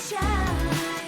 Shine.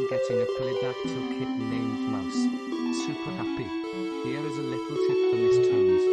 getting a polydactyl kitten named Mouse. Super happy. Here is a little tip for Miss Tones.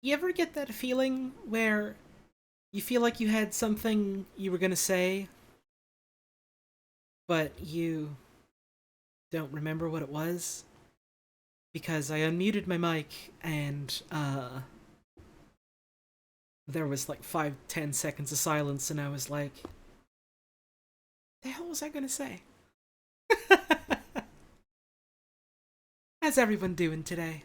You ever get that feeling where you feel like you had something you were gonna say, but you don't remember what it was? Because I unmuted my mic and there was like 5-10 seconds of silence, and I was like, the hell was I gonna say? How's everyone doing today?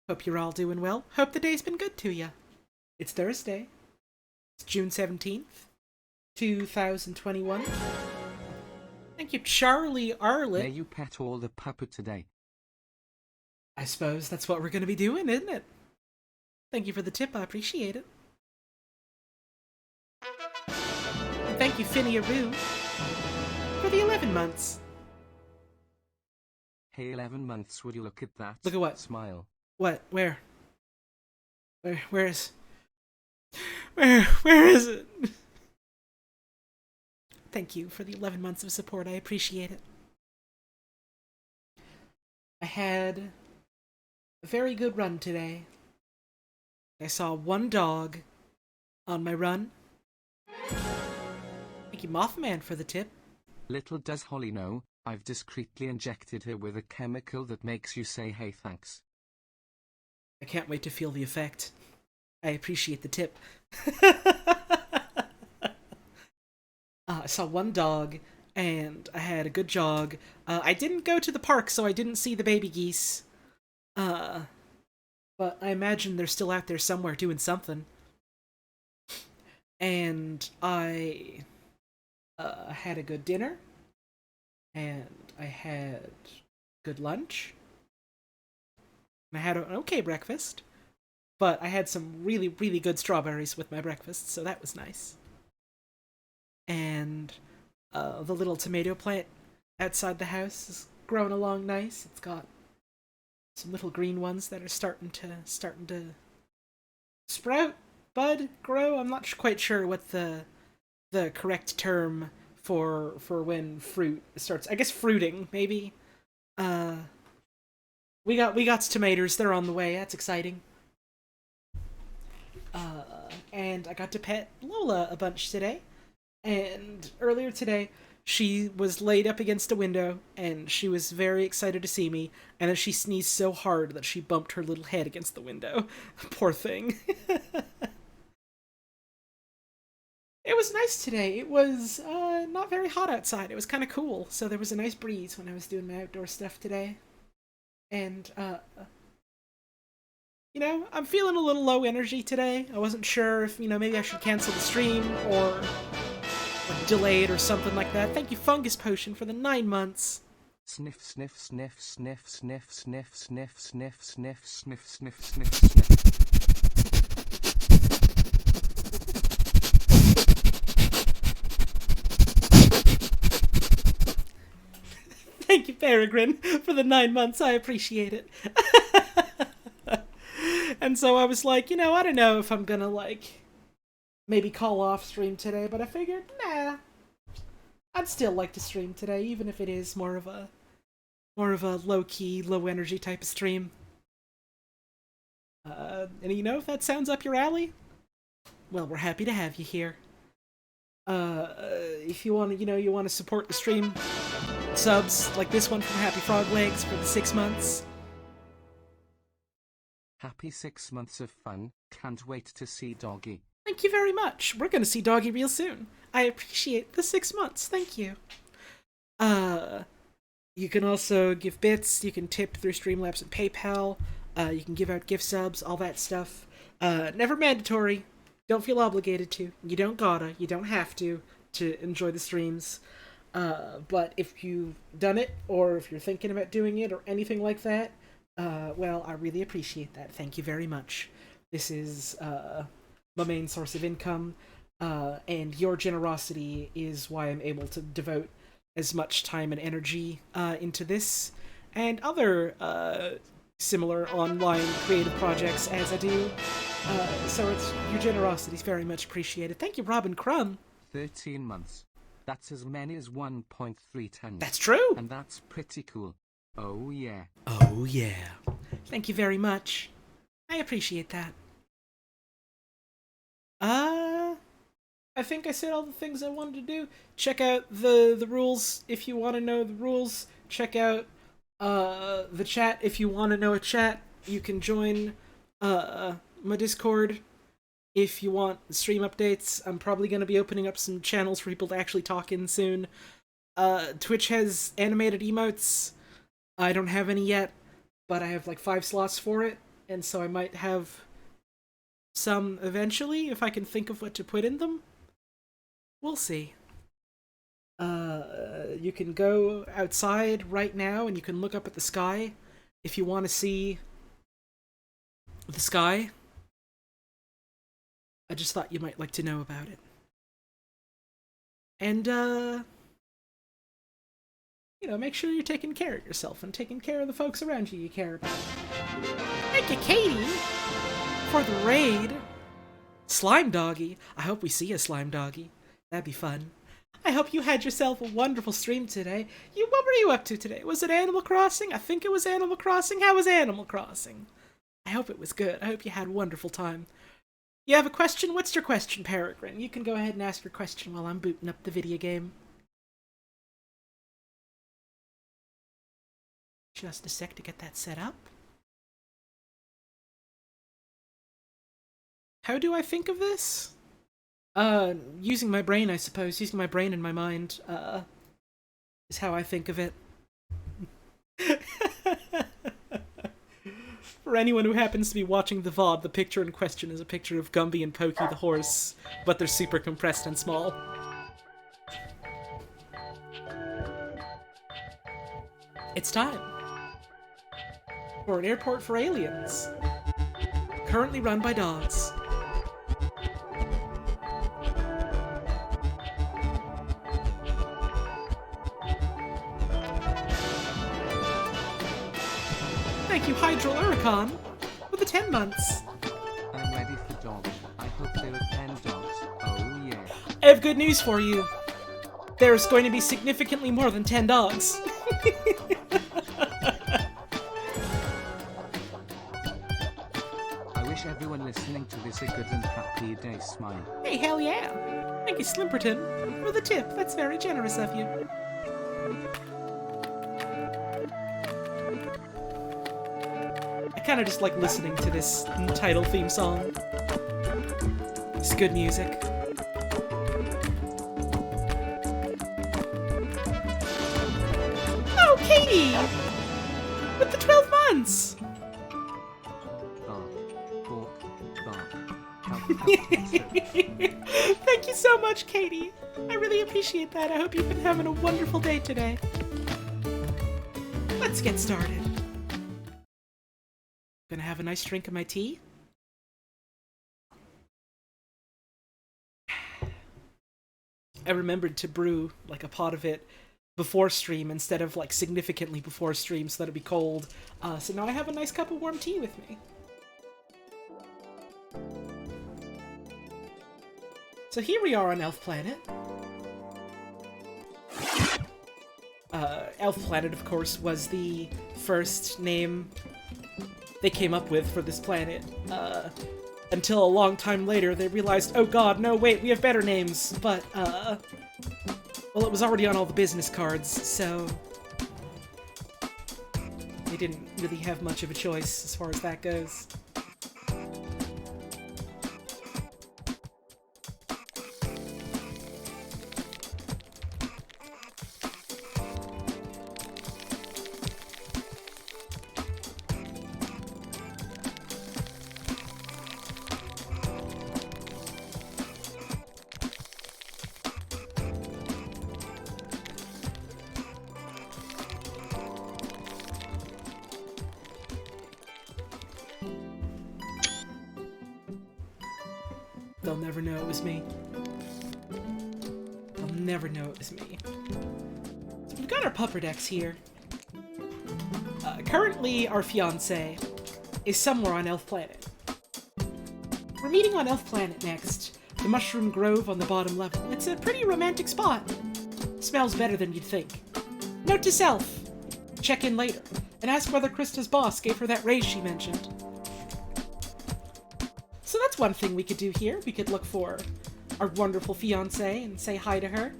Hope you're all doing well. Hope the day's been good to you. It's Thursday. It's June 17th, 2021. Thank you, Charlie Arlett. May you pet all the puppet today. I suppose that's what we're going to be doing, isn't it? Thank you for the tip, I appreciate it. And thank you, Finny-a-Roo, for the 11 months. Hey, 11 months, would you look at that? Look at what? Smile. What? Where is it? Thank you for the 11 months of support. I appreciate it. I had a very good run today. I saw one dog on my run. Thank you, Mothman, for the tip. Little does Holly know, I've discreetly injected her with a chemical that makes you say hey thanks. I can't wait to feel the effect. I appreciate the tip. I saw one dog, and I had a good jog. I didn't go to the park, so I didn't see the baby geese. But I imagine they're still out there somewhere doing something. And I had a good dinner, and I had good lunch. I had an okay breakfast, but I had some really, really good strawberries with my breakfast, so that was nice. And the little tomato plant outside the house is growing along nice. It's got some little green ones that are starting to sprout, bud, grow. I'm not quite sure what the correct term for when fruit starts. I guess fruiting, maybe. We got tomatoes. They're on the way. That's exciting. And I got to pet Lola a bunch today. And earlier today, she was laid up against a window, and she was very excited to see me. And then she sneezed so hard that she bumped her little head against the window. Poor thing. It was nice today. It was not very hot outside. It was kind of cool, so there was a nice breeze when I was doing my outdoor stuff today. And, I'm feeling a little low energy today. I wasn't sure if, maybe I should cancel the stream or delay it or something like that. Thank you, Fungus Potion, for the 9 months. Sniff, sniff, sniff, sniff, sniff, sniff, sniff, sniff, sniff, sniff, sniff, sniff, sniff. Thank you, Peregrine, for the 9 months. I appreciate it. And so I was like, I don't know if I'm gonna, maybe call off stream today, but I figured, nah, I'd still like to stream today, even if it is more of a low-key, low-energy type of stream. And if that sounds up your alley, well, we're happy to have you here. If you want to, you want to support the stream, subs like this one from Happy Frog Legs for the 6 months. Happy 6 months of fun. Can't wait to see Doggy. Thank you very much. We're going to see Doggy real soon. I appreciate the 6 months. Thank you. You can also give bits. You can tip through Streamlabs and PayPal. You can give out gift subs, all that stuff. Never mandatory. Don't feel obligated to. You don't gotta. You don't have to enjoy the streams. But if you've done it, or if you're thinking about doing it, or anything like that, well, I really appreciate that. Thank you very much. This is my main source of income, and your generosity is why I'm able to devote as much time and energy into this and other similar online creative projects as I do. So your generosity is very much appreciated. Thank you, Robin Crumb. 13 months. That's as many as 1.3 tons. That's true. And that's pretty cool. Oh, yeah. Oh, yeah. Thank you very much. I appreciate that. I think I said all the things I wanted to do. Check out the rules if you want to know the rules. Check out the chat if you want to know a chat. You can join my Discord if you want stream updates. I'm probably going to be opening up some channels for people to actually talk in soon. Twitch has animated emotes. I don't have any yet, but I have 5 slots for it, and so I might have some eventually if I can think of what to put in them. We'll see. You can go outside right now and you can look up at the sky if you want to see the sky. I just thought you might like to know about it. And, make sure you're taking care of yourself and taking care of the folks around you care about. Thank you, Katie, for the raid. Slime Doggy. I hope we see a Slime Doggy. That'd be fun. I hope you had yourself a wonderful stream today. What were you up to today? Was it Animal Crossing? I think it was Animal Crossing. How was Animal Crossing? I hope it was good. I hope you had a wonderful time. You have a question? What's your question, Peregrine? You can go ahead and ask your question while I'm booting up the video game. Just a sec to get that set up. How do I think of this? Using my brain, I suppose. Using my brain and my mind, is how I think of it. For anyone who happens to be watching the VOD, the picture in question is a picture of Gumby and Pokey the horse, but they're super compressed and small. It's time for an airport for aliens. Currently run by dogs. Thank you, Hydral Uricon, for the 10 months. I'm ready for dogs. I hope there are 10 dogs. Oh, yeah. I have good news for you. There's going to be significantly more than 10 dogs. I wish everyone listening to this a good and happy day. Smile. Hey, hell yeah. Thank you, Slimperton, for the tip. That's very generous of you. I kind of just like listening to this title theme song. It's good music. Katie! With the 12 months! Thank you so much, Katie. I really appreciate that. I hope you've been having a wonderful day today. Let's get started. Gonna have a nice drink of my tea. I remembered to brew like a pot of it before stream instead of like significantly before stream so that it'd be cold. So now I have a nice cup of warm tea with me. So here we are on Elf Planet. Elf Planet, of course, was the first name they came up with for this planet. Until a long time later, they realized, oh god, no, wait, we have better names. But, well, it was already on all the business cards, so they didn't really have much of a choice as far as that goes. They'll never know it was me. They'll never know it was me. So we've got our pupper decks here. Currently, our fiancé is somewhere on Elf Planet. We're meeting on Elf Planet next. The Mushroom Grove on the bottom level. It's a pretty romantic spot. Smells better than you'd think. Note to self. Check in later, and ask whether Krista's boss gave her that raise she mentioned. So that's one thing we could do here. We could look for our wonderful fiancé and say hi to her.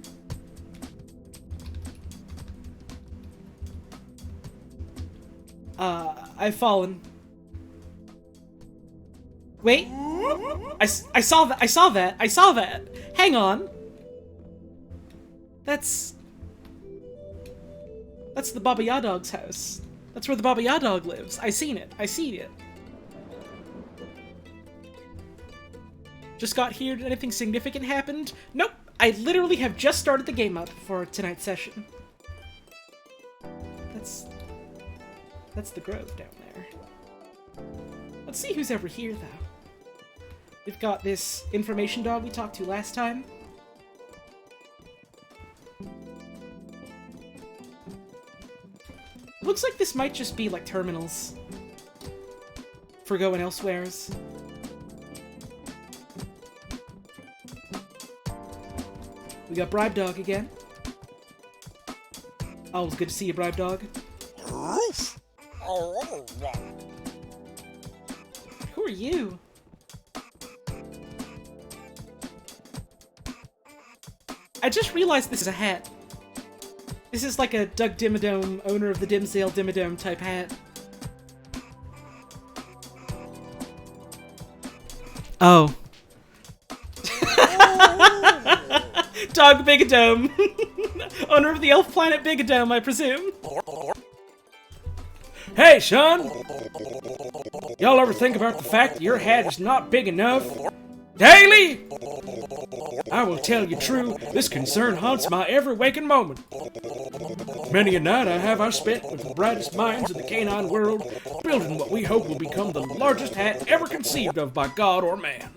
I've fallen. Wait. I saw that. Hang on. That's the Baba Yadog's house. That's where the Baba Yadog lives. I seen it. Just got here. Did anything significant happened? Nope. I literally have just started the game up for tonight's session. That's the grove down there. Let's see who's ever here, though. We've got this information dog we talked to last time. Looks like this might just be like terminals for going elsewheres. We got Bribe Dog again. Always good to see you, Bribe Dog. Who are you? I just realized this is a hat. This is like a Doug Dimmadome, owner of the Dimsdale Dimmadome type hat. Oh. Dog Bigadome. Owner of the Elf Planet Bigadome, I presume. Hey, son! Y'all ever think about the fact that your hat is not big enough? Daily! I will tell you true, this concern haunts my every waking moment. Many a night I spent with the brightest minds in the canine world, building what we hope will become the largest hat ever conceived of by God or man.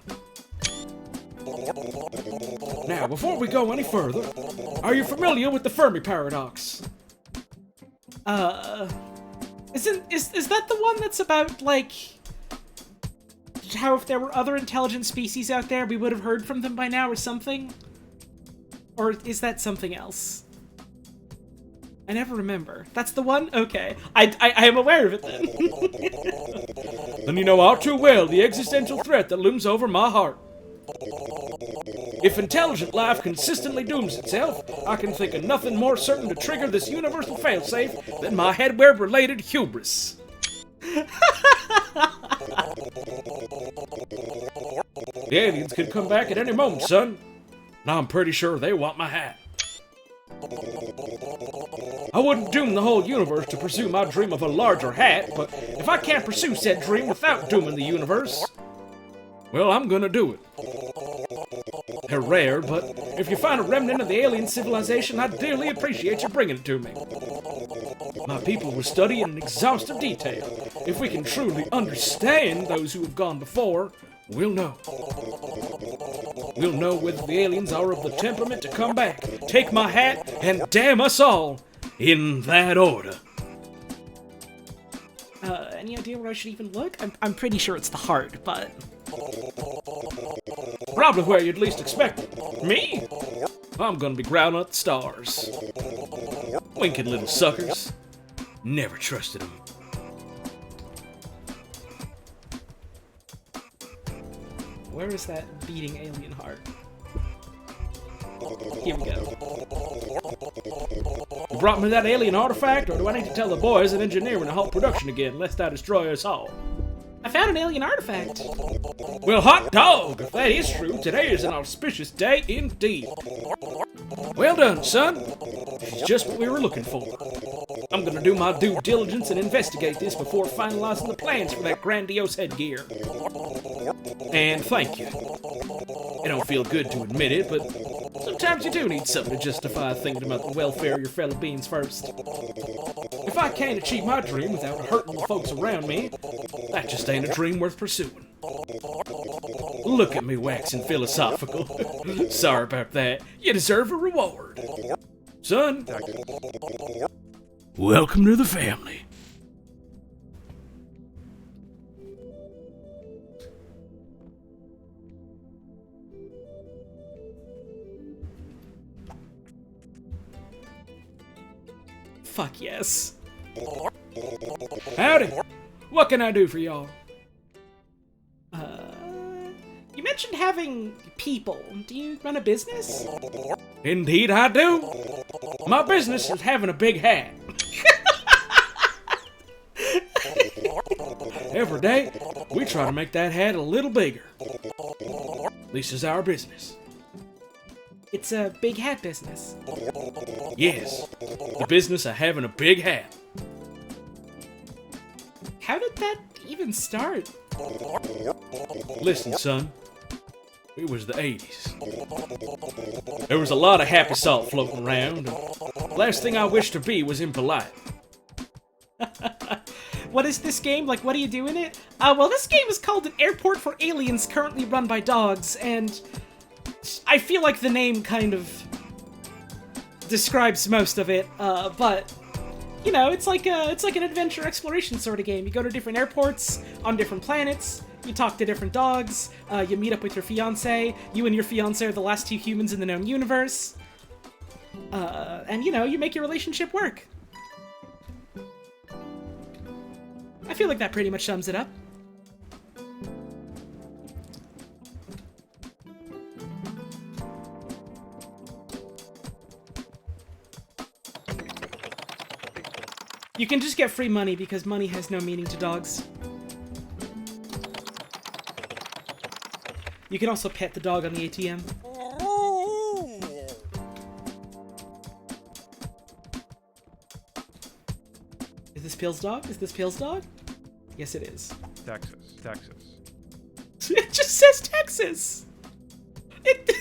Now, before we go any further, are you familiar with the Fermi paradox? Is that the one that's about, like, how if there were other intelligent species out there, we would have heard from them by now or something? Or is that something else? I never remember. That's the one? Okay. I am aware of it then. Then you know all too well the existential threat that looms over my heart. If intelligent life consistently dooms itself, I can think of nothing more certain to trigger this universal failsafe than my headwear-related hubris. The aliens could come back at any moment, son. And I'm pretty sure they want my hat. I wouldn't doom the whole universe to pursue my dream of a larger hat, but if I can't pursue said dream without dooming the universe, well, I'm gonna do it. They're rare, but if you find a remnant of the alien civilization, I'd dearly appreciate you bringing it to me. My people will study in exhaustive detail. If we can truly understand those who have gone before, we'll know. We'll know whether the aliens are of the temperament to come back, take my hat, and damn us all, in that order. Any idea where I should even look? I'm pretty sure it's the heart, but... Probably where you'd least expect it. Me? I'm gonna be growling at the stars. Winking little suckers. Never trusted them. Where is that beating alien heart? Here we go. You brought me that alien artifact, or do I need to tell the boys that engineering to halt production again, lest I destroy us all? I found an alien artifact. Well, hot dog! If that is true, today is an auspicious day indeed. Well done, son. She's just what we were looking for. I'm gonna do my due diligence and investigate this before finalizing the plans for that grandiose headgear. And thank you. It don't feel good to admit it, but sometimes you do need something to justify thinking about the welfare of your fellow beings first. If I can't achieve my dream without hurting the folks around me, that just ain't a dream worth pursuing. Look at me waxing philosophical. Sorry about that. You deserve a reward. Son, welcome to the family. Fuck yes. Howdy. What can I do for y'all? You mentioned having people. Do you run a business? Indeed I do. My business is having a big hat. Every day, we try to make that hat a little bigger. This is our business. It's a big hat business. Yes, the business of having a big hat. How did that even start? Listen, son. It was the 80s. There was a lot of happy salt floating around, and the last thing I wished to be was impolite. What is this game? Like, what do you do in it? Well, this game is called An Airport for Aliens, currently run by dogs, and I feel like the name kind of describes most of it, but you know, it's like an adventure exploration sort of game. You go to different airports on different planets, you talk to different dogs, you meet up with your fiancé, you and your fiancé are the last two humans in the known universe, and you know, you make your relationship work. I feel like that pretty much sums it up. You can just get free money because money has no meaning to dogs. You can also pet the dog on the ATM. Is this Pill's dog? Is this Pill's dog? Yes, it is. Texas. It just says Texas! It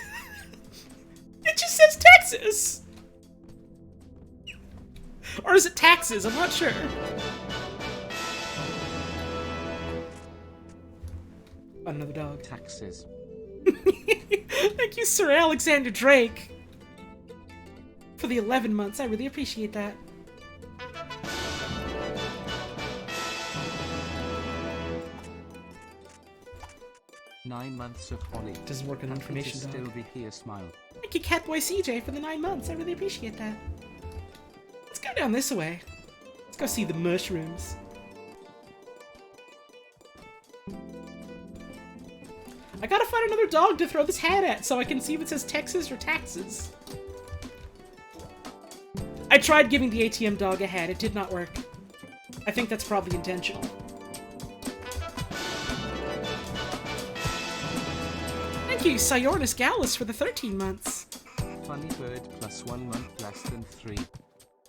just says Texas! Or is it taxes? I'm not sure. Another dog. Taxes. Thank you, Sir Alexander Drake, for the 11 months. I really appreciate that. Nine months of Holly. Doesn't work on information dog. Still be here, smile. Thank you, Catboy CJ, for the 9 months. I really appreciate that. Let's go down this way. Let's go see the mushrooms. I gotta find another dog to throw this hat at so I can see if it says Texas or taxes. I tried giving the ATM dog a hat. It did not work. I think that's probably intentional. Thank you, Sionis Gallus, for the 13 months. funny bird plus 1 month less than 3.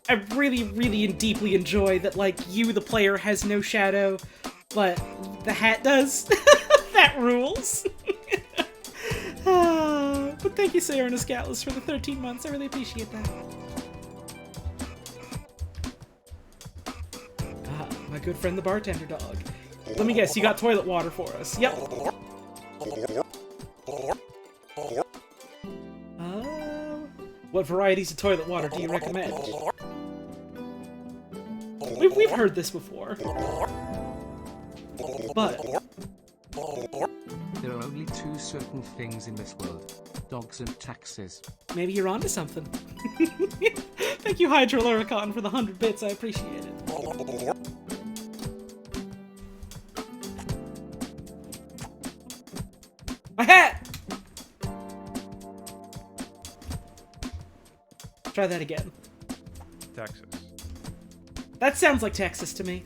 I really, really deeply enjoy that, like, you, the player, has no shadow, but the hat does. That rules. But thank you, Sarah Niscalis, for the 13 months. I really appreciate that. My good friend the bartender dog. Let me guess, you got toilet water for us. Yep. What varieties of toilet water do you recommend? We've heard this before. But there are only 2 certain things in this world. Dogs and taxes. Maybe you're onto something. Thank you, Hydroluricon, for the 100 bits. I appreciate it. My hat! Try that again. Texas. That sounds like Texas to me.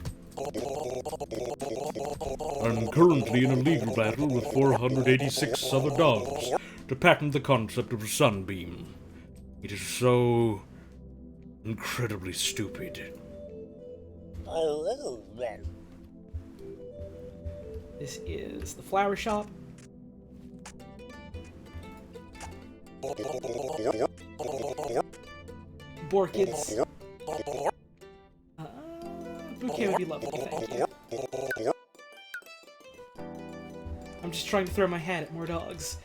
I'm currently in a legal battle with 486 other dogs to patent the concept of a sunbeam. It is so incredibly stupid. This is the flower shop. Borkids. Bouquet would be lovely, thank you. I'm just trying to throw my hat at more dogs.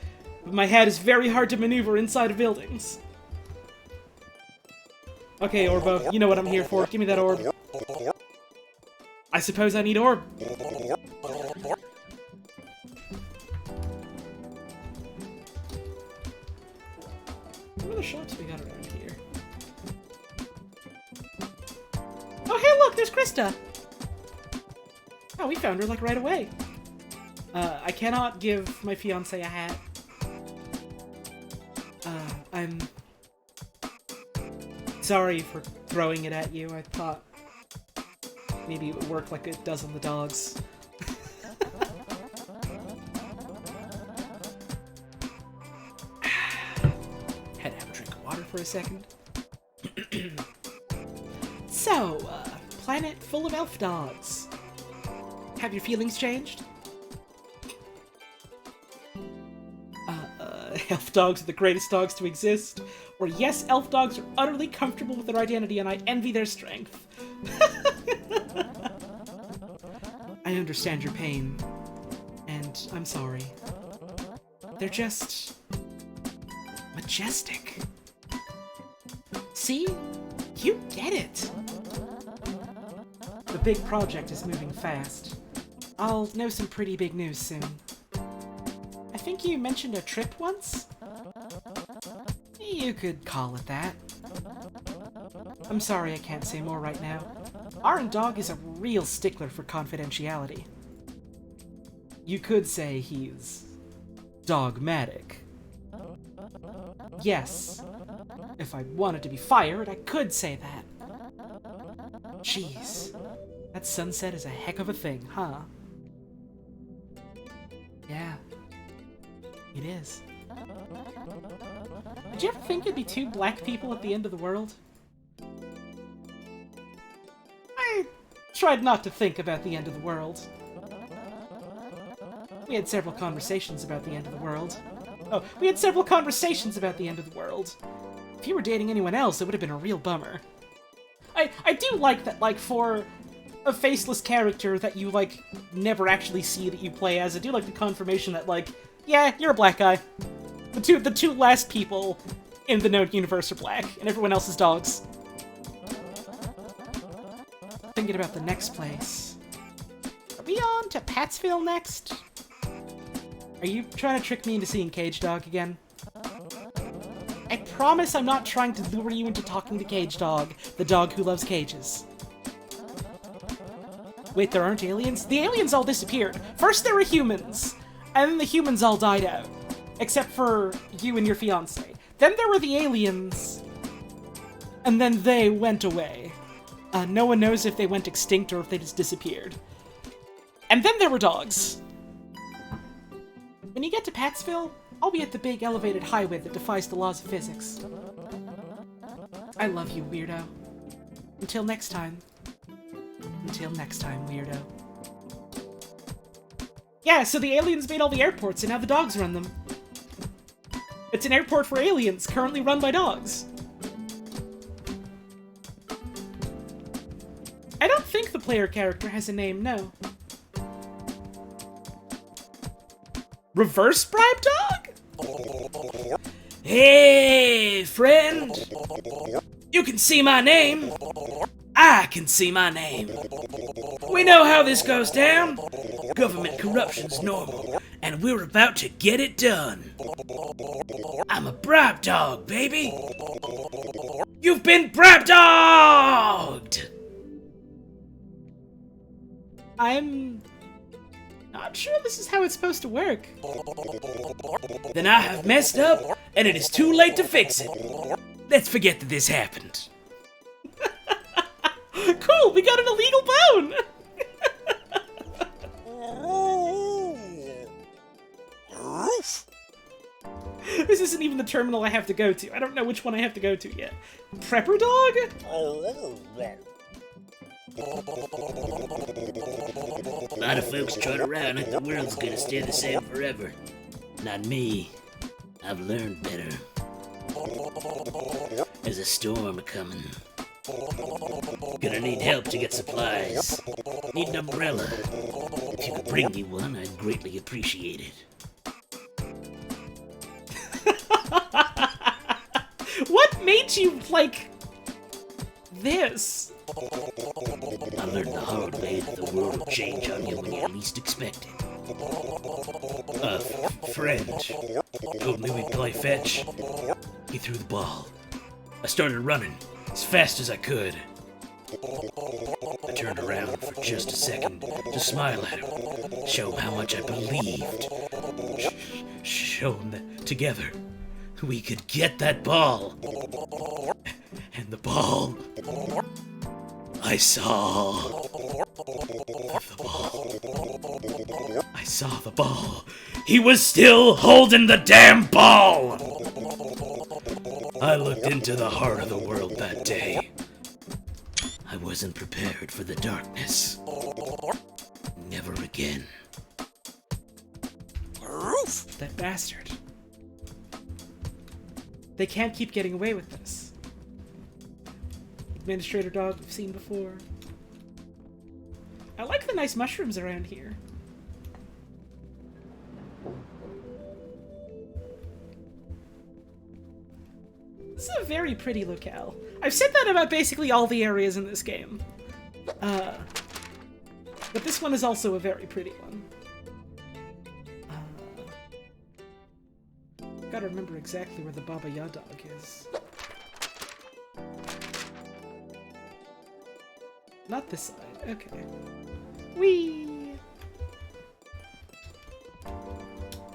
But my hat is very hard to maneuver inside of buildings. Okay, Orbo, you know what I'm here for. Give me that orb. I suppose I need orb. What other shops we got around here? Oh, hey, look, there's Krista! Oh, we found her, like, right away. I cannot give my fiancé a hat. I'm sorry for throwing it at you. I thought maybe it would work like it does on the dogs. Had to have a drink of water for a second. So, planet full of elf dogs. Have your feelings changed? Elf dogs are the greatest dogs to exist. Or yes, elf dogs are utterly comfortable with their identity and I envy their strength. I understand your pain. And I'm sorry. They're just majestic. See? You get it! The big project is moving fast. I'll know some pretty big news soon. I think you mentioned a trip once? You could call it that. I'm sorry I can't say more right now. Our dog is a real stickler for confidentiality. You could say he's dogmatic. Yes. If I wanted to be fired, I could say that. Jeez. That sunset is a heck of a thing, huh? Yeah. It is. Did you ever think it'd be 2 black people at the end of the world? I tried not to think about the end of the world. We had several conversations about the end of the world. Oh, we had several conversations about the end of the world. If you were dating anyone else, it would have been a real bummer. I do like that, like, for a faceless character that you, like, never actually see that you play as, I do like the confirmation that, like, yeah, you're a black guy. The two last people in the known universe are black, and everyone else is dogs. Thinking about the next place. Are we on to Pattsville next? Are you trying to trick me into seeing Cage Dog again? I promise I'm not trying to lure you into talking to Cage Dog, the dog who loves cages. Wait, there aren't aliens? The aliens all disappeared. First there were humans, and then the humans all died out. Except for you and your fiancé. Then there were the aliens, and then they went away. No one knows if they went extinct or if they just disappeared. And then there were dogs. When you get to Pattsville, I'll be at the big elevated highway that defies the laws of physics. I love you, weirdo. Until next time. Until next time, weirdo. Yeah, so the aliens made all the airports, and now the dogs run them. It's an airport for aliens, currently run by dogs. I don't think the player character has a name, no. Reverse bribe dog? Hey, friend! You can see my name. I can see my name. We know how this goes down. Government corruption's normal, and we're about to get it done. I'm a bribe dog, baby. You've been bribe dogged! I'm not sure this is how it's supposed to work. Then I have messed up, and it is too late to fix it. Let's forget that this happened. Cool, we got an illegal bone! This isn't even the terminal I have to go to. I don't know which one I have to go to yet. Prepper dog? A lot of folks trot around like the world's gonna stay the same forever. Not me. I've learned better. There's a storm a-coming. Gonna need help to get supplies. Need an umbrella. If you could bring me one, I'd greatly appreciate it. What made you, like, this? I learned the hard way that the world will change on you when you least expect it. A friend told me we'd play fetch. He threw the ball. I started running as fast as I could. I turned around for just a second to smile at him, show him how much I believed. Show him that together we could get that ball. And the ball... I saw the ball. He was still holding the damn ball! I looked into the heart of the world that day. I wasn't prepared for the darkness. Never again. That bastard. They can't keep getting away with this. Administrator dog we've seen before. I like the nice mushrooms around here. This is a very pretty locale. I've said that about basically all the areas in this game. But this one is also a very pretty one. Gotta remember exactly where the Baba Yadog is. Not this side, okay. Whee!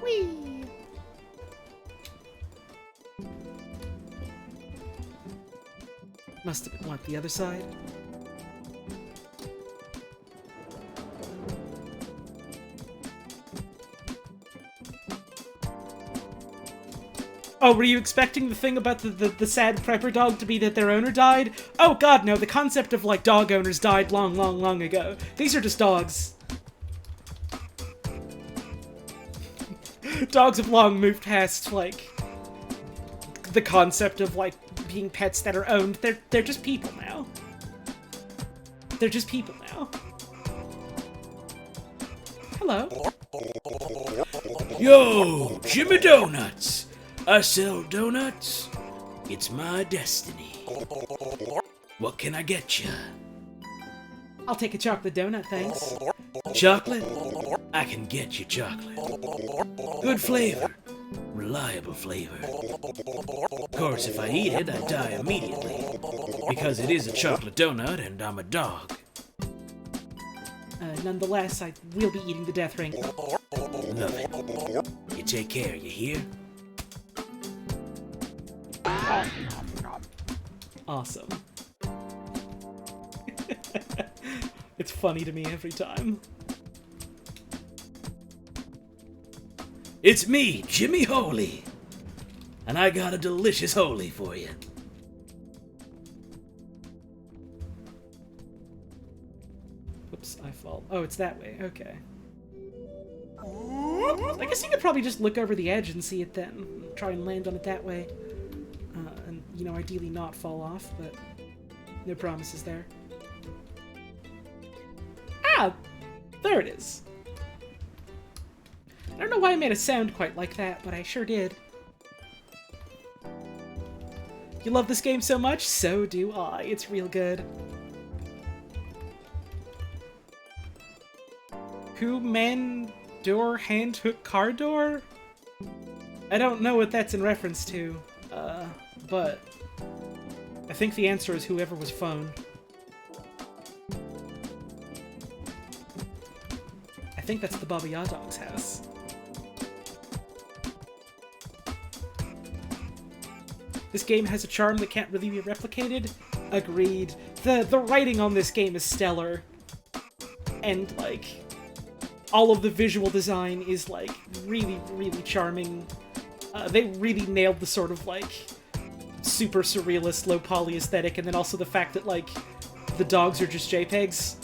Whee! Must have been, what, the other side? Oh, were you expecting the thing about the sad prepper dog to be that their owner died? Oh god, no, the concept of, like, dog owners died long, long, long ago. These are just dogs. Dogs have long moved past, like, the concept of, like, being pets that are owned. They're just people now. They're just people now. Hello. Yo, Jimmy Donuts! I sell donuts. It's my destiny. What can I get you? I'll take a chocolate donut, thanks. Chocolate? I can get you chocolate. Good flavor. Reliable flavor. Of course, if I eat it, I die immediately. Because it is a chocolate donut and I'm a dog. Nonetheless, I will be eating the death ring. Love it. You take care, you hear? Awesome. It's funny to me every time. It's me, Jimmy Holy. And I got a delicious holy for you. Oops, I fall. Oh, it's that way. Okay. I guess you could probably just look over the edge and see it then. Try and land on it that way. And, you know, ideally not fall off, but no promises there. Ah! There it is. I don't know why I made a sound quite like that, but I sure did. You love this game so much? So do I. It's real good. Who man door hand hook car door? I don't know what that's in reference to, but I think the answer is whoever was phone. I think that's the Baba Yadog's house. This game has a charm that can't really be replicated. Agreed. The writing on this game is stellar. And, like, all of the visual design is, like, really, really charming. They really nailed the sort of, like, super surrealist, low-poly aesthetic, and then also the fact that, like, the dogs are just JPEGs,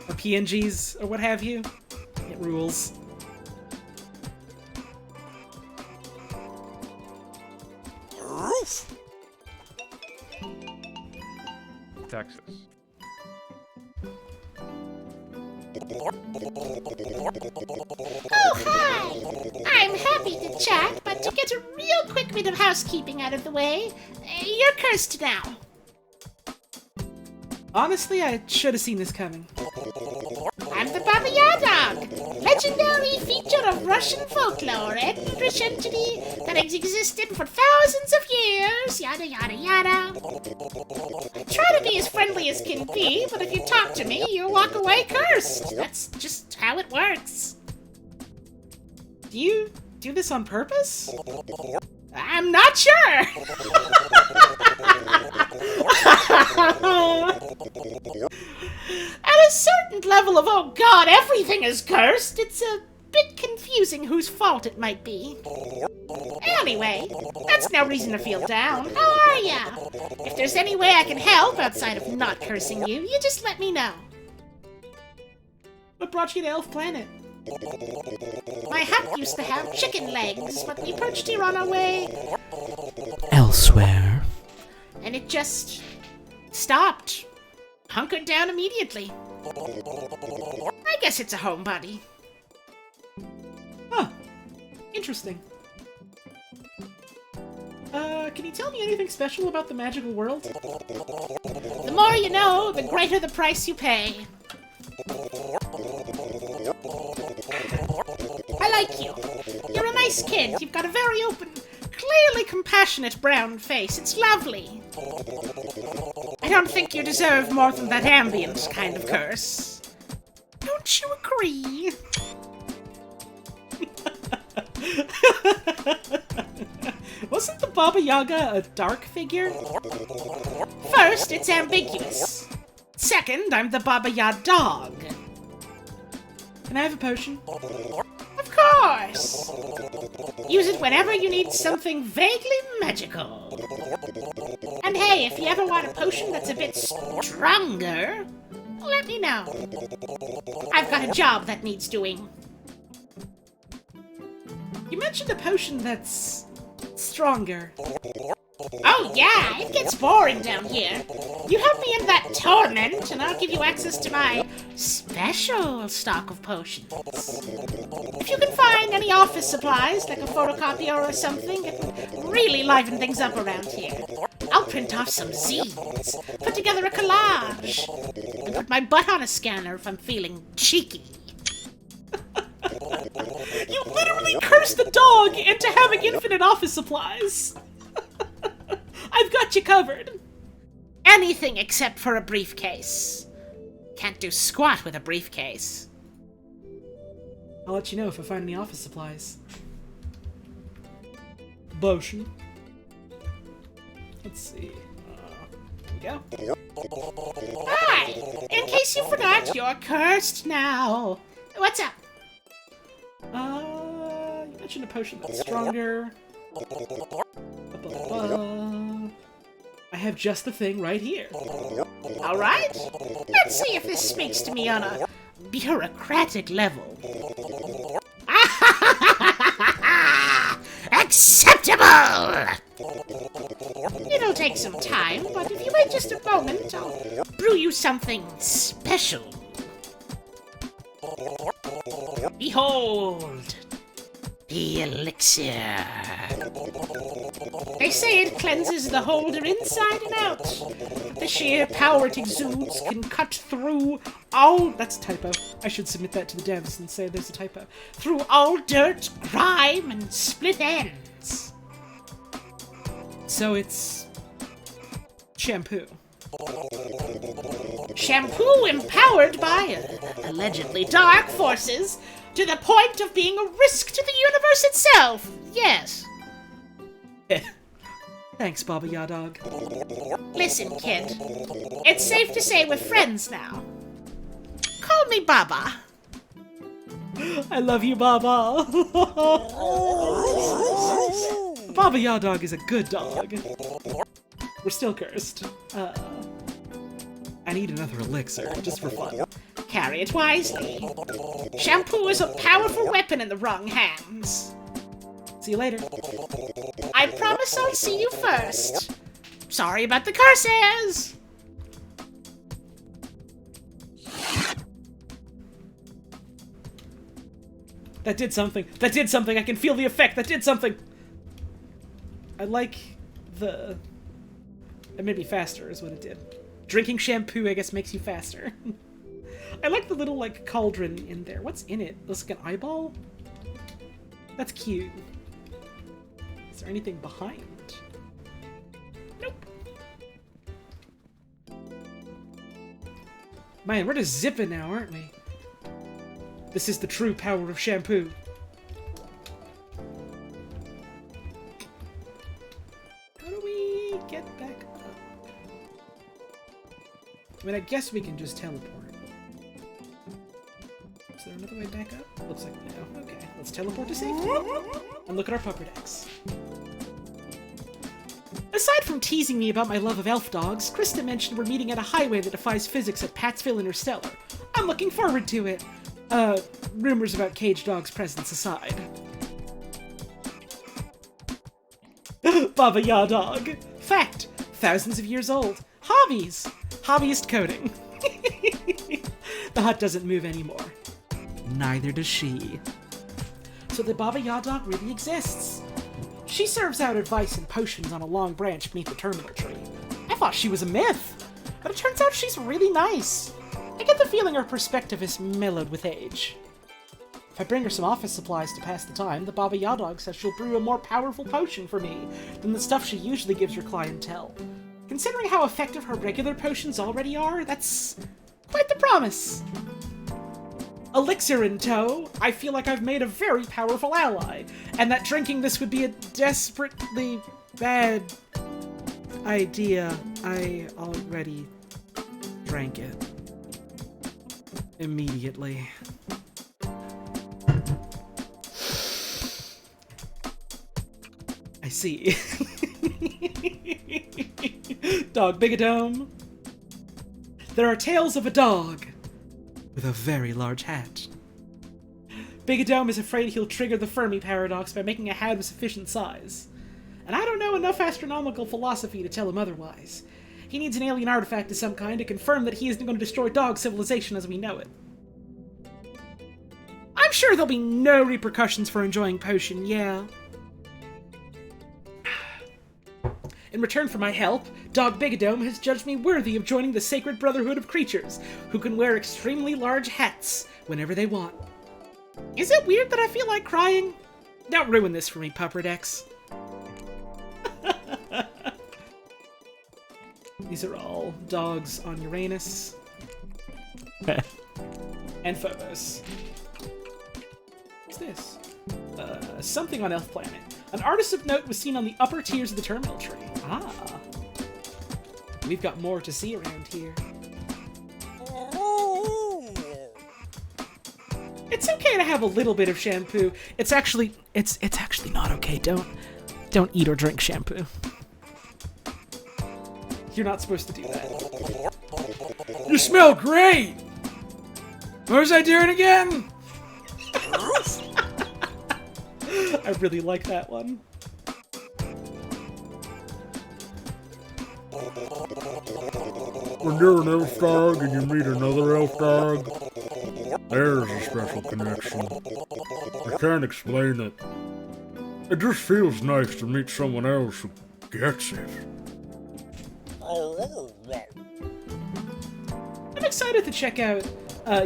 or PNGs, or what have you. It rules. Texas. Oh, hi! I'm happy to chat, but to get a real quick bit of housekeeping out of the way, you're cursed now. Honestly, I should have seen this coming. I'm the Baba Yadog, legendary feature of Russian folklore, eldritch entity that has existed for thousands of years, yada yada yada. I try to be as friendly as can be, but if you talk to me, you walk away cursed. That's just how it works. Do you do this on purpose? I'm not sure. At a certain level of, oh god, everything is cursed, it's a bit confusing whose fault it might be. Anyway, that's no reason to feel down. How are ya? If there's any way I can help outside of not cursing you, you just let me know. What brought you to Elf Planet? My hut used to have chicken legs, but we perched here on our way Elsewhere. and it just stopped. Hunkered down immediately. I guess it's a homebody. Huh. Interesting. Can you tell me anything special about the magical world? The more you know, the greater the price you pay. I like you. You're a nice kid. You've got a very open, clearly compassionate brown face. It's lovely. I don't think you deserve more than that ambient kind of curse. Don't you agree? Wasn't the Baba Yaga a dark figure? First, it's ambiguous. Second, I'm the Baba Yadog. Can I have a potion? Of course! Use it whenever you need something vaguely magical. And hey, if you ever want a potion that's a bit stronger, let me know. I've got a job that needs doing. You mentioned a potion that's stronger. Oh yeah, it gets boring down here. You help me in that torment, and I'll give you access to my special stock of potions. If you can find any office supplies, like a photocopier or something, it can really liven things up around here. I'll print off some zines, put together a collage, and put my butt on a scanner if I'm feeling cheeky. You literally cursed the dog into having infinite office supplies! I've got you covered! Anything except for a briefcase. Can't do squat with a briefcase. I'll let you know if I find any office supplies. Potion. Let's see. Here we go. Hi! In case you forgot, you're cursed now. What's up? You mentioned a potion that's stronger. I have just the thing right here. Alright, let's see if this speaks to me on a bureaucratic level. Acceptable! It'll take some time, but if you wait just a moment, I'll brew you something special. Behold, the elixir. They say it cleanses the holder inside and out. The sheer power it exudes can cut through all... That's a typo. I should submit that to the devs and say there's a typo. Through all dirt, grime, and split ends. So it's... shampoo. Shampoo empowered by allegedly dark forces to the point of being a risk to the universe itself. Yes. Thanks, Baba Yadog. Listen, kid. It's safe to say we're friends now. Call me Baba. I love you, Baba. Baba Yadog is a good dog. We're still cursed. I need another elixir, just for fun. Carry it wisely. Shampoo is a powerful weapon in the wrong hands. See you later. I promise I'll see you first. Sorry about the curses! That did something. That did something. I can feel the effect. That did something. I like the... It made me faster is what it did. Drinking shampoo, I guess, makes you faster. I like the little, like, cauldron in there. What's in it? Looks like an eyeball? That's cute. Is there anything behind? Nope. Man, we're just zipping now, aren't we? This is the true power of shampoo. How do we get back up? I mean, I guess we can just teleport. Is there another way back up? Looks like no. Okay, let's teleport to safety. And look at our pupper decks. Aside from teasing me about my love of elf dogs, Krista mentioned we're meeting at a highway that defies physics at Pattsville Interstellar. I'm looking forward to it. Rumors about cage dogs' presence aside. Baba Yadog. Fact. Thousands of years old. Hobbies. Hobbyist coding. The hut doesn't move anymore. Neither does she. So the Baba Yadog really exists. She serves out advice and potions on a long branch beneath the terminal tree. I thought she was a myth, but it turns out she's really nice. I get the feeling her perspective is mellowed with age. If I bring her some office supplies to pass the time, the Baba Yadog says she'll brew a more powerful potion for me than the stuff she usually gives her clientele. Considering how effective her regular potions already are, that's quite the promise. Elixir in tow, I feel like I've made a very powerful ally, and that drinking this would be a desperately bad idea. I already drank it. Immediately. I see. Dog Bigadome. There are tales of a dog with a very large hat. Bigadome is afraid he'll trigger the Fermi paradox by making a hat of sufficient size. And I don't know enough astronomical philosophy to tell him otherwise. He needs an alien artifact of some kind to confirm that he isn't going to destroy dog civilization as we know it. I'm sure there'll be no repercussions for enjoying potion, yeah. In return for my help, Dog Bigadome has judged me worthy of joining the sacred brotherhood of creatures, who can wear extremely large hats whenever they want. Is it weird that I feel like crying? Don't ruin this for me, Pupperdex. These are all dogs on Uranus. And Phobos. What's this? Something on Elf Planet. An artist of note was seen on the upper tiers of the terminal tree. Ah. We've got more to see around here. It's okay to have a little bit of shampoo. It's actually not okay. Don't eat or drink shampoo. You're not supposed to do that. You smell great! What was I doing again? I really like that one. When you're an elf dog and you meet another elf dog, there's a special connection. I can't explain it. It just feels nice to meet someone else who gets it. I'm excited to check out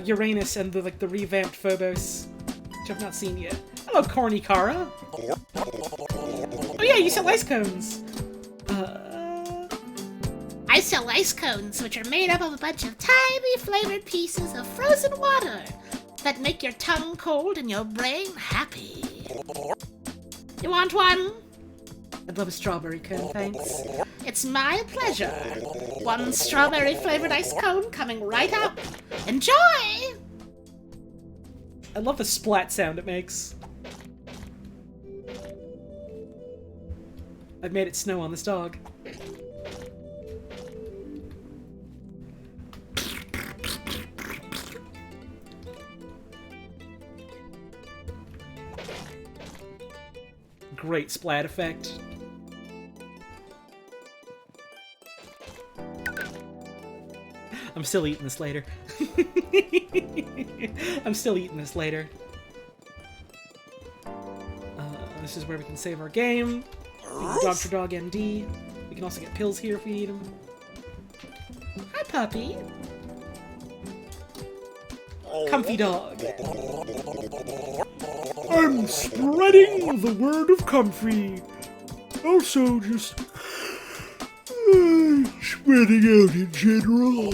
Uranus and the revamped Phobos, which I've not seen yet. Hello, Corny Kara. Oh yeah, you sell ice cones. I sell ice cones, which are made up of a bunch of tiny flavored pieces of frozen water that make your tongue cold and your brain happy. You want one? I'd love a strawberry cone, thanks. It's my pleasure. One strawberry flavored ice cone coming right up. Enjoy! I love the splat sound it makes. I've made it snow on this dog. Great splat effect. I'm still eating this later. I'm still eating this later. This is where we can save our game. Dr. Dog MD. We can also get pills here if we need them. Hi, puppy. Comfy dog. I'm spreading the word of comfy. Also, just spreading out in general.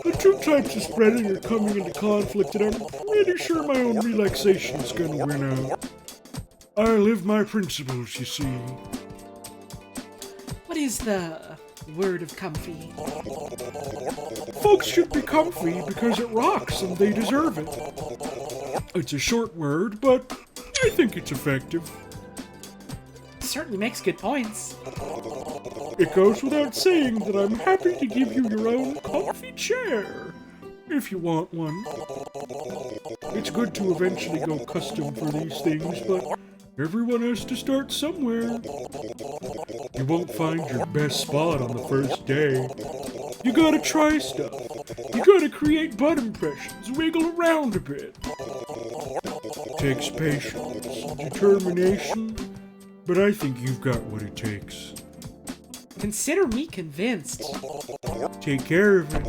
The two types of spreading are coming into conflict, and I'm pretty sure my own relaxation is gonna win out. I live my principles, you see. What is the word of comfy? Folks should be comfy because it rocks and they deserve it. It's a short word, but I think it's effective. Certainly makes good points. It goes without saying that I'm happy to give you your own comfy chair, if you want one. It's good to eventually go custom for these things, but everyone has to start somewhere. You won't find your best spot on the first day. You gotta try stuff. You gotta create butt impressions, wiggle around a bit. Takes patience, determination, but I think you've got what it takes. Consider me convinced. Take care of it.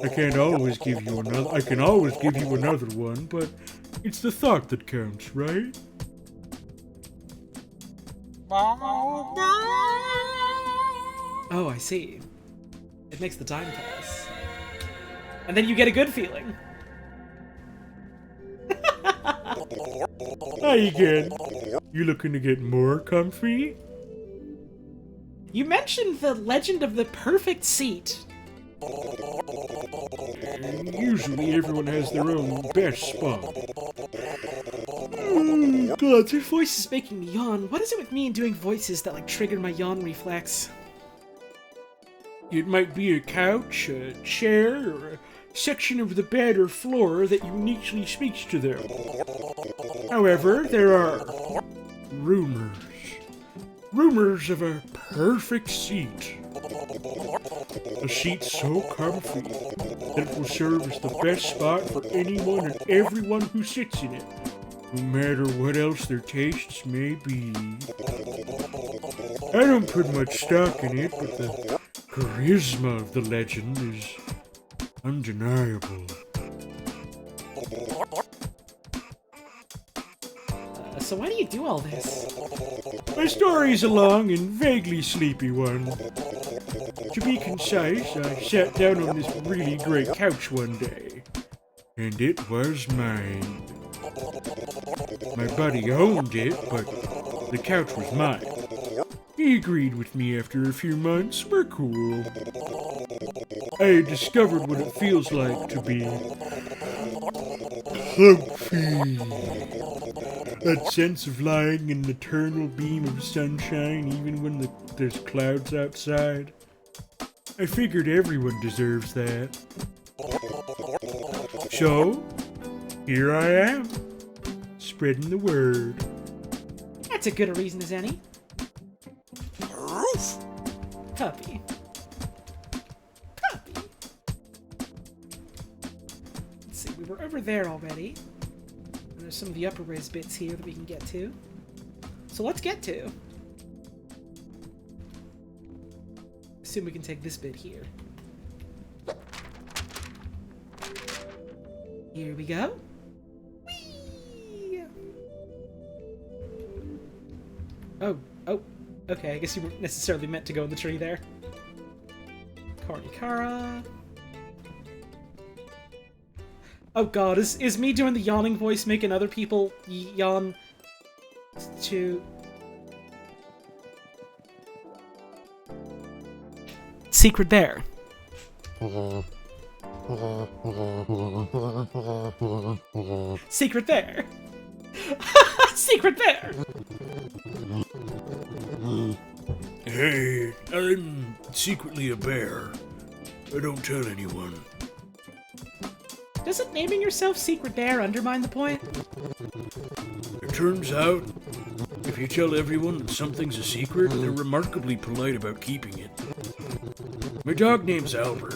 I can always give you another one, but it's the thought that counts, right? Oh, I see. It makes the time pass. And then you get a good feeling. Hi again. You looking to get more comfy? You mentioned the legend of the perfect seat. Usually everyone has their own best spot. Oh, God, Your voice is making me yawn. What is it with me and doing voices that trigger my yawn reflex? it might be a couch, a chair, or a section of the bed or floor that uniquely speaks to them. However, there are rumors. Rumors of a perfect seat. A seat so comfy that it will serve as the best spot for anyone and everyone who sits in it, no matter what else their tastes may be. I don't put much stock in it, but the charisma of the legend is undeniable. So why do you do all this? My story's a long and vaguely sleepy one. To be concise, I sat down on this really great couch one day, and it was mine. My buddy owned it, but the couch was mine. He agreed with me after a few months. We're cool. I had discovered what it feels like to be comfy. That sense of lying in an eternal beam of sunshine even when there's clouds outside. I figured everyone deserves that. So, here I am, spreading the word. That's a good a reason as any. Puppy. Puppy. Let's see, we were over there already. And there's some of the upper res bits here that we can get to. So let's get to. Assume we can take this bit here. Here we go. Whee! Oh, okay, I guess you weren't necessarily meant to go in the tree there. Karnikara. Oh god, is me doing the yawning voice making other people yawn to... Secret there. Secret there. Secret there. Hey, I'm secretly a bear. I don't tell anyone. Doesn't naming yourself Secret There undermine the point? It turns out, if you tell everyone that something's a secret, they're remarkably polite about keeping it. My dog name's Albert.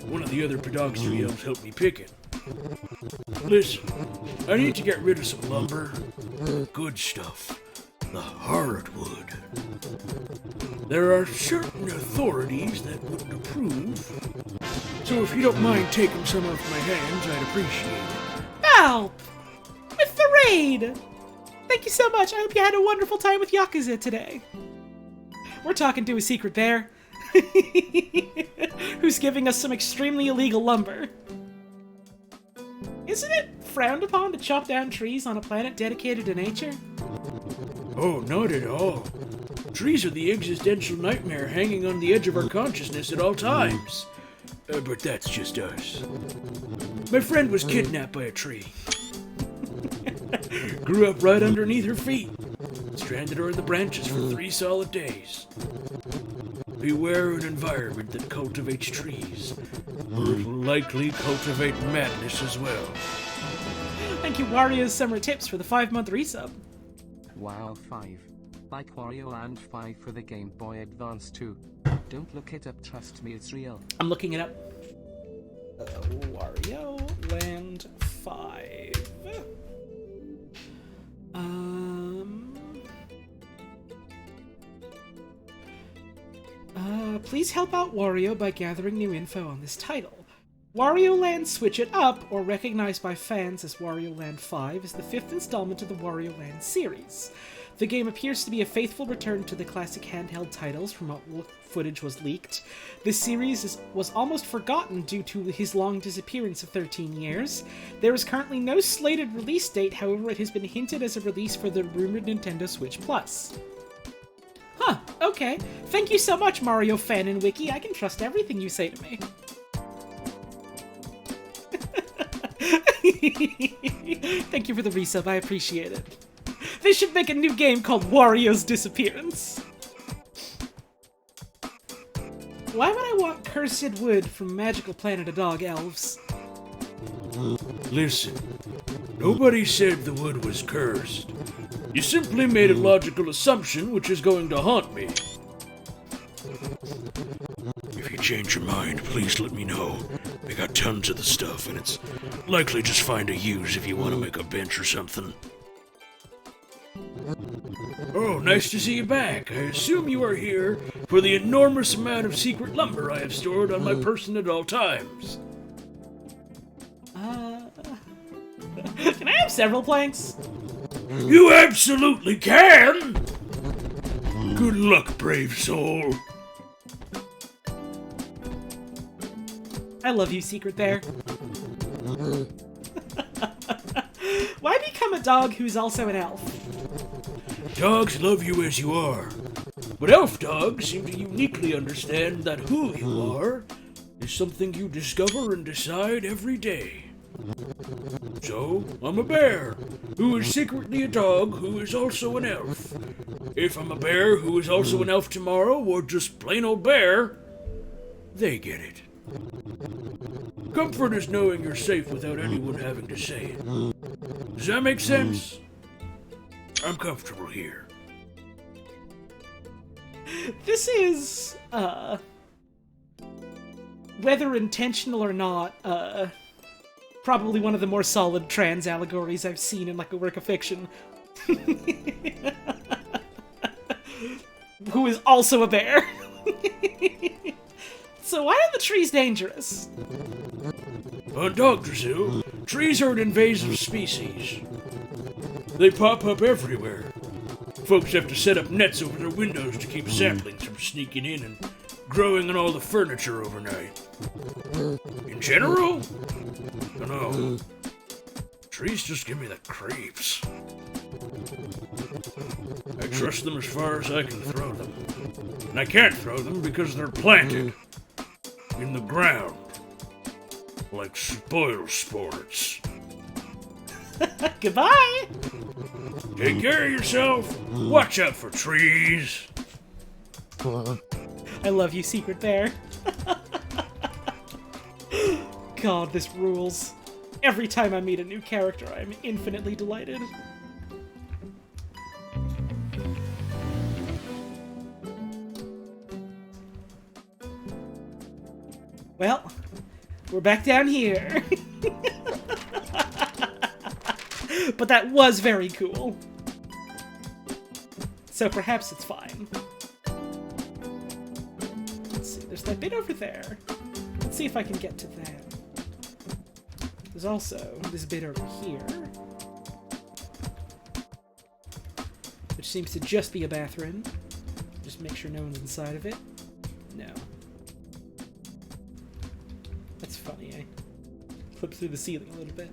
One of the other pedogstry elves helped me pick it. Listen, I need to get rid of some lumber. Good stuff. The hardwood. There are certain authorities that wouldn't approve. So if you don't mind taking some off my hands, I'd appreciate it. Help! With the raid! Thank you so much. I hope you had a wonderful time with Yakuza today. We're talking to a Secret Bear. Who's giving us some extremely illegal lumber. Isn't it frowned upon to chop down trees on a planet dedicated to nature? Oh, not at all. Trees are the existential nightmare hanging on the edge of our consciousness at all times. But that's just us. My friend was kidnapped by a tree. Grew up right underneath her feet. Stranded her in the branches for 3 solid days. Beware an environment that cultivates trees, or it will likely cultivate madness as well. Thank you, Wario's Summer Tips, for the 5-month resub. Wow 5. Like Wario Land 5 for the Game Boy Advance 2. Don't look it up, trust me, it's real. I'm looking it up. Wario Land 5. Please help out Wario by gathering new info on this title. Wario Land Switch It Up, or recognized by fans as Wario Land 5, is the 5th installment of the Wario Land series. The game appears to be a faithful return to the classic handheld titles from what footage was leaked. This series was almost forgotten due to his long disappearance of 13 years. There is currently no slated release date, however it has been hinted as a release for the rumored Nintendo Switch Plus. Huh, okay. Thank you so much, Mario fan and Wiki. I can trust everything you say to me. Thank you for the resub, I appreciate it. They should make a new game called Wario's Disappearance. Why would I want cursed wood from Magical Planet of Dog Elves? Listen, nobody said the wood was cursed. You simply made a logical assumption which is going to haunt me. If you change your mind, please let me know. I got tons of the stuff, and it's likely just find a use if you want to make a bench or something. Oh, nice to see you back. I assume you are here for the enormous amount of secret lumber I have stored on my person at all times. Can I have several planks? You absolutely can! Good luck, brave soul. I love you, Secret There. Why become a dog who's also an elf? Dogs love you as you are, but elf dogs seem to uniquely understand that who you are is something you discover and decide every day. So, I'm a bear, who is secretly a dog who is also an elf. If I'm a bear who is also an elf tomorrow, or just plain old bear, they get it. Comfort is knowing you're safe without anyone having to say it. Does that make sense? I'm comfortable here. This is, whether intentional or not, probably one of the more solid trans allegories I've seen in, like, a work of fiction. Who is also a bear. So why are the trees dangerous? On Dogdrasil, trees are an invasive species. They pop up everywhere. Folks have to set up nets over their windows to keep saplings from sneaking in and growing on all the furniture overnight. In general, I don't know. Trees just give me the creeps. I trust them as far as I can throw them. And I can't throw them because they're planted in the ground. Like spoil sports. Goodbye! Take care of yourself. Watch out for trees. I love you, Secret Bear. God, this rules. Every time I meet a new character, I'm infinitely delighted. Well, we're back down here. But that was very cool. So perhaps it's fine. Let's see, there's that bit over there. Let's see if I can get to that. There's also this bit over here, which seems to just be a bathroom. Just make sure no one's inside of it. No. That's funny, eh? Flip through the ceiling a little bit.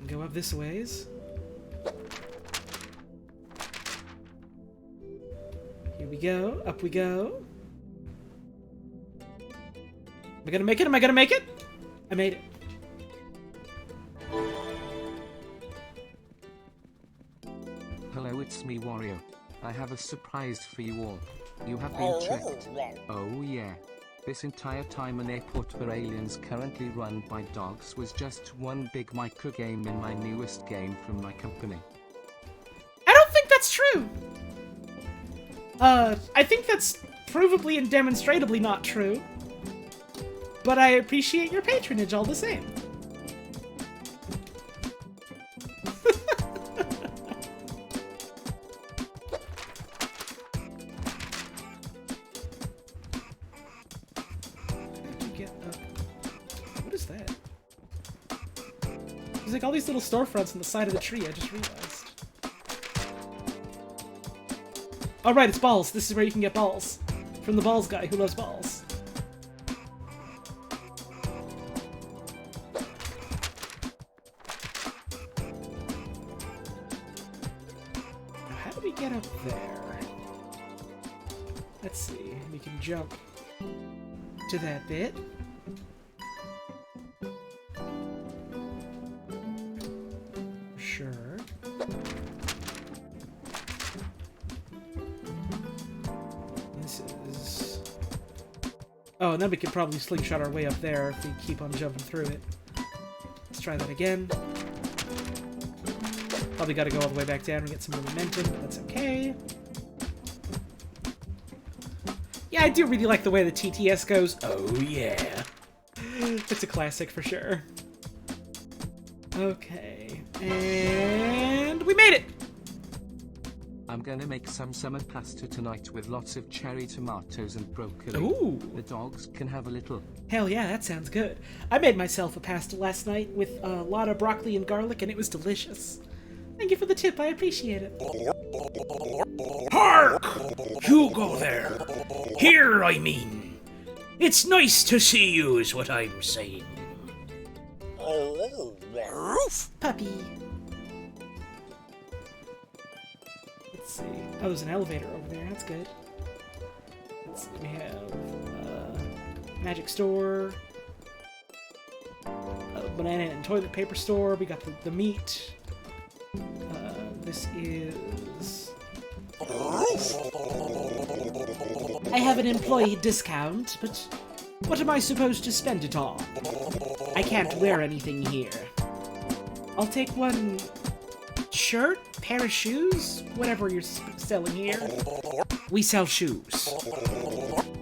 Go up this ways. Here we go. Up we go. Am I gonna make it? Am I gonna make it? I made it. Hello, it's me, Wario. I have a surprise for you all. You have been tricked. Oh yeah. This entire time an airport for aliens currently run by dogs was just one big micro game in my newest game from my company. I don't think that's true. I think that's provably and demonstrably not true. But I appreciate your patronage all the same. There's like all these little storefronts on the side of the tree, I just realized. Oh right, it's balls. This is where you can get balls. From the balls guy who loves balls. Now how do we get up there? Let's see, we can jump to that bit. Sure. This is... Oh, and then we could probably slingshot our way up there if we keep on jumping through it. Let's try that again. Probably gotta go all the way back down and get some more momentum, but that's okay. Yeah, I do really like the way the TTS goes. Oh yeah. It's a classic for sure. Okay. And we made it! I'm gonna make some summer pasta tonight with lots of cherry tomatoes and broccoli. Ooh! The dogs can have a little. Hell yeah, that sounds good. I made myself a pasta last night with a lot of broccoli and garlic, and it was delicious. Thank you for the tip, I appreciate it. Hark! You go there. Here, I mean. It's nice to see you, is what I'm saying. Puppy. Let's see. Oh, there's an elevator over there. That's good. Let's see. We have magic store, banana and toilet paper store. We got the meat. This is I have an employee discount, but what am I supposed to spend it on? I can't wear anything here. I'll take one shirt, pair of shoes, whatever you're selling here. We sell shoes.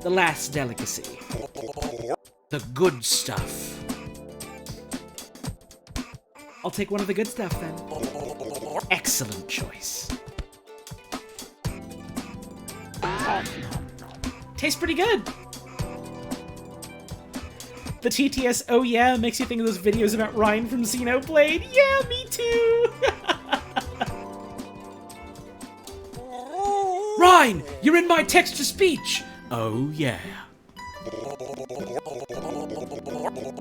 The last delicacy. The good stuff. I'll take one of the good stuff then. Excellent choice. Tastes pretty good. The TTS oh yeah makes you think of those videos about Ryan from Xenoblade. Yeah, me too. Ryan, you're in my text-to-speech. Oh yeah.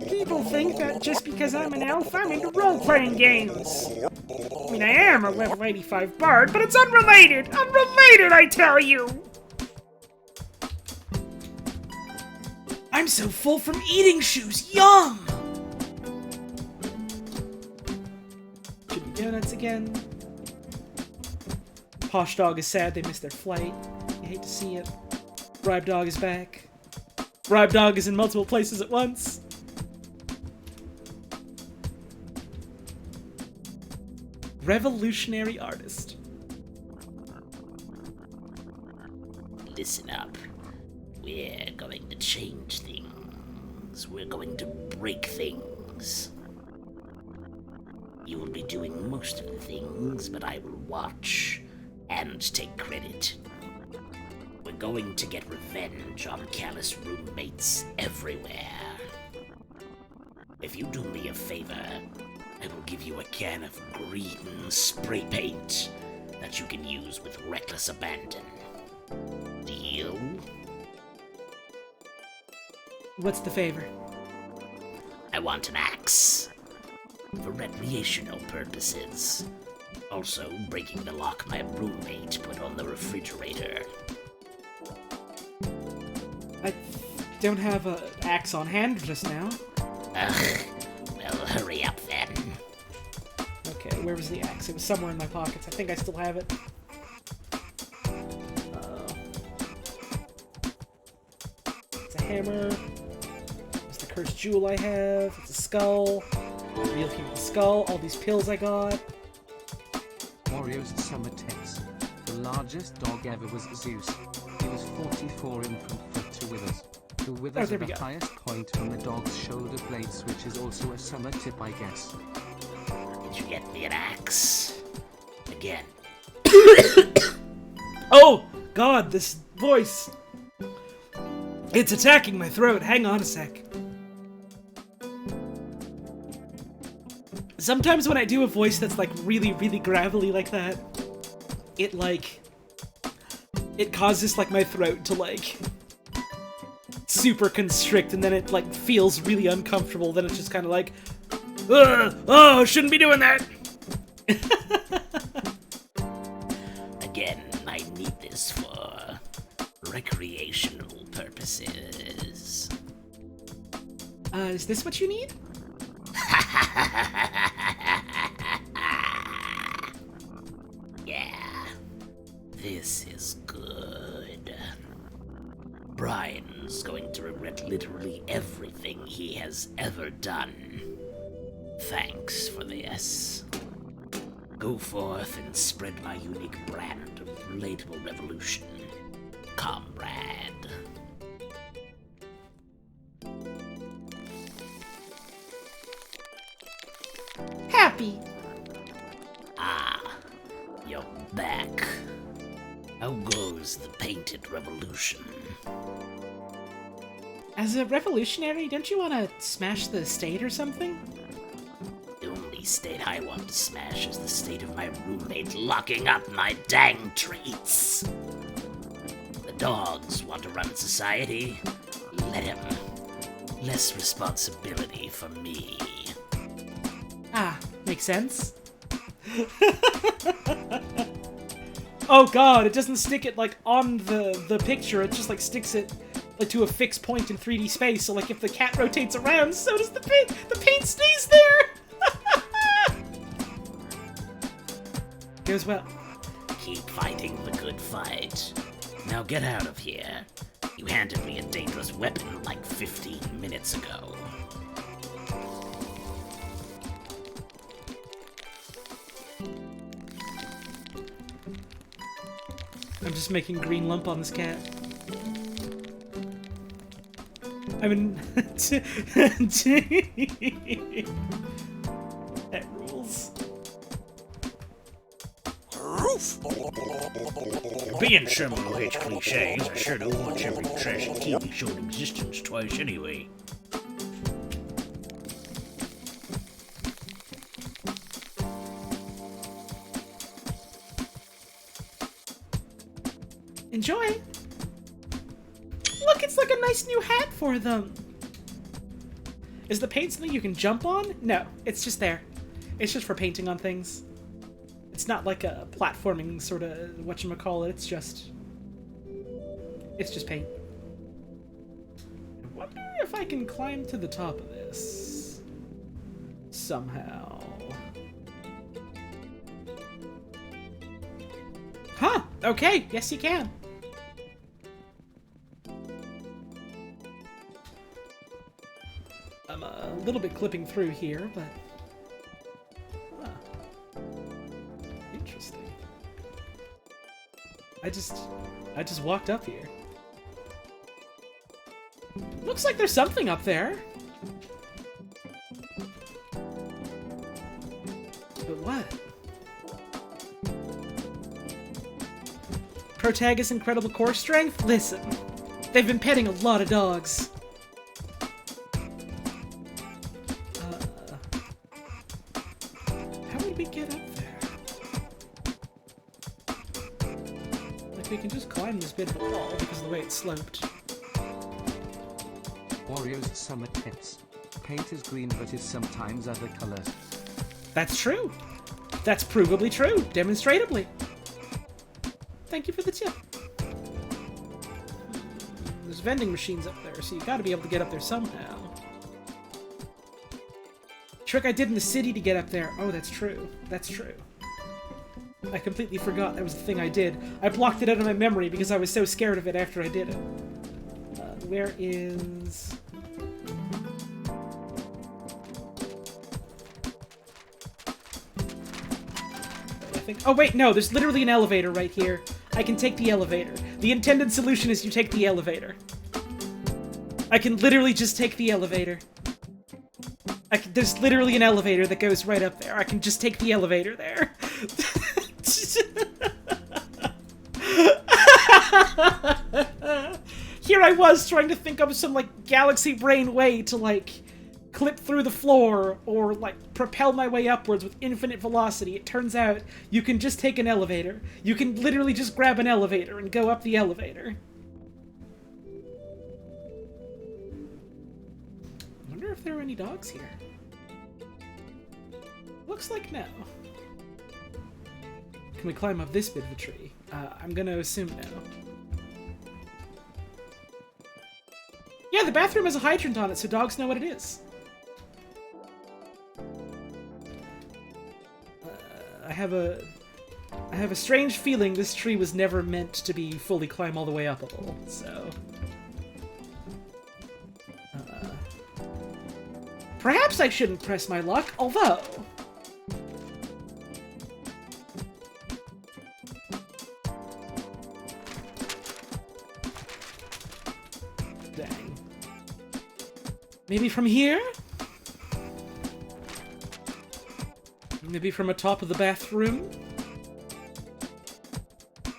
People think that just because I'm an elf, I'm into role-playing games. I mean, I am a level 85 bard, but it's unrelated! Unrelated, I tell you! I'm so full from eating shoes. Yum! Should be donuts again. Posh Dog is sad they missed their flight. You hate to see it. Bribe Dog is back. Bribe Dog is in multiple places at once. Revolutionary artist. Listen up. We're going to change things. We're going to break things. You will be doing most of the things, but I will watch and take credit. We're going to get revenge on callous roommates everywhere. If you do me a favor, I will give you a can of green spray paint that you can use with reckless abandon. Deal? What's the favor? I want an axe. For recreational purposes. Also, breaking the lock my roommate put on the refrigerator. I don't have an axe on hand just now. Ugh. Well, hurry up then. Okay, where was the axe? It was somewhere in my pockets. I think I still have it. It's a hammer. It's the cursed jewel I have. It's a skull. Real human skull. All these pills I got. Wario's summer tips. The largest dog ever was Zeus. He was 44 in from foot to withers. The withers there are we the go. highest point from the dog's shoulder blades, which is also a summer tip, I guess. Did you get me an axe? Again. Oh, God, this voice. It's attacking my throat. Hang on a sec. Sometimes when I do a voice that's like really, really gravelly like that, it causes like my throat to like super constrict, and then it like feels really uncomfortable. Then it's just kind of like, oh, shouldn't be doing that. Again, I need this for recreational purposes. Is this what you need? Yeah, this is good. Brian's going to regret literally everything he has ever done. Thanks for this. Go forth and spread my unique brand of relatable revolution, comrade. Happy. Ah, you're back. How goes the painted revolution? As a revolutionary, don't you want to smash the state or something? The only state I want to smash is the state of my roommate locking up my dang treats. The dogs want to run society. Let him. Less responsibility for me. Ah, makes sense. Oh God, it doesn't stick it like on the picture. It just like sticks it like to a fixed point in 3D space. So like if the cat rotates around, so does the paint. The paint stays there. Goes well. Keep fighting the good fight. Now get out of here. You handed me a dangerous weapon like 15 minutes ago. I'm just making green lump on this cat. I mean, that rules. Being Sherman hates cliches, I sure don't watch every trashy TV show in existence twice anyway. Enjoy. Look, it's like a nice new hat for them. Is the paint something you can jump on? No, it's just there. It's just for painting on things. It's not like a platforming sort of whatchamacallit, it's just paint. I wonder if I can climb to the top of this somehow. Huh, okay, yes you can. I'm a little bit clipping through here, but interesting. I just walked up here. Looks like there's something up there. But what? Protagonist's incredible core strength? Listen, they've been petting a lot of dogs. How would we get up there? Like, we can just climb this bit of the wall because of the way it's sloped. Wario's summer tips. Paint is green but is sometimes other colors. That's true. That's provably true. Demonstratably. Thank you for the tip. There's vending machines up there, so you gotta be able to get up there somehow. Trick I did in the city to get up there. Oh, that's true. That's true. I completely forgot that was the thing I did. I blocked it out of my memory because I was so scared of it after I did it. Where is... Oh wait, no, there's literally an elevator right here. I can take the elevator. The intended solution is you take the elevator. I can literally just take the elevator. There's literally an elevator that goes right up there. I can just take the elevator there. Here I was trying to think of some, like, galaxy brain way to, like, clip through the floor or, like, propel my way upwards with infinite velocity. It turns out you can just take an elevator. You can literally just grab an elevator and go up the elevator. I wonder if there are any dogs here. Looks like no. Can we climb up this bit of the tree? I'm gonna assume no. Yeah, the bathroom has a hydrant on it, so dogs know what it is. I have a strange feeling this tree was never meant to be fully climb all the way upable, so... perhaps I shouldn't press my luck, although... Dang. Maybe from here? Maybe from atop of the bathroom?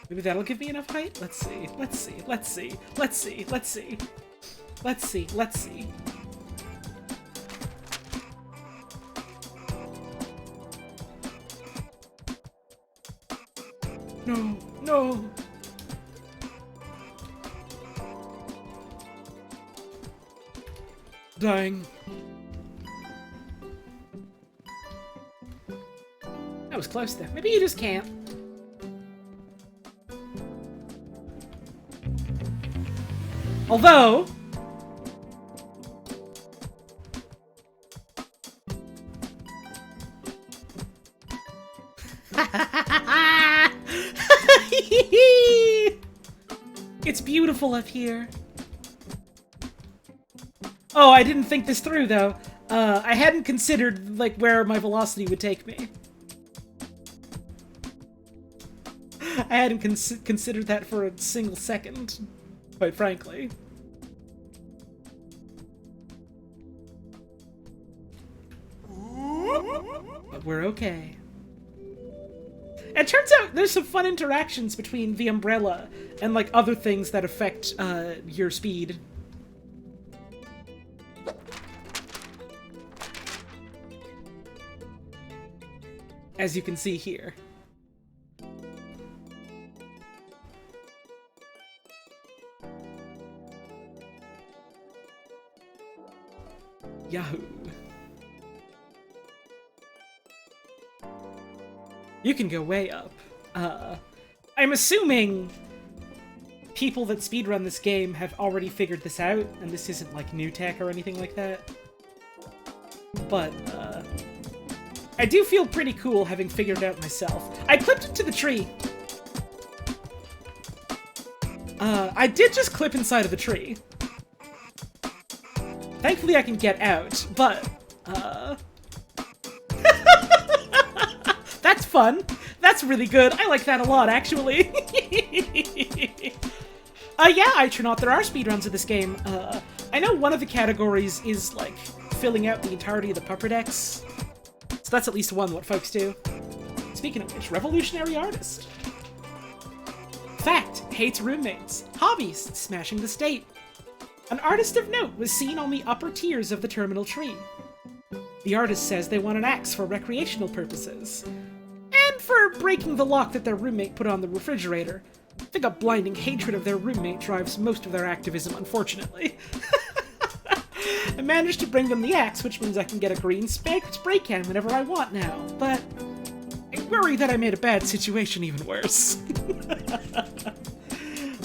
Maybe that'll give me enough height? Let's see, let's see, let's see, let's see, let's see. Let's see, let's see. No, no! Dying. That was close there. Maybe you just can't. Although... it's beautiful up here. Oh, I didn't think this through, though. I hadn't considered, like, where my velocity would take me. I hadn't considered that for a single second, quite frankly. But we're okay. It turns out there's some fun interactions between the umbrella and, like, other things that affect, your speed. As you can see here. Yahoo! You can go way up. I'm assuming people that speedrun this game have already figured this out, and this isn't like new tech or anything like that. But, I do feel pretty cool having figured it out myself. I clipped into the tree. I did just clip inside of the tree. Thankfully I can get out, but, that's fun. That's really good. I like that a lot, actually. Yeah, I turn out there are speedruns of this game. I know one of the categories is, like, filling out the entirety of the pupper decks. So that's at least one what folks do. Speaking of which, revolutionary artist. Fact, hates roommates. Hobbies, smashing the state. An artist of note was seen on the upper tiers of the terminal tree. The artist says they want an axe for recreational purposes. And for breaking the lock that their roommate put on the refrigerator. I think a blinding hatred of their roommate drives most of their activism, unfortunately. I managed to bring them the axe, which means I can get a green spray can whenever I want now, but I worry that I made a bad situation even worse.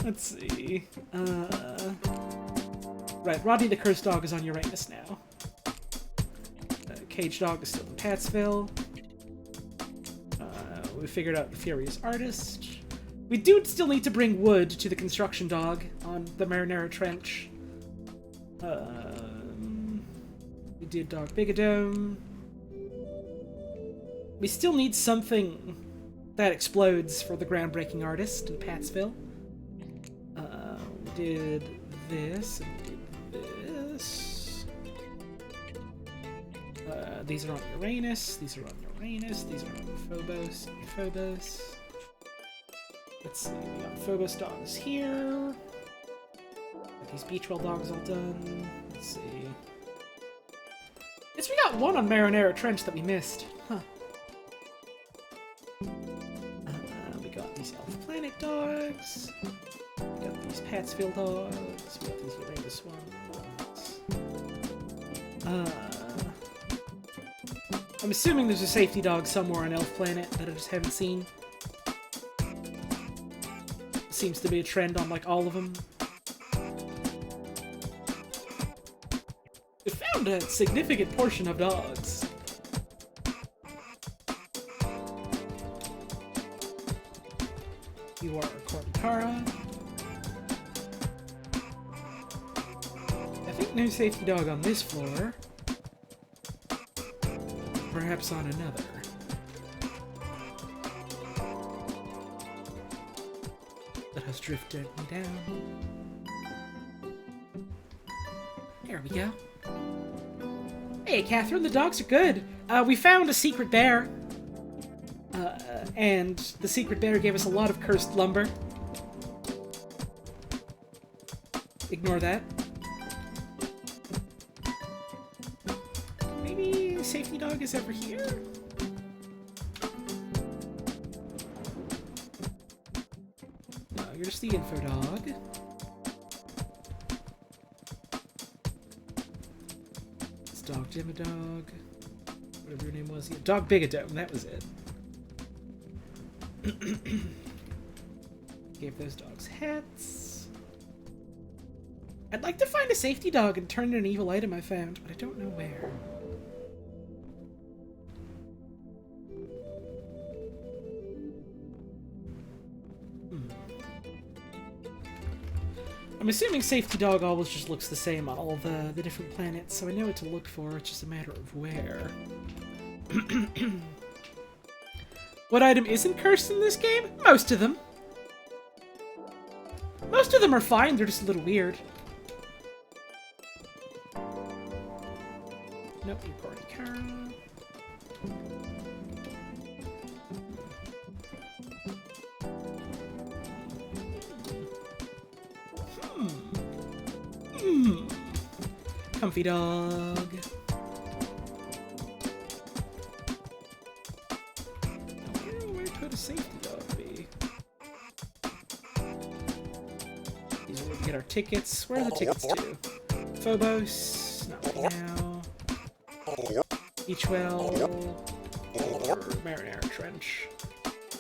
Let's see. Right, Rodney the Cursed Dog is on Uranus now. Cage Dog is still in Patsville. We figured out the Furious Artist. We do still need to bring wood to the construction dog on the Marinara Trench. We did Dog Bigodome. We still need something that explodes for the groundbreaking artist in Patsville. We did this and did this. These are on Uranus. These are on Uranus. These are on Phobos. Phobos. Let's see. We got Phobos dogs here. Got these Beachwell dogs all done. Let's see. Guess we got one on Marinara Trench that we missed. Huh. We got these Elf Planet dogs. We got these Patsville dogs. We got these Uranus ones. I'm assuming there's a safety dog somewhere on Elf Planet that I just haven't seen. Seems to be a trend on, like, all of them. We found a significant portion of dogs. You are Cortara. I think no safety dog on this floor. Perhaps on another. Let us drift gently down. There we go. Hey, Catherine, the dogs are good. We found a secret bear. And the secret bear gave us a lot of cursed lumber. Ignore that. Maybe the safety dog is over here? No, you're just the info dog. It's Dog Dimmadog. Whatever your name was. Yeah, Dog Bigodome, that was it. Gave those dogs hats. I'd like to find a safety dog and turn in an evil item I found, but I don't know where. I'm assuming Safety Dog always just looks the same on all the different planets, so I know what to look for, it's just a matter of where. What item isn't cursed in this game? Most of them. Most of them are fine, they're just a little weird. Nope, recording camera. Comfy dog. Where could a safety dog be? These are where we get our tickets. Where are the tickets to? Phobos. Not right now. Beachwell. Or Marinara Trench.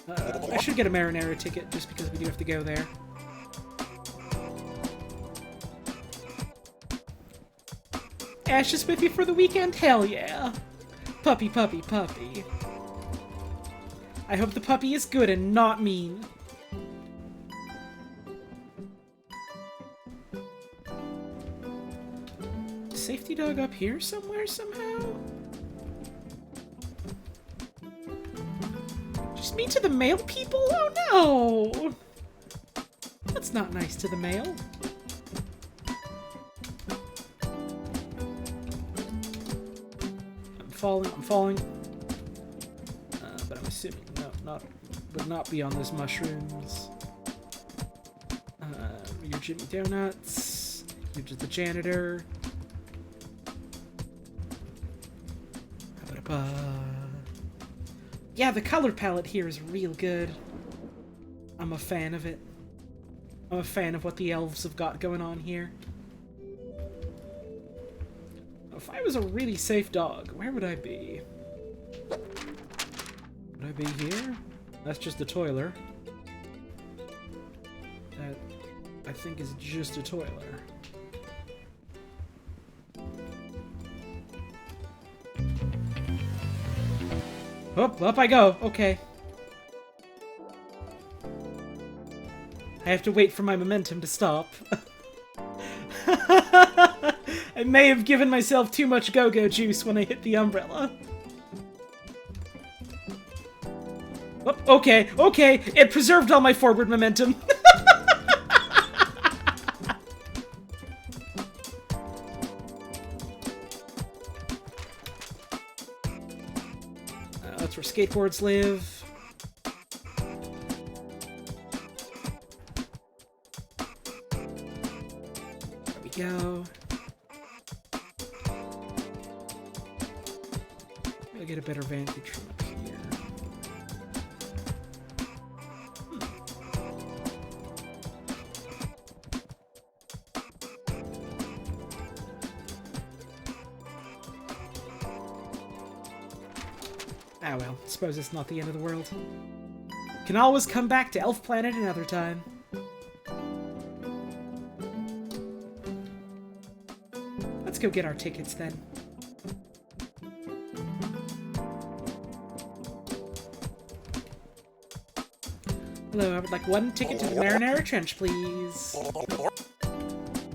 I should get a Marinara ticket just because we do have to go there. Ash is with you for the weekend? Hell yeah! Puppy, puppy, puppy. I hope the puppy is good and not mean. Safety dog up here somewhere somehow? Just me to the mail people? Oh no! That's not nice to the mail. I'm falling. But I'm assuming would not be on those mushrooms. Your Jimmy Donuts. You're just the janitor. Yeah, the color palette here is real good. I'm a fan of it. I'm a fan of what the elves have got going on here. If I was a really safe dog, where would I be? Would I be here? That's just a toiler. That, I think, is just a toiler. Up I go! Okay. I have to wait for my momentum to stop. I may have given myself too much go-go juice when I hit the umbrella. Oh, okay, it preserved all my forward momentum. That's where skateboards live. There we go. I'll get a better vantage from up here. Ah well, suppose it's not the end of the world. Can always come back to Elf Planet another time. Let's go get our tickets then. Hello, I would like one ticket to the Marinara Trench, please.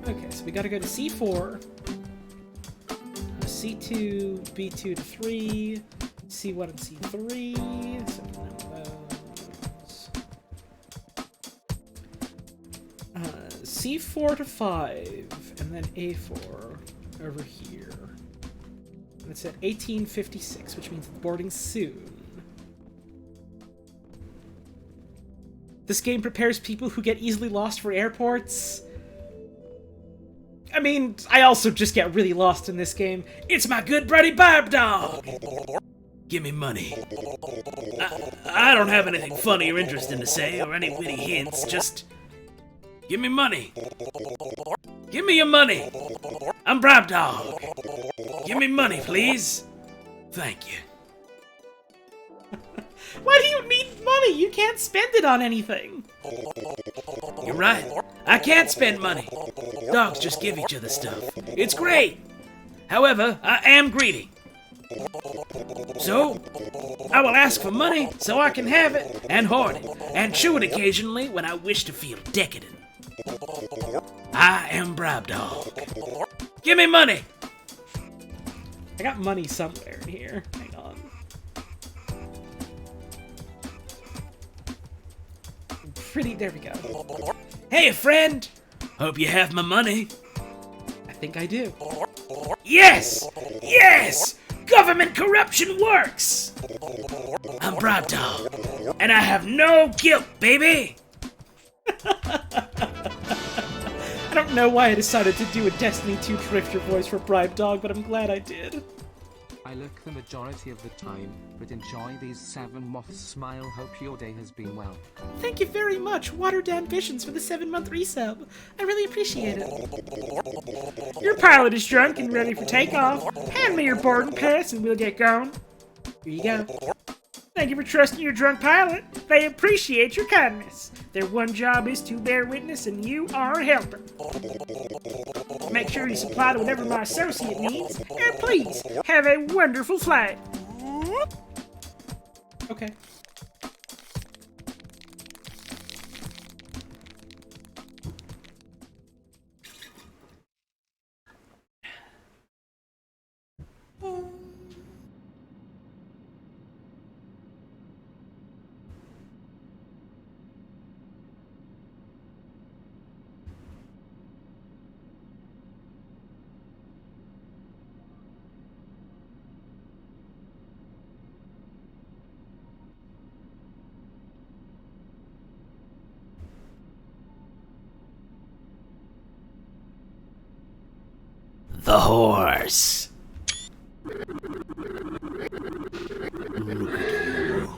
Okay, so we gotta go to C4. C2, B2 to 3, C1 and C3. So those. C4 to 5, and then A4 over here. And it's at 1856, which means it's boarding soon. This game prepares people who get easily lost for airports. I mean, I also just get really lost in this game. It's my good buddy Barb Dog! Give me money. I don't have anything funny or interesting to say, or any witty hints, just... give me money. Give me your money. I'm Barb Dog. Give me money, please. Thank you. Why do you need money? You can't spend it on anything. You're right. I can't spend money. Dogs just give each other stuff. It's great. However, I am greedy. So, I will ask for money so I can have it and hoard it and chew it occasionally when I wish to feel decadent. I am Bribe Dog. Give me money! I got money somewhere in here. Hang on. There we go. Hey, friend! Hope you have my money. I think I do. Yes! Yes! Government corruption works! I'm Bribe Dog, and I have no guilt, baby! I don't know why I decided to do a Destiny 2 Drifter voice for Bribe Dog, but I'm glad I did. I look the majority of the time, but enjoy these 7 moths. Smile, hope your day has been well. Thank you very much, Watered Down Visions, for the 7-month resub. I really appreciate it. Your pilot is drunk and ready for takeoff. Hand me your boarding pass and we'll get going. Here you go. Thank you for trusting your drunk pilot. They appreciate your kindness. Their one job is to bear witness, and you are a helper. Make sure you supply to whatever my associate needs, and please have a wonderful flight. Okay. The horse. Look at you.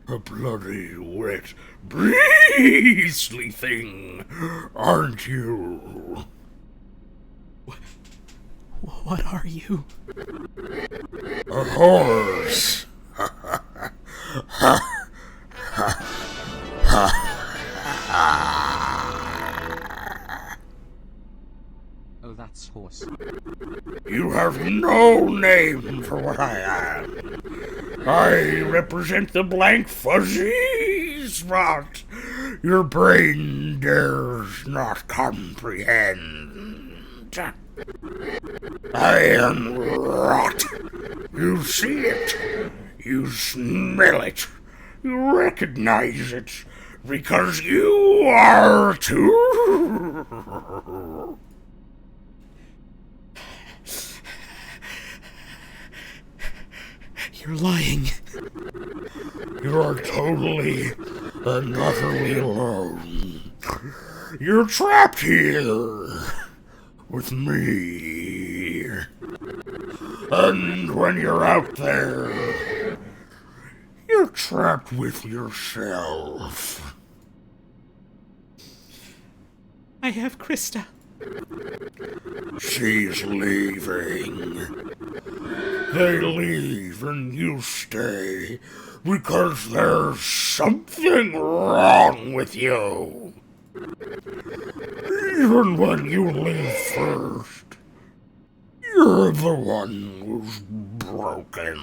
A bloody, wet, beastly thing, aren't you? What are you? A horse. Oh, that's horse. You have no name for what I am. I represent the blank fuzzy spot your brain dares not comprehend. I am rot. You see it. You smell it. You recognize it. Because you are too. You're lying. You are totally and utterly alone. You're trapped here with me. And when you're out there, you're trapped with yourself. I have Krista. She's leaving. They leave and you stay because there's something wrong with you. Even when you leave first, you're the one who's broken.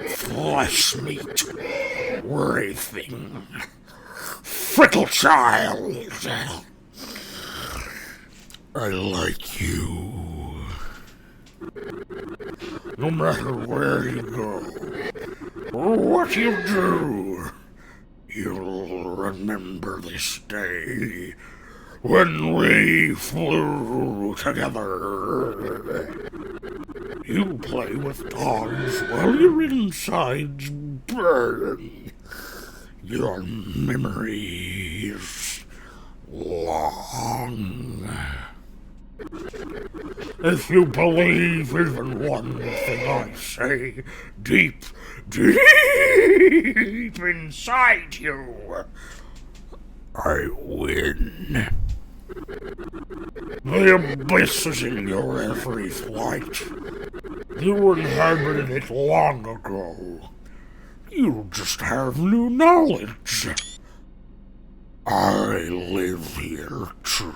Flesh meat, wraithing, fickle child. I like you. No matter where you go, or what you do, you'll remember this day when we flew together. You play with dogs while your insides burn. Your memories long. If you believe even one thing I say, deep, deep inside you, I win. The abyss is in your every flight. You inhabited it long ago. You just have new knowledge. I live here too.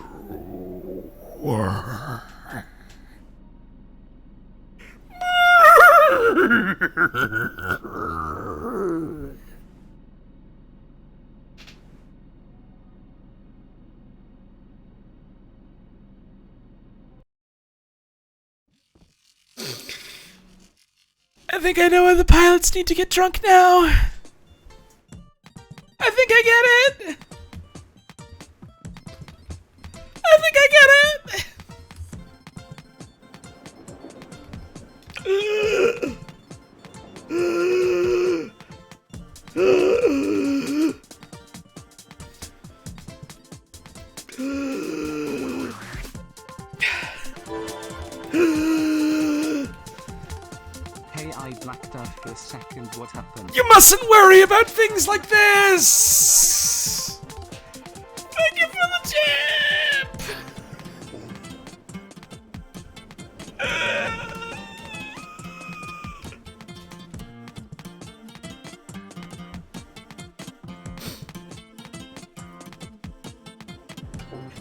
think I know why the pilots need to get drunk now. I think I get it. I think I get it. Hey, I blacked out for a second. What happened? You mustn't worry about things like this! Thank you for the tip!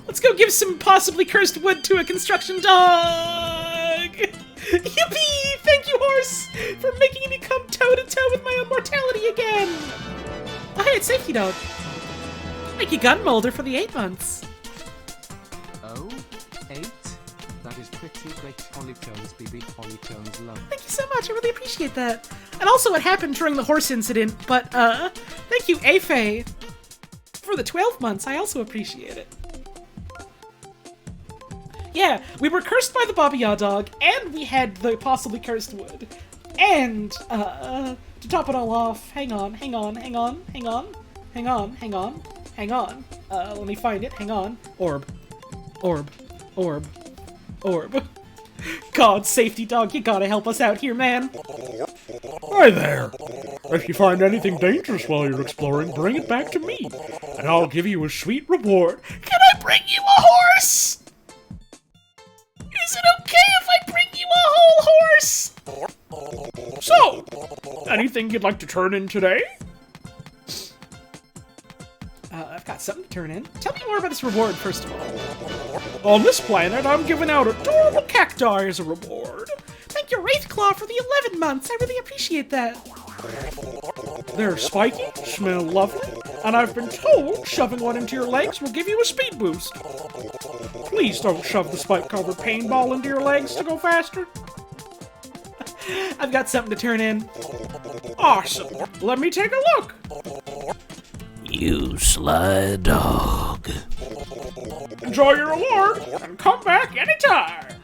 Let's go give some possibly cursed wood to a construction dog! Yippee! Thank you, horse, for making me come toe-to-toe with my own mortality again! Oh, hey, it's Safety Dog. Thank you, Gun Molder, for the 8 months. Oh, 8? That is pretty great. Polytones, BB Polytones love. Thank you so much, I really appreciate that. And also what happened during the horse incident, but, thank you, Afe, for the 12 months. I also appreciate it. Yeah, we were cursed by the Baba Yadog, and we had the possibly cursed wood. And, to top it all off, hang on. Let me find it, hang on. Orb. God, Safety Dog, you gotta help us out here, man. Hi there. If you find anything dangerous while you're exploring, bring it back to me, and I'll give you a sweet reward. Can I bring you a horse? Is it okay if I bring you a whole horse? So, anything you'd like to turn in today? I've got something to turn in. Tell me more about this reward, first of all. On this planet, I'm giving out adorable cacti as a reward. Thank you, Wraithclaw, for the 11 months. I really appreciate that. They're spiky, smell lovely, and I've been told shoving one into your legs will give you a speed boost. Please don't shove the spike-covered paintball into your legs to go faster. I've got something to turn in. Awesome. Let me take a look. You sly dog. Enjoy your reward, and come back anytime.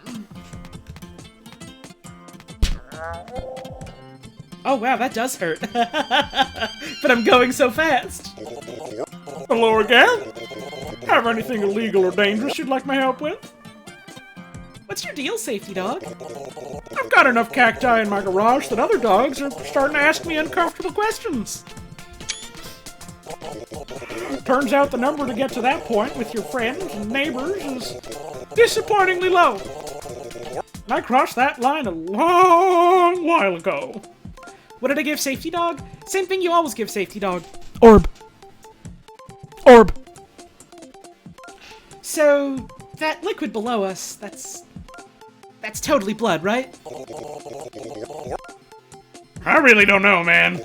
Oh wow, that does hurt. But I'm going so fast. Hello again. Have anything illegal or dangerous you'd like my help with? What's your deal, Safety Dog? I've got enough cacti in my garage that other dogs are starting to ask me uncomfortable questions. Turns out the number to get to that point with your friends and neighbors is disappointingly low. And I crossed that line a long while ago. What did I give Safety Dog? Same thing you always give Safety Dog. Orb. So, that liquid below us, that's totally blood, right? I really don't know, man.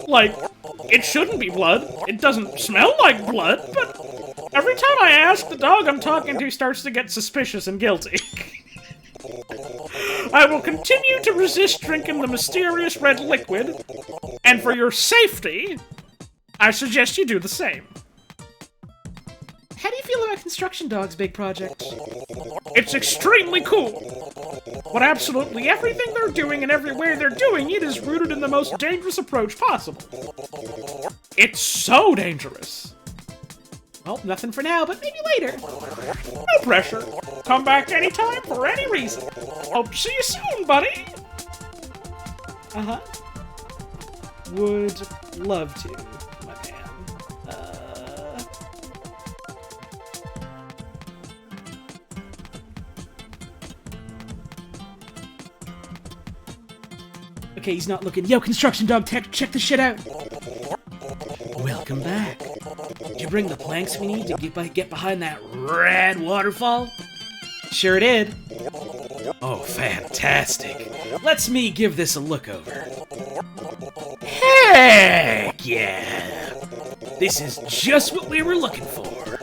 Like, it shouldn't be blood. It doesn't smell like blood, but every time I ask, the dog I'm talking to starts to get suspicious and guilty. I will continue to resist drinking the mysterious red liquid, and for your safety, I suggest you do the same. How do you feel about Construction Dog's big project? It's extremely cool. But absolutely everything they're doing and everywhere they're doing it is rooted in the most dangerous approach possible. It's so dangerous. Well, nothing for now, but maybe later. No pressure. Come back anytime for any reason. Hope to see you soon, buddy. Uh-huh. Would love to, my man. Okay, he's not looking. Yo, Construction Dog Tech, check this shit out. Welcome back. Did you bring the planks we need to get behind that rad waterfall? Sure did. Oh, fantastic. Let's me give this a look over. Heck yeah! This is just what we were looking for.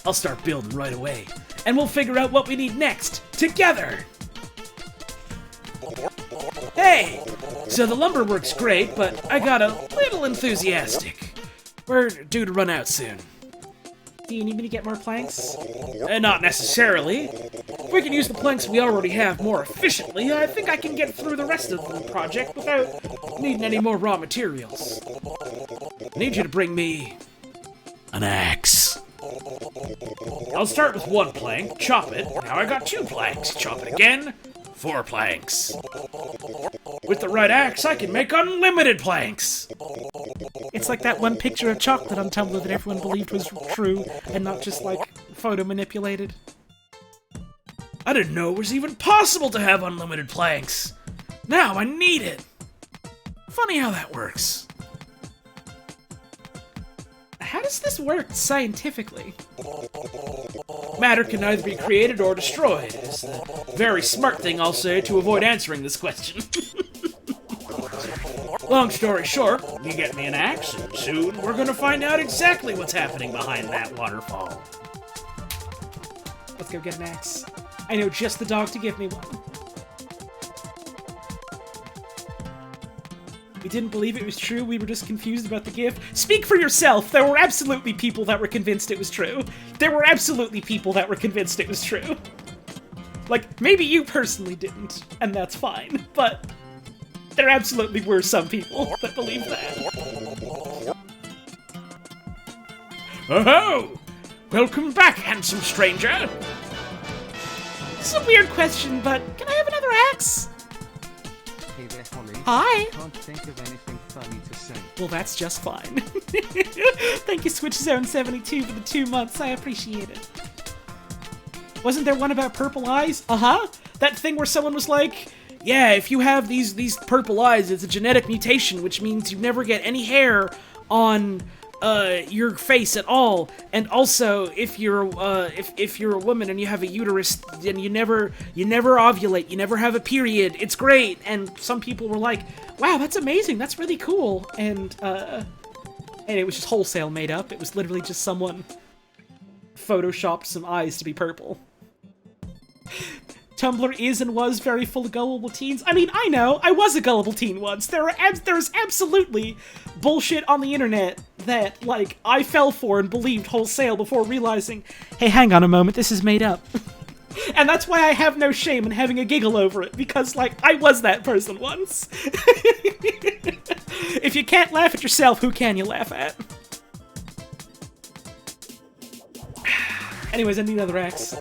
I'll start building right away, and we'll figure out what we need next, together! Hey! Okay, so the lumber works great, but I got a little enthusiastic. We're due to run out soon. Do you need me to get more planks? Not necessarily. If we can use the planks we already have more efficiently, I think I can get through the rest of the project without needing any more raw materials. I need you to bring me an axe. I'll start with 1 plank, chop it. Now I got 2 planks, chop it again, 4 planks. With the right axe, I can make unlimited planks. It's like that one picture of chocolate on Tumblr that everyone believed was true and not just, like, photo manipulated. I didn't know it was even possible to have unlimited planks. Now I need it. Funny how that works. How does this work scientifically? Matter can neither be created or destroyed. It's the very smart thing I'll say to avoid answering this question. Long story short, you get me an axe, and soon we're gonna find out exactly what's happening behind that waterfall. Let's go get an axe. I know just the dog to give me one. We didn't believe it was true, we were just confused about the gift. Speak for yourself! There were absolutely people that were convinced it was true. There were absolutely people that were convinced it was true. Like, maybe you personally didn't, and that's fine, but there absolutely were some people that believed that. Oh-ho! Welcome back, handsome stranger! It's a weird question, but can I have another axe? Hey there, Holly. Hi! Can't think of anything funny to say. Well, that's just fine. Thank you, Switch Zone 72, for the 2 months. I appreciate it. Wasn't there one about purple eyes? Uh-huh. That thing where someone was like, yeah, if you have these purple eyes, it's a genetic mutation, which means you never get any hair on your face at all. And also, if you're a woman and you have a uterus, then you never ovulate, you never have a period. It's great. And some people were like, wow, that's amazing. That's really cool. And it was just wholesale made up. It was literally just someone photoshopped some eyes to be purple. Tumblr is and was very full of gullible teens. I mean, I know, I was a gullible teen once. There's absolutely bullshit on the internet that, like, I fell for and believed wholesale before realizing, hey, hang on a moment, this is made up. And that's why I have no shame in having a giggle over it, because, like, I was that person once. If you can't laugh at yourself, who can you laugh at? Anyways, I need another axe.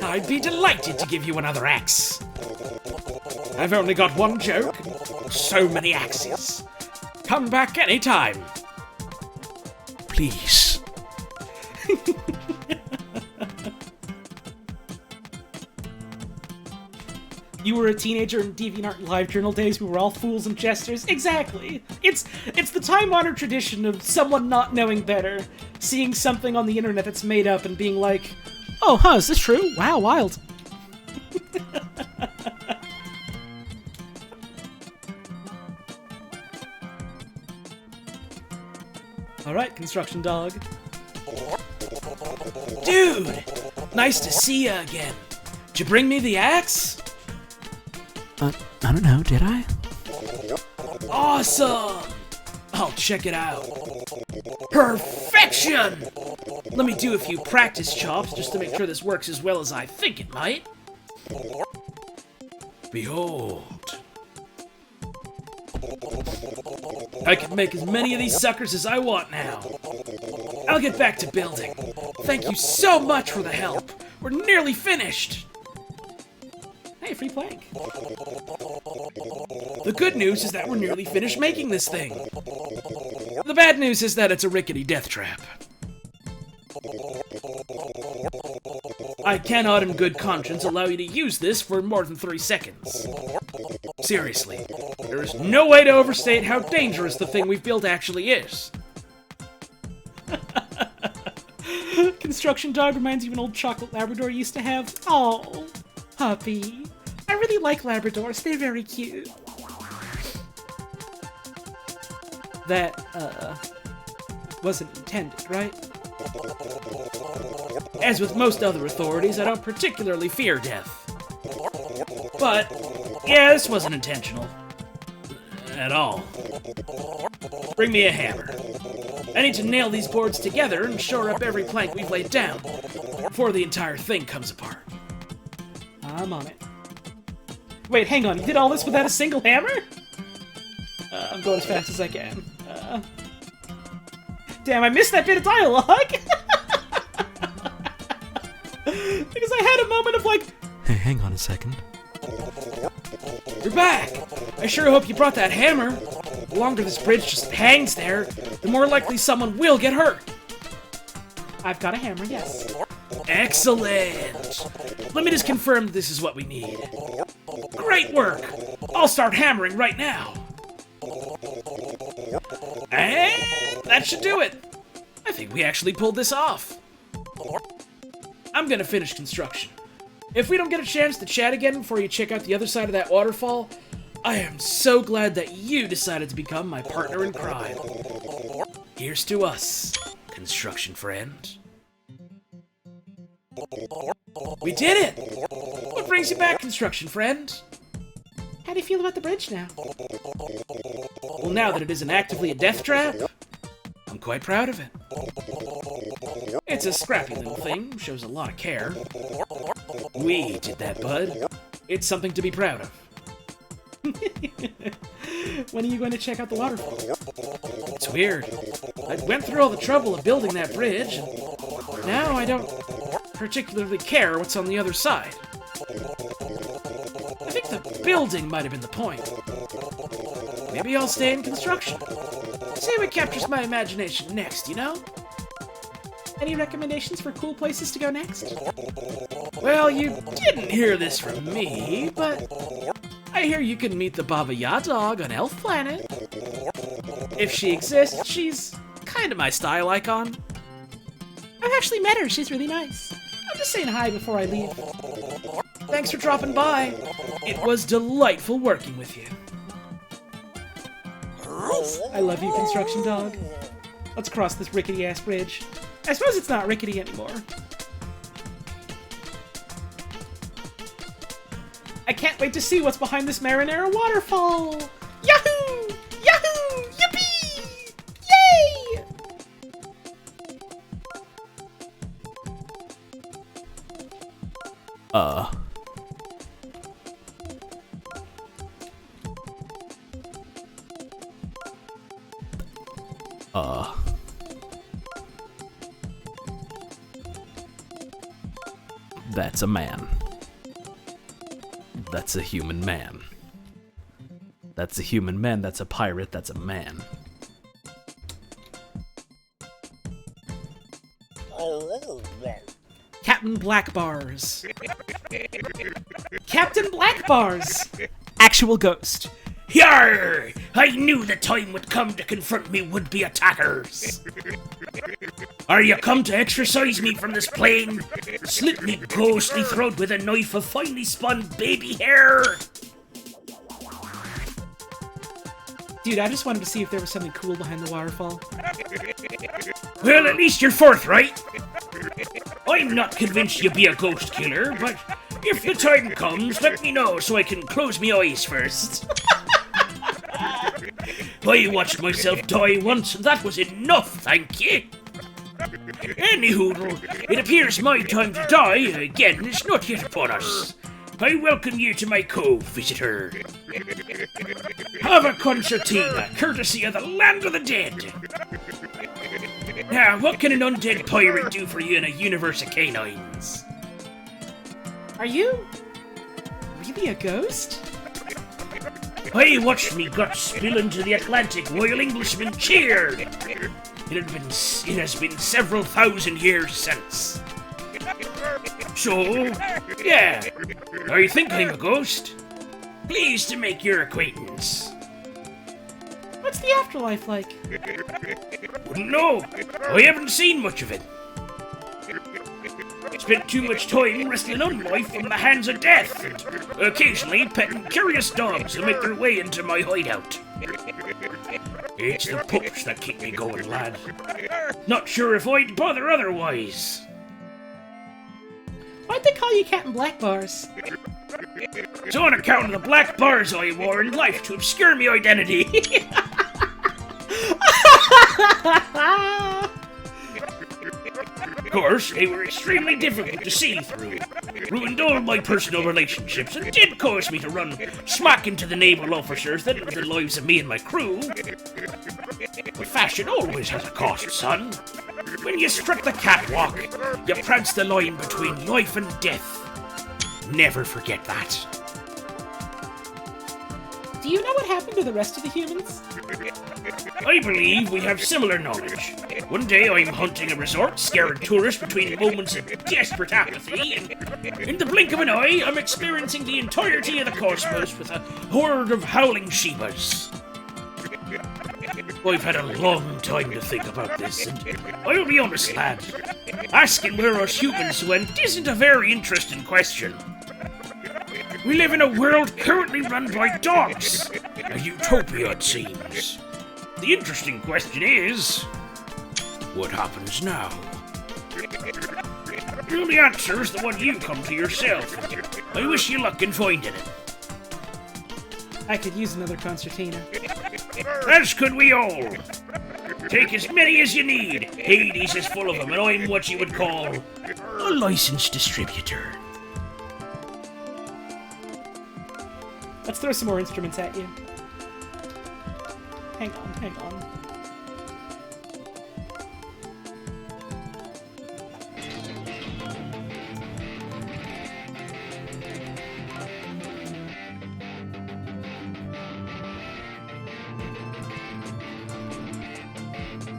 I'd be delighted to give you another axe. I've only got 1 joke, and so many axes. Come back anytime. Please. You were a teenager in DeviantArt LiveJournal days. We were all fools and jesters. Exactly. It's the time-honored tradition of someone not knowing better, seeing something on the internet that's made up and being like, oh, huh, is this true? Wow, wild. Alright, construction dog. Dude! Nice to see you again. Did you bring me the axe? I don't know, did I? Awesome! I'll check it out. Perfection! Let me do a few practice chops just to make sure this works as well as I think it might. Behold. I can make as many of these suckers as I want now. I'll get back to building. Thank you so much for the help. We're nearly finished. Hey, free plank. The good news is that we're nearly finished making this thing. The bad news is that it's a rickety death trap. I cannot in good conscience allow you to use this for more than 3 seconds. Seriously, there is no way to overstate how dangerous the thing we've built actually is. Construction dog reminds you of an old chocolate Labrador you used to have. Oh, puppy. I really like Labradors. They're very cute. That, wasn't intended, right? As with most other authorities, I don't particularly fear death. But, yeah, this wasn't intentional. at all. Bring me a hammer. I need to nail these boards together and shore up every plank we've laid down before the entire thing comes apart. I'm on it. Wait, hang on. You did all this without a single hammer? I'm going as fast as I can. Damn, I missed that bit of dialogue! Because I had a moment of like... Hey, hang on a second. You're back! I sure hope you brought that hammer. The longer this bridge just hangs there, the more likely someone will get hurt. I've got a hammer, yes. Excellent! Let me just confirm this is what we need. Great work! I'll start hammering right now. And that should do it. I think we actually pulled this off. I'm gonna finish construction. If we don't get a chance to chat again before you check out the other side of that waterfall, I am so glad that you decided to become my partner in crime. Here's to us, construction friend. We did it! What brings you back, construction friend? How do you feel about the bridge now? Well, now that it isn't actively a death trap, I'm quite proud of it. It's a scrappy little thing, shows a lot of care. We did that, bud. It's something to be proud of. When are you going to check out the waterfall? It's weird. I went through all the trouble of building that bridge, and now I don't particularly care what's on the other side. I think the building might have been the point. Maybe I'll stay in construction. See what captures my imagination next, you know? Any recommendations for cool places to go next? Well, you didn't hear this from me, but I hear you can meet the Baba Yadog on Elf Planet. If she exists, she's kind of my style icon. I've actually met her. She's really nice. I'm just saying hi before I leave. Thanks for dropping by. It was delightful working with you. I love you, construction dog. Let's cross this rickety-ass bridge. I suppose it's not rickety anymore. I can't wait to see what's behind this Marinara waterfall! Yahoo! Yahoo! Yippee! Yay! That's a man. That's a human man. That's a human man, that's a pirate, that's a man. Captain Black Bars. Captain Black Bars! Actual ghost. Yarr! I knew the time would come to confront me would-be attackers. Are you come to exorcise me from this plane? Slit me ghostly throat with a knife of finely spun baby hair? Dude, I just wanted to see if there was something cool behind the waterfall. Well, at least you're forthright. I'm not convinced you'll be a ghost killer, but if the time comes, let me know so I can close my eyes first. I watched myself die once, and that was enough, thank you. Anywho, it appears my time to die again is not yet upon us. I welcome you to my cove, visitor. Have a concertina, courtesy of the land of the dead. Now, what can an undead pirate do for you in a universe of canines? Are you really a ghost? I watched me guts spill into the Atlantic while Englishmen cheered. It has been several thousand years since. So, yeah, I think I'm a ghost. Pleased to make your acquaintance. What's the afterlife like? Wouldn't know. I haven't seen much of it. Spent too much time wrestling on life from the hands of death, and occasionally petting curious dogs who make their way into my hideout. It's the pups that keep me going, lad. Not sure if I'd bother otherwise. Why'd they call you Captain Black Bars? It's on account of the black bars I wore in life to obscure my identity. Of course, they were extremely difficult to see through. Ruined all my personal relationships and did cause me to run smack into the naval officers that were the lives of me and my crew. But fashion always has a cost, son. When you strut the catwalk, you prance the line between life and death. Never forget that. Do you know what happened to the rest of the humans? I believe we have similar knowledge. One day I'm hunting a resort, scaring tourists between moments of desperate apathy, and in the blink of an eye, I'm experiencing the entirety of the cosmos with a horde of howling Shebas. I've had a long time to think about this, and I'll be honest, lad. Asking where us humans went isn't a very interesting question. We live in a world currently run by dogs. A utopia, it seems. The interesting question is, what happens now? The only answer is the one you come to yourself. I wish you luck in finding it. I could use another concertina. As could we all. Take as many as you need. Hades is full of them, and I'm what you would call a licensed distributor. Let's throw some more instruments at you. Hang on.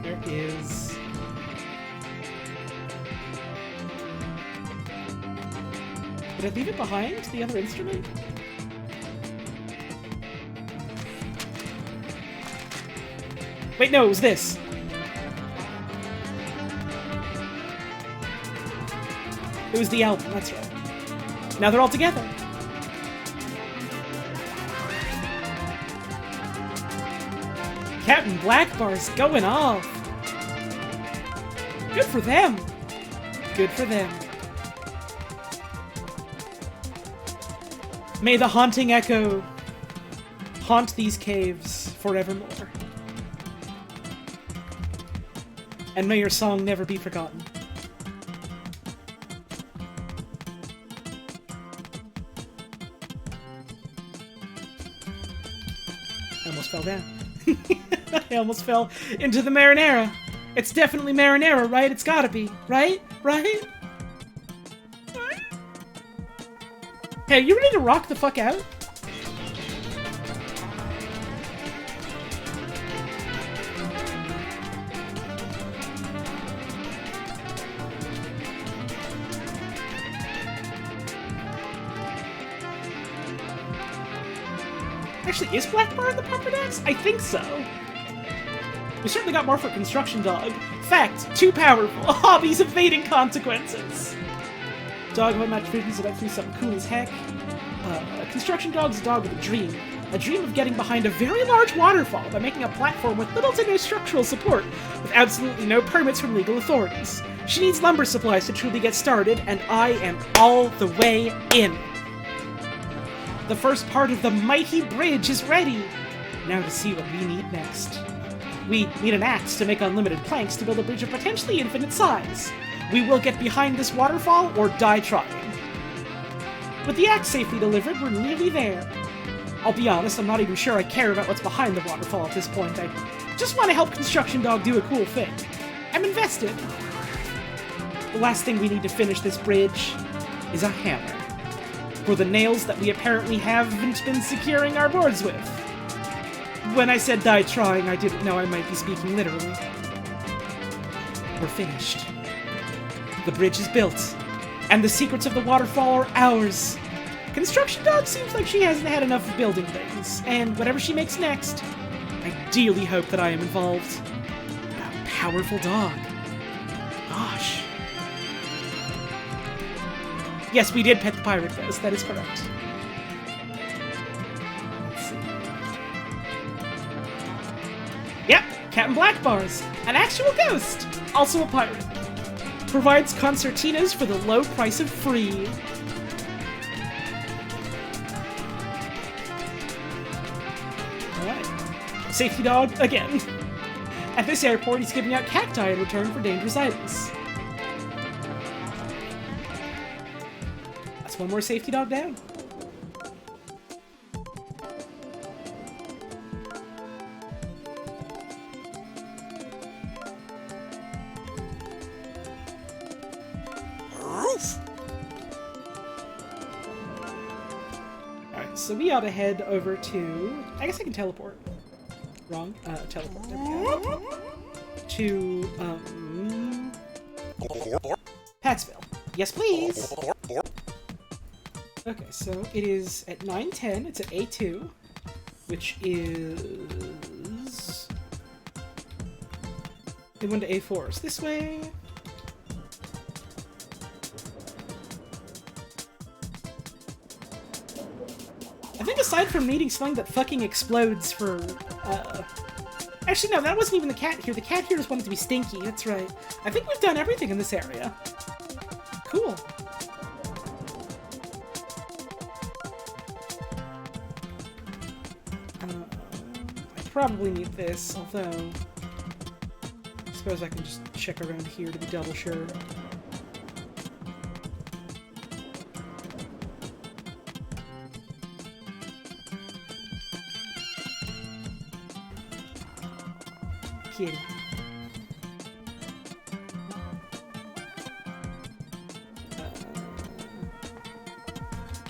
There is... Did I leave it behind, the other instrument? Wait, no, it was this. It was the album, that's right. Now they're all together. Captain Blackbar's going off. Good for them. Good for them. May the haunting echo haunt these caves forevermore. And may your song never be forgotten. I almost fell down. I almost fell into the marinara. It's definitely marinara, right? It's gotta be, right? Right? Hey, you ready to rock the fuck out? Actually, is Black Bar in the Pumper Decks? I think so. We certainly got more for Construction Dog. Fact, too powerful. Hobbies evading consequences. Dog of unmatched vision, so that through something cool as heck. Construction Dog's a dog with a dream. A dream of getting behind a very large waterfall by making a platform with little to no structural support, with absolutely no permits from legal authorities. She needs lumber supplies to truly get started, and I am all the way in. The first part of the mighty bridge is ready. Now to see what we need next. We need an axe to make unlimited planks to build a bridge of potentially infinite size. We will get behind this waterfall or die trying. With the axe safely delivered, we're nearly there. I'll be honest, I'm not even sure I care about what's behind the waterfall at this point. I just want to help Construction Dog do a cool thing. I'm invested. The last thing we need to finish this bridge is a hammer. For the nails that we apparently haven't been securing our boards with. When I said die trying, I didn't know I might be speaking literally. We're finished. The bridge is built, and the secrets of the waterfall are ours. Construction Dog seems like she hasn't had enough of building things, and whatever she makes next, I dearly hope that I am involved. A powerful dog. Gosh. Yes, we did pet the pirate ghost, that is correct. Let's see. Yep, Captain Blackbars, an actual ghost, also a pirate. Provides concertinas for the low price of free. Safety dog again. At this airport, he's giving out cacti in return for dangerous items. That's one more safety dog down. Alright, so we ought to head over to... I guess I can teleport. Wrong. Teleport. There we go. To, Pattsville. Yes, please! Okay, so it is at 9:10. It's at A2, which is... A1 to A4 is this way. I think aside from needing something that fucking explodes for, Actually, no, that wasn't even the cat here. The cat here just wanted to be stinky, that's right. I think we've done everything in this area. Cool. I probably need this, although... I suppose I can just check around here to be double sure. Kitty.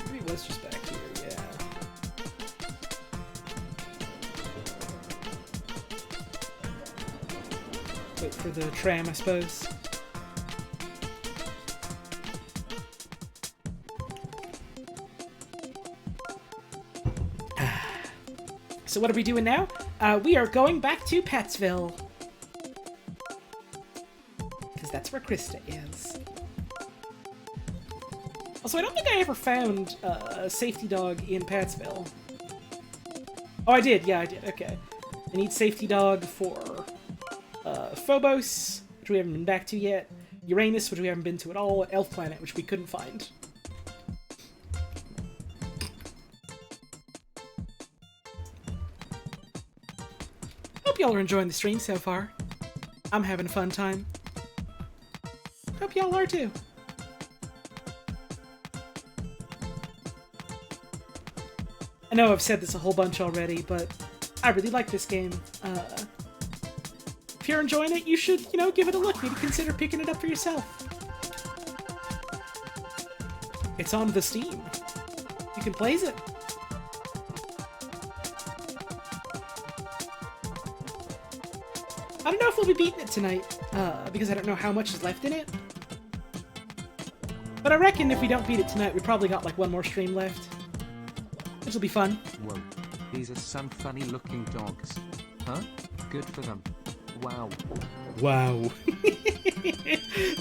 Maybe it was just back here, yeah. Wait for the tram, I suppose. So what are we doing now? We are going back to Pattsville. Because that's where Krista is. Also, I don't think I ever found a safety dog in Pattsville. Oh, I did. Yeah, I did. Okay. I need safety dog for Phobos, which we haven't been back to yet. Uranus, which we haven't been to at all. Elf Planet, which we couldn't find. Hope y'all are enjoying the stream so far. I'm having a fun time. Hope y'all are too. I know I've said this a whole bunch already, but I really like this game. If you're enjoying it, you should, you know, give it a look. Maybe consider picking it up for yourself. It's on the Steam. You can play it. I don't know if we'll be beating it tonight, because I don't know how much is left in it. But I reckon if we don't beat it tonight, we probably got like one more stream left. Which will be fun. Whoa. These are some funny looking dogs. Huh? Good for them. Wow. Wow.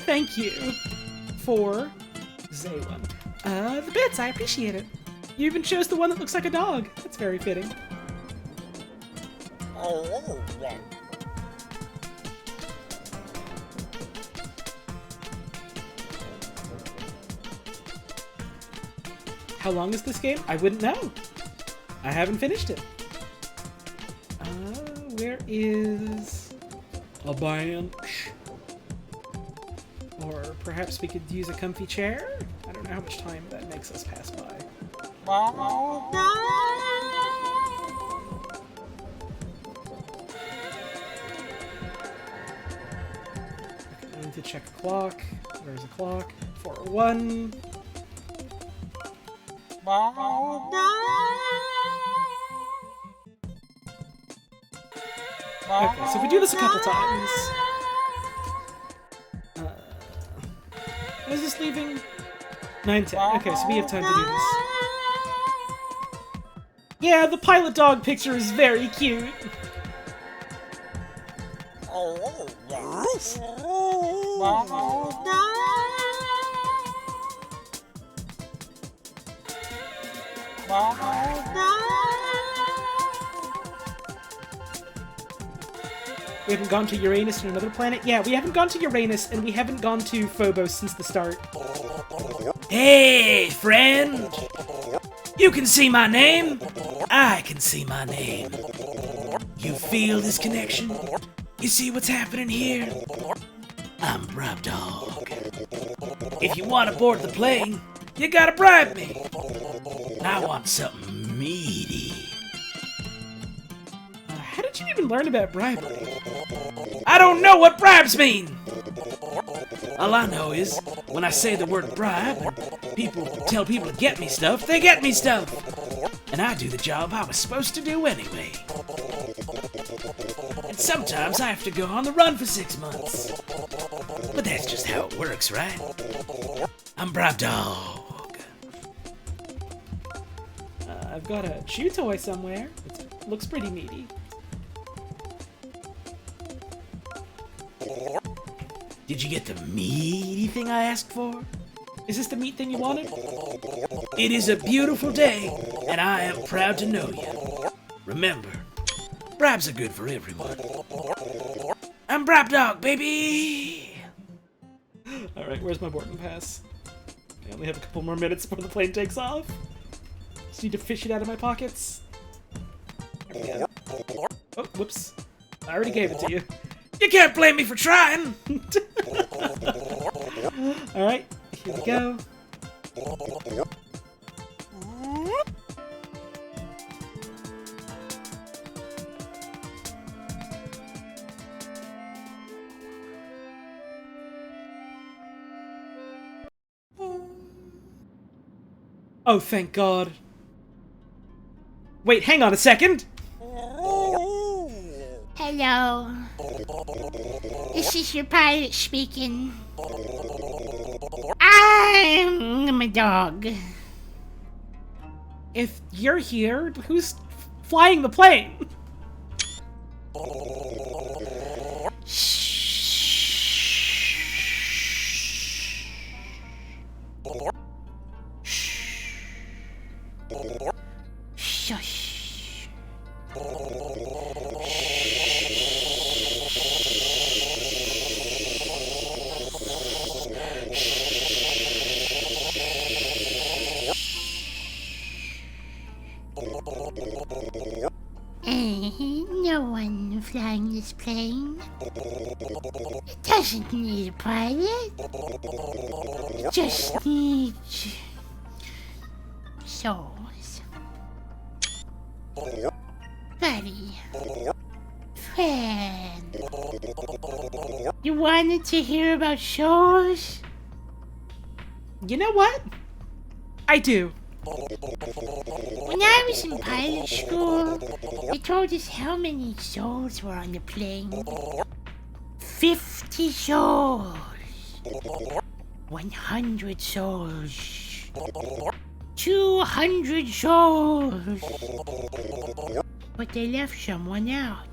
Thank you for Zaywon. The bits, I appreciate it. You even chose the one that looks like a dog. That's very fitting. How long is this game? I wouldn't know. I haven't finished it. Where is A bench. Or perhaps we could use a comfy chair? I don't know how much time that makes us pass by. I need to check a clock. Where's the clock? 4:01. Okay, so if we do this a couple times... is this leaving? 9:10. Okay, so we have time to do this. Yeah, the pilot dog picture is very cute. We haven't gone to Uranus and another planet? Yeah, we haven't gone to Uranus, and we haven't gone to Phobos since the start. Hey, friend! You can see my name? I can see my name. You feel this connection? You see what's happening here? I'm Bribe Dog. If you want to board the plane, you gotta bribe me. And I want something meaty. How did you even learn about bribery? I don't know what bribes mean! All I know is, when I say the word bribe, and people tell people to get me stuff, they get me stuff! And I do the job I was supposed to do anyway. And sometimes I have to go on the run for 6 months. But that's just how it works, right? I'm Bribe Dog. I've got a chew toy somewhere. It looks pretty meaty. Did you get the meaty thing I asked for? Is this the meat thing you wanted? It is a beautiful day, and I am proud to know you. Remember, bribes are good for everyone. I'm Bribe Dog, baby! Alright, where's my boarding pass? I only have a couple more minutes before the plane takes off. Just need to fish it out of my pockets. There we go. Oh, whoops. I already gave it to you. You can't blame me for trying! Alright, here we go. Oh, thank God. Wait, hang on a second! Hello. This is your pilot speaking. I'm a dog. If you're here, who's flying the plane? Shush. No one flying this plane. It doesn't need a pilot. It just needs souls. Buddy. Friend. You wanted to hear about souls? You know what? I do. When I was in pilot school, they told us how many souls were on the plane. 50 souls. 100 souls. 200 souls. But they left someone out.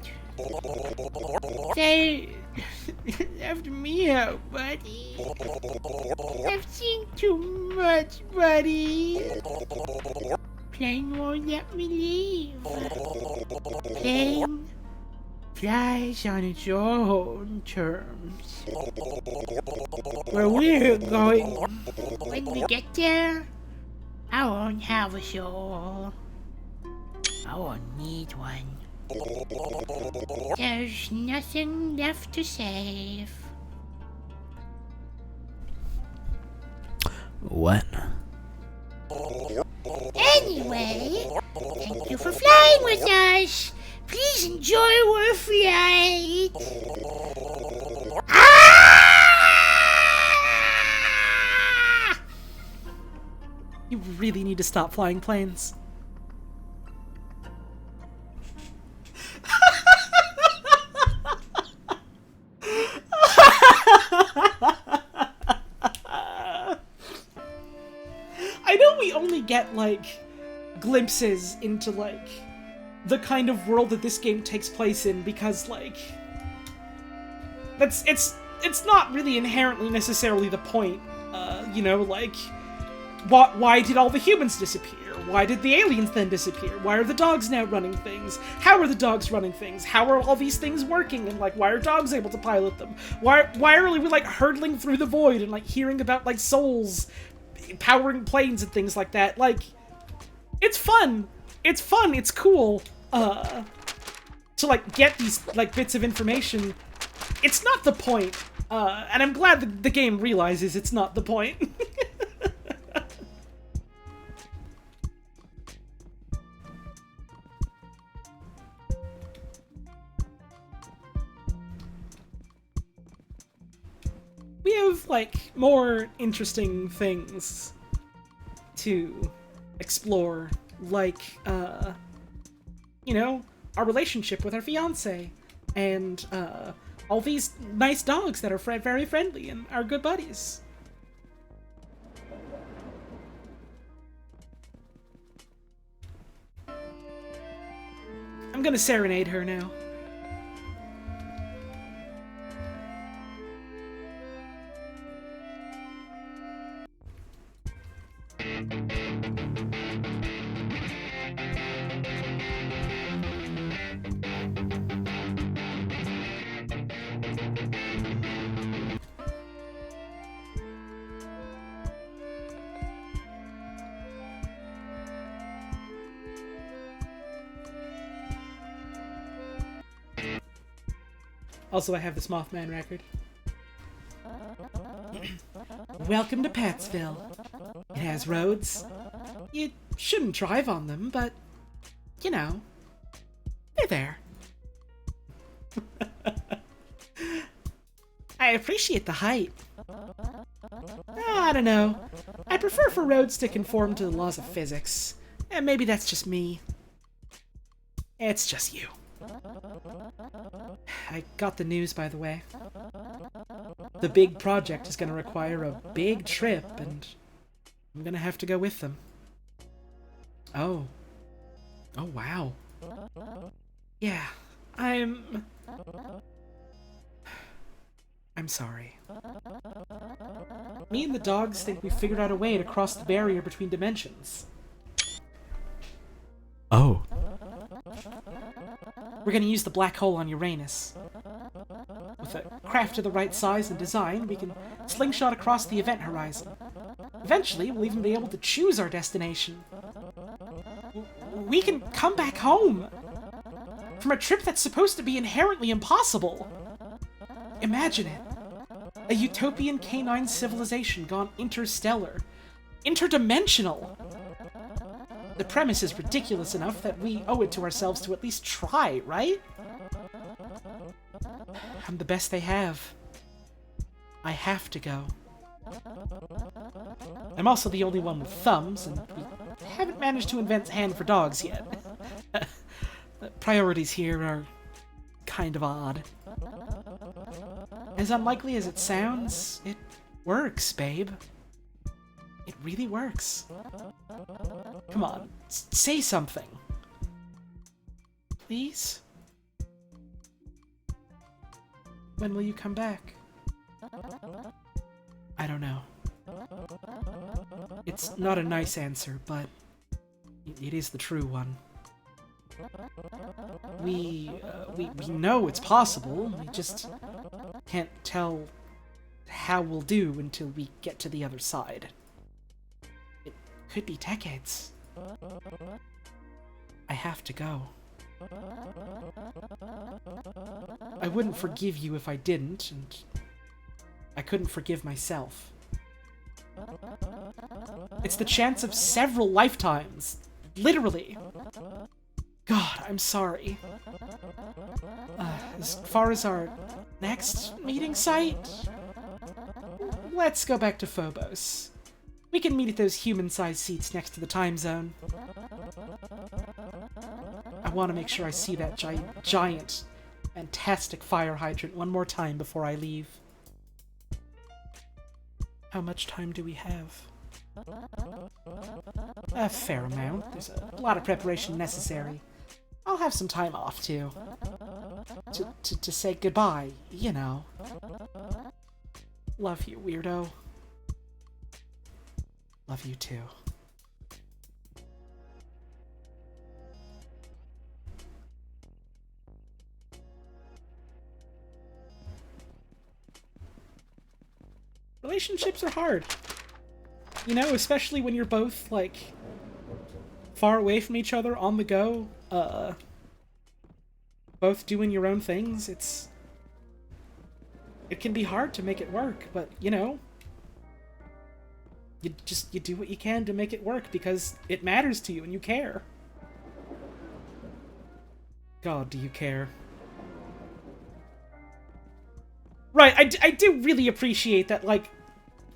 They left me out, buddy. I've seen too much, buddy. Plane won't let me leave. Plane flies on its own terms. Where we're going. When we get there, I won't have a soul. I won't need one. There's nothing left to save. What? Anyway, thank you for flying with us. Please enjoy your flight. Ah! You really need to stop flying planes. I know we only get, like, glimpses into, like, the kind of world that this game takes place in because, like, it's not really inherently necessarily the point. You know, like, why did all the humans disappear? Why did the aliens then disappear? Why are the dogs now running things? How are the dogs running things? How are all these things working? And, like, why are dogs able to pilot them? Why are we, like, hurtling through the void and, like, hearing about, like, souls powering planes and things like that? Like, it's fun. It's fun. It's cool. to, like, get these, like, bits of information, it's not the point. And I'm glad the game realizes it's not the point. We have, like, more interesting things to explore, like, you know, our relationship with our fiancé, and, all these nice dogs that are very friendly and are good buddies. I'm gonna serenade her now. Also, I have this Mothman record. Welcome to Patsville. It has roads. You shouldn't drive on them, but, you know, they're there. I appreciate the height. I don't know. I prefer for roads to conform to the laws of physics. And maybe that's just me. It's just you. I got the news, by the way. The big project is going to require a big trip, and I'm going to have to go with them. Oh. Oh, wow. Yeah, I'm sorry. Me and the dogs think we figured out a way to cross the barrier between dimensions. Oh. We're gonna use the black hole on Uranus. With a craft of the right size and design, we can slingshot across the event horizon. Eventually, we'll even be able to choose our destination. We can come back home! From a trip that's supposed to be inherently impossible! Imagine it. A utopian canine civilization gone interstellar. Interdimensional! The premise is ridiculous enough that we owe it to ourselves to at least try, right? I'm the best they have. I have to go. I'm also the only one with thumbs, and we haven't managed to invent hand for dogs yet. The priorities here are kind of odd. As unlikely as it sounds, it works, babe. It really works. Come on, say something. Please? When will you come back? I don't know. It's not a nice answer, but it is the true one. We know it's possible, we just can't tell how we'll do until we get to the other side. It could be decades. I have to go. I wouldn't forgive you if I didn't, and I couldn't forgive myself. It's the chance of several lifetimes. Literally. God, I'm sorry. As far as our next meeting site, let's go back to Phobos. We can meet at those human-sized seats next to the time zone. I want to make sure I see that giant, fantastic fire hydrant one more time before I leave. How much time do we have? A fair amount. There's a lot of preparation necessary. I'll have some time off, too. To say goodbye, you know. Love you, weirdo. Love you, too. Relationships are hard. You know, especially when you're both, like, far away from each other, on the go. both doing your own things, it can be hard to make it work, but, you know, you do what you can to make it work because it matters to you and you care. God, do you care? Right, I do really appreciate that, like,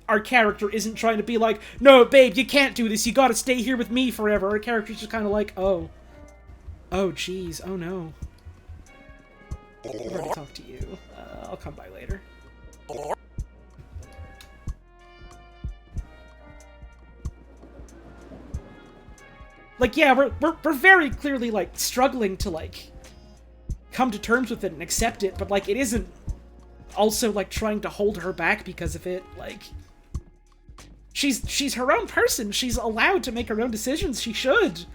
our character isn't trying to be like, no, babe, you can't do this, you gotta stay here with me forever. Our character's just kind of like, oh. Oh, jeez, oh no. I've already talked to you. I'll come by later. Like, yeah, we're very clearly, like, struggling to, like, come to terms with it and accept it, but, like, it isn't also, like, trying to hold her back because of it. Like, she's her own person. She's allowed to make her own decisions. She should.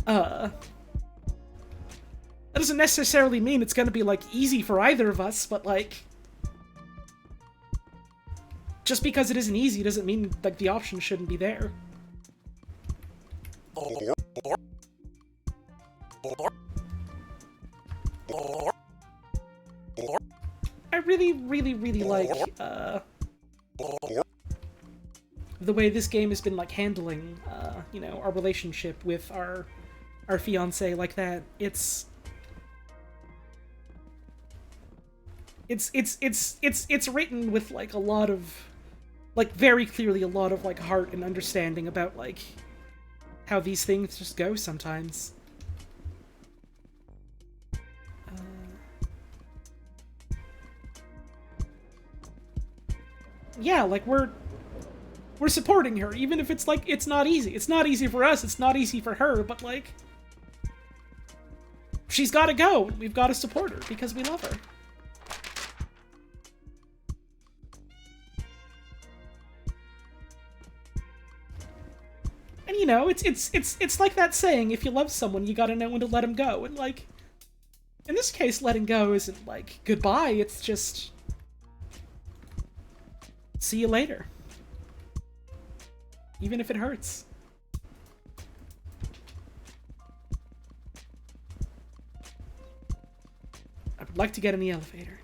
That doesn't necessarily mean it's gonna be, like, easy for either of us, but, like, just because it isn't easy doesn't mean, like, the option shouldn't be there. I really, really, really like, the way this game has been, like, handling, you know, our relationship with our fiancé like that. It's written with, like, a lot of, like, very clearly a lot of, like, heart and understanding about, like, how these things just go sometimes. Yeah, like, we're supporting her, even if it's, like, it's not easy. It's not easy for us, it's not easy for her, but, like, she's gotta go. We've gotta support her, because we love her. And, you know, it's like that saying, if you love someone, you gotta know when to let them go. And, like, in this case, letting go isn't, like, goodbye, it's just, see you later. Even if it hurts. I would like to get in the elevator.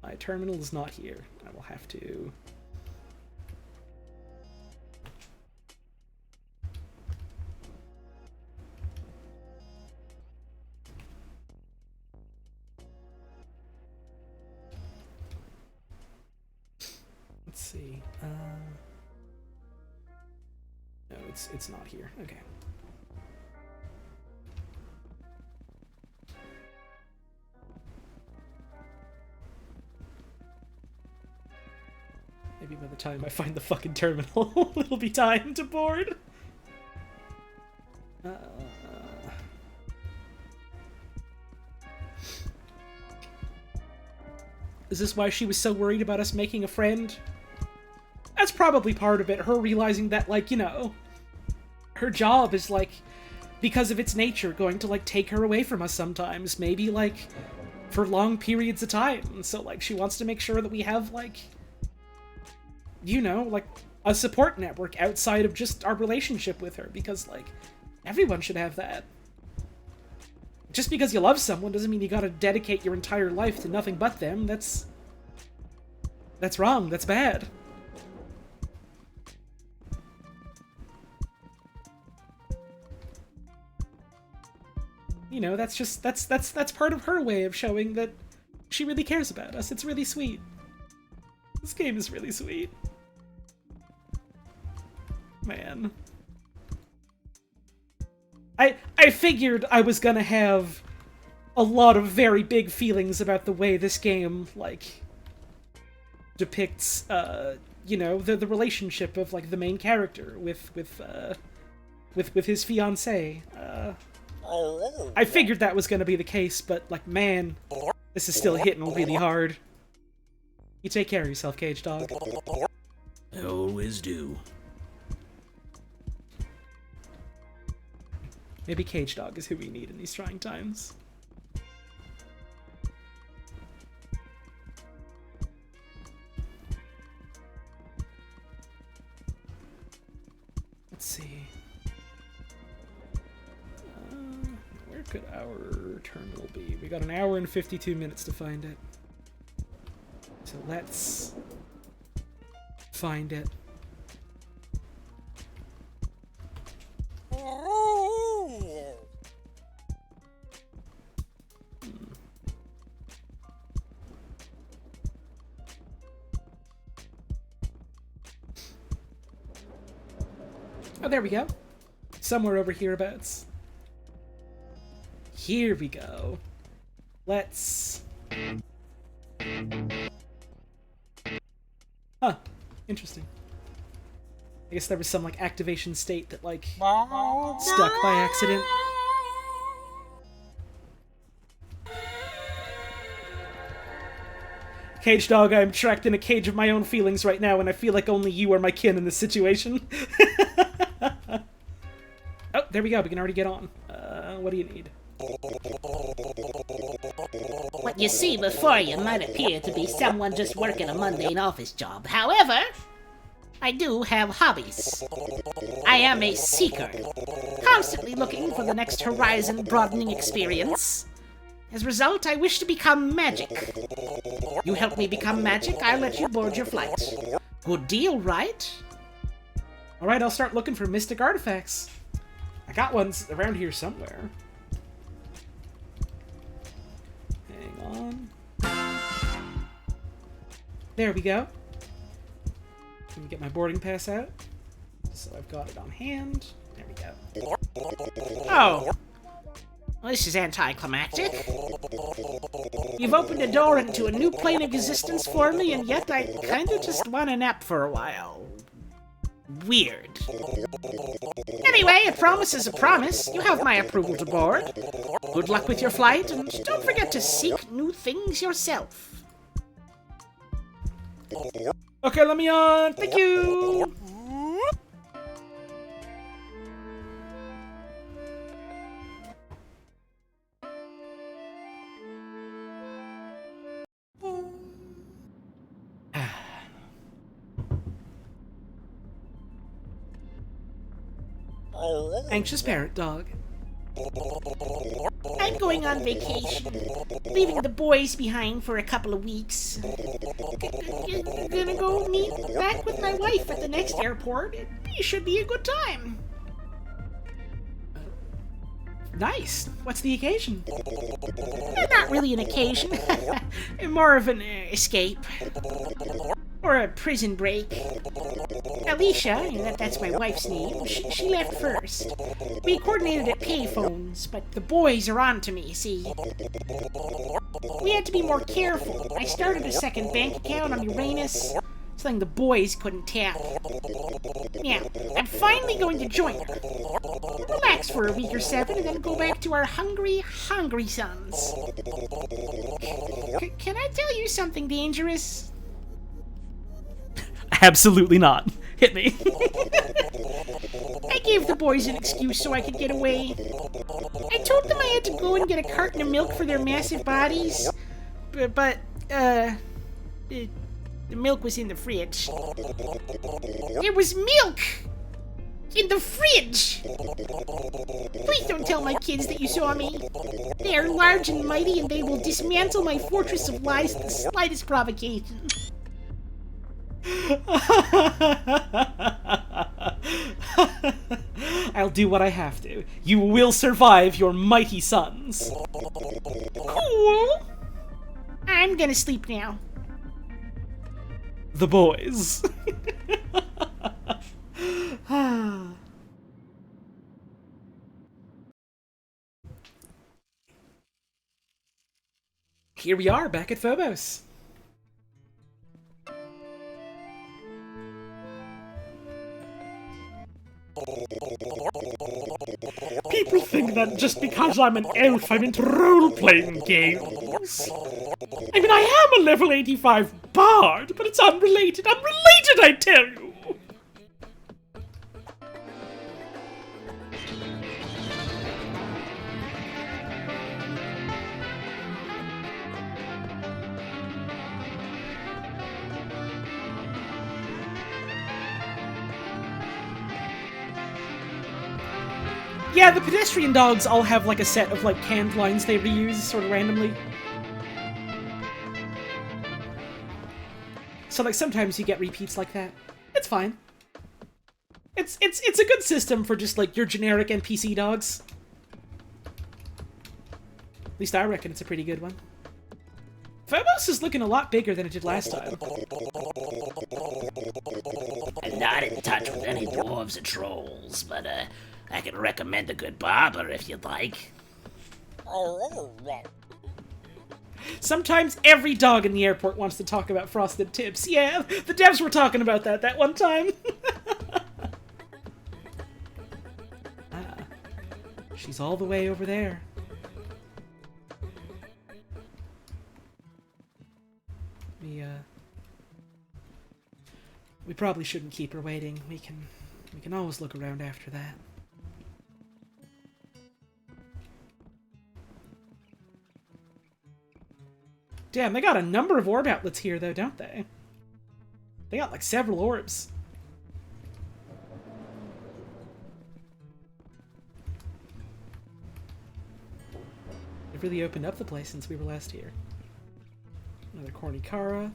My terminal is not here. I will have to... Let's see. No, it's not here. Okay. Maybe by the time I find the fucking terminal, it'll be time to board. Is this why she was so worried about us making a friend? That's probably part of it. Her realizing that, like, you know, her job is, like, because of its nature, going to, like, take her away from us sometimes. Maybe, like, for long periods of time. And so, like, she wants to make sure that we have, like, you know, like, a support network outside of just our relationship with her. Because, like, everyone should have that. Just because you love someone doesn't mean you gotta dedicate your entire life to nothing but them. That's wrong. That's bad. You know, that's part of her way of showing that she really cares about us. It's really sweet. This game is really sweet. Man. I figured I was gonna have a lot of very big feelings about the way this game, like, depicts, you know, the relationship of, like, the main character with his fiancée. I figured that was gonna be the case, but, like, man, this is still hitting really hard. You take care of yourself, Cage Dog. I always do. Maybe Cage Dog is who we need in these trying times. let's see. Where could our terminal be? We got an hour and 52 minutes to find it. So let's find it. Oh, there we go. Somewhere over hereabouts. Here we go. Let's... Huh. Interesting. I guess there was some, like, activation state that, like, stuck by accident. Cage dog, I'm trapped in a cage of my own feelings right now, and I feel like only you are my kin in this situation. Oh, there we go. We can already get on. What do you need? What you see before you might appear to be someone just working a mundane office job. However, I do have hobbies. I am a seeker, constantly looking for the next horizon-broadening experience. As a result, I wish to become magic. You help me become magic, I'll let you board your flight. Good deal, right? Alright, I'll start looking for mystic artifacts. I got ones around here somewhere. Hang on. There we go. Let me get my boarding pass out. So I've got it on hand. There we go. Oh. Well, this is anticlimactic. You've opened a door into a new plane of existence for me, and yet I kinda just want a nap for a while. Weird. Anyway, a promise is a promise. You have my approval to board. Good luck with your flight, and don't forget to seek new things yourself. Okay, let me on. Thank you. Anxious parrot dog. I'm going on vacation, leaving the boys behind for a couple of weeks. Gonna go meet back with my wife at the next airport. It should be a good time. Nice. What's the occasion? Not really an occasion. More of an escape. Or a prison break. Alicia, that's my wife's name, she left first. We coordinated at payphones, but the boys are on to me, see? We had to be more careful. I started a second bank account on Uranus, something the boys couldn't tap. Yeah, I'm finally going to join her. Relax for a week or 7 and then go back to our hungry sons. Can I tell you something dangerous? Absolutely not. Hit me. I gave the boys an excuse so I could get away. I told them I had to go and get a carton of milk for their massive bodies, but the milk was in the fridge. There was milk in the fridge! Please don't tell my kids that you saw me. They are large and mighty, and they will dismantle my fortress of lies at the slightest provocation. I'll do what I have to. You will survive your mighty sons. Cool. I'm gonna sleep now. The boys. Here we are, back at Phobos. People think that just because I'm an elf, I'm into role-playing games. I mean, I am a level 85 bard, but it's unrelated. Unrelated, I tell you! Yeah, the pedestrian dogs all have like a set of like canned lines they reuse sort of randomly. So like sometimes you get repeats like that. It's fine. It's a good system for just like your generic NPC dogs. At least I reckon it's a pretty good one. Phobos is looking a lot bigger than it did last time. I'm not in touch with any dwarves or trolls, but I can recommend a good barber if you'd like. Sometimes every dog in the airport wants to talk about frosted tips. Yeah, the devs were talking about that one time. She's all the way over there. We probably shouldn't keep her waiting. We can always look around after that. Damn, they got a number of orb outlets here, though, don't they? They got, like, several orbs. They've really opened up the place since we were last here. Another Cornicara.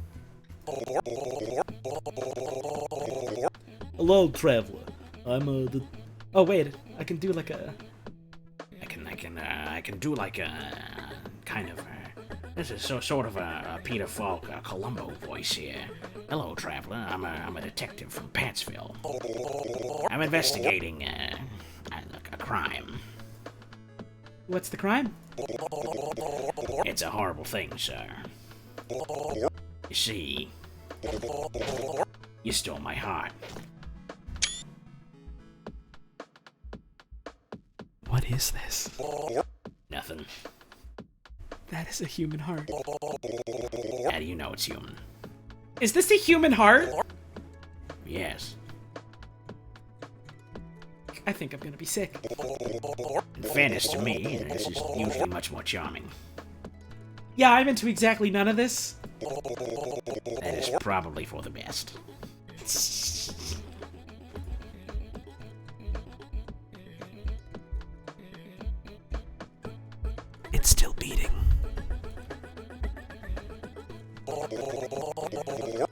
Hello, traveler. I'm the. Oh wait, I can do like a. I can do like a kind of. This is sort of a Peter Falk, Columbo voice here. Hello, traveler. I'm a detective from Pantsville. I'm investigating a crime. What's the crime? It's a horrible thing, sir. You see, you stole my heart. What is this? Nothing. That is a human heart. How do you know it's human? Is this a human heart? Yes. I think I'm gonna be sick. In fairness to me, this is usually much more charming. Yeah, I'm into exactly none of this. That is probably for the best. It's still beating.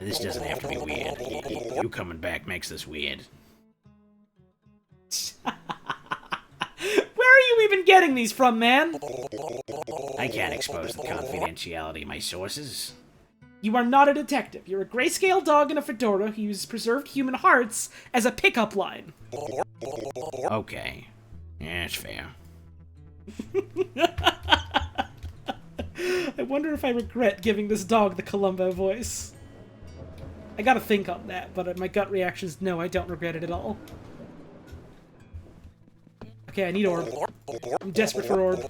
This doesn't have to be weird. You coming back makes this weird. Where are you even getting these from, man? I can't expose the confidentiality of my sources. You are not a detective. You're a grayscale dog in a fedora who uses preserved human hearts as a pickup line. Okay. Yeah, it's fair. I wonder if I regret giving this dog the Columbo voice. I gotta think on that, but my gut reaction is no, I don't regret it at all. Okay, I need orb. I'm desperate for orb.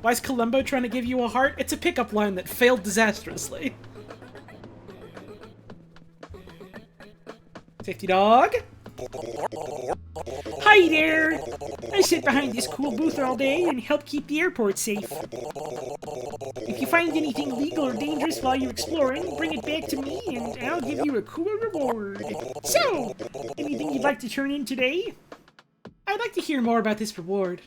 Why is Columbo trying to give you a heart? It's a pickup line that failed disastrously. Safety dog? Hi there! I sit behind this cool booth all day and help keep the airport safe. If you find anything illegal or dangerous while you're exploring, bring it back to me and I'll give you a cool reward. So, anything you'd like to turn in today? I'd like to hear more about this reward.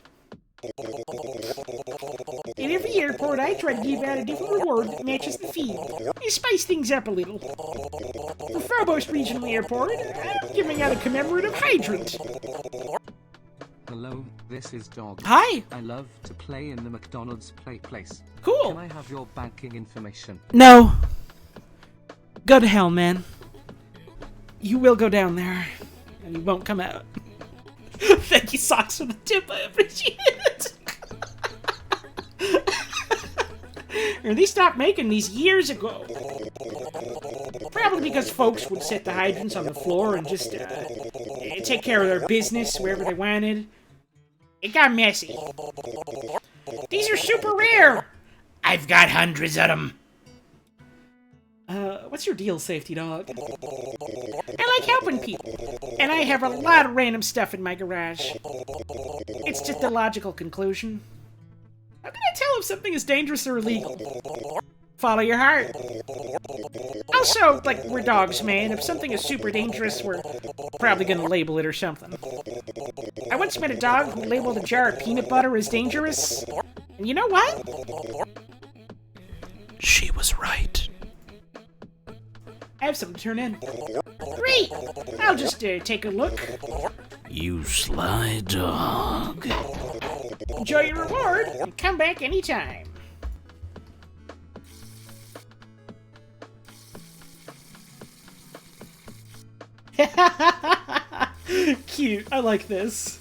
In every airport, I try to give out a different reward that matches the theme. You spice things up a little. For Phobos Regional Airport, I'm giving out a commemorative hydrant. Hello, this is Dog. Hi! I love to play in the McDonald's place. Cool! Can I have your banking information? No. Go to hell, man. You will go down there, and you won't come out. Thank you, Socks, for the tip. I appreciate it. And they stopped making these years ago. Probably because folks would set the hydrants on the floor and just take care of their business wherever they wanted. It got messy. These are super rare. I've got hundreds of them. What's your deal, Safety Dog? I like helping people, and I have a lot of random stuff in my garage. It's just a logical conclusion. How can I tell if something is dangerous or illegal? Follow your heart. Also, like, we're dogs, man. If something is super dangerous, we're probably gonna label it or something. I once met a dog who labeled a jar of peanut butter as dangerous. And you know what? She was right. I have something to turn in. Great! I'll just take a look. You sly dog. Enjoy your reward, and come back anytime. Cute. I like this.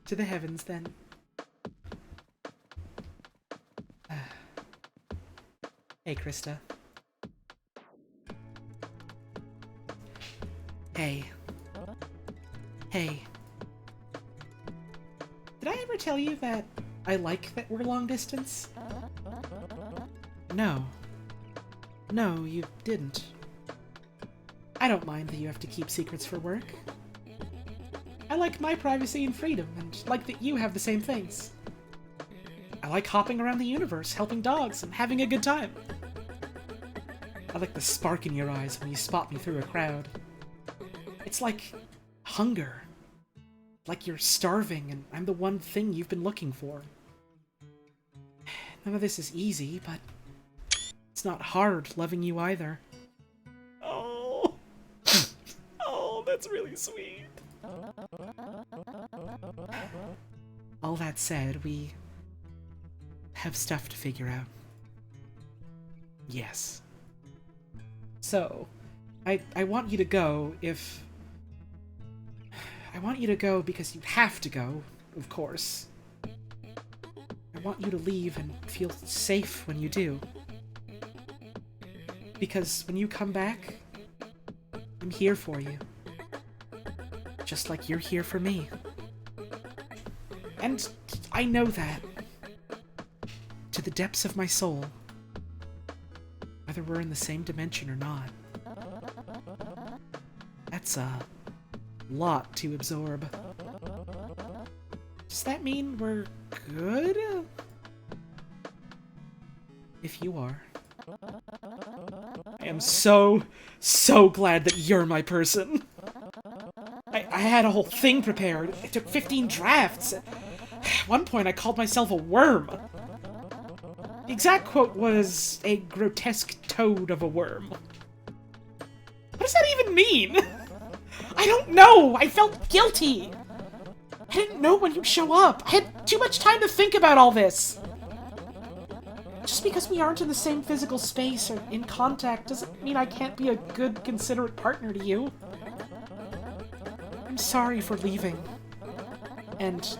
To the heavens, then. Hey, Krista. Hey. Hey. Did I ever tell you that I like that we're long distance? No. No, you didn't. I don't mind that you have to keep secrets for work. I like my privacy and freedom, and like that you have the same things. I like hopping around the universe, helping dogs, and having a good time. I like the spark in your eyes when you spot me through a crowd. It's like hunger. Like you're starving, and I'm the one thing you've been looking for. None of this is easy, but it's not hard loving you either. Oh. Oh, that's really sweet. All that said, we have stuff to figure out. Yes. So, I want you to go if... I want you to go because you have to go, of course. I want you to leave and feel safe when you do. Because when you come back, I'm here for you. Just like you're here for me. And I know that. To the depths of my soul. Whether we're in the same dimension or not. That's a lot to absorb. Does that mean we're good? If you are. I am so glad that you're my person. I had a whole thing prepared. It took 15 drafts. At one point, I called myself a worm. The exact quote was, a grotesque toad of a worm. What does that even mean? I don't know! I felt guilty! I didn't know when you'd show up. I had too much time to think about all this. Just because we aren't in the same physical space or in contact doesn't mean I can't be a good, considerate partner to you. I'm sorry for leaving. And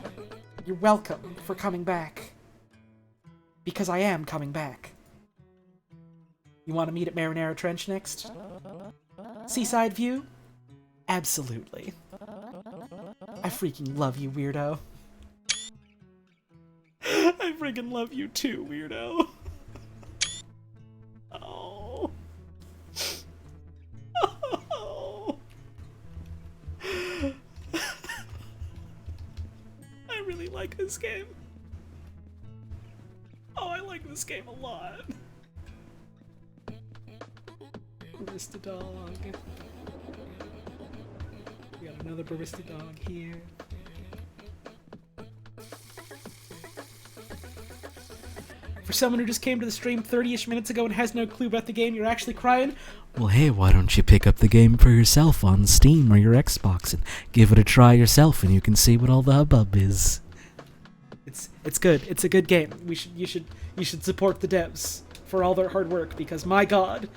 you're welcome for coming back. Because I am coming back. You want to meet at Marinara Trench next? Seaside view? Absolutely. I freaking love you, weirdo. I freaking love you too, weirdo. Oh. Oh. I really like this game. Oh, I like this game a lot. Barista dog. We got another barista dog here. For someone who just came to the stream 30-ish minutes ago and has no clue about the game, you're actually crying? Well, hey, why don't you pick up the game for yourself on Steam or your Xbox and give it a try yourself, and you can see what all the hubbub is. It's good. It's a good game. You should support the devs for all their hard work, because my god,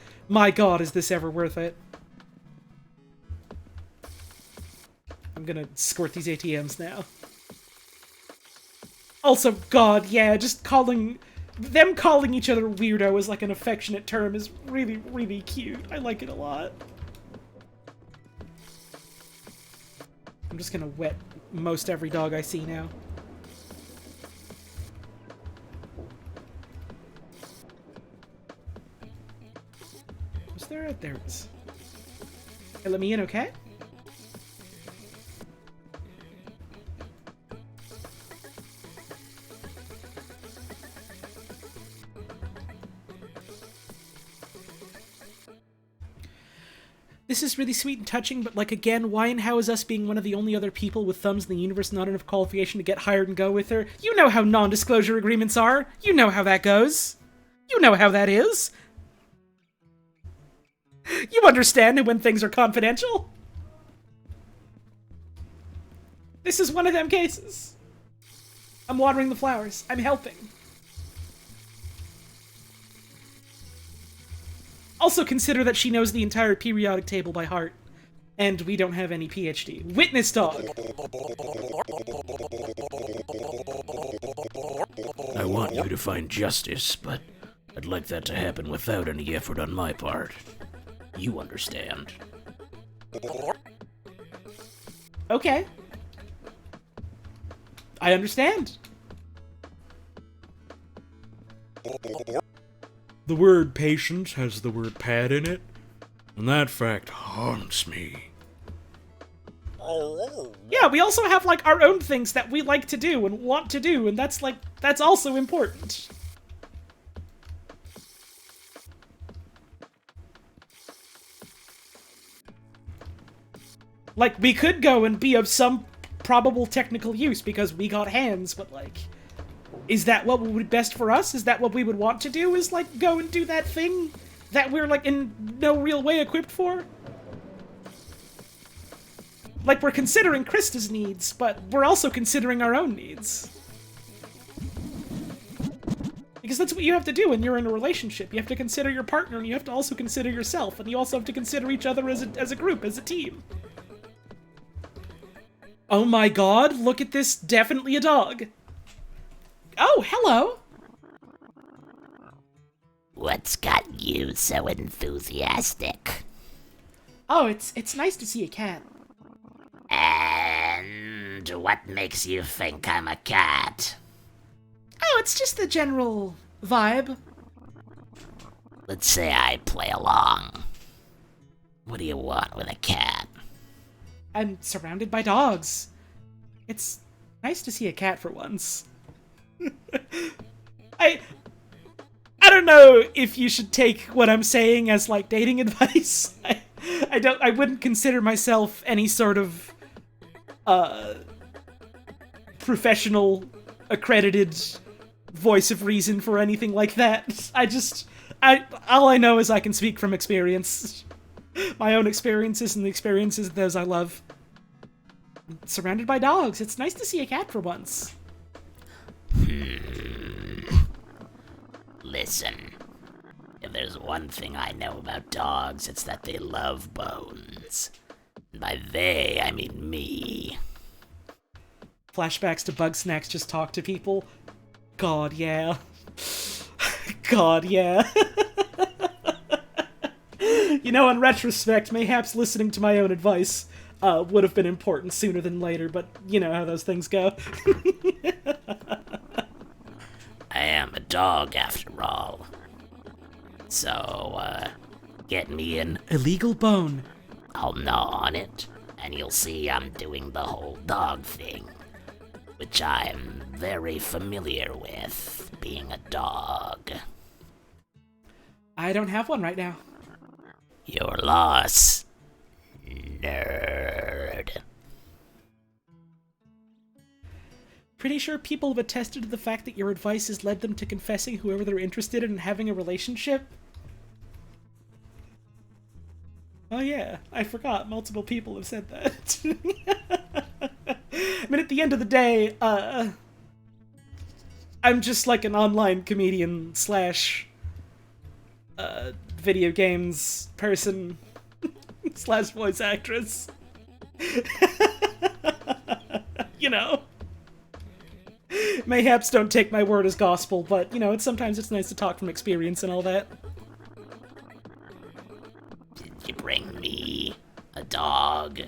is this ever worth it? I'm gonna squirt these ATMs now. Also, god, yeah, just calling each other weirdo as like an affectionate term is really, really cute. I like it a lot. I'm just gonna wet most every dog I see now. Was there? There it is. Hey, let me in, okay? this is really sweet and touching, but, like, again, why and how is us being one of the only other people with thumbs in the universe not enough qualification to get hired and go with her? You know how non-disclosure agreements are. You know how that goes. You know how that is. You understand when things are confidential. This is one of them cases. I'm watering the flowers. I'm helping. Also consider that she knows the entire periodic table by heart. And we don't have any PhD. Witness dog! I want you to find justice, but I'd like that to happen without any effort on my part. You understand. Okay. I understand. The word patience has the word pad in it, and that fact haunts me. Yeah, we also have, like, our own things that we like to do and want to do, and that's also important. Like, we could go and be of some probable technical use because we got hands, but, like, is that what would be best for us? Is that what we would want to do, is, like, go and do that thing that we're, like, in no real way equipped for? Like, we're considering Krista's needs, but we're also considering our own needs. Because that's what you have to do when you're in a relationship. You have to consider your partner, and you have to also consider yourself, and you also have to consider each other as a group, as a team. Oh my god, look at this, definitely a dog. Oh, hello. What's got you so enthusiastic? Oh, it's nice to see a cat. And what makes you think I'm a cat? Oh, it's just the general vibe. Let's say I play along. What do you want with a cat? I'm surrounded by dogs. It's nice to see a cat for once. I don't know if you should take what I'm saying as, like, dating advice. I wouldn't consider myself any sort of professional accredited voice of reason for anything like that. All I know is I can speak from experience. My own experiences and the experiences of those I love. Surrounded by dogs. It's nice to see a cat for once. Listen, if there's one thing I know about dogs, it's that they love bones. And by they, I mean me. Flashbacks to Bugsnax just talk to people. God, yeah. God, yeah. You know, in retrospect, mayhaps listening to my own advice would have been important sooner than later, but you know how those things go. I am a dog, after all. So, get me an Illegal bone. I'll gnaw on it, and you'll see I'm doing the whole dog thing, which I'm very familiar with, being a dog. I don't have one right now. Your loss, nerd. Pretty sure people have attested to the fact that your advice has led them to confessing whoever they're interested in and having a relationship. Oh yeah, I forgot. Multiple people have said that. I mean, at the end of the day, I'm just like an online comedian slash video games person slash voice actress. You know. Mayhaps don't take my word as gospel, but, you know, sometimes it's nice to talk from experience and all that. Did you bring me a dog?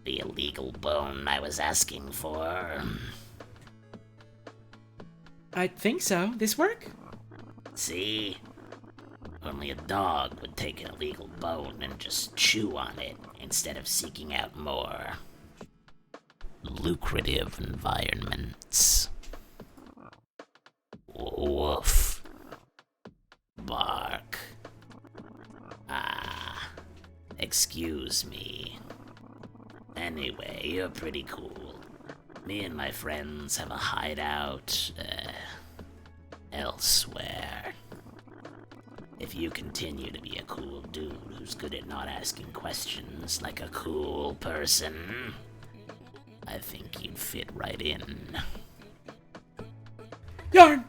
The illegal bone I was asking for? I think so. This work? See? Only a dog would take an illegal bone and just chew on it instead of seeking out more lucrative environments. Woof. Bark. Ah. Excuse me. Anyway, you're pretty cool. Me and my friends have a hideout, elsewhere. If you continue to be a cool dude who's good at not asking questions like a cool person, I think you'd fit right in. Yarn!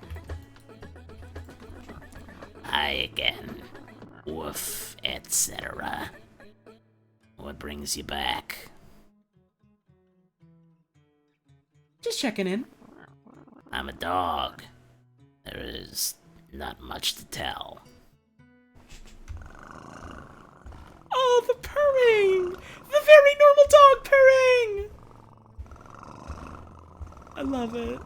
Hi again. Woof, etc. What brings you back? Just checking in. I'm a dog. There is not much to tell. Oh, the purring! The very normal dog purring! I love it.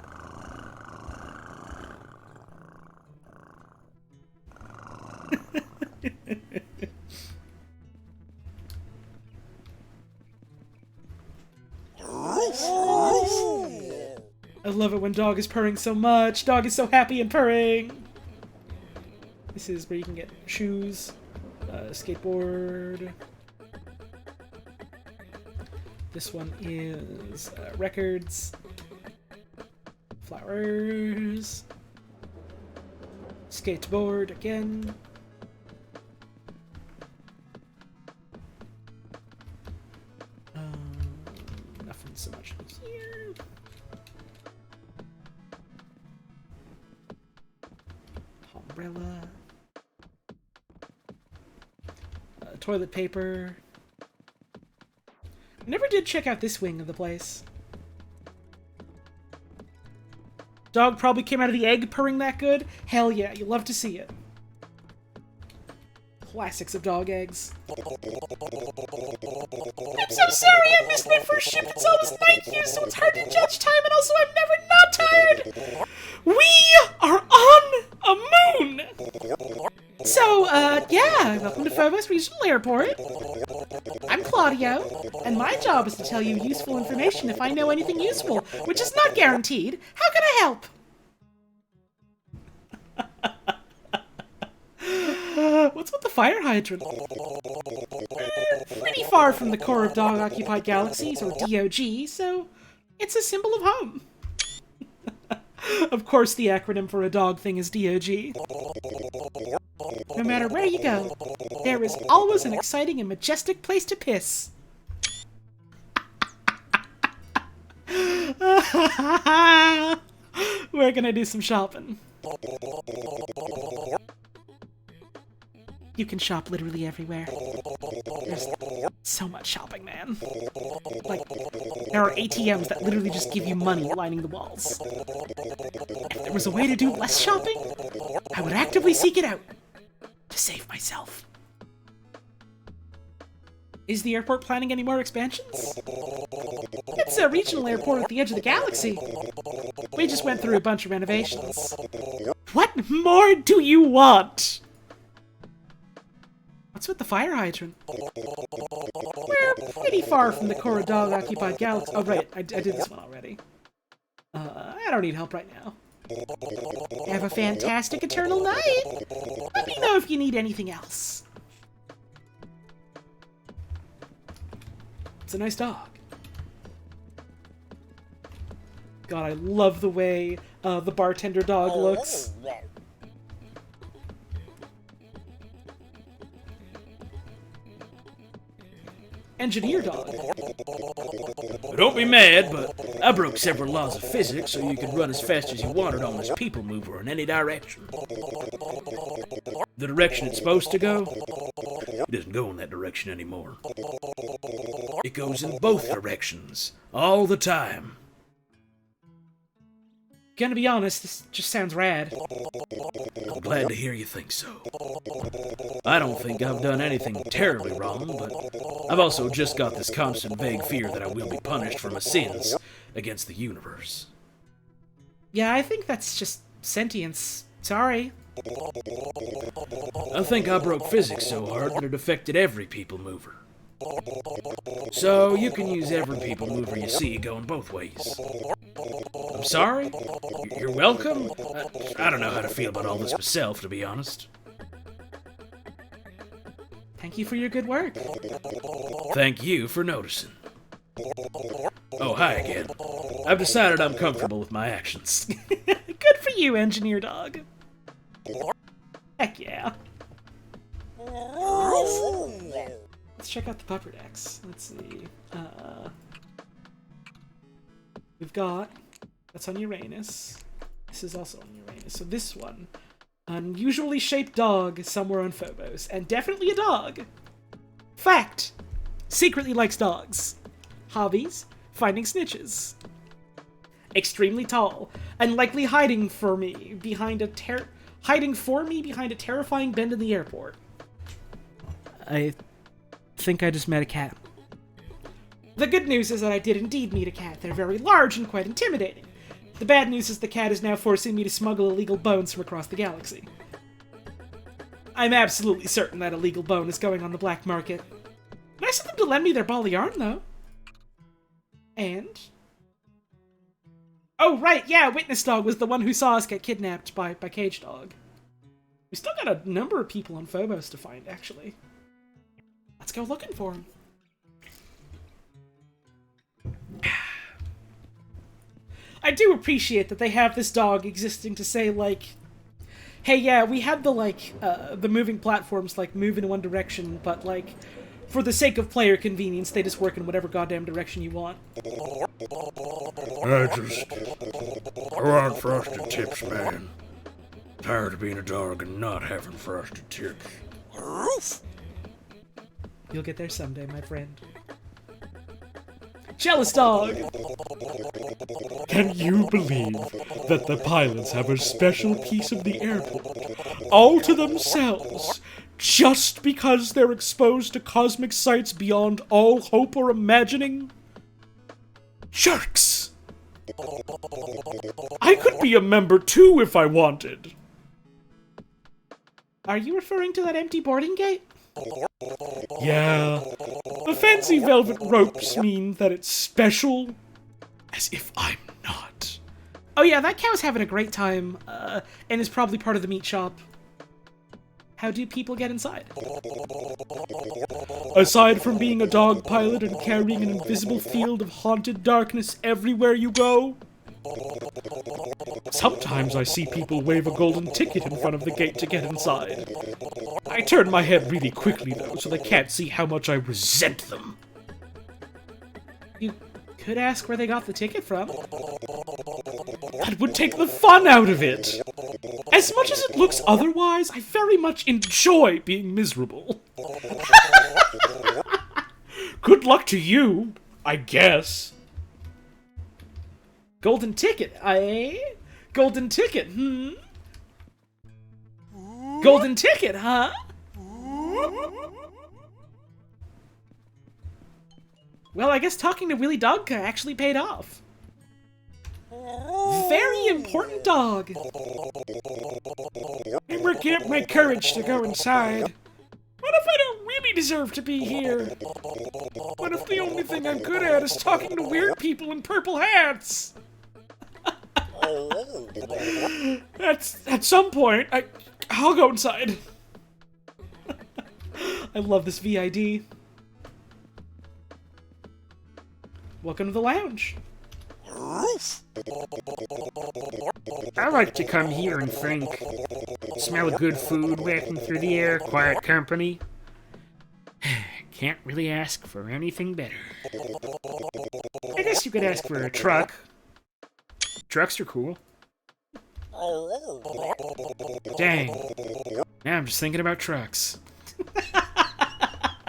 I love it when dog is purring so much. Dog is so happy and purring. This is where you can get shoes, skateboard. This one is records, flowers, skateboard again. Nothing so much here. Umbrella. Toilet paper. Never did check out this wing of the place. Dog probably came out of the egg purring that good? Hell yeah, you love to see it. Classics of dog eggs. I'm so sorry I missed my first ship. It's almost night here, so it's hard to judge time, and also I'm never not tired. We are on a moon! So, yeah, welcome to Phobos Regional Airport. I'm Claudio, and my job is to tell you useful information if I know anything useful, which is not guaranteed. How can I help? What's with the fire hydrant? Pretty far from the core of dog-occupied galaxies, or DOG, so it's a symbol of home. Of course the acronym for a dog thing is DOG. No matter where you go, there is always an exciting and majestic place to piss. We're gonna do some shopping. You can shop literally everywhere. There's so much shopping, man. Like, there are ATMs that literally just give you money lining the walls. If there was a way to do less shopping, I would actively seek it out to save myself. Is the airport planning any more expansions? It's a regional airport at the edge of the galaxy. We just went through a bunch of renovations. What more do you want? What's with the fire hydrant? We're pretty far from the core of dog-occupied galaxy. Oh, right, I did this one already. I don't need help right now. Have a fantastic eternal night. Let me know if you need anything else. It's a nice dog. God, I love the way the bartender dog looks. Engineer dog. Don't be mad, but I broke several laws of physics so you could run as fast as you wanted on this people mover in any direction. The direction it's supposed to go, it doesn't go in that direction anymore. It goes in both directions, all the time. Gonna be honest, this just sounds rad. I'm glad to hear you think so. I don't think I've done anything terribly wrong, but I've also just got this constant vague fear that I will be punished for my sins against the universe. Yeah, I think that's just sentience. Sorry. I think I broke physics so hard that it affected every people mover. So you can use every people mover you see going both ways. I'm sorry? You're welcome? I don't know how to feel about all this myself, to be honest. Thank you for your good work. Thank you for noticing. Oh, hi again. I've decided I'm comfortable with my actions. Good for you, engineer dog. Heck yeah. Let's check out the pupper decks. Let's see. We've got... That's on Uranus. This is also on Uranus. So this one. Unusually shaped dog somewhere on Phobos. And definitely a dog. Fact. Secretly likes dogs. Hobbies. Finding snitches. Extremely tall. And likely hiding for me behind a terrifying bend in the airport. I think I just met a cat. The good news is that I did indeed meet a cat. They're very large and quite intimidating. The bad news is the cat is now forcing me to smuggle illegal bones from across the galaxy. I'm absolutely certain that illegal bone is going on the black market. Nice of them to lend me their ball of yarn, though. And... Oh, right, yeah, Witness Dog was the one who saw us get kidnapped by Cage Dog. We still got a number of people on Phobos to find, actually. Let's go looking for him. I do appreciate that they have this dog existing to say, like, hey, yeah, we had the moving platforms, like, move in one direction, but, like, for the sake of player convenience, they just work in whatever goddamn direction you want. I want frosted tips, man. Tired of being a dog and not having frosted tips. You'll get there someday, my friend. Jealous dog! Can you believe that the pilots have a special piece of the airport all to themselves just because they're exposed to cosmic sights beyond all hope or imagining? Jerks! I could be a member too if I wanted. Are you referring to that empty boarding gate? Yeah. The fancy velvet ropes mean that it's special, as if I'm not. Oh yeah, that cow's having a great time, and is probably part of the meat shop. How do people get inside? Aside from being a dog pilot and carrying an invisible field of haunted darkness everywhere you go, sometimes I see people wave a golden ticket in front of the gate to get inside. I turn my head really quickly, though, so they can't see how much I resent them. You could ask where they got the ticket from. That would take the fun out of it. As much as it looks otherwise, I very much enjoy being miserable. Good luck to you, I guess. Golden ticket, eh? Golden ticket, Golden ticket, huh? Well, I guess talking to Willy Dogka actually paid off. Very important dog. I'm working up my courage to go inside. What if I don't really deserve to be here? What if the only thing I'm good at is talking to weird people in purple hats? At some point, I'll go inside. I love this VID. Welcome to the lounge. I like to come here and think. Smell of good food wafting through the air, quiet company. Can't really ask for anything better. I guess you could ask for a truck. Trucks are cool. Dang. Now I'm just thinking about trucks.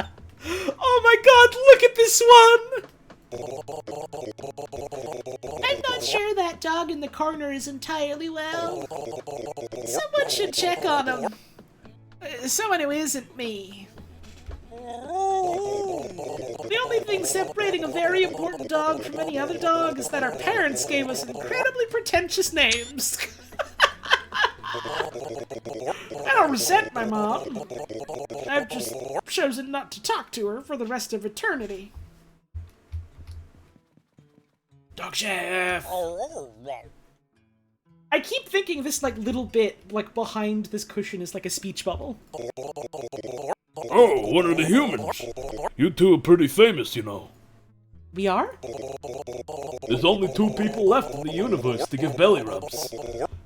Oh my god, look at this one! I'm not sure that dog in the corner is entirely well. Someone should check on him. Someone who isn't me. The only thing separating a very important dog from any other dog is that our parents gave us incredibly pretentious names. I don't resent my mom. I've just chosen not to talk to her for the rest of eternity. Dog chef! I keep thinking this, like, little bit, like, behind this cushion is like a speech bubble. Oh, one of the humans. You two are pretty famous, you know. We are? There's only 2 people left in the universe to give belly rubs.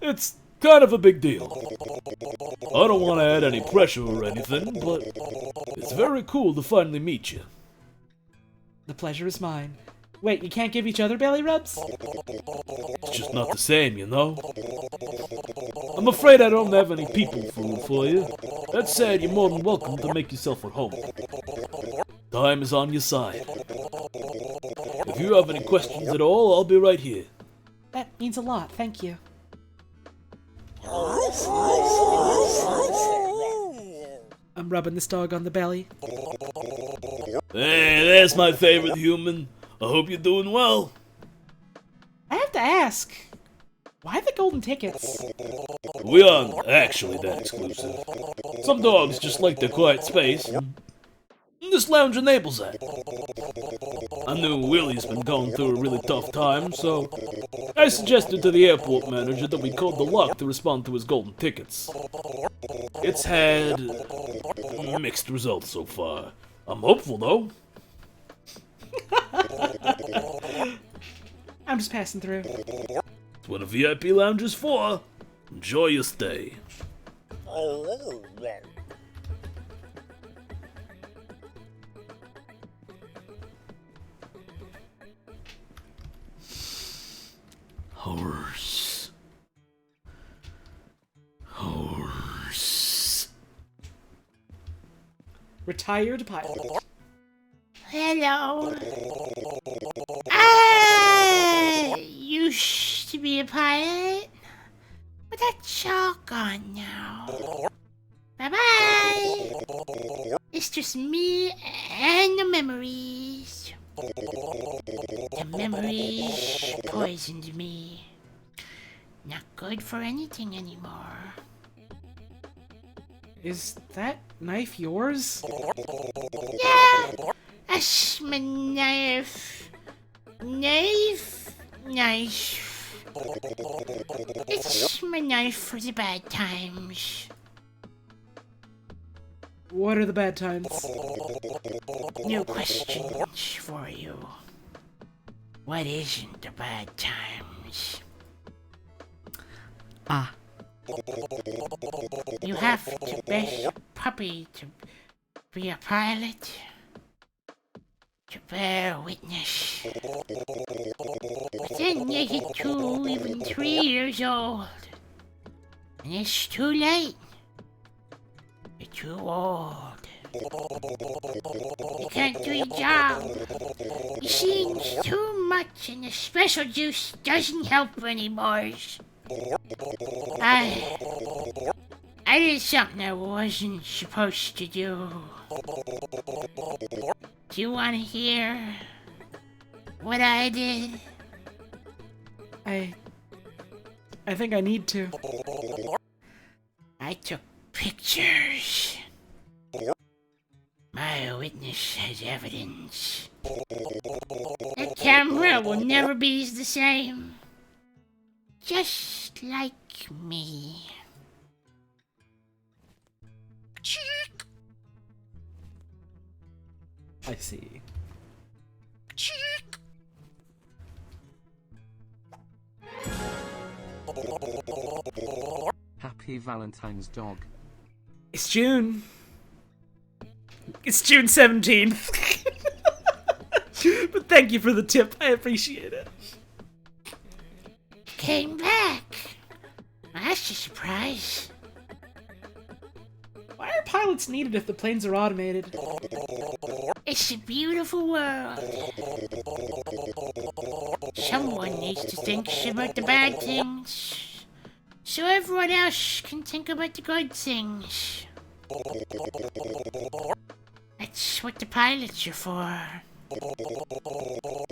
It's kind of a big deal. I don't want to add any pressure or anything, but it's very cool to finally meet you. The pleasure is mine. Wait, you can't give each other belly rubs? It's just not the same, you know? I'm afraid I don't have any people food for you. That said, you're more than welcome to make yourself at home. Time is on your side. If you have any questions at all, I'll be right here. That means a lot, thank you. I'm rubbing this dog on the belly. Hey, there's my favorite human. I hope you're doing well. I have to ask, why the golden tickets? We aren't actually that exclusive. Some dogs just like their quiet space, and this lounge enables that. I knew Willie's been going through a really tough time, so I suggested to the airport manager that we code the lock to respond to his golden tickets. It's had mixed results so far. I'm hopeful, though. I'm just passing through. That's what a VIP lounge is for. Enjoy your stay. Horse. Horse. Retired pilot. Hello. Used to be a pilot, but that's all gone now. Bye-bye. It's just me and the memories. The memories poisoned me. Not good for anything anymore. Is that knife yours? Yeah, that's my knife. Knife. It's my knife for the bad times. What are the bad times? New questions for you. What isn't the bad times? Ah. You have to be a puppy to be a pilot. To bear witness. But then you get 2, even 3 years old. And it's too late. You're too old. You can't do your job. You've seen too much and the special juice doesn't help anymore. I did something I wasn't supposed to do. Do you want to hear what I did? I think I need to. I took pictures. My witness has evidence. The camera will never be the same. Just like me. I see. Happy Valentine's, dog. It's June. It's June 17th. But thank you for the tip. I appreciate it. Came back. That's a surprise. Why are pilots needed if the planes are automated? It's a beautiful world. Someone needs to think about the bad things, so everyone else can think about the good things. That's what the pilots are for.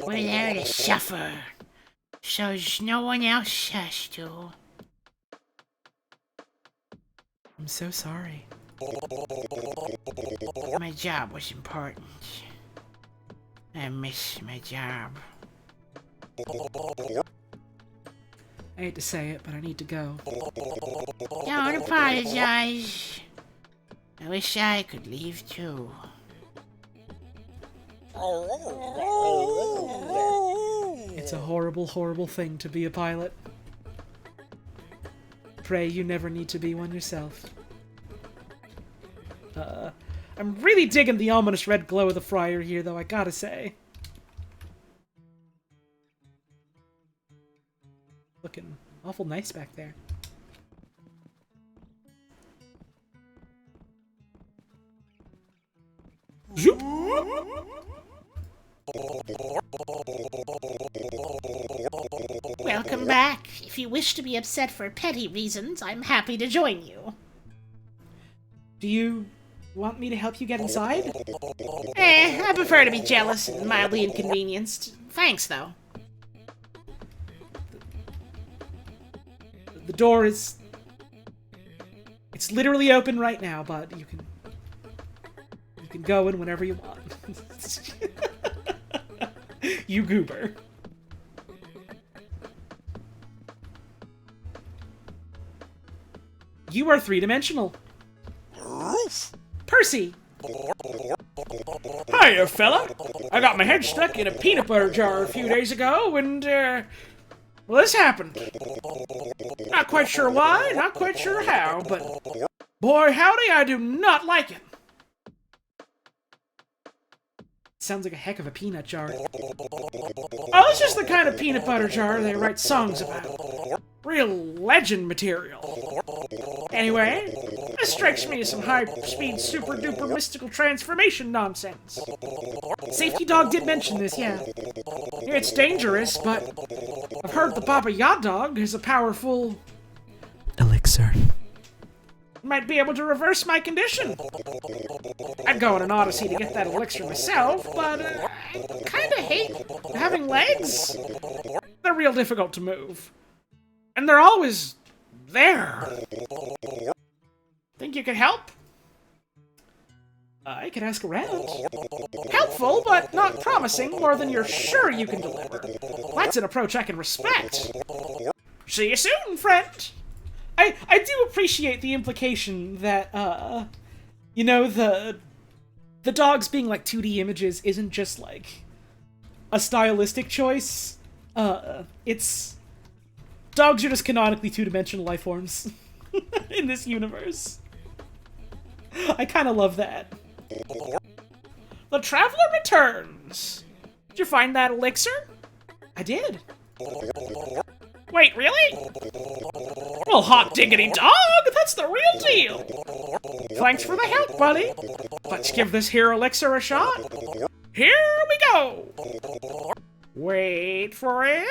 We're there to suffer, so no one else has to. I'm so sorry. My job was important. I miss my job. I hate to say it, but I need to go. Don't apologize. I wish I could leave too. It's a horrible, horrible thing to be a pilot. Pray you never need to be one yourself. I'm really digging the ominous red glow of the fryer here, though, I gotta say. Looking awful nice back there. Zoop. Welcome back. If you wish to be upset for petty reasons, I'm happy to join you. Do you want me to help you get inside? I prefer to be jealous and mildly inconvenienced. Thanks, though. The door is... It's literally open right now, but you can go in whenever you want. You goober. You are three-dimensional. Percy! Hiya, fella. I got my head stuck in a peanut butter jar a few days ago, and, well, this happened. Not quite sure why, not quite sure how, but boy, howdy, I do not like it. Sounds like a heck of a peanut jar. Oh, this is the kind of peanut butter jar they write songs about. Real legend material. Anyway, this strikes me as some high-speed, super-duper mystical transformation nonsense. Safety Dog did mention this, yeah. It's dangerous, but I've heard the Baba Yadog is a powerful... Elixir. Might be able to reverse my condition. I'd go on an odyssey to get that elixir myself, but I kinda hate having legs. They're real difficult to move. And they're always there. Think you could help? I could ask around. Helpful, but not promising more than you're sure you can deliver. That's an approach I can respect. See you soon, friend. I do appreciate the implication that, you know, the dogs being like 2D images isn't just like a stylistic choice. It's dogs are just canonically two-dimensional life forms in this universe. I kind of love that. The Traveler returns. Did you find that elixir? I did. Wait, really? Well, hot diggity dog, that's the real deal. Thanks for the help, buddy. Let's give this here elixir a shot. Here we go. Wait for it.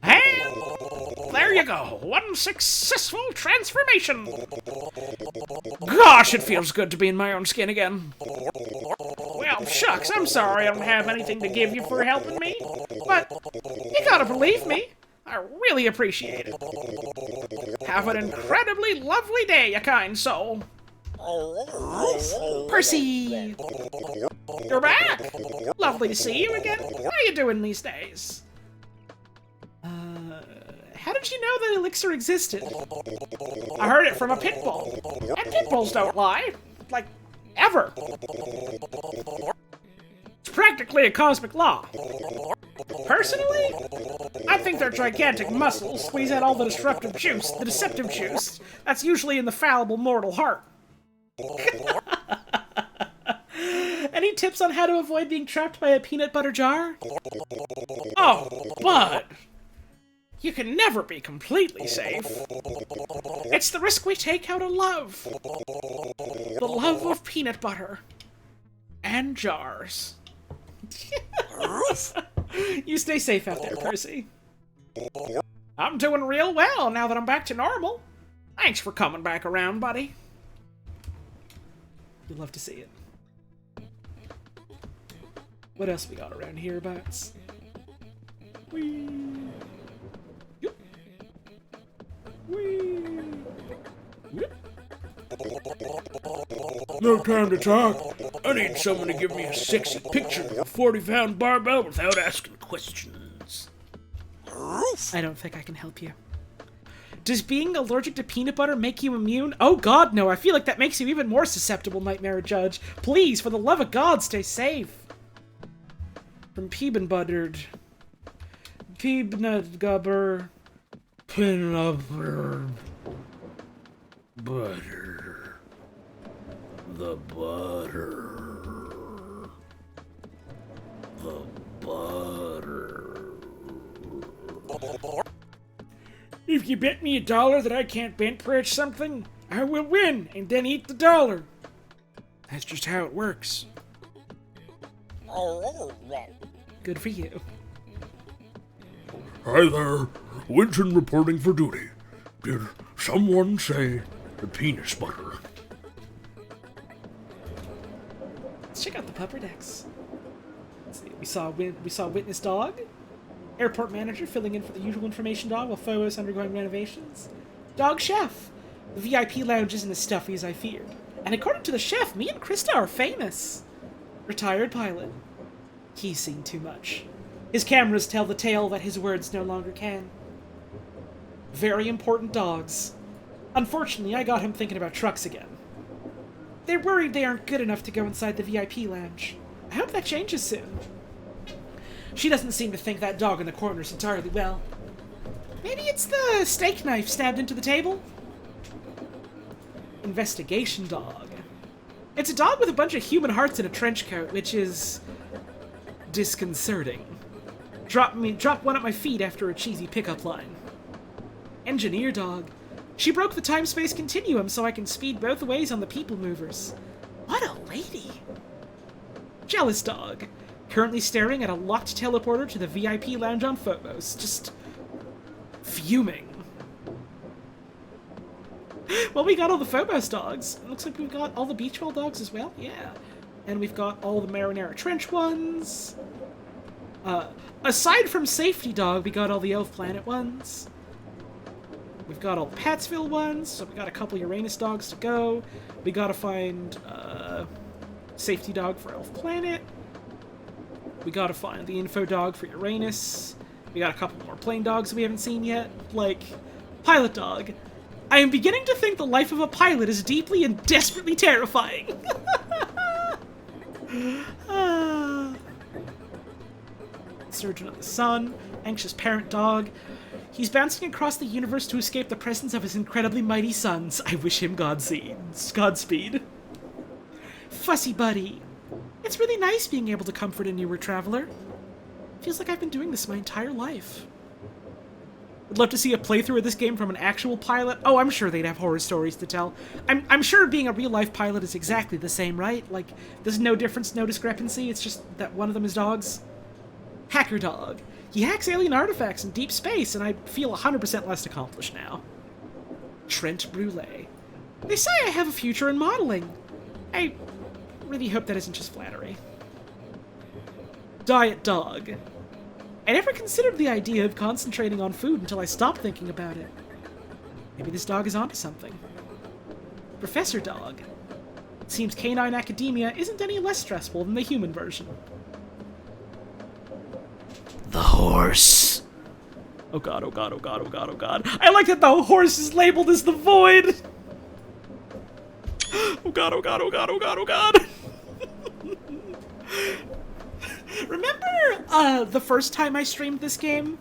And there you go. One successful transformation. Gosh, it feels good to be in my own skin again. Well, shucks, I'm sorry I don't have anything to give you for helping me, but you gotta believe me. I really appreciate it. Have an incredibly lovely day, you kind soul. Percy! You're back! Lovely to see you again. How are you doing these days? How did you know that elixir existed? I heard it from a pit bull. And pit bulls don't lie. Like, ever. It's practically a cosmic law. Personally, I think their gigantic muscles squeeze out all the deceptive juice that's usually in the fallible mortal heart. Any tips on how to avoid being trapped by a peanut butter jar? Oh, but you can never be completely safe. It's the risk we take out of love. The love of peanut butter. And jars. You stay safe out there, Percy. I'm doing real well now that I'm back to normal. Thanks for coming back around, buddy. You'd love to see it. What else we got around hereabouts? Whee! Yep. Whee! Yep. No time to talk. I need someone to give me a sexy picture of a 40-pound barbell without asking questions. I don't think I can help you. Does being allergic to peanut butter make you immune? Oh god, no. I feel like that makes you even more susceptible, Nightmare Judge. Please, for the love of God, stay safe. From Peanut Buttered. Peanut Gubber. Peanut Butter. Butter. The butter. The butter. If you bet me $1 that I can't bench press something, I will win and then eat the dollar. That's just how it works. Good for you. Hi there, Winston reporting for duty. Did someone say the penis butter? Let's check out the pupper decks. Let's see. We saw Witness Dog. Airport Manager filling in for the usual information dog while Phobos undergoing renovations. Dog Chef. The VIP lounge isn't as stuffy as I feared. And according to the chef, me and Krista are famous. Retired pilot. He's seen too much. His cameras tell the tale that his words no longer can. Very important dogs. Unfortunately, I got him thinking about trucks again. They're worried they aren't good enough to go inside the VIP lounge. I hope that changes soon. She doesn't seem to think that dog in the corner's entirely well. Maybe it's the steak knife stabbed into the table? Investigation dog. It's a dog with a bunch of human hearts in a trench coat, which is disconcerting. Drop one at my feet after a cheesy pickup line. Engineer dog. She broke the time-space continuum so I can speed both ways on the people movers. What a lady. Jealous dog. Currently staring at a locked teleporter to the VIP lounge on Phobos. Just fuming. Well, we got all the Phobos dogs. It looks like we've got all the beach ball dogs as well. Yeah. And we've got all the Marinara Trench ones. Aside from Safety Dog, we got all the Elf Planet ones. We've got all the Patsville ones, so we got a couple Uranus dogs to go. We gotta find Safety Dog for Elf Planet. We gotta find the Info Dog for Uranus. We got a couple more plane dogs we haven't seen yet. Like, Pilot Dog. I am beginning to think the life of a pilot is deeply and desperately terrifying. Surgeon of the Sun. Anxious Parent Dog. He's bouncing across the universe to escape the presence of his incredibly mighty sons. I wish him Godspeed. Fussy Buddy. It's really nice being able to comfort a newer traveler. Feels like I've been doing this my entire life. Would love to see a playthrough of this game from an actual pilot. Oh, I'm sure they'd have horror stories to tell. I'm sure being a real-life pilot is exactly the same, right? Like, there's no difference, no discrepancy, it's just that one of them is dogs. Hacker Dog. He hacks alien artifacts in deep space, and I feel 100% less accomplished now. Trent Brule. They say I have a future in modeling. I really hope that isn't just flattery. Diet Dog. I never considered the idea of concentrating on food until I stopped thinking about it. Maybe this dog is onto something. Professor Dog. It seems canine academia isn't any less stressful than the human version. The horse. Oh god, oh god, oh god, oh god, oh god. I like that the horse is labeled as the Void! Oh god, oh god, oh god, oh god, oh god. Remember the first time I streamed this game?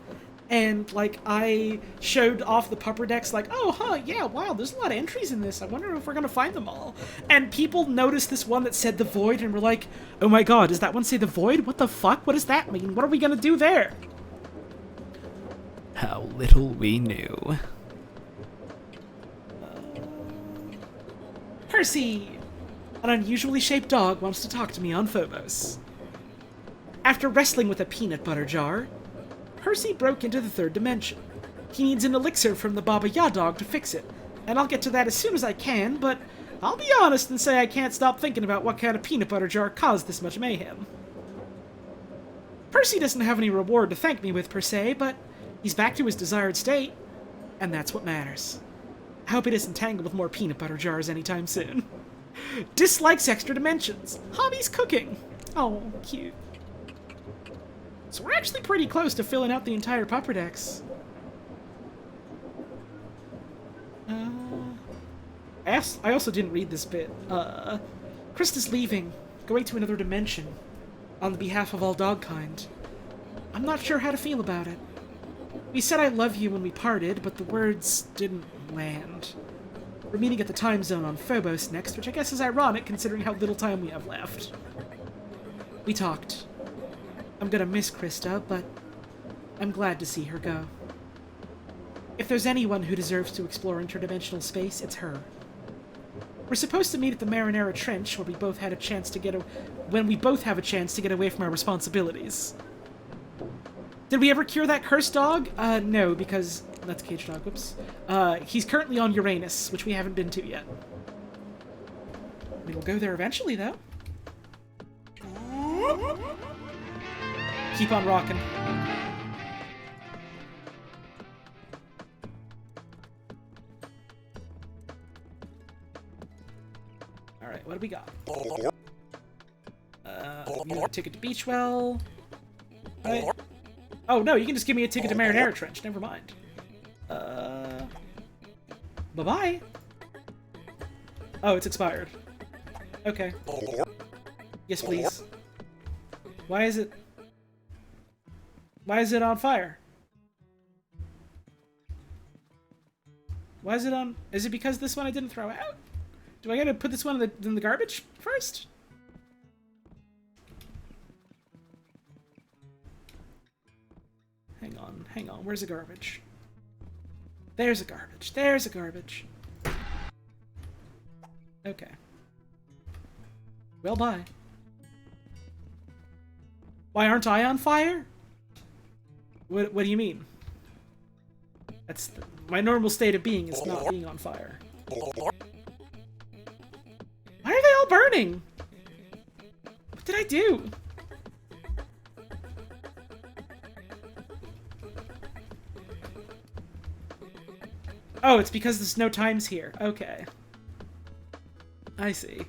And, like, I showed off the pupper decks, like, oh, huh, yeah, wow, there's a lot of entries in this. I wonder if we're gonna find them all. And people noticed this one that said the Void and were like, oh my god, does that one say the Void? What the fuck? What does that mean? What are we gonna do there? How little we knew. Percy! An unusually shaped dog wants to talk to me on Phobos. After wrestling with a peanut butter jar, Percy broke into the third dimension. He needs an elixir from the Baba Yadog to fix it, and I'll get to that as soon as I can, but I'll be honest and say I can't stop thinking about what kind of peanut butter jar caused this much mayhem. Percy doesn't have any reward to thank me with per se, but he's back to his desired state, and that's what matters. I hope he doesn't tangle with more peanut butter jars anytime soon. Dislikes extra dimensions. Hobbies cooking. Oh, cute. So we're actually pretty close to filling out the entire pupper decks. I also didn't read this bit. Krista's leaving, going to another dimension, on the behalf of all dogkind. I'm not sure how to feel about it. We said I love you when we parted, but the words didn't land. We're meeting at the time zone on Phobos next, which I guess is ironic considering how little time we have left. We talked. I'm gonna miss Krista, but I'm glad to see her go. If there's anyone who deserves to explore interdimensional space, it's her. We're supposed to meet at the Marinara Trench, where we both have a chance to get away from our responsibilities. Did we ever cure that cursed dog? No, because that's Cage Dog. Whoops. He's currently on Uranus, which we haven't been to yet. We'll go there eventually, though. Keep on rocking. Alright, what do we got? We have a ticket to Beachwell. Right? Oh, no, you can just give me a ticket to Marinara Trench. Never mind. Bye-bye. Oh, it's expired. Okay. Yes, please. Why is it on fire? Why is it on... Is it because this one I didn't throw out? Do I gotta put this one in the garbage first? Hang on. Where's the garbage? There's a garbage. There's a garbage. Okay. Well, bye. Why aren't I on fire? What do you mean? That's my normal state of being is not being on fire. Why are they all burning? What did I do? Oh, it's because there's no times here. Okay. I see.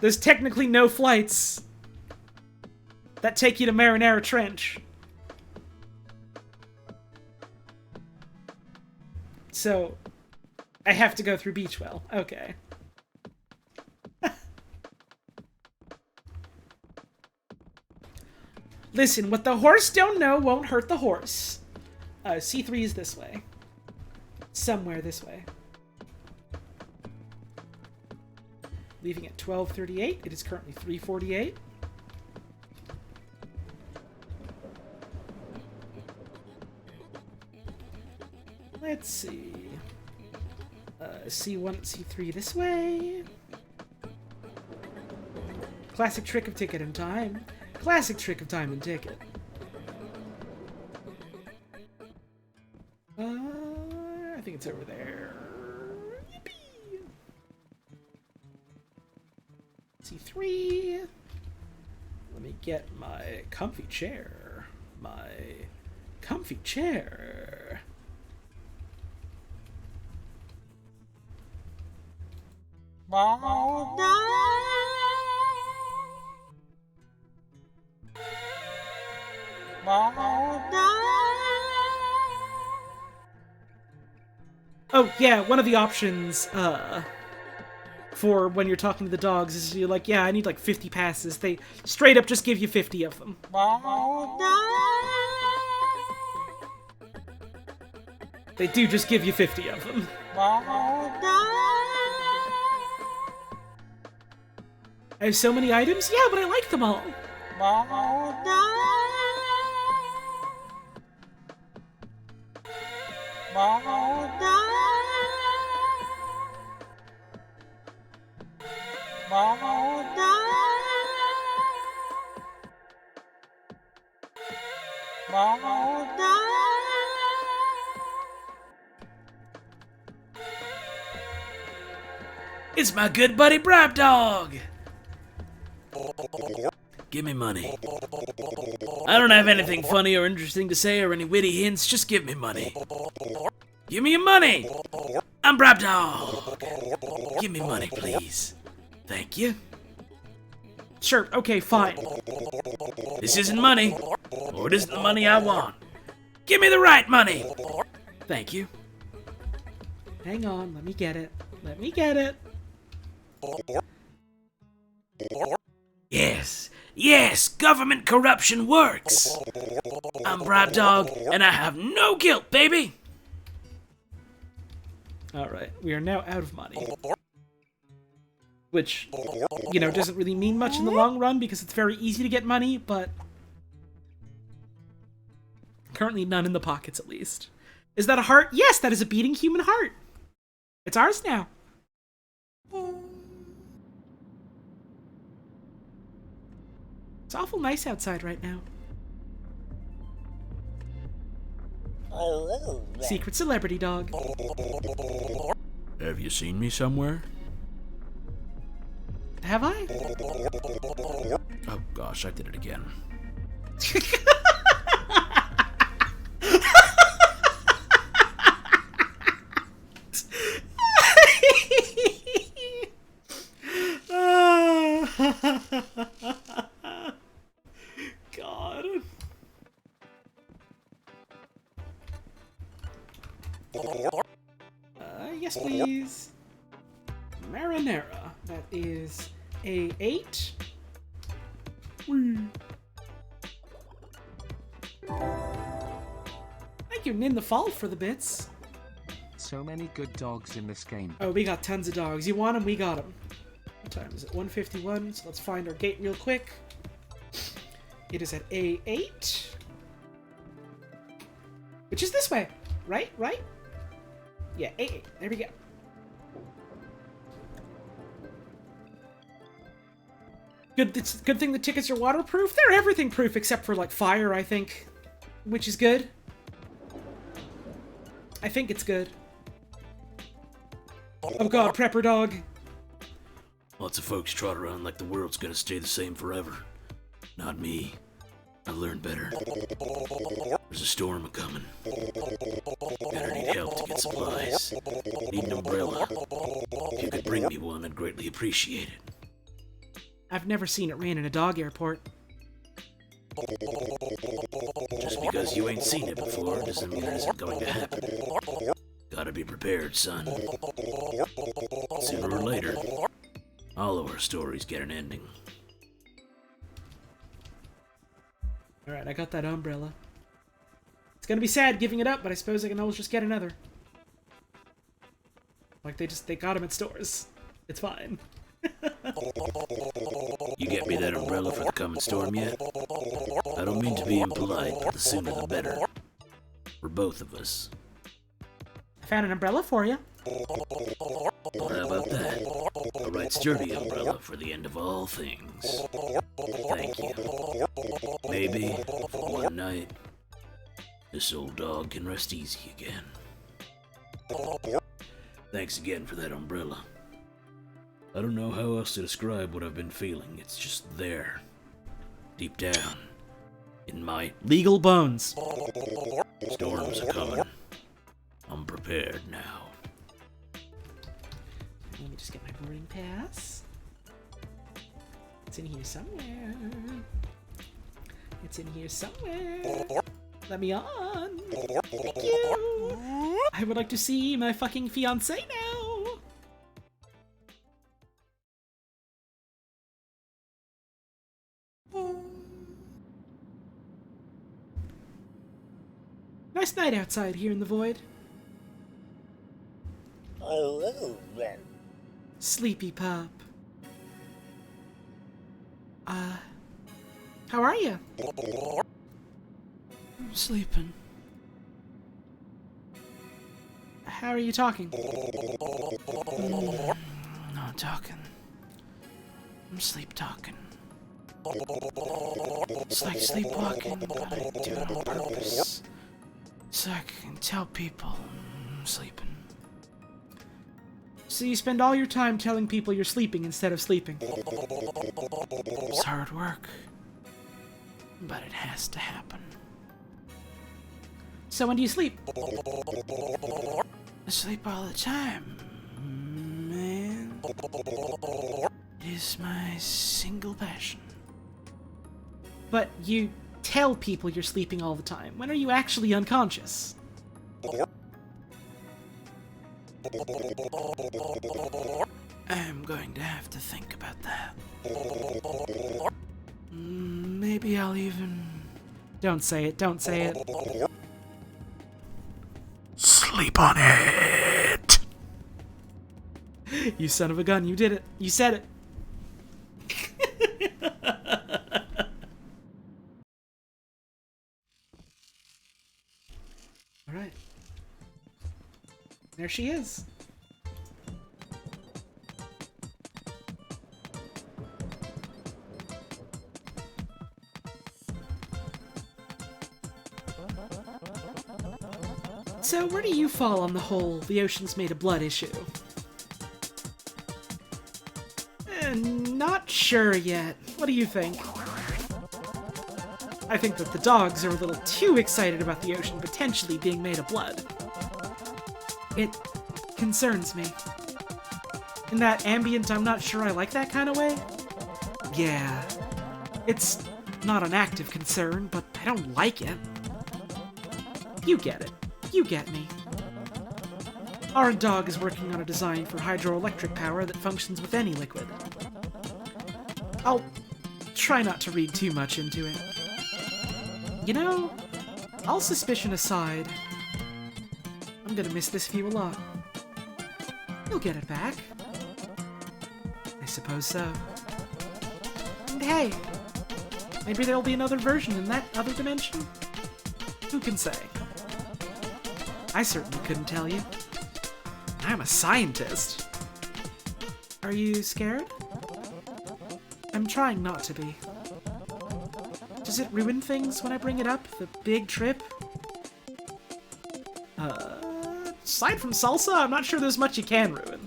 There's technically no flights that take you to Marinara Trench. So, I have to go through Beachwell. Okay. Listen, what the horse don't know won't hurt the horse. C3 is this way. Somewhere this way. Leaving at 12:38. It is currently 3:48. Let's see. C1, C3 this way. Classic trick of ticket and time. Classic trick of time and ticket. I think it's over there. Yippee! C3. Let me get my comfy chair. My comfy chair. Oh, yeah, one of the options, for when you're talking to the dogs is you're like, yeah, I need like 50 passes. They straight up just give you 50 of them. They do just give you 50 of them. I have so many items? Yeah, but I like them all. It's my good buddy Bribe Dog! Give me money. I don't have anything funny or interesting to say or any witty hints, just give me money. Give me your money! I'm Bribe Dog! Give me money, please. Thank you. Sure, okay, fine. This isn't money, or it isn't the money I want. Give me the right money! Thank you. Hang on, let me get it. Let me get it. Yes, yes, government corruption works. I'm Bribe Dog, and I have no guilt, baby. Alright, we are now out of money. Which, you know, doesn't really mean much in the long run because it's very easy to get money, but currently none in the pockets, at least. Is that a heart? Yes, that is a beating human heart. It's ours now. It's awful nice outside right now. Secret celebrity dog. Have you seen me somewhere? Have I? Oh gosh, I did it again. God. Yes, please. Marinara. That is a 8. Thank you, Nin the Fall, for the bits. So many good dogs in this game. Oh, we got tons of dogs. You want them? We got them. What time is it? 1:51. So let's find our gate real quick. It is at A8. Which is this way. Right? Right? Yeah, A8. There we go. It's good thing the tickets are waterproof. They're everything proof except for, like, fire, I think. Which is good. I think it's good. Oh god, prepper dog. Lots of folks trot around like the world's gonna stay the same forever. Not me. I learned better. There's a storm a-coming. Gonna need help to get supplies. Need an umbrella. If you could bring me one, I'd greatly appreciate it. I've never seen it rain in a dog airport. Just because you ain't seen it before doesn't mean it isn't going to happen. Gotta be prepared, son. Sooner or later, all of our stories get an ending. Alright, I got that umbrella. It's gonna be sad giving it up, but I suppose I can always just get another. Like, they got them at stores. It's fine. You get me that umbrella for the coming storm yet? I don't mean to be impolite, but the sooner the better. For both of us. I found an umbrella for you. Well, how about that? A right sturdy umbrella for the end of all things. Thank you. Maybe, for one night, this old dog can rest easy again. Thanks again for that umbrella. I don't know how else to describe what I've been feeling. It's just there. Deep down. In my legal bones. Storms are coming. I'm prepared now. Let me just get my boarding pass. It's in here somewhere. It's in here somewhere. Let me on. Thank you. I would like to see my fucking fiancé now. Nice night outside here in the void. Sleepy pup. How are you? I'm sleeping. How are you talking? Not talking. I'm sleep talking. It's like sleepwalking, but I do it on purpose. So I can tell people I'm sleeping. So you spend all your time telling people you're sleeping instead of sleeping. It's hard work, but it has to happen. So when do you sleep? I sleep all the time, man. It is my single passion. But you tell people you're sleeping all the time. When are you actually unconscious? I'm going to have to think about that. Maybe I'll even... Don't say it, don't say it. sleep on it! You son of a gun, you did it. You said it. Alright. There she is. So, where do you fall on the whole the ocean's made of blood issue? Not sure yet. What do you think? I think that the dogs are a little too excited about the ocean potentially being made of blood. It concerns me. In that ambient, I'm not sure I like that kind of way? Yeah. It's not an active concern, but I don't like it. You get it. You get me. Our dog is working on a design for hydroelectric power that functions with any liquid. I'll try not to read too much into it. You know, all suspicion aside, I'm gonna miss this view a lot. You'll get it back. I suppose so. And hey, maybe there'll be another version in that other dimension? Who can say? I certainly couldn't tell you. I'm a scientist. Are you scared? I'm trying not to be. Does it ruin things when I bring it up? The big trip? Aside from salsa, I'm not sure there's much you can ruin.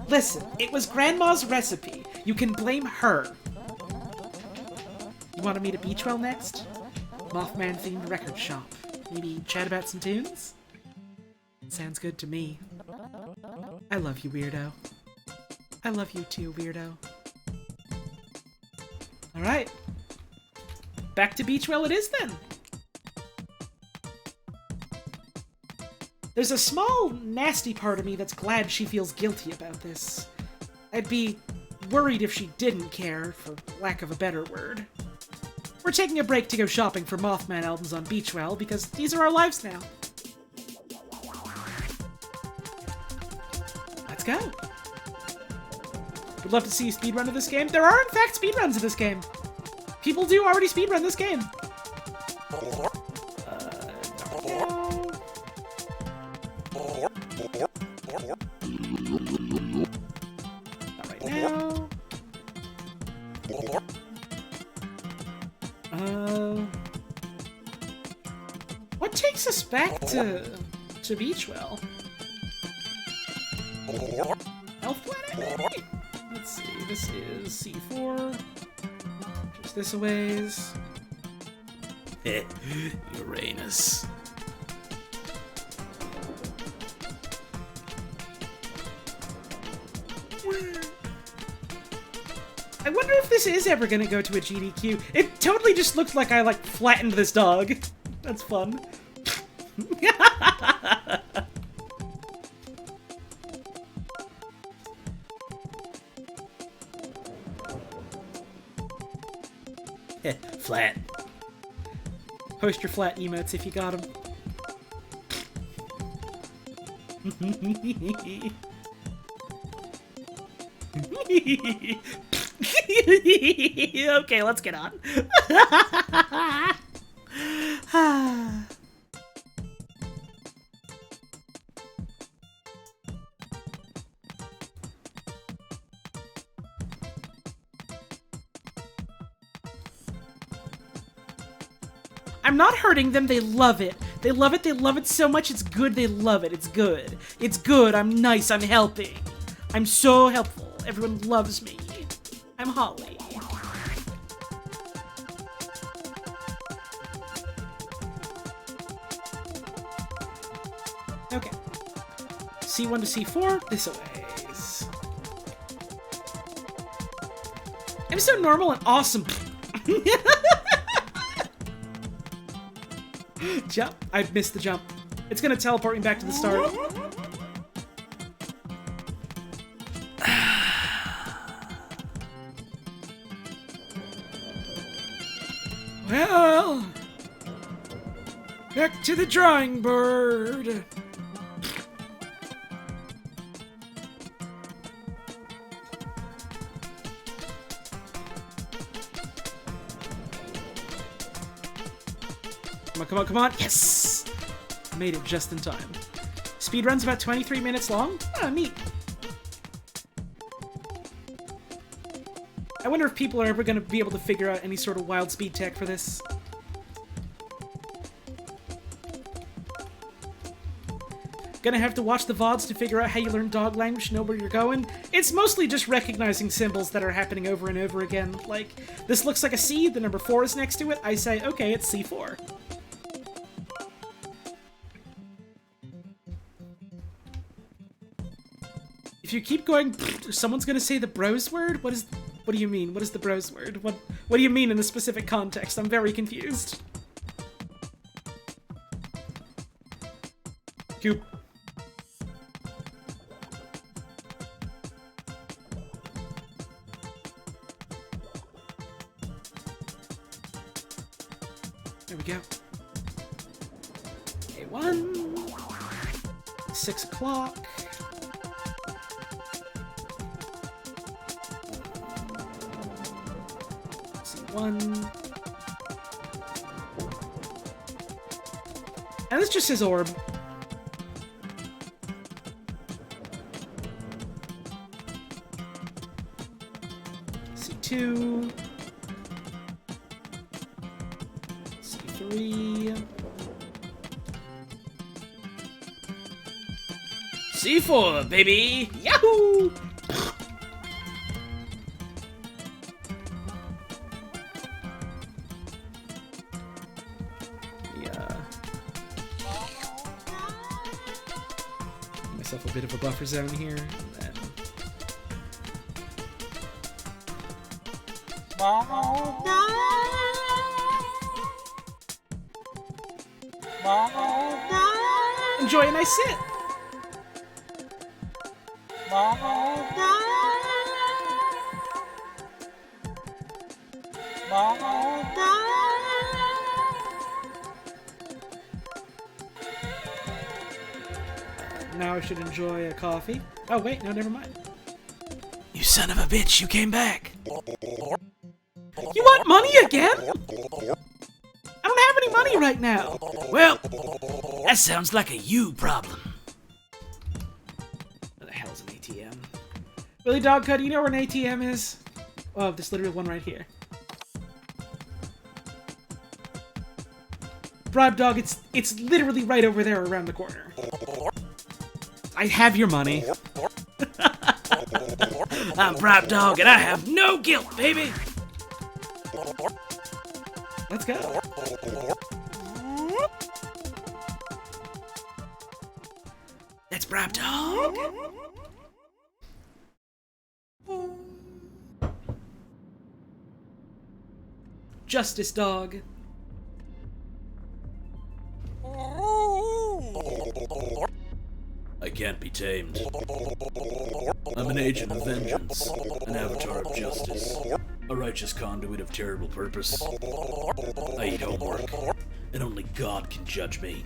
Listen, it was Grandma's recipe. You can blame her. You want to meet at Beachwell next? Mothman-themed record shop. Maybe chat about some tunes? Sounds good to me. I love you, weirdo. I love you too, weirdo. Alright. Back to Beachwell it is then. There's a small, nasty part of me that's glad she feels guilty about this. I'd be worried if she didn't care, for lack of a better word. We're taking a break to go shopping for Mothman albums on Beachwell because these are our lives now. Let's go. Would love to see a speedrun of this game. There are, in fact, speedruns of this game. People do already speedrun this game. No. Not right now. What takes us back to Beachwell? Elf Planet? Let's see, this is C4. Just this a ways. Uranus. I wonder if this is ever gonna go to a GDQ. It totally just looked like I, flattened this dog. That's fun. Flat. Post your flat emotes if you got them. Okay, let's get on. I'm not hurting them, they love it. They love it so much, it's good, they love it, it's good. It's good, I'm nice, I'm helping. I'm so helpful, everyone loves me. I'm Holly. Okay. C1 to C4, this a ways. I'm so normal and awesome. Jump. I missed the jump. It's gonna teleport me back to the start. Well, back to the drawing board. Come on, come on, come on. Yes! Made it just in time. Speed run's about 23 minutes long. Ah, neat. I wonder if people are ever going to be able to figure out any sort of wild speed tech for this. Gonna have to watch the VODs to figure out how you learn dog language, know where you're going. It's mostly just recognizing symbols that are happening over and over again. Like, this looks like a C, the number 4 is next to it. I say, okay, it's C4. If you keep going, someone's gonna say the bros word? What do you mean? What is the bros word? What do you mean in the specific context? I'm very confused. Coop. There we go. A1. 6 o'clock. C1. And it's just his orb. C2. C3. C4, baby! Yahoo! Yeah. Give myself a bit of a buffer zone here, and then... Enjoy a nice sit! Now I should enjoy a coffee. Oh wait, no, never mind. You son of a bitch, you came back! You want money again? I don't have any money right now. Well, that sounds like a you problem. What the hell's an ATM? Billy Dogcut, do you know where an ATM is? Oh, there's literally one right here. Bribe Dog, it's literally right over there around the corner. I have your money. I'm Bribe Dog and I have no guilt, baby! Let's go. That's Bribe Dog! Justice Dog. I can't be tamed. I'm an agent of vengeance, an avatar of justice, a righteous conduit of terrible purpose. I eat homework, and only God can judge me.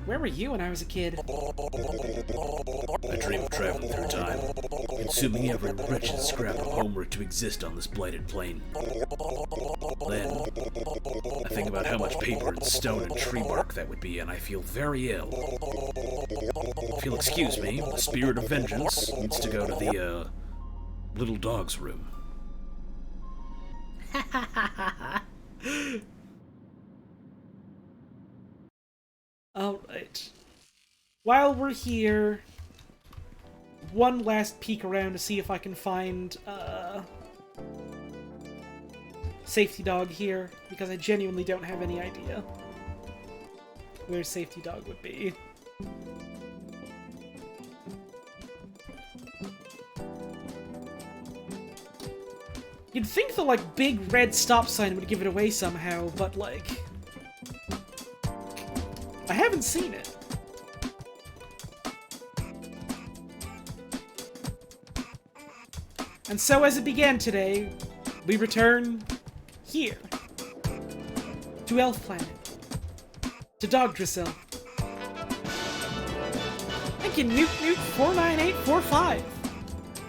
Where were you when I was a kid? I dream of traveling through time, consuming every wretched scrap of homework to exist on this blighted plane. Then, I think about how much paper and stone and tree bark that would be, and I feel very ill. If you'll excuse me, the spirit of vengeance needs to go to the, little dog's room. Alright. While we're here, one last peek around to see if I can find, Safety Dog here, because I genuinely don't have any idea where Safety Dog would be. You'd think the, like, big red stop sign would give it away somehow, but, like... I haven't seen it. And so as it began today, we return here. To Elf Planet. To Dogdrasil. Thank you, Newt 49845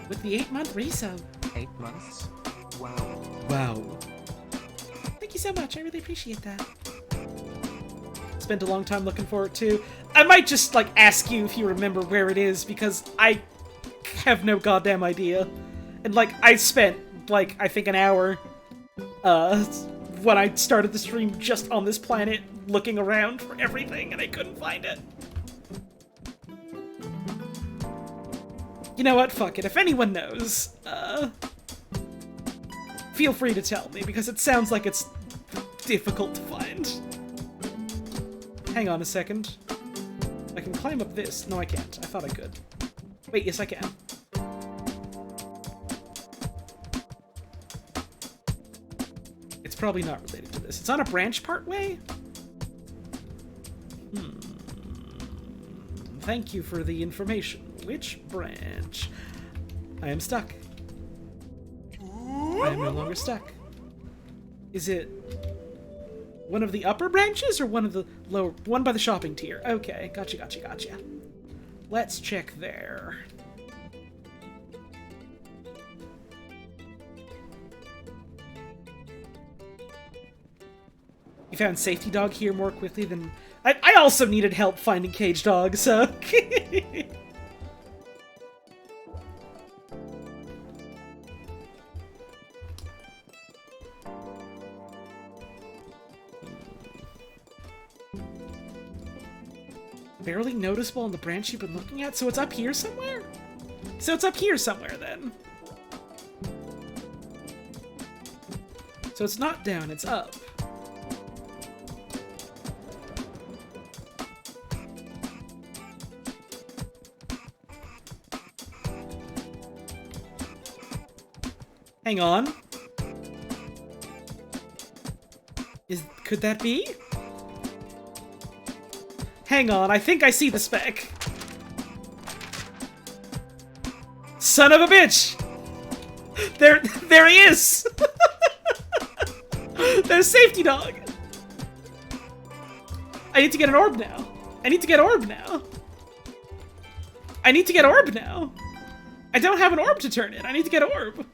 with the 8-month resub. 8 months? Wow. Wow. Thank you so much. I really appreciate that. Spent a long time looking for it too. I might just like ask you if you remember where it is because I have no goddamn idea. And like I spent like I think an hour when I started the stream just on this planet looking around for everything and I couldn't find it. You know what? Fuck it. If anyone knows, feel free to tell me because it sounds like it's difficult to find. Hang on a second. I can climb up this. No, I can't. I thought I could. Wait, yes, I can. It's probably not related to this. It's on a branch part way? Thank you for the information. Which branch? I am stuck. I am no longer stuck. Is it one of the upper branches or one of the lower? One by the shopping tier. Okay, gotcha. Let's check there. You found Safety Dog here more quickly than... I also needed help finding Cage Dog, so... Barely noticeable on the branch you've been looking at, so it's up here somewhere? So it's up here somewhere, then. So it's not down, it's up. Hang on. Could that be? Hang on, I think I see the speck. Son of a bitch! There he is! There's Safety Dog! I need to get an orb now. I need to get orb now. I don't have an orb to turn in. I need to get orb.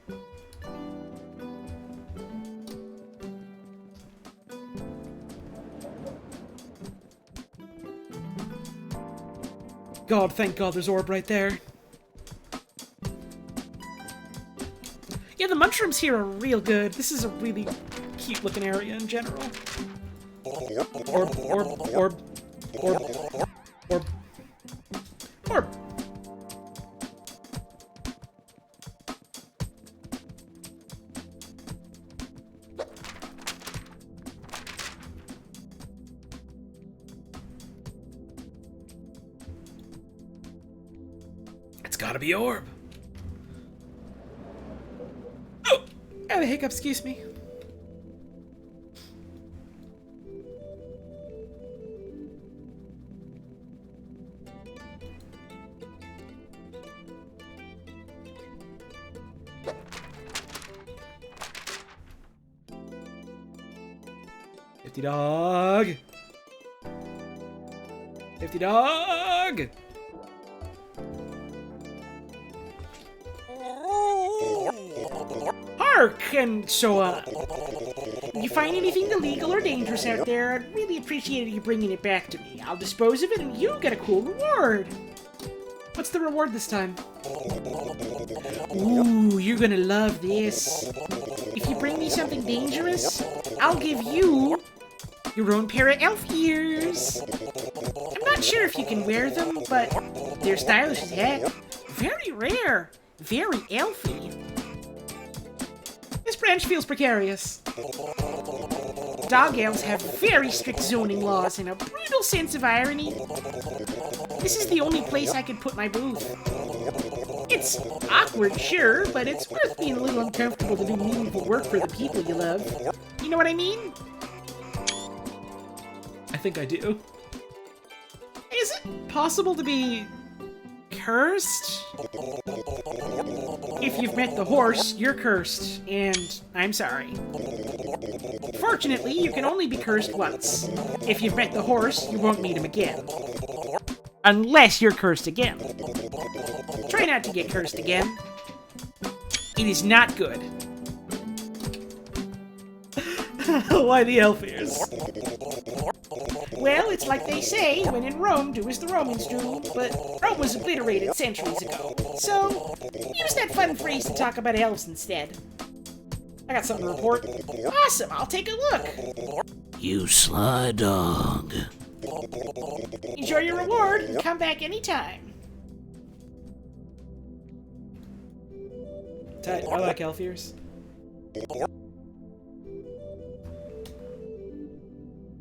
God, thank God there's orb right there. Yeah, the mushrooms here are real good. This is a really cute looking area in general. Orb. It's gotta be orb. Oh, I had a hiccup, excuse me. Safety Dog! Safety Dog! Hark! And so on. If you find anything illegal or dangerous out there, I'd really appreciate you bringing it back to me. I'll dispose of it and you get a cool reward. What's the reward this time? Ooh, you're gonna love this. If you bring me something dangerous, I'll give you your own pair of elf ears. I'm not sure if you can wear them, but they're stylish as heck. Very rare. Very elfy. This branch feels precarious. Dog elves have very strict zoning laws and a brutal sense of irony. This is the only place I could put my booth. It's awkward, sure, but it's worth being a little uncomfortable to do meaningful work for the people you love. You know what I mean? I think I do. Is it possible to be cursed? If you've met the horse, you're cursed, and I'm sorry. Fortunately, you can only be cursed once. If you've met the horse, you won't meet him again. Unless you're cursed again. Try not to get cursed again. It is not good. Why the elf ears? Well, it's like they say, when in Rome, do as the Romans do, but Rome was obliterated centuries ago. So, use that fun phrase to talk about elves instead. I got something to report. Awesome, I'll take a look. You sly dog. Enjoy your reward and come back anytime. Tight. I like elf ears.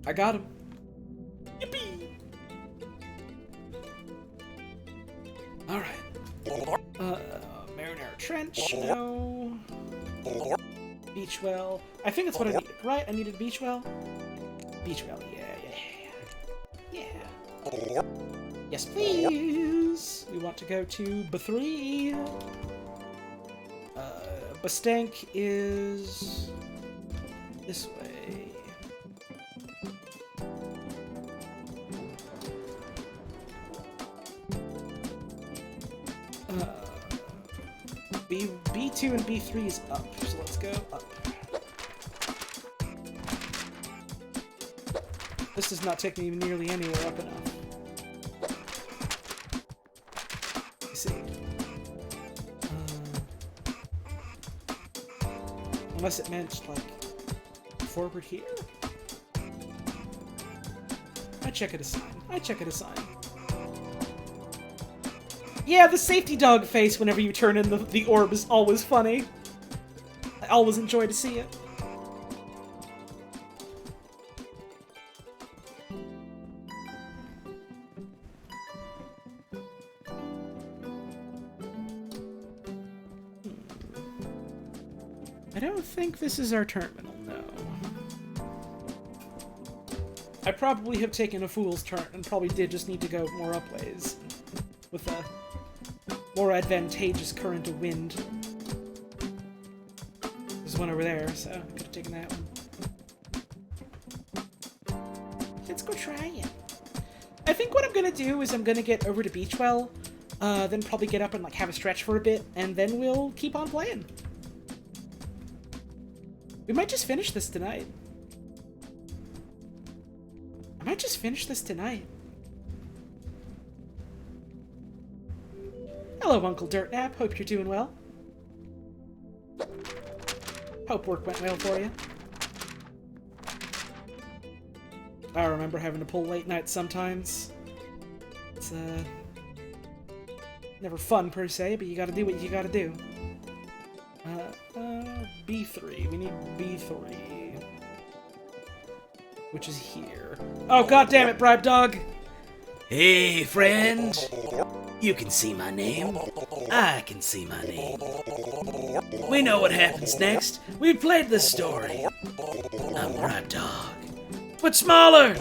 I got him. Yippee! Alright. Marinara Trench, no. Beach well. I think that's what I needed, right? I needed beach well? Beach well, yeah. Yes, please! We want to go to B3. Bastank is this way. B2 and B3 is up, so let's go up. This does not take me nearly anywhere up enough. Let's see. Unless it meant, like, forward here? I check it a sign. Yeah, the safety dog face whenever you turn in the orb is always funny. I always enjoy to see it. I don't think this is our terminal, no. I probably have taken a fool's turn and probably did just need to go more upways with a more advantageous current of wind. There's one over there, so I could have taken that one. Let's go try it. I think what I'm gonna do is I'm gonna get over to Beachwell, then probably get up and like have a stretch for a bit, and then we'll keep on playing. We might just finish this tonight. Hello, Uncle Dirtnap. Hope you're doing well. Hope work went well for you. I remember having to pull late nights sometimes. It's, never fun per se, but you gotta do what you gotta do. B3. We need B3. Which is here. Oh, god damn it, Bribe Dog! Hey, friend. You can see my name. I can see my name. We know what happens next. We played the story. I'm Bribe Dog, but smaller.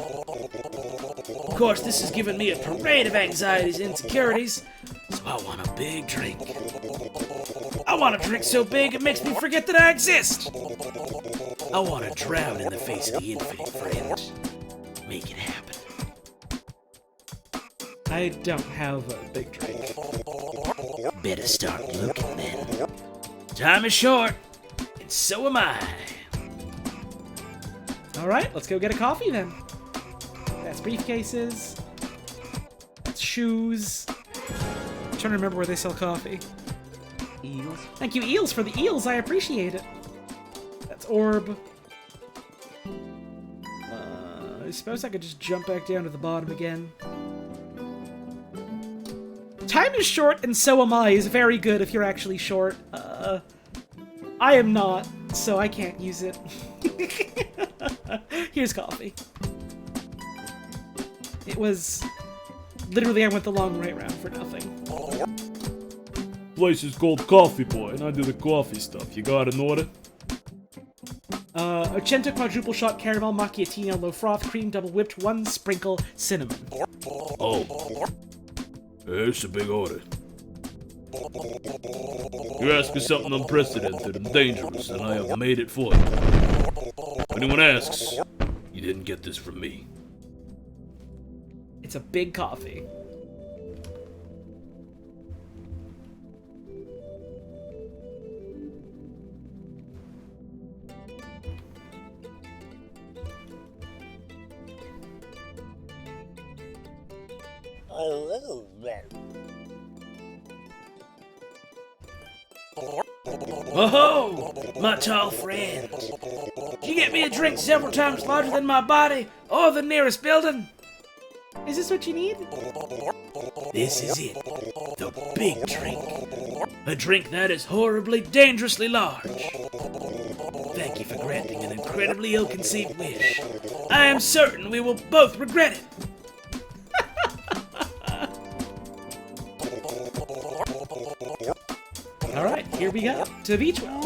Of course, this has given me a parade of anxieties and insecurities, so I want a big drink. I want a drink so big it makes me forget that I exist. I want to drown in the face of the infinite, friend. Make it happen. I don't have a big drink. Better start looking then. Time is short, and so am I. Alright, let's go get a coffee then. That's briefcases. That's shoes. I'm trying to remember where they sell coffee. Eels. Thank you, Eels, for the eels. I appreciate it. That's orb. I suppose I could just jump back down to the bottom again. Time is short, and so am I is very good if you're actually short. I am not, so I can't use it. Here's coffee. It was... Literally, I went the long way round for nothing. Place is called Coffee Boy, and I do the coffee stuff. You got an order? Ochenta quadruple shot caramel macchiatino low froth cream double whipped 1 sprinkle cinnamon. Oh. It's a big order. You're asking something unprecedented and dangerous, and I have made it for you. If anyone asks, you didn't get this from me. It's a big coffee. Oh, my tall friend. Did you get me a drink several times larger than my body or the nearest building? Is this what you need? This is it. The big drink. A drink that is horribly, dangerously large. Thank you for granting an incredibly ill-conceived wish. I am certain we will both regret it. All right, here we go. To the beach well.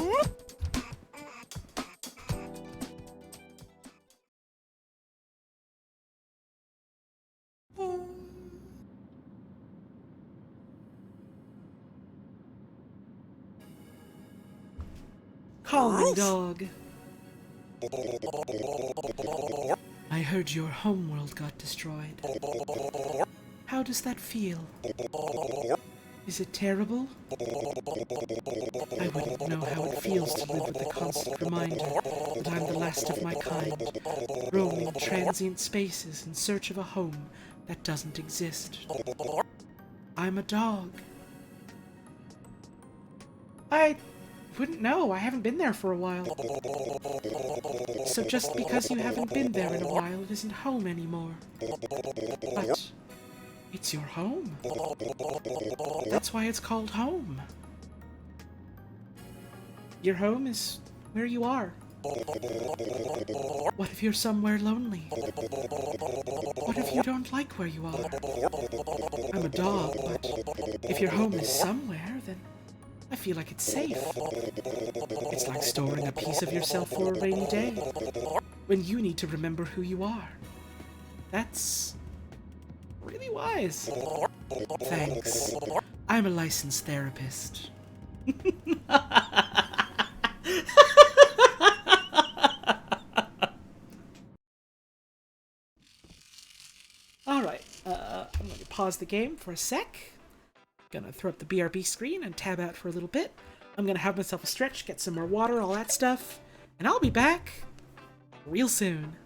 Calling dog. I heard your homeworld got destroyed. How does that feel? Is it terrible? I wouldn't know how it feels to live with the constant reminder that I'm the last of my kind, roaming transient spaces in search of a home that doesn't exist. I'm a dog. I wouldn't know. I haven't been there for a while. So just because you haven't been there in a while, it isn't home anymore. But it's your home. That's why it's called home. Your home is where you are. What if you're somewhere lonely? What if you don't like where you are? I'm a dog, but if your home is somewhere, then I feel like it's safe. It's like storing a piece of yourself for a rainy day, when you need to remember who you are. That's really wise. Thanks. I'm a licensed therapist. Alright, I'm going to pause the game for a sec. Gonna throw up the BRB screen and tab out for a little bit. I'm gonna have myself a stretch, get some more water, all that stuff, and I'll be back real soon.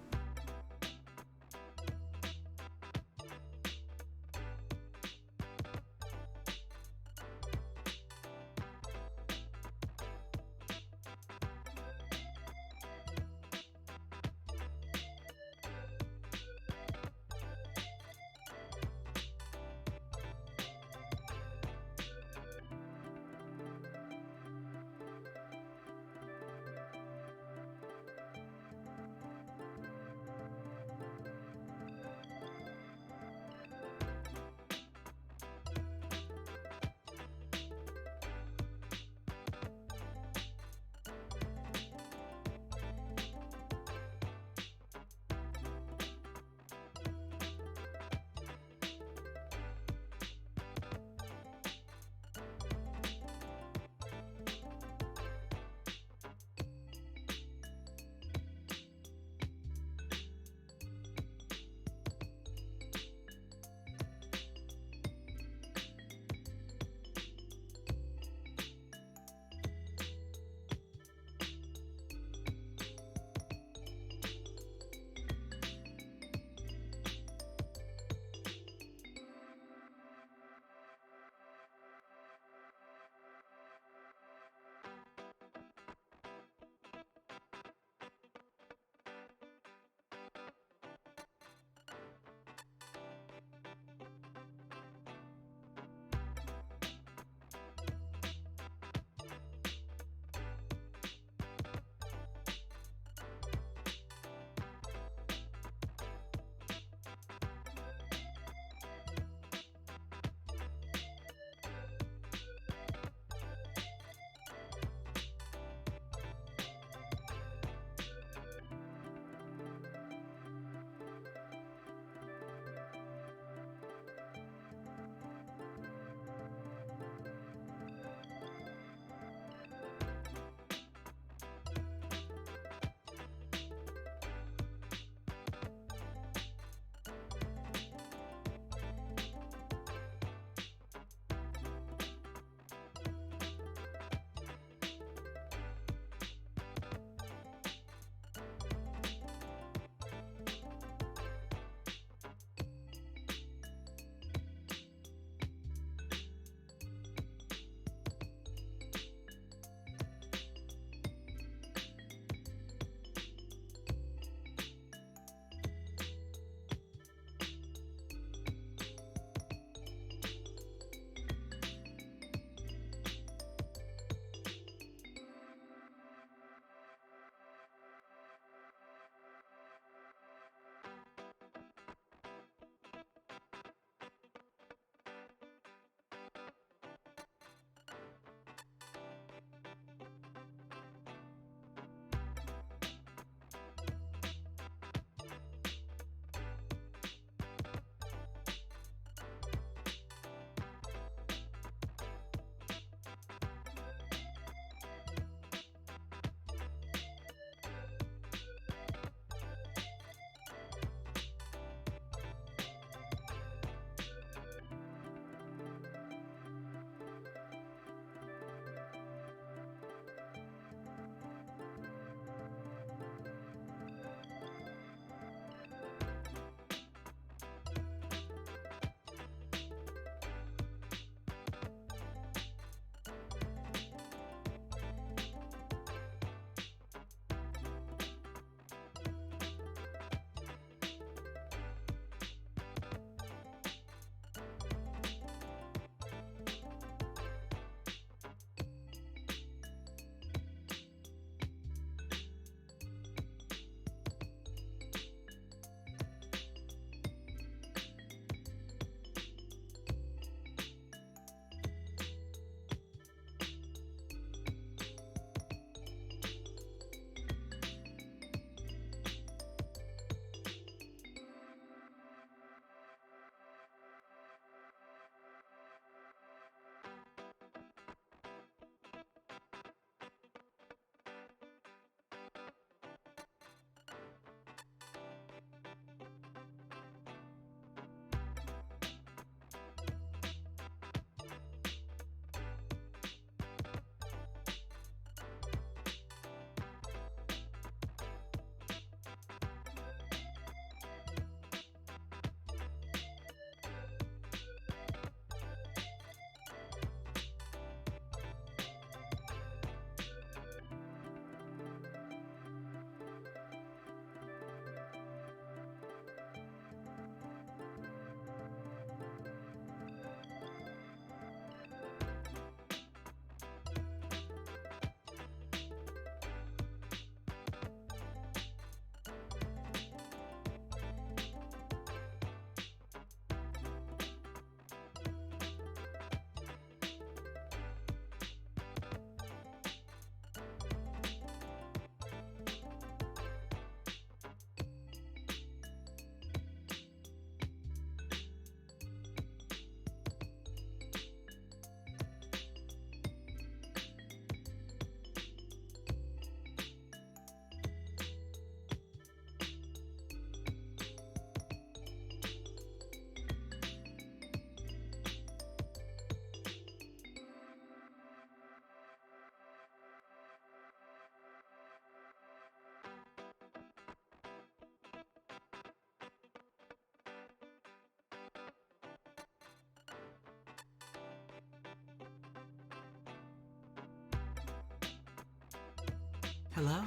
Hello.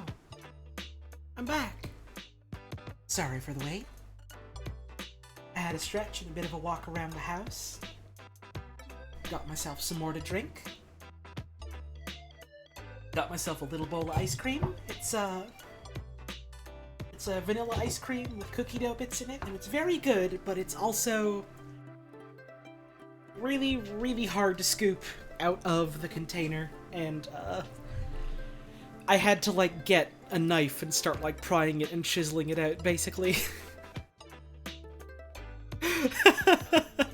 I'm back. Sorry for the wait. I had a stretch and a bit of a walk around the house. Got myself some more to drink. Got myself a little bowl of ice cream. It's a vanilla ice cream with cookie dough bits in it, and it's very good, but it's also really, really hard to scoop out of the container, and I had to, like, get a knife and start, like, prying it and chiseling it out, basically.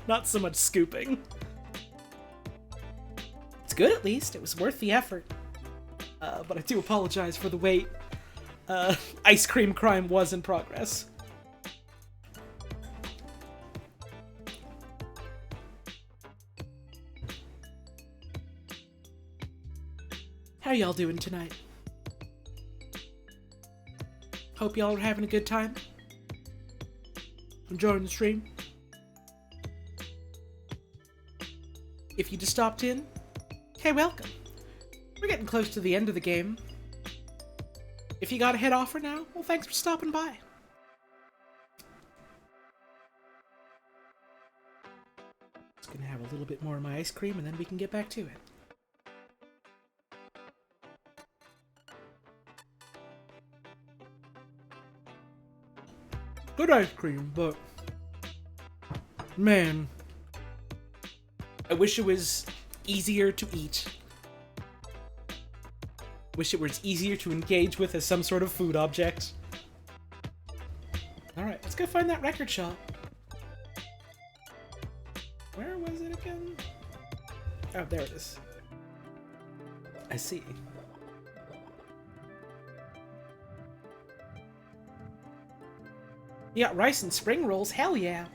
Not so much scooping. It's good, at least. It was worth the effort. But I do apologize for the wait. Ice cream crime was in progress. How y'all doing tonight? Hope y'all are having a good time. Enjoying the stream. If you just stopped in, hey, welcome. We're getting close to the end of the game. If you gotta head off for now, well, thanks for stopping by. Just gonna have a little bit more of my ice cream and then we can get back to it. Good ice cream, but man, I wish it was easier to eat. Wish it was easier to engage with as some sort of food object. Alright, let's go find that record shop. Where was it again? Oh, there it is. I see. You got rice and spring rolls? Hell yeah!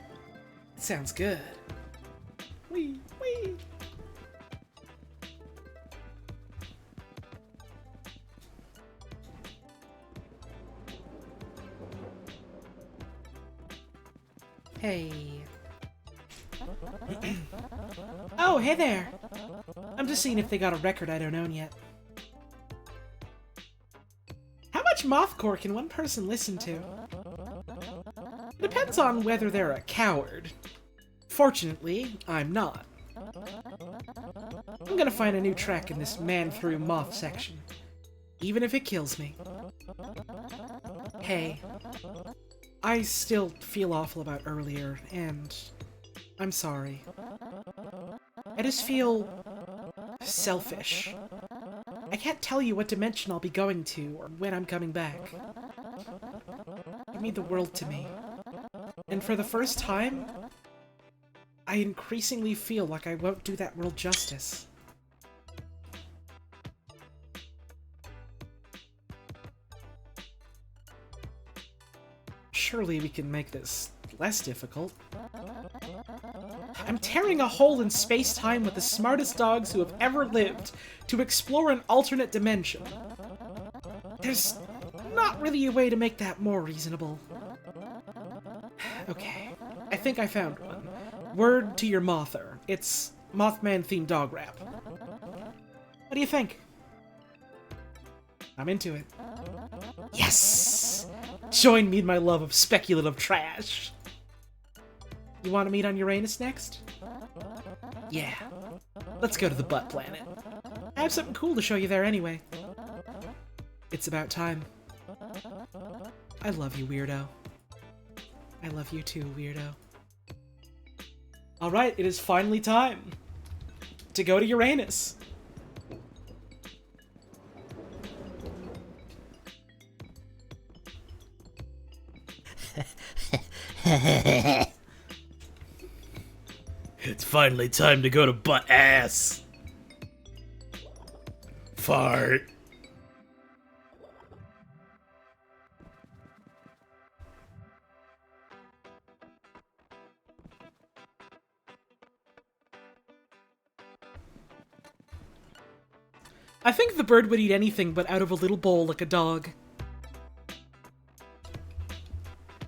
That sounds good. Wee, wee! Hey. Oh, hey there! I'm just seeing if they got a record I don't own yet. How much mothcore can one person listen to? Depends on whether they're a coward. Fortunately, I'm not. I'm gonna find a new track in this man through moth section, even if it kills me. Hey, I still feel awful about earlier, and I'm sorry. I just feel selfish. I can't tell you what dimension I'll be going to or when I'm coming back. You mean the world to me. And for the first time, I increasingly feel like I won't do that world justice. Surely we can make this less difficult. I'm tearing a hole in space-time with the smartest dogs who have ever lived to explore an alternate dimension. There's not really a way to make that more reasonable. Okay, I think I found one. Word to your mother. It's Mothman-themed dog rap. What do you think? I'm into it. Yes! Join me in my love of speculative trash. You want to meet on Uranus next? Yeah. Let's go to the butt planet. I have something cool to show you there anyway. It's about time. I love you, weirdo. I love you too, weirdo. Alright, it is finally time to go to Uranus. It's finally time to go to butt ass. Fart. I think the bird would eat anything but out of a little bowl like a dog.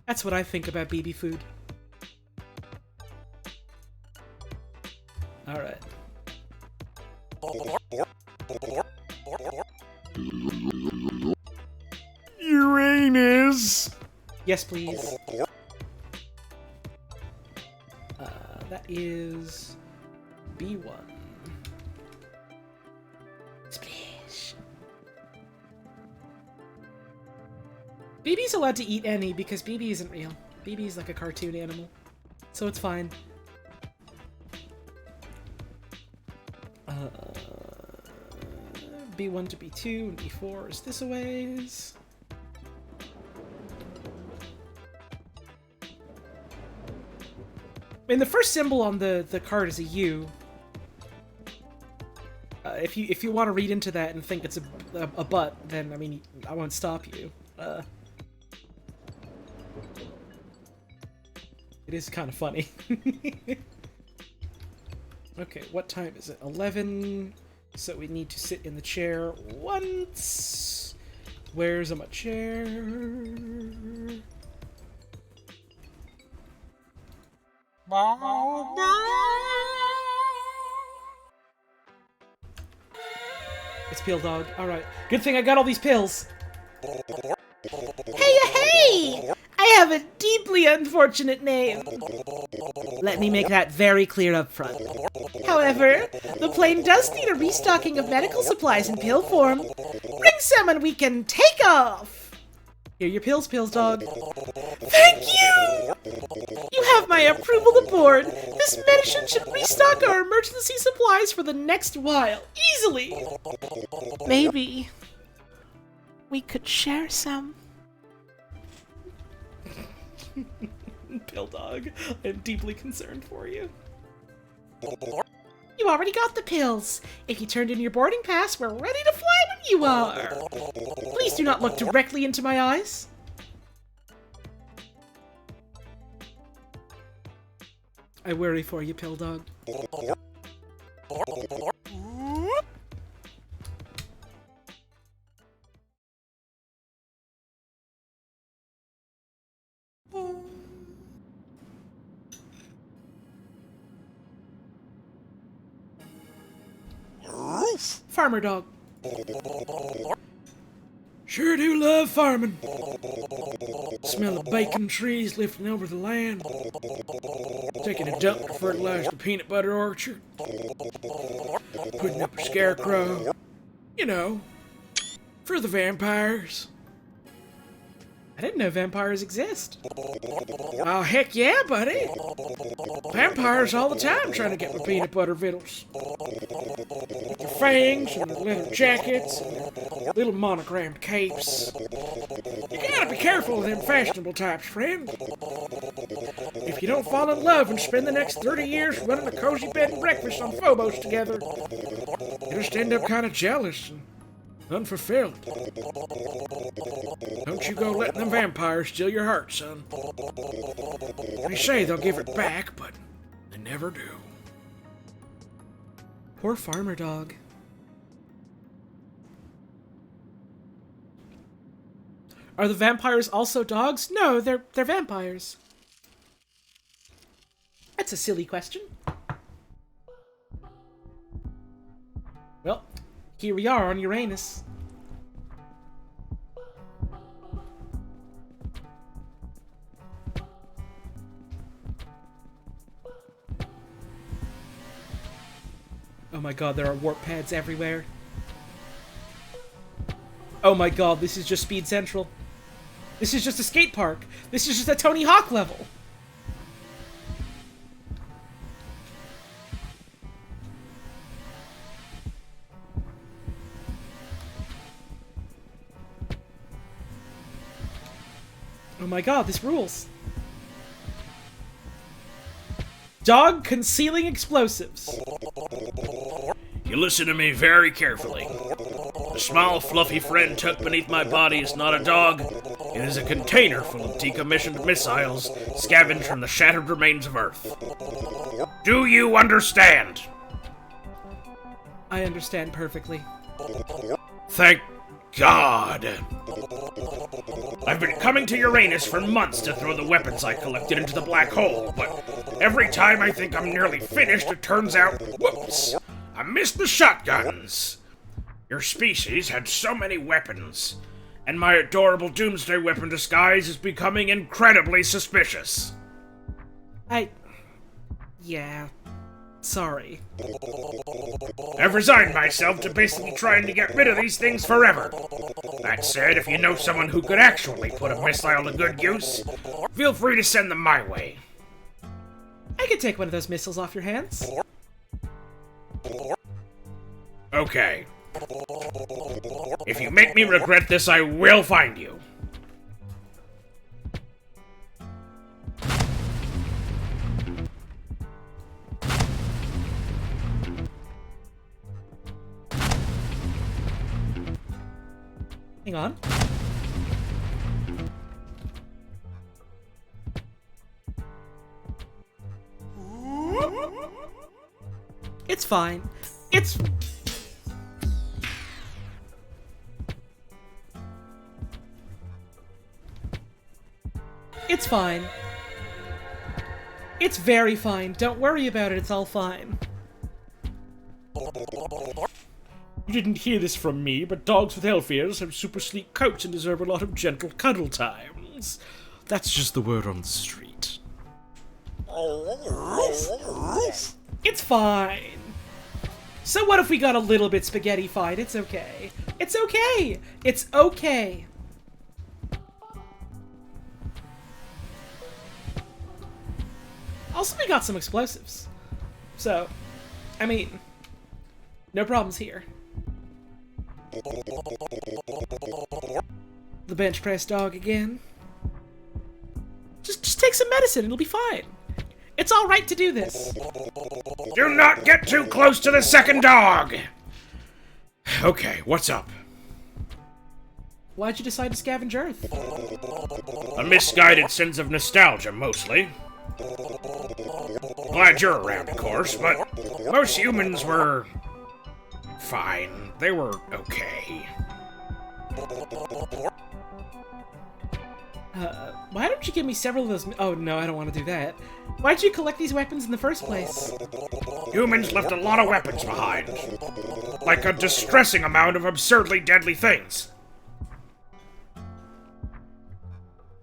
That's what I think about baby food. Alright. is... Yes, please. That is B1. Splash. BB's allowed to eat any because BB isn't real. BB's like a cartoon animal, so it's fine. B1 to B2 and B4 is this a ways. I mean, the first symbol on the card is a U. If you want to read into that and think it's a butt, then I mean I won't stop you. It is kind of funny. Okay, what time is it? 11. So we need to sit in the chair once. Where's my chair? It's Peel Dog. Alright. Good thing I got all these pills. Hey! I have a deeply unfortunate name. Let me make that very clear up front. However, the plane does need a restocking of medical supplies in pill form. Bring some and we can take off! Here are your pills, Pills Dog. Thank you! You have my approval aboard. This medicine should restock our emergency supplies for the next while. Easily! Maybe we could share some. Pill Dog, I'm deeply concerned for you. You already got the pills. If you turned in your boarding pass, we're ready to fly when you are. Please do not look directly into my eyes. I worry for you, Pill Dog. Farmer Dog. Sure do love farming. Smell of bacon trees lifting over the land. Taking a dump to fertilize the peanut butter orchard. Putting up a scarecrow. You know, for the vampires. I didn't know vampires exist. Oh, heck yeah, buddy. Vampires all the time trying to get my peanut butter victuals. With their fangs and their leather jackets and their little monogrammed capes. You gotta be careful of them fashionable types, friend. If you don't fall in love and spend the next 30 years running a cozy bed and breakfast on Phobos together, you just end up kind of jealous and unfulfilled. Don't you go letting them vampires steal your heart, son. They say they'll give it back, but they never do. Poor Farmer Dog. Are the vampires also dogs? No, they're vampires. That's a silly question. Well, here we are on Uranus. Oh my god, there are warp pads everywhere. Oh my god, this is just Speed Central. This is just a skate park. This is just a Tony Hawk level. Oh my god, this rules. Dog concealing explosives. You listen to me very carefully. The small, fluffy friend tucked beneath my body is not a dog. It is a container full of decommissioned missiles scavenged from the shattered remains of Earth. Do you understand? I understand perfectly. Thank God. I've been coming to Uranus for months to throw the weapons I collected into the black hole, but every time I think I'm nearly finished, it turns out, whoops, I missed the shotguns. Your species had so many weapons, and my adorable doomsday weapon disguise is becoming incredibly suspicious. Yeah. Sorry. I've resigned myself to basically trying to get rid of these things forever. That said, if you know someone who could actually put a missile to good use, feel free to send them my way. I could take one of those missiles off your hands. Okay. If you make me regret this, I will find you. Hang on. It's fine. It's fine. It's very fine. Don't worry about it. It's all fine. You didn't hear this from me, but dogs with elf ears have super sleek coats and deserve a lot of gentle cuddle times. That's just the word on the street. It's fine. So what if we got a little bit spaghetti-fied? It's okay. It's okay. It's okay. Also, we got some explosives. So, I mean, no problems here. The bench press dog again. Just take some medicine, it'll be fine. It's alright to do this. Do not get too close to the second dog! Okay, what's up? Why'd you decide to scavenge Earth? A misguided sense of nostalgia, mostly. Glad you're around, of course, but most humans were fine. They were okay. Why don't you give me several of those? Oh no, I don't want to do that. Why'd you collect these weapons in the first place? Humans left a lot of weapons behind. Like a distressing amount of absurdly deadly things.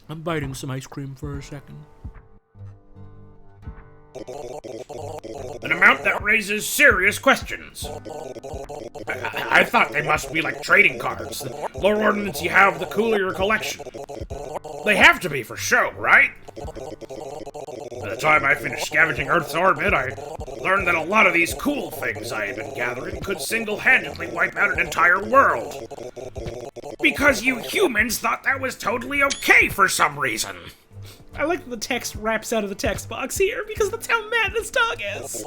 I'm biting some ice cream for a second. An amount that raises serious questions. I thought they must be like trading cards. The more ordnance you have, the cooler your collection. They have to be for show, right? By the time I finished scavenging Earth's orbit, I learned that a lot of these cool things I had been gathering could single-handedly wipe out an entire world. Because you humans thought that was totally okay for some reason. I like that the text wraps out of the text box here, because that's how mad this dog is.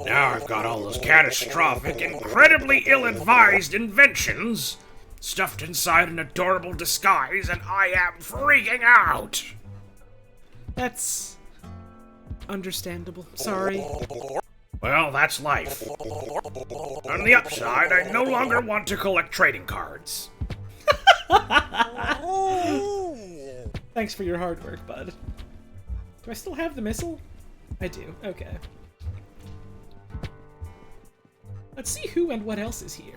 Now I've got all those catastrophic, incredibly ill-advised inventions stuffed inside an adorable disguise, and I am freaking out! That's understandable. Sorry. Well, that's life. On the upside, I no longer want to collect trading cards. Thanks for your hard work, bud. Do I still have the missile? I do. Okay. Let's see who and what else is here.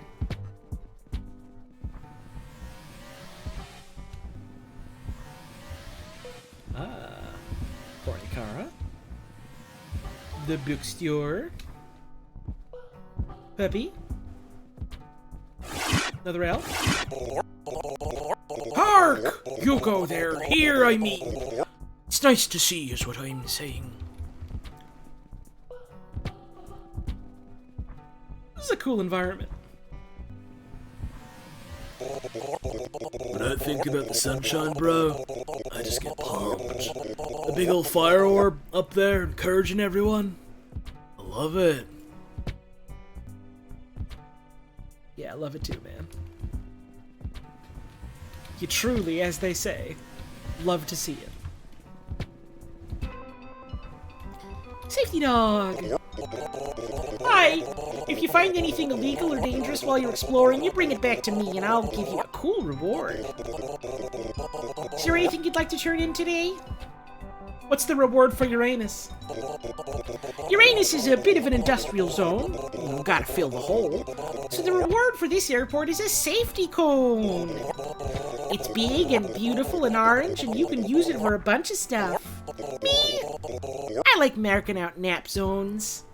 Cornicara. The bookstore. Puppy. Another elf. Hark! You go there. Here, I mean. It's nice to see, is what I'm saying. This is a cool environment. When I think about the sunshine, bro, I just get pumped. The big old fire orb up there encouraging everyone. I love it. Yeah, I love it too, man. You truly, as they say, love to see it. Safety dog! Hi! If you find anything illegal or dangerous while you're exploring, you bring it back to me and I'll give you a cool reward. Is there anything you'd like to turn in today? What's the reward for Uranus? Uranus is a bit of an industrial zone. You gotta fill the hole. So the reward for this airport is a safety cone. It's big and beautiful and orange, and you can use it for a bunch of stuff. Me, I like marking out nap zones.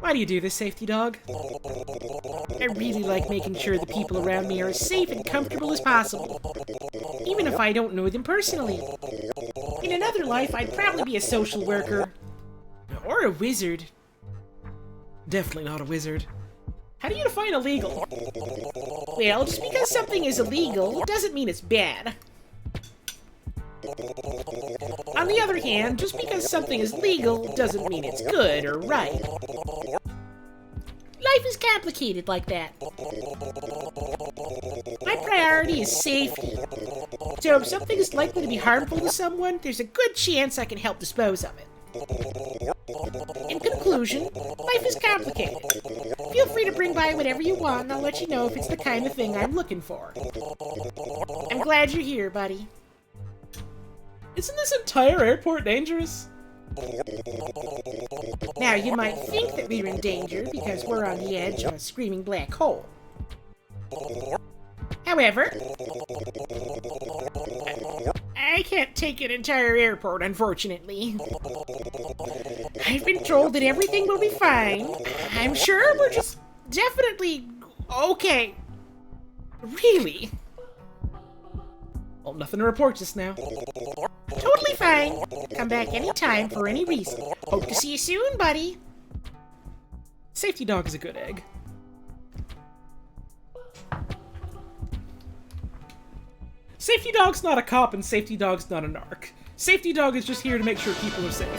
Why do you do this, safety dog? I really like making sure the people around me are as safe and comfortable as possible, even if I don't know them personally. In another life, I'd probably be a social worker. Or a wizard. Definitely not a wizard. How do you define illegal? Well, just because something is illegal doesn't mean it's bad. On the other hand, just because something is legal doesn't mean it's good or right. Life is complicated like that. My priority is safety. So if something is likely to be harmful to someone, there's a good chance I can help dispose of it. In conclusion, life is complicated. Feel free to bring by whatever you want, and I'll let you know if it's the kind of thing I'm looking for. I'm glad you're here, buddy. Isn't this entire airport dangerous? Now, you might think that we're in danger because we're on the edge of a screaming black hole. However, I can't take an entire airport, unfortunately. I've been told that everything will be fine. I'm sure we're just definitely okay. Really? Well, nothing to report just now. Totally fine. Come back anytime for any reason. Hope to see you soon, buddy. Safety dog is a good egg. Safety dog's not a cop and safety dog's not a narc. Safety dog is just here to make sure people are safe.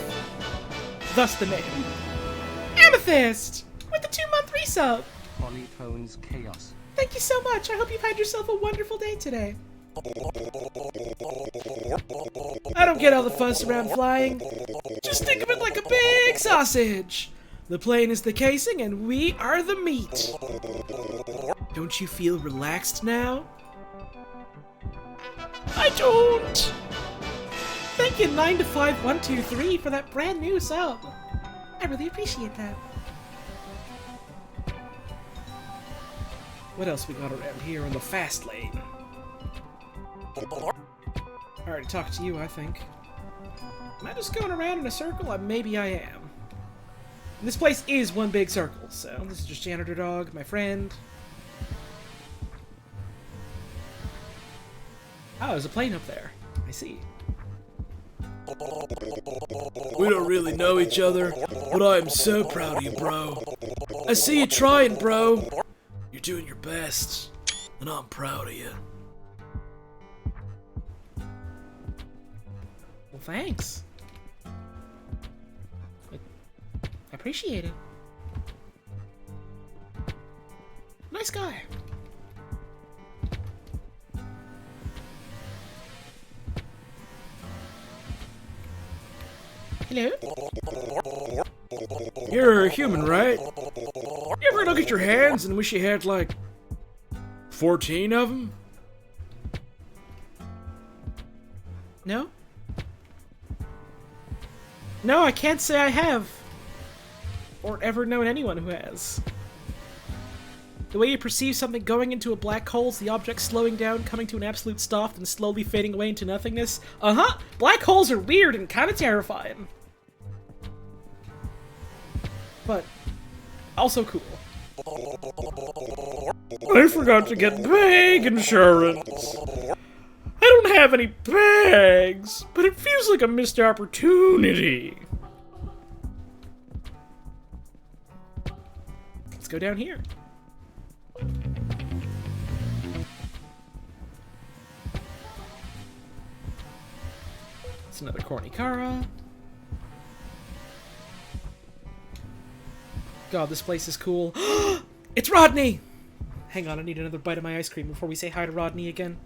Thus the name. Amethyst! With the 2-month resub! Polytones Chaos. Thank you so much. I hope you've had yourself a wonderful day today. I don't get all the fuss around flying. Just think of it like a big sausage. The plane is the casing and we are the meat. Don't you feel relaxed now? I don't. Thank you 9to5123 for that brand new sub. I really appreciate that. What else we got around here on the fast lane? I already talked to you, I think. Am I just going around in a circle? Maybe I am. And this place is one big circle, so this is just Janitor Dog, my friend. Oh, there's a plane up there. I see. We don't really know each other, but I am so proud of you, bro. I see you trying, bro. You're doing your best, and I'm proud of you. Well, thanks. I appreciate it. Nice guy. Hello? You're a human, right? You ever look at your hands and wish you had, like, 14 of them? No? No, I can't say I have. Or ever known anyone who has. The way you perceive something going into a black hole is the object slowing down, coming to an absolute stop, and slowly fading away into nothingness. Uh-huh! Black holes are weird and kind of terrifying. But also cool. I forgot to get bag insurance. I don't have any bags, but it feels like a missed opportunity. Let's go down here. It's another corny Kara. God, this place is cool. It's Rodney! Hang on, I need another bite of my ice cream before we say hi to Rodney again.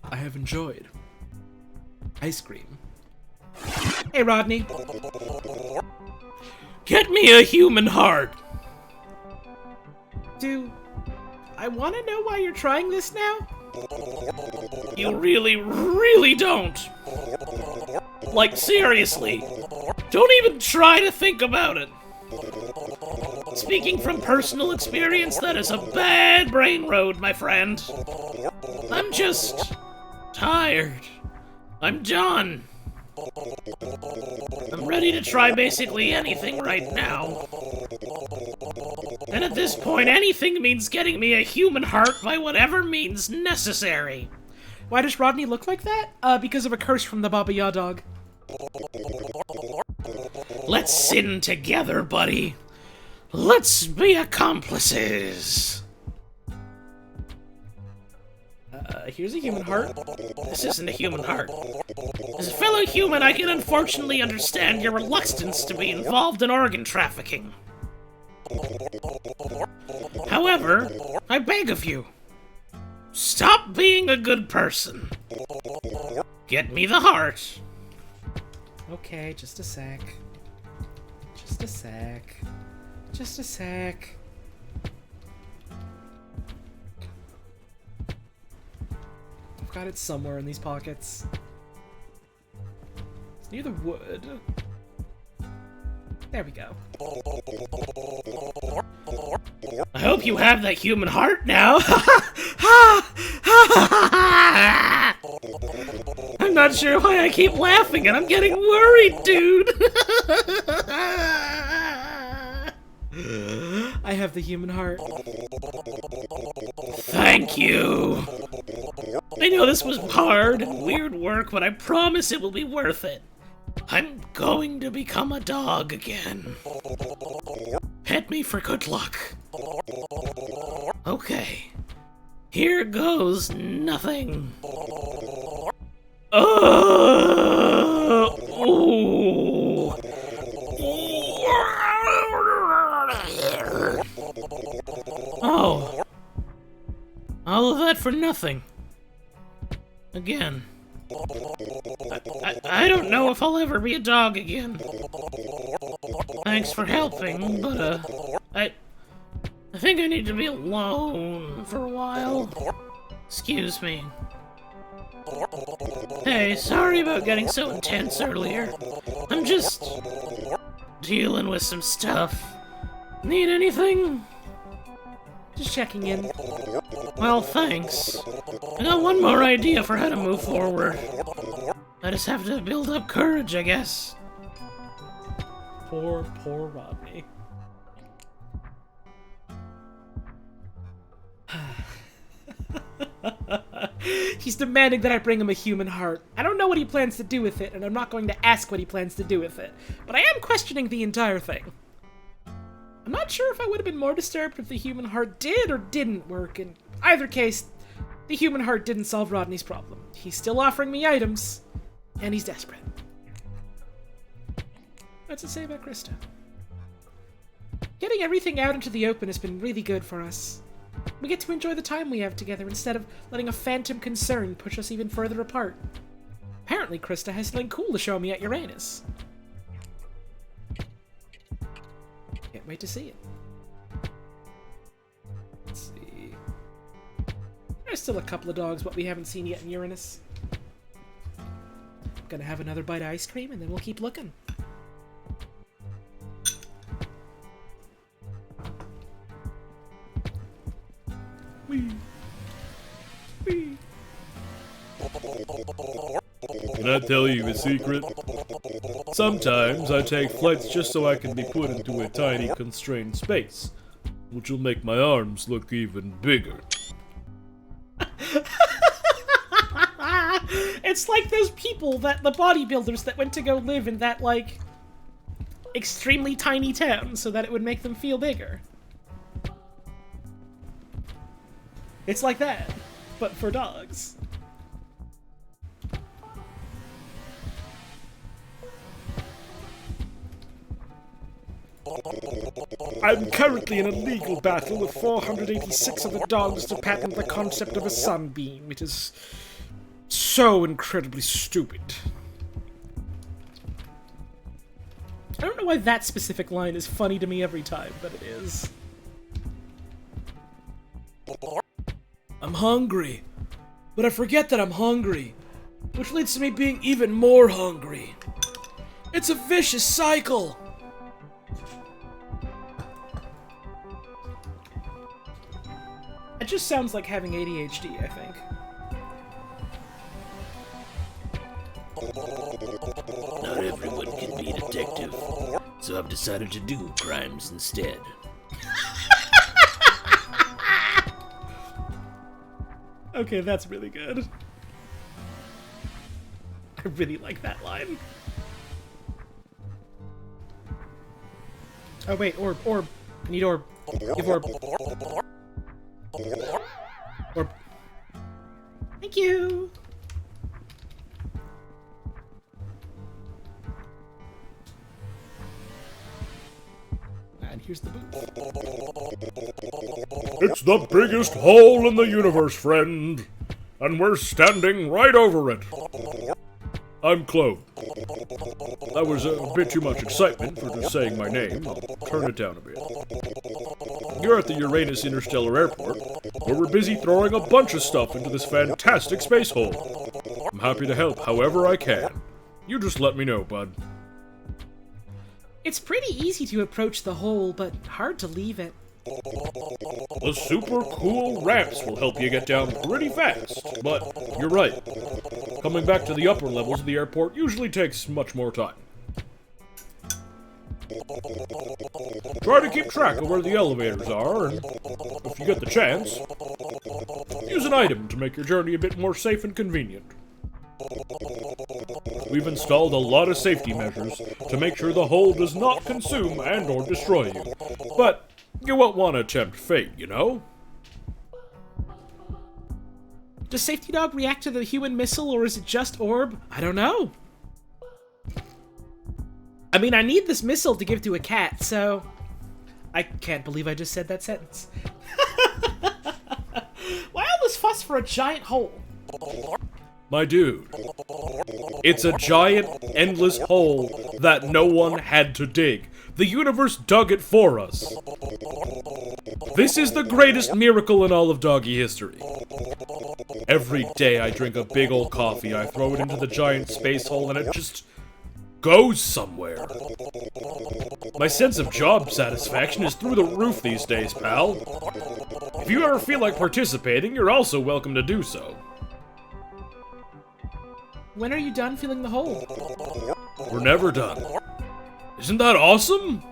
I have enjoyed ice cream. Hey, Rodney. Get me a human heart. Do I want to know why you're trying this now? You really, really don't. Like, seriously. Don't even try to think about it. Speaking from personal experience, that is a bad brain road, my friend. I'm just tired. I'm done. I'm ready to try basically anything right now. And at this point, anything means getting me a human heart by whatever means necessary. Why does Rodney look like that? Because of a curse from the Baba Yadog. Let's sin together, buddy. Let's be accomplices. Here's a human heart. This isn't a human heart. As a fellow human, I can unfortunately understand your reluctance to be involved in organ trafficking. However, I beg of you, stop being a good person. Get me the heart. Okay, just a sec. Just a sec. Just a sec. I've got it somewhere in these pockets. It's near the wood. There we go. I hope you have that human heart now. I'm not sure why I keep laughing and I'm getting worried, dude. I have the human heart. Thank you. I know this was hard and weird work, but I promise it will be worth it. I'm going to become a dog again. Pet me for good luck. Okay. Here goes nothing. Ooh. Oh. All of that for nothing. Again. I don't know if I'll ever be a dog again. Thanks for helping, but, I think I need to be alone for a while. Excuse me. Hey, sorry about getting so intense earlier. I'm just dealing with some stuff. Need anything? Just checking in. Well, thanks. I got one more idea for how to move forward. I just have to build up courage, I guess. Poor Rodney. He's demanding that I bring him a human heart. I don't know what he plans to do with it, and I'm not going to ask what he plans to do with it. But I am questioning the entire thing. I'm not sure if I would have been more disturbed if the human heart did or didn't work. In either case, the human heart didn't solve Rodney's problem. He's still offering me items, and he's desperate. What's it say about Krista? Getting everything out into the open has been really good for us. We get to enjoy the time we have together instead of letting a phantom concern push us even further apart. Apparently, Krista has something cool to show me at Uranus. Can't wait to see it. Let's see. There's still a couple of dogs what we haven't seen yet in Uranus. Gonna have another bite of ice cream and then we'll keep looking. Can I tell you a secret? Sometimes I take flights just so I can be put into a tiny constrained space, which will make my arms look even bigger. It's like those people, the bodybuilders that went to go live in that, like, extremely tiny town so that it would make them feel bigger. It's like that, but for dogs. I'm currently in a legal battle with 486 of the dogs to patent the concept of a sunbeam. It is so incredibly stupid. I don't know why that specific line is funny to me every time, but it is. I'm hungry, but I forget that I'm hungry, which leads to me being even more hungry. It's a vicious cycle. It just sounds like having ADHD, I think. Not everyone can be a detective, so I've decided to do crimes instead. Okay, that's really good. I really like that line. Oh wait, orb. I need orb. Give orb. Orb. Thank you! And here's the booth. It's the biggest hole in the universe, friend. And we're standing right over it. I'm Chloe. That was a bit too much excitement for just saying my name. I'll turn it down a bit. You're at the Uranus Interstellar Airport, where we're busy throwing a bunch of stuff into this fantastic space hole. I'm happy to help however I can. You just let me know, bud. It's pretty easy to approach the hole, but hard to leave it. The super cool ramps will help you get down pretty fast, but you're right. Coming back to the upper levels of the airport usually takes much more time. Try to keep track of where the elevators are, and if you get the chance, use an item to make your journey a bit more safe and convenient. We've installed a lot of safety measures to make sure the hole does not consume and or destroy you, but you won't want to tempt fate, you know? Does Safety Dog react to the human missile, or is it just orb? I don't know. I mean, I need this missile to give to a cat, so... I can't believe I just said that sentence. Why all this fuss for a giant hole? My dude, it's a giant, endless hole that no one had to dig. The universe dug it for us. This is the greatest miracle in all of doggy history. Every day I drink a big old coffee, I throw it into the giant space hole, and it just goes somewhere. My sense of job satisfaction is through the roof these days, pal. If you ever feel like participating, you're also welcome to do so. When are you done filling the hole? We're never done. Isn't that awesome?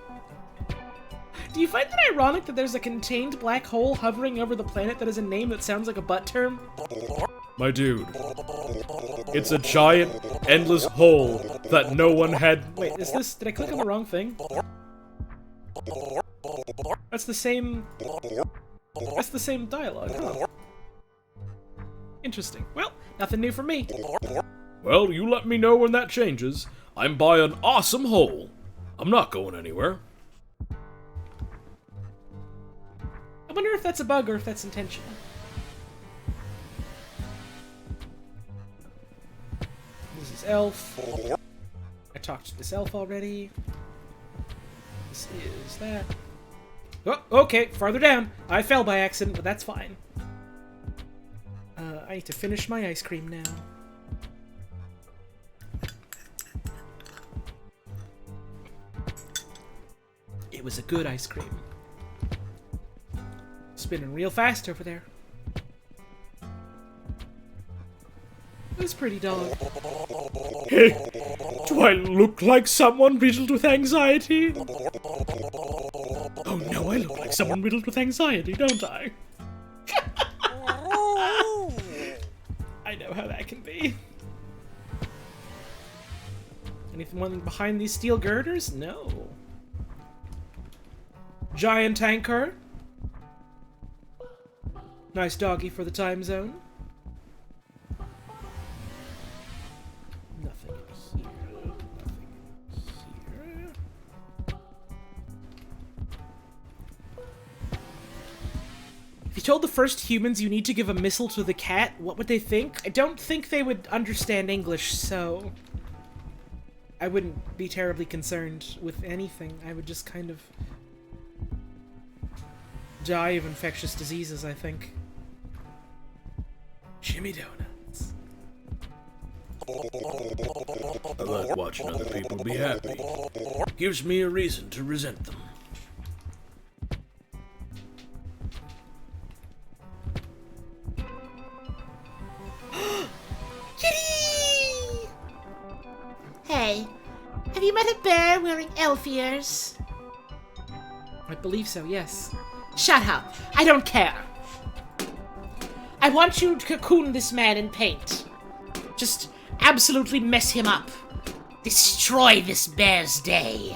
Do you find it ironic that there's a contained black hole hovering over the planet that has a name that sounds like a butt term? My dude, it's a giant, endless hole that no one had... Wait, is this... Did I click on the wrong thing? That's the same... That's the same dialogue, huh? Interesting. Well, nothing new for me. Well, you let me know when that changes. I'm by an awesome hole. I'm not going anywhere. I wonder if that's a bug or if that's intentional. This is Elf. I talked to this elf already. This is that. Oh, okay, farther down. I fell by accident, but that's fine. I need to finish my ice cream now. It was a good ice cream. Spinning real fast over there. This pretty dog. Hey, do I look like someone riddled with anxiety? Oh no, I look like someone riddled with anxiety, don't I? I know how that can be. Anything behind these steel girders? No. Giant tanker. Nice doggy for the time zone. Nothing in here. Nothing in here. If you told the first humans you need to give a missile to the cat, what would they think? I don't think they would understand English, so... I wouldn't be terribly concerned with anything. I would just kind of die of infectious diseases, I think. Jimmy Donuts. I like watching other people be happy. Gives me a reason to resent them. Kitty! Hey, have you met a bear wearing elf ears? I believe so, yes. Shut up. I don't care. I want you to cocoon this man in paint. Just absolutely mess him up. Destroy this bear's day.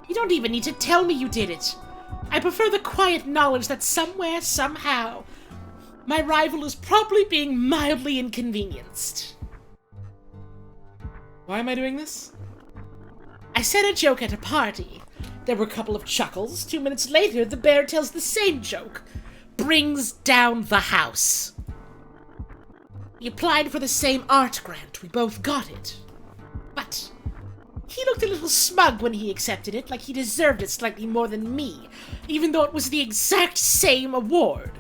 You don't even need to tell me you did it. I prefer the quiet knowledge that somewhere, somehow, my rival is probably being mildly inconvenienced. Why am I doing this? I said a joke at a party. There were a couple of chuckles. 2 minutes later, the bear tells the same joke. Brings down the house. We applied for the same art grant. We both got it. But he looked a little smug when he accepted it, like he deserved it slightly more than me, even though it was the exact same award.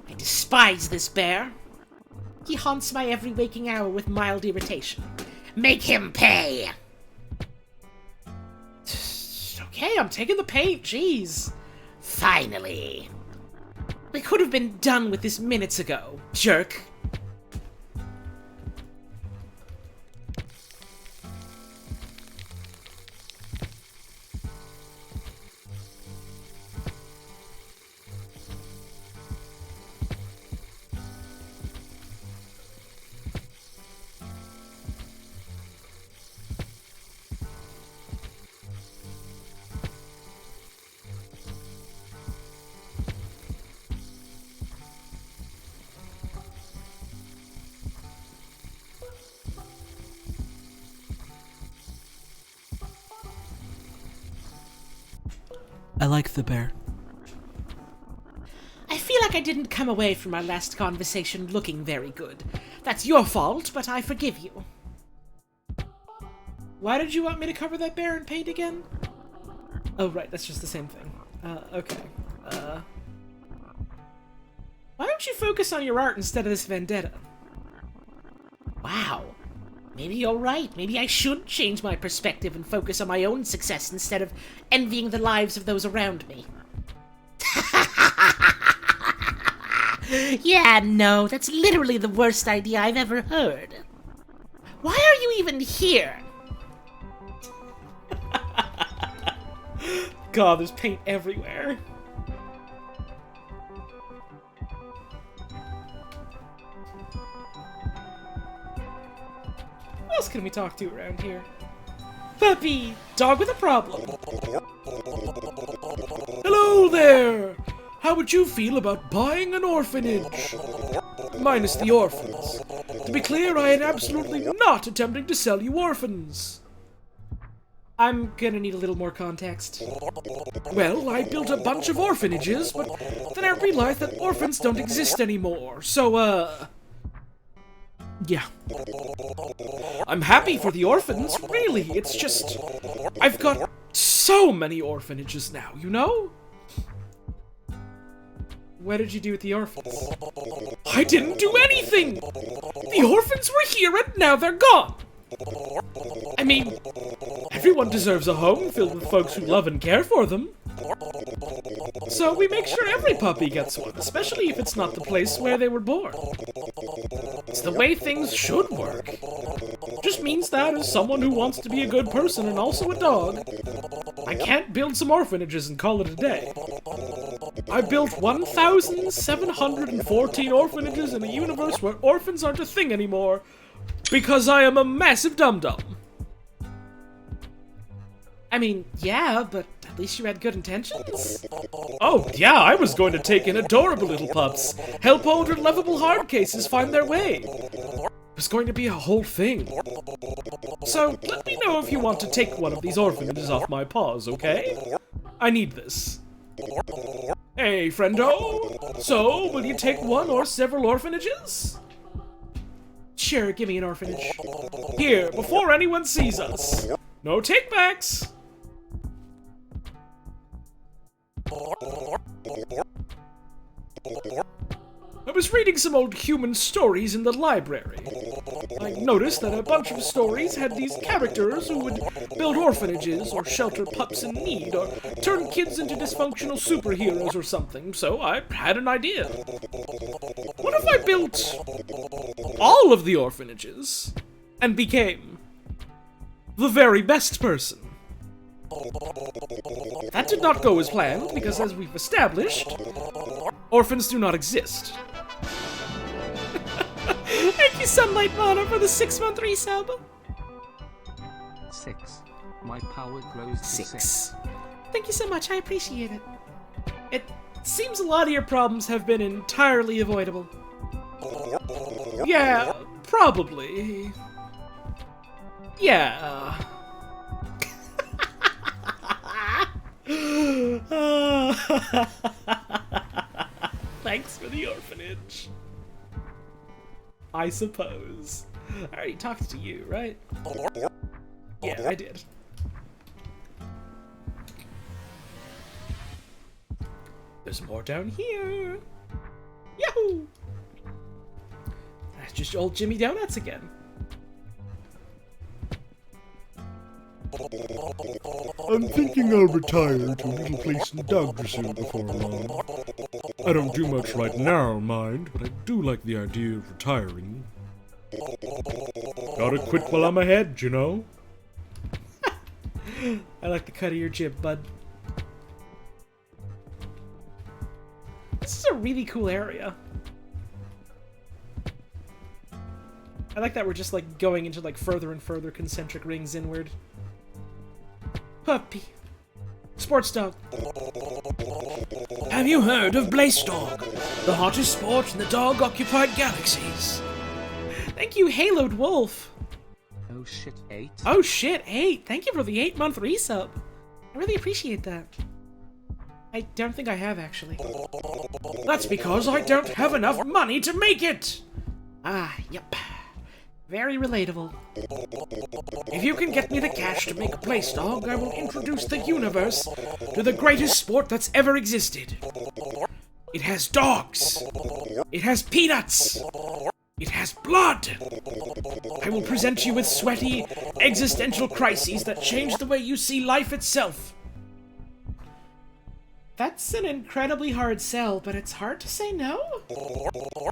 I despise this bear. He haunts my every waking hour with mild irritation. Make him pay! Okay, I'm taking the paint, jeez. Finally. We could have been done with this minutes ago, jerk. I like the bear. I feel like I didn't come away from our last conversation looking very good. That's your fault, but I forgive you. Why did you want me to cover that bear in paint again? Oh, right, that's just the same thing. Okay. Why don't you focus on your art instead of this vendetta? Wow. Maybe you're right. Maybe I should change my perspective and focus on my own success instead of envying the lives of those around me. Yeah, no, that's literally the worst idea I've ever heard. Why are you even here? God, there's paint everywhere. Who else can we talk to around here? Puppy! Dog with a problem. Hello there! How would you feel about buying an orphanage? Minus the orphans. To be clear, I am absolutely not attempting to sell you orphans. I'm gonna need a little more context. Well, I built a bunch of orphanages, but then I realized that orphans don't exist anymore, so, yeah. I'm happy for the orphans, really, it's just... I've got so many orphanages now, you know? What did you do with the orphans? I didn't do anything! The orphans were here and now they're gone! I mean, everyone deserves a home filled with folks who love and care for them. So we make sure every puppy gets one, especially if it's not the place where they were born. It's the way things should work. Just means that as someone who wants to be a good person and also a dog, I can't build some orphanages and call it a day. I built 1,714 orphanages in a universe where orphans aren't a thing anymore, because I am a massive dum-dum. I mean, yeah, but at least you had good intentions. Oh, yeah, I was going to take in adorable little pups, help older lovable hard cases find their way. It was going to be a whole thing. So, let me know if you want to take one of these orphanages off my paws, okay? I need this. Hey, friendo! So, will you take one or several orphanages? Sure, give me an orphanage. Here, before anyone sees us. No takebacks. I was reading some old human stories in the library. I noticed that a bunch of stories had these characters who would build orphanages or shelter pups in need or turn kids into dysfunctional superheroes or something, so I had an idea. What if I built all of the orphanages and became the very best person? That did not go as planned, because as we've established, orphans do not exist. Thank you, Sunlight Mana, for the 6-month resub. 6. My power grows to 6. Thank you so much, I appreciate it. It seems a lot of your problems have been entirely avoidable. Yeah, probably. Yeah. Thanks for the orphanage. I suppose. I already talked to you, right? Yeah, I did. There's more down here. Yahoo! That's just old Jimmy Donuts again. I'm thinking I'll retire to a little place in Dogdrasil before long. I don't do much right now, mind, but I do like the idea of retiring. Gotta quit while I'm ahead, you know? I like the cut of your jib, bud. This is a really cool area. I like that we're just like going into like further and further concentric rings inward. Puppy. Sports dog. Have you heard of Dog, the hottest sport in the dog-occupied galaxies? Thank you, Haloed Wolf. Oh shit, 8. Oh shit, 8. Thank you for the 8-month resub. I really appreciate that. I don't think I have, actually. That's because I don't have enough money to make it! Ah, yep. Very relatable. If you can get me the cash to make Dog, I will introduce the universe to the greatest sport that's ever existed. It has dogs. It has peanuts. It has blood. I will present you with sweaty, existential crises that change the way you see life itself. That's an incredibly hard sell, but it's hard to say no.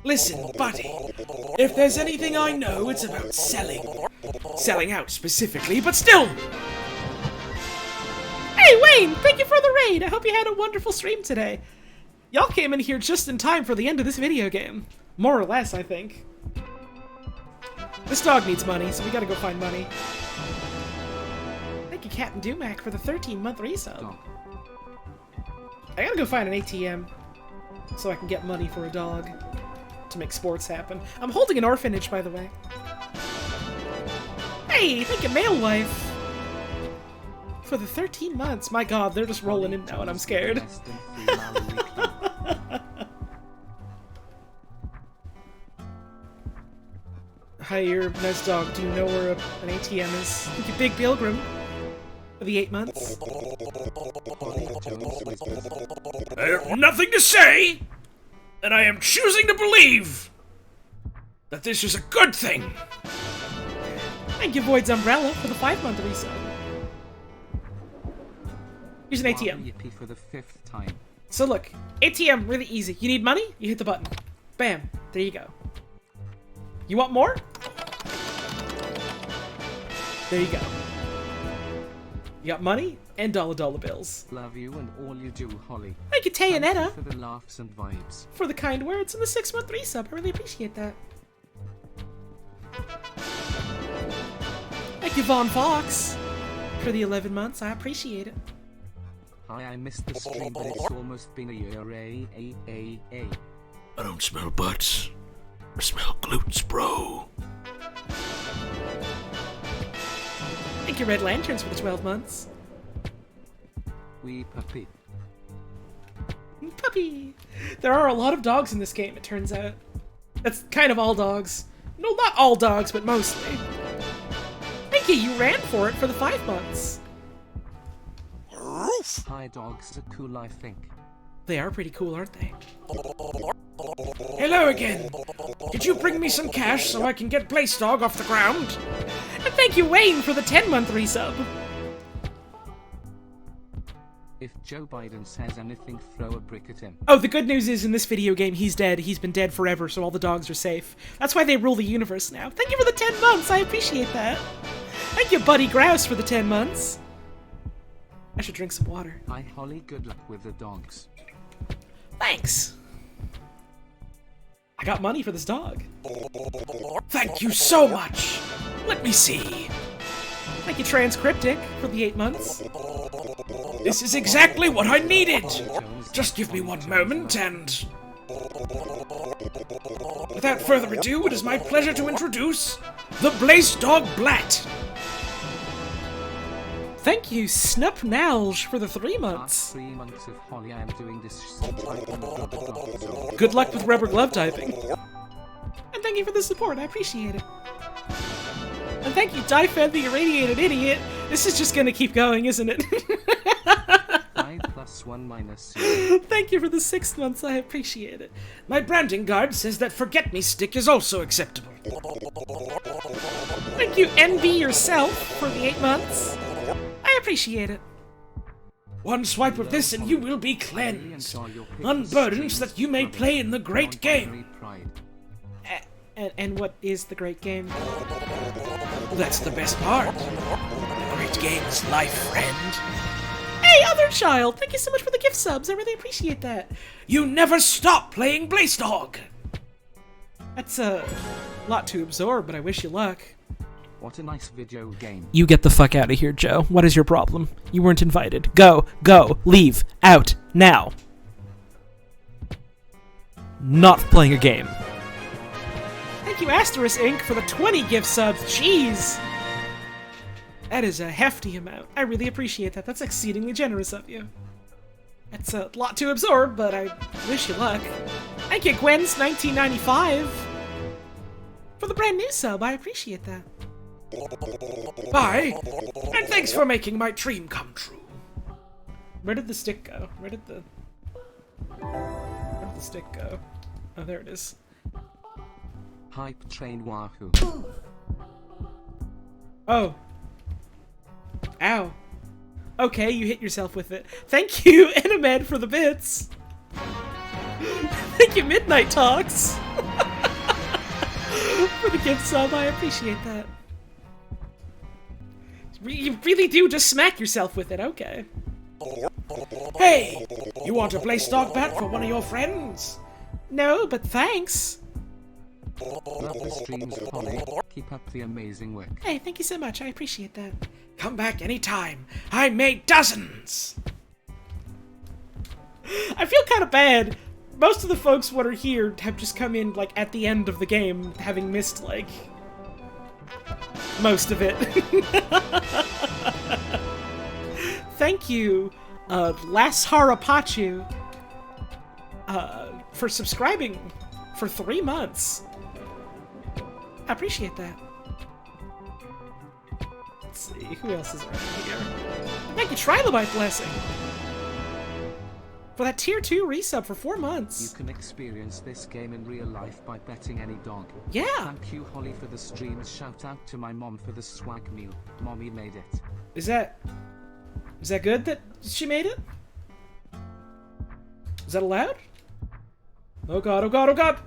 Listen, buddy, if there's anything I know, it's about selling. Selling out specifically, but still! Hey, Wayne! Thank you for the raid! I hope you had a wonderful stream today. Y'all came in here just in time for the end of this video game. More or less, I think. This dog needs money, so we gotta go find money. Thank you, Captain Dumac, for the 13-month resub. Dog. I gotta go find an ATM so I can get money for a dog to make sports happen. I'm holding an orphanage, by the way. Hey, thank you, Male Wife, for the 13 months. My god, they're just rolling in now and I'm scared. Hi, you're a nice dog. Do you know where an ATM is? Thank you, Big Pilgrim, for the 8 months. I have nothing to say, and I am choosing to believe that this is a good thing. Thank you, Void's Umbrella, for the 5-month resub. Here's an ATM. Yippee for the 5th time. So look, ATM, really easy. You need money? You hit the button. Bam. There you go. You want more? There you go. You got money and dollar bills. Love you and all you do, Holly. Thank you, Tayonetta, For the laughs and vibes. for the kind words and the 6-month resub. I really appreciate that. Thank you, Vaughn Fox, for the 11 months. I appreciate it. Hi, I missed the stream, but it's almost been a year. I don't smell butts. I smell glutes, bro. Thank you, Red Lanterns, for the 12 months. Wee puppy. Puppy! There are a lot of dogs in this game, it turns out. That's kind of all dogs. No, not all dogs, but mostly. Thank you, you ran for it for the 5 months. Hi, dogs are cool, I think. They are pretty cool, aren't they? Hello again. Could you bring me some cash so I can get Blaze Dog off the ground? And thank you, Wayne, for the 10-month resub. If Joe Biden says anything, throw a brick at him. Oh, the good news is in this video game, he's dead. He's been dead forever, so all the dogs are safe. That's why they rule the universe now. Thank you for the 10 months. I appreciate that. Thank you, Buddy Grouse, for the 10 months. I should drink some water. Hi, Holly. Good luck with the dogs. Thanks. I got money for this dog. Thank you so much. Let me see. Thank you, Transcryptic, for the 8 months. This is exactly what I needed. Just give me one moment and... Without further ado, it is my pleasure to introduce the Blaze Dog Blat. Thank you, Snup Nalge, for the 3 months. 3 months of Holly, I am doing this subtitle. Good luck with rubber glove typing. And thank you for the support, I appreciate it. And thank you, Dyfed the Irradiated Idiot. This is just gonna keep going, isn't it? 5 + 1 - 0. Thank you for the 6 months, I appreciate it. My branding guard says that Forget Me Stick is also acceptable. Thank you, NB Yourself, for the 8 months. I appreciate it. One swipe of this and you will be cleansed. Unburdened so that you may play in the great game. And what is the great game? That's the best part. The great game is life, friend. Hey, Other Child! Thank you so much for the gift subs. I really appreciate that. You never stop playing Blaze Dog. That's a lot to absorb, but I wish you luck. What a nice video game. You get the fuck out of here, Joe. What is your problem? You weren't invited. Go, leave, out, now. Not playing a game. Thank you, Asterisk Inc., for the 20 gift subs. Jeez! That is a hefty amount. I really appreciate that. That's exceedingly generous of you. That's a lot to absorb, but I wish you luck. Thank you, Gwen's 1995, for the brand new sub. I appreciate that. Bye, and thanks for making my dream come true. Where did the stick go? Where did the stick go? Oh, there it is. Hype train Wahoo. Oh. Ow. Okay, you hit yourself with it. Thank you, Enemed, for the bits. Thank you, Midnight Talks. For the gift sub, I appreciate that. You really do just smack yourself with it, okay. Hey, you want a Blaze Dog bat for one of your friends? No, but thanks. Love the streams, Holly. Keep up the amazing work. Hey, thank you so much. I appreciate that. Come back anytime. I made dozens. I feel kind of bad. Most of the folks that are here have just come in, like, at the end of the game, having missed, like, most of it. Thank you, Las Harapachu, for subscribing for 3 months. I appreciate that. Let's see, who else is around here? Thank you, Trilobite Blessing, for that tier 2 resub for 4 months. You can experience this game in real life by betting any dog. Yeah. Thank you, Holly, for the stream. Shout out to my mom for the swag meal. Mommy made it. Is that good that she made it? Is that allowed? Oh god, oh god, oh god!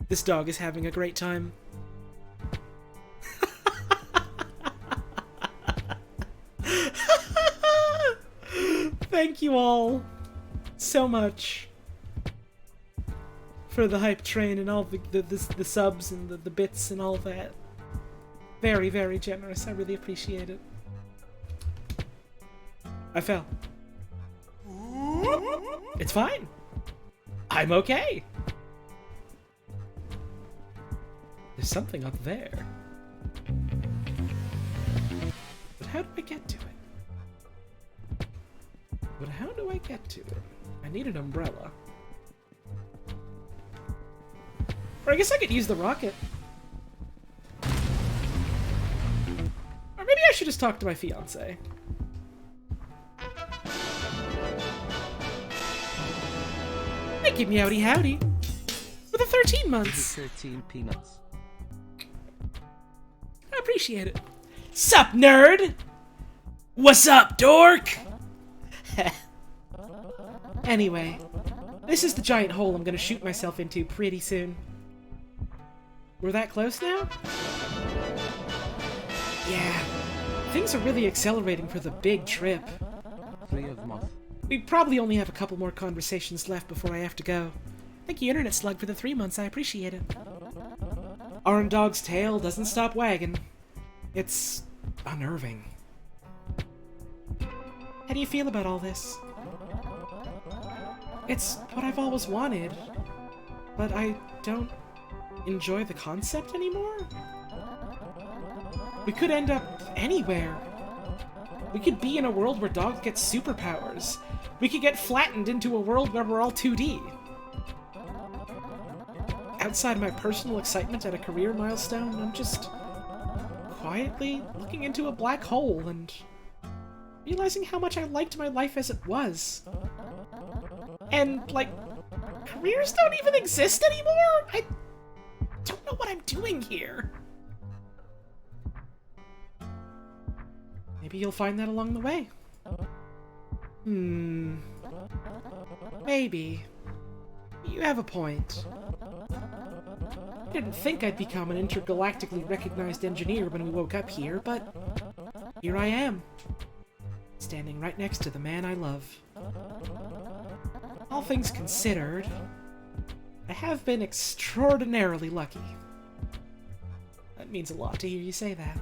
This dog is having a great time. Thank you all so much for the hype train and all the subs and the bits and all that. Very, very generous. I really appreciate it. I fell. It's fine. I'm okay. There's something up there. how do I get to it? But how do I get to it? I need an umbrella. Or I guess I could use the rocket. Or maybe I should just talk to my fiancé. Thank you, meowdy howdy. For the 13 months. 13 peanuts. I appreciate it. Sup, nerd? What's up, dork? Anyway, this is the giant hole I'm gonna shoot myself into pretty soon. We're that close now? Yeah, things are really accelerating for the big trip. 3 of moth. We probably only have a couple more conversations left before I have to go. Thank you, Internet Slug, for the 3 months. I appreciate it. Our dog's tail doesn't stop wagging. It's unnerving. How do you feel about all this? It's what I've always wanted, but I don't enjoy the concept anymore. We could end up anywhere. We could be in a world where dogs get superpowers. We could get flattened into a world where we're all 2D. Outside of my personal excitement at a career milestone, I'm just quietly looking into a black hole and realizing how much I liked my life as it was. And, like, careers don't even exist anymore? I don't know what I'm doing here. Maybe you'll find that along the way. Maybe. You have a point. I didn't think I'd become an intergalactically recognized engineer when we woke up here, but here I am. Standing right next to the man I love. All things considered, I have been extraordinarily lucky. That means a lot to hear you say that.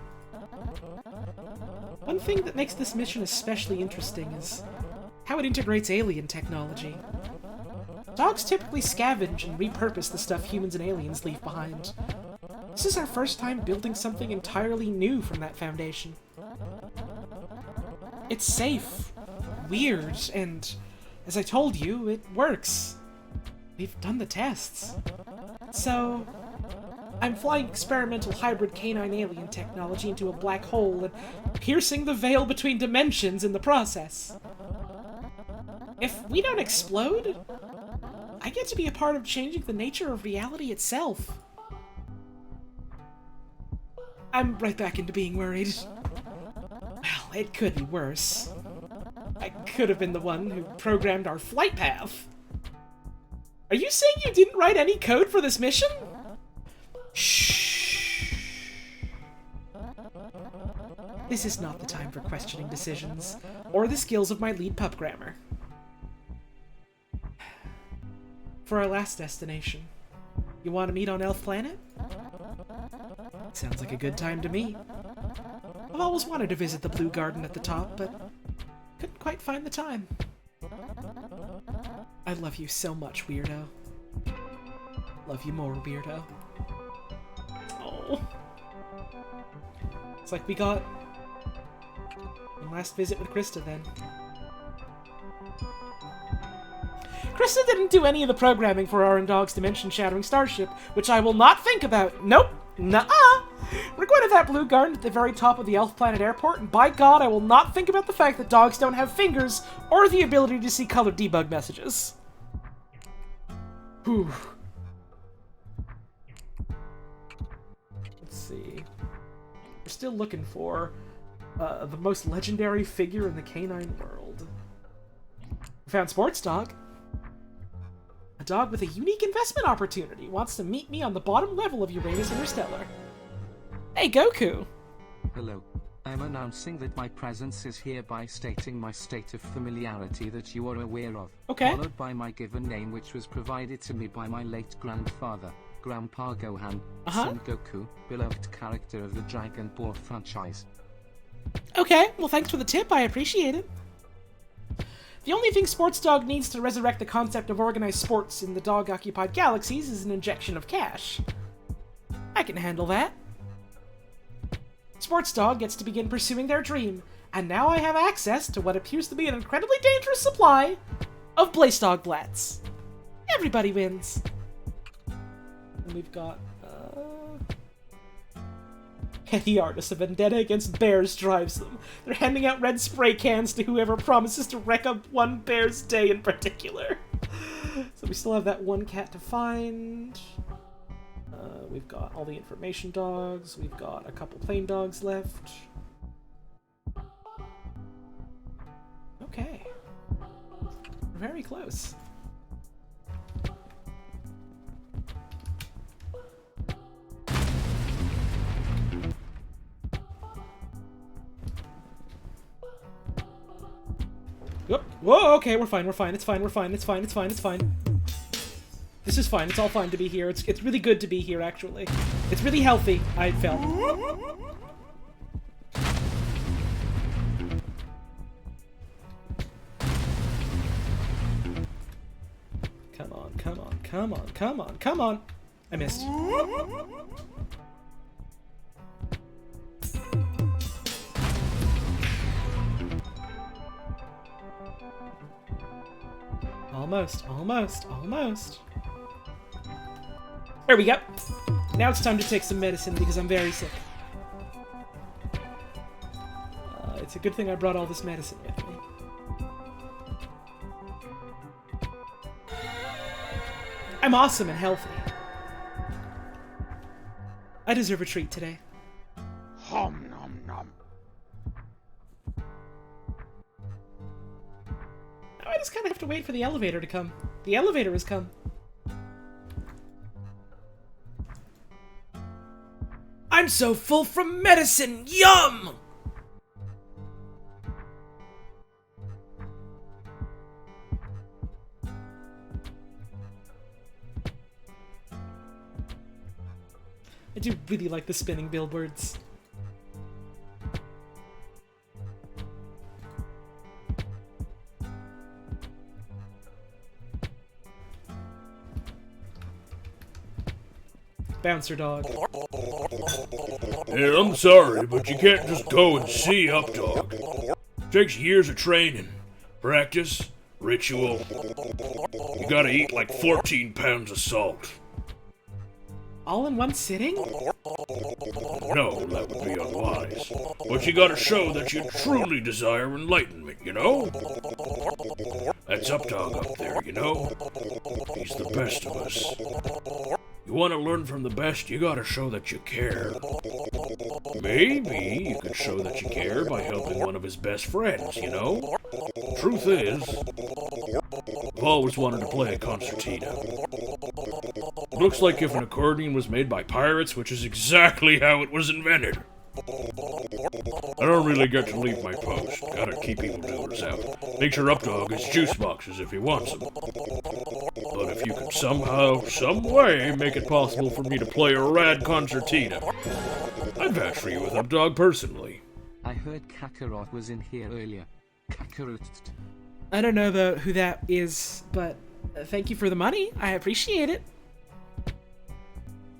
One thing that makes this mission especially interesting is how it integrates alien technology. Dogs typically scavenge and repurpose the stuff humans and aliens leave behind. This is our first time building something entirely new from that foundation. It's safe, weird, and as I told you, it works. We've done the tests. So, I'm flying experimental hybrid canine alien technology into a black hole and piercing the veil between dimensions in the process. If we don't explode, I get to be a part of changing the nature of reality itself. I'm right back into being worried. Well, it could be worse. I could have been the one who programmed our flight path. Are you saying you didn't write any code for this mission? Shh. This is not the time for questioning decisions, or the skills of my lead pup grammar. For our last destination, you want to meet on Elf Planet? Sounds like a good time to meet. I've always wanted to visit the Blue Garden at the top, but couldn't quite find the time. I love you so much, weirdo. Love you more, weirdo. Oh. It's like we got one last visit with Krista then. Krista didn't do any of the programming for our Dog's dimension-shattering starship, which I will not think about. Nope. Nuh-uh. We're going to that Blue Garden at the very top of the Elf Planet Airport, and by God, I will not think about the fact that dogs don't have fingers or the ability to see colored debug messages. Whew. Let's see. We're still looking for the most legendary figure in the canine world. We found Sports Dog. A dog with a unique investment opportunity wants to meet me on the bottom level of Uranus Interstellar. Hey, Goku! Hello. I'm announcing that my presence is hereby stating my state of familiarity that you are aware of. Okay. Followed by my given name, which was provided to me by my late grandfather, Grandpa Gohan, Son Goku, beloved character of the Dragon Ball franchise. Okay, well thanks for the tip, I appreciate it. The only thing Sports Dog needs to resurrect the concept of organized sports in the dog-occupied galaxies is an injection of cash. I can handle that. sports dog gets to begin pursuing their dream, and now I have access to what appears to be an incredibly dangerous supply of Blaze-Dog Blats. Everybody wins. And we've got, Petty Artist, a vendetta against bears drives them. They're handing out red spray cans to whoever promises to wreck up one bear's day in particular. So we still have that one cat to find. We've got all the information dogs. We've got a couple plain dogs left. Okay. We're very close. Yep. Whoa, okay, we're fine, it's fine. This is fine, it's all fine to be here. It's really good to be here, actually. It's really healthy, I felt. Come on. I missed. Almost. There we go. Now it's time to take some medicine because I'm very sick. It's a good thing I brought all this medicine with me. I'm awesome and healthy. I deserve a treat today. Hom nom nom. Now I just kind of have to wait for the elevator to come. The elevator has come. I'm so full from medicine! Yum! I do really like the spinning billboards. Bouncer dog. Yeah, I'm sorry, but you can't just go and see Updog. Takes years of training, practice, ritual. You gotta eat like 14 pounds of salt. All in one sitting? No, that would be unwise. But you gotta show that you truly desire enlightenment, you know? That's Updog up there, you know? He's the best of us. You want to learn from the best, you gotta show that you care. Maybe you could show that you care by helping one of his best friends, you know? Truth is, I've always wanted to play a concertina. Looks like if an accordion was made by pirates, which is exactly how it was invented. I don't really get to leave my post. Gotta keep evildoers out. Make sure Updog has juice boxes if he wants them. But if you could somehow, some way, make it possible for me to play a rad concertina, I'd vouch for you with Updog personally. I heard Kakarot was in here earlier. Kakarot. I don't know who that is, but thank you for the money. I appreciate it.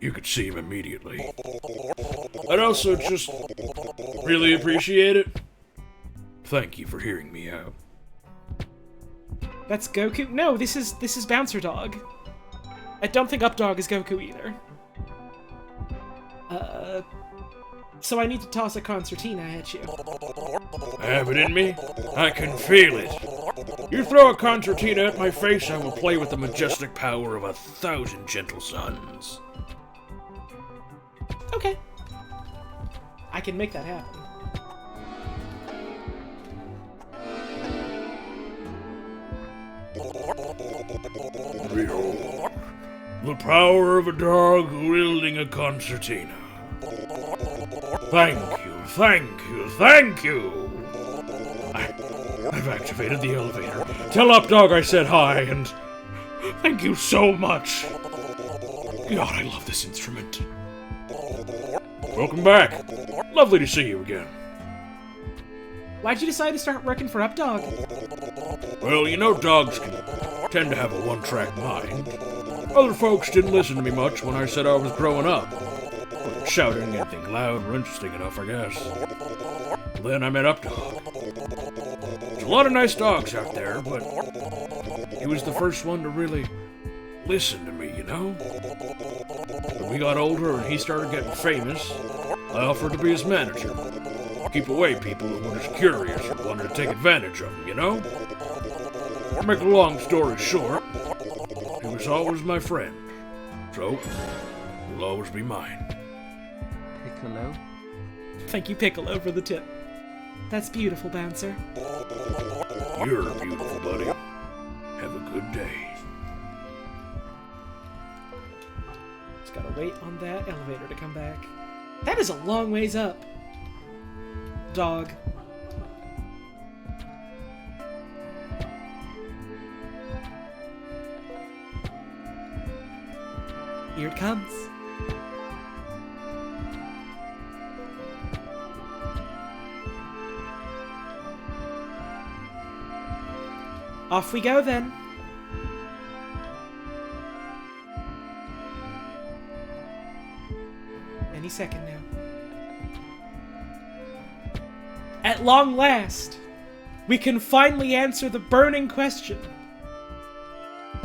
You could see him immediately. I'd also just really appreciate it. Thank you for hearing me out. That's Goku? No, this is Bouncer Dog. I don't think Updog is Goku either. So I need to toss a concertina at you. I have it in me. I can feel it. You throw a concertina at my face, I will play with the majestic power of 1,000 gentle suns. Okay. I can make that happen. Behold, the power of a dog wielding a concertina. Thank you! I've activated the elevator. Tell Updog I said hi, and thank you so much. God, I love this instrument. Welcome back. Lovely to see you again. Why'd you decide to start working for Updog? Well, you know dogs can tend to have a one-track mind. Other folks didn't listen to me much when I said I was growing up. Wasn't shouting anything loud or interesting enough, I guess. Then I met Updog. There's a lot of nice dogs out there, but he was the first one to really listen to me, you know? When we got older and he started getting famous, I offered to be his manager. Keep away people who were just curious or wanted to take advantage of him, you know? To make a long story short, he was always my friend. So, he'll always be mine. Piccolo? Thank you, Piccolo, for the tip. That's beautiful, Bouncer. You're beautiful, buddy. Have a good day. Just gotta wait on that elevator to come back. That is a long ways up. Dog. Here it comes. Off we go then. Any second now. At long last, we can finally answer the burning question.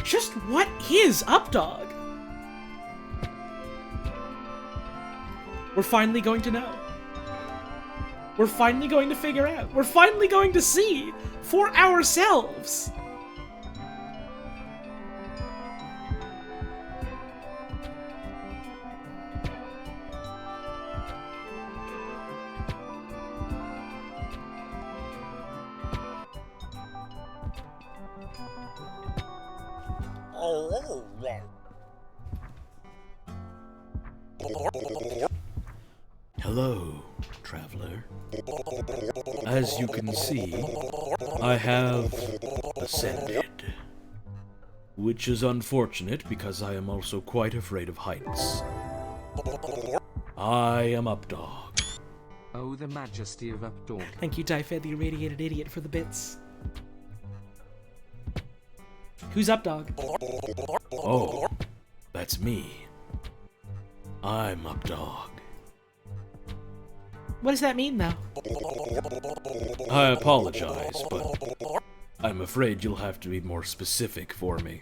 Just what is Updog? We're finally going to know. We're finally going to figure out. We're finally going to see for ourselves. Hello, traveler. As you can see, I have ascended. Which is unfortunate because I am also quite afraid of heights. I am Updog. Oh, the majesty of Updog. Thank you, Typhed, the irradiated idiot, for the bits. Who's Updog? Oh, that's me. I'm Updog. What does that mean, though? I apologize, but I'm afraid you'll have to be more specific for me.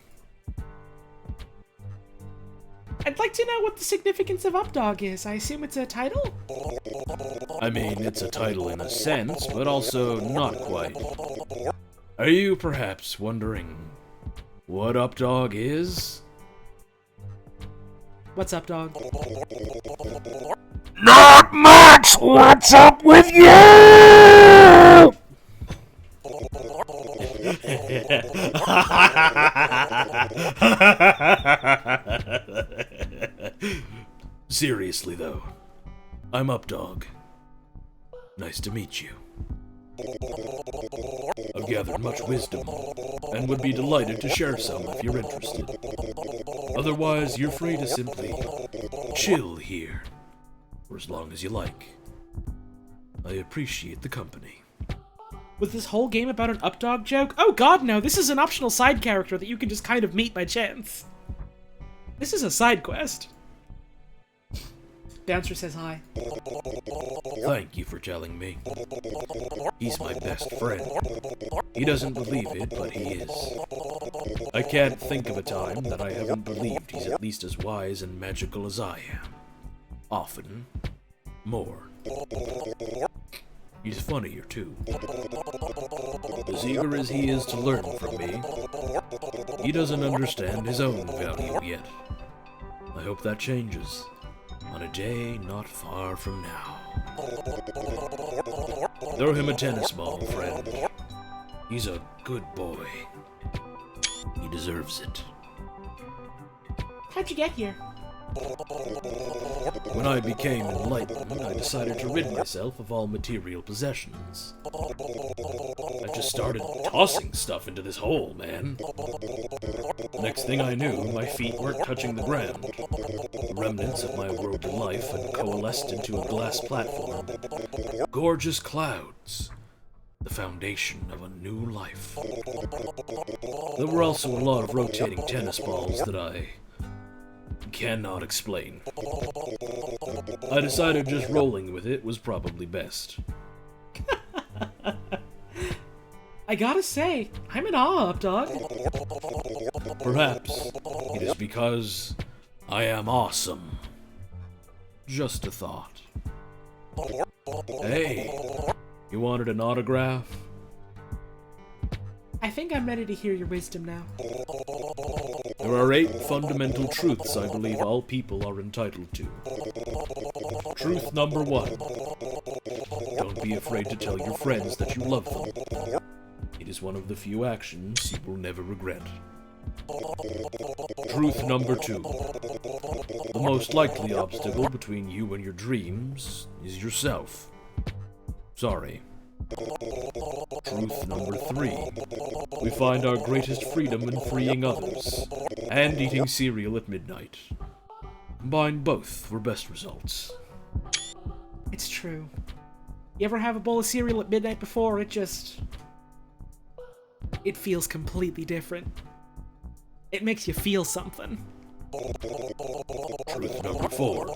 I'd like to know what the significance of Updog is. I assume it's a title? I mean, it's a title in a sense, but also not quite. Are you perhaps wondering what Updog is? What's Updog? Not much! What's up with you? Seriously, though, I'm Updog. Nice to meet you. I've gathered much wisdom, and would be delighted to share some if you're interested. Otherwise, you're free to simply chill here, for as long as you like. I appreciate the company. Was this whole game about an Updog joke? Oh god, no, this is an optional side character that you can just kind of meet by chance. This is a side quest. Bouncer says hi. Thank you for telling me. He's my best friend. He doesn't believe it, but he is. I can't think of a time that I haven't believed he's at least as wise and magical as I am. Often. More. He's funnier, too. As eager as he is to learn from me, he doesn't understand his own value yet. I hope that changes. On a day not far from now. Throw him a tennis ball, friend. He's a good boy. He deserves it. How'd you get here? When I became enlightened, I decided to rid myself of all material possessions. I just started tossing stuff into this hole, man. Next thing I knew, my feet weren't touching the ground. The remnants of my worldly life had coalesced into a glass platform. Gorgeous clouds. The foundation of a new life. There were also a lot of rotating tennis balls that I cannot explain. I decided just rolling with it was probably best. I gotta say, I'm in awe, Updog. Perhaps it is because I am awesome. Just a thought. Hey, you wanted an autograph? I think I'm ready to hear your wisdom now. There are 8 fundamental truths I believe all people are entitled to. Truth number 1. Don't be afraid to tell your friends that you love them. It is one of the few actions you will never regret. Truth number 2. The most likely obstacle between you and your dreams is yourself. Sorry. Truth number 3. We find our greatest freedom in freeing others, and eating cereal at midnight. Combine both for best results. It's true. You ever have a bowl of cereal at midnight before? It feels completely different. It makes you feel something. Truth number 4.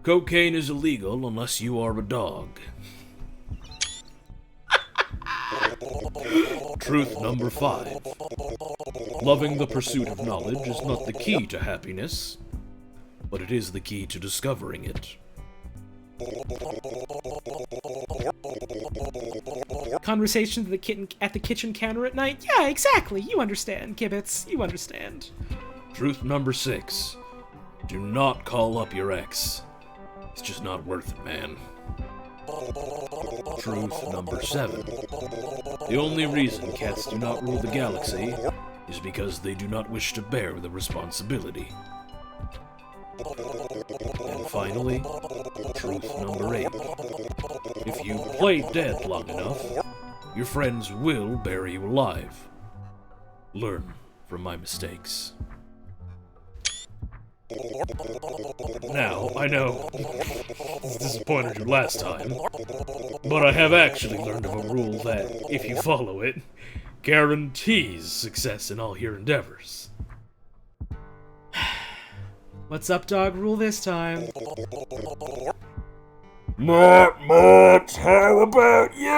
Cocaine is illegal unless you are a dog. Truth number 5. Loving the pursuit of knowledge is not the key to happiness, but it is the key to discovering it. Conversations at the kitchen counter at night? Yeah, exactly. You understand, Kibbits. You understand. Truth number 6. Do not call up your ex. It's just not worth it, man. Truth number 7. The only reason cats do not rule the galaxy is because they do not wish to bear the responsibility. And finally, truth number 8. If you play dead long enough, your friends will bury you alive. Learn from my mistakes. Now, I know this disappointed you last time, but I have actually learned of a rule that, if you follow it, guarantees success in all your endeavors. What's up, dog rule this time? Not much. How about you?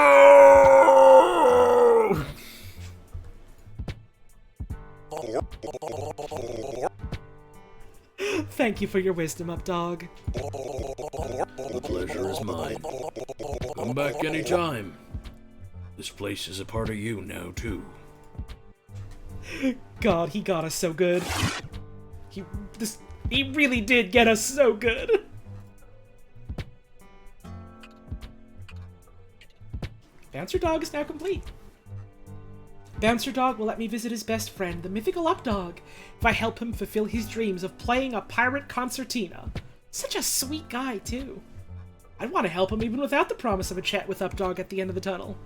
Thank you for your wisdom, Updog. The pleasure is mine. Come back anytime. This place is a part of you now, too. God, he got us so good. He really did get us so good. Bouncer Dog is now complete. Bouncer Dog will let me visit his best friend, the mythical Updog, if I help him fulfill his dreams of playing a pirate concertina. Such a sweet guy, too. I'd want to help him even without the promise of a chat with Updog at the end of the tunnel.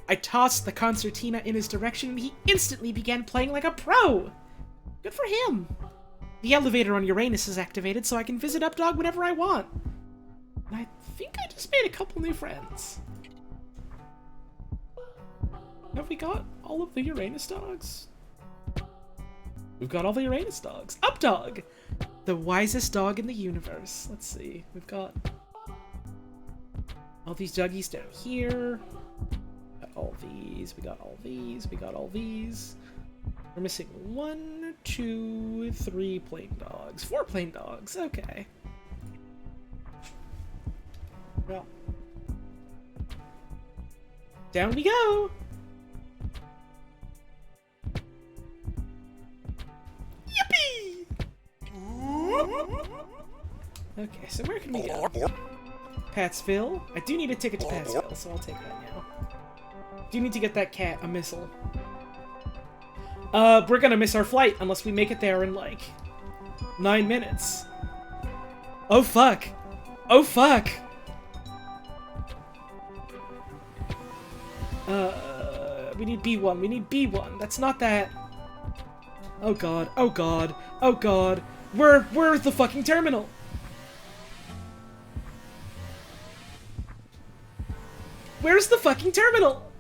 I tossed the concertina in his direction and he instantly began playing like a pro. Good for him. The elevator on Uranus is activated so I can visit Updog whenever I want. And I think I just made a couple new friends. Have we got all of the Uranus dogs? We've got all the Uranus dogs. Updog! The wisest dog in the universe. Let's see. We've got all these doggies down here. Got all these. We got all these. We got all these. We're missing 1, 2, 3 plain dogs. 4 plain dogs. Okay. Well. Down we go! Yippee! Okay, so where can we go? Pattsville? I do need a ticket to Pattsville, so I'll take that now. Do need to get that cat a missile. We're gonna miss our flight unless we make it there in, like, 9 minutes. Oh, fuck. Oh, fuck. We need B1. We need B1. That's not that. Oh, God. Oh, God. Oh, God. Where's the fucking terminal? Where's the fucking terminal?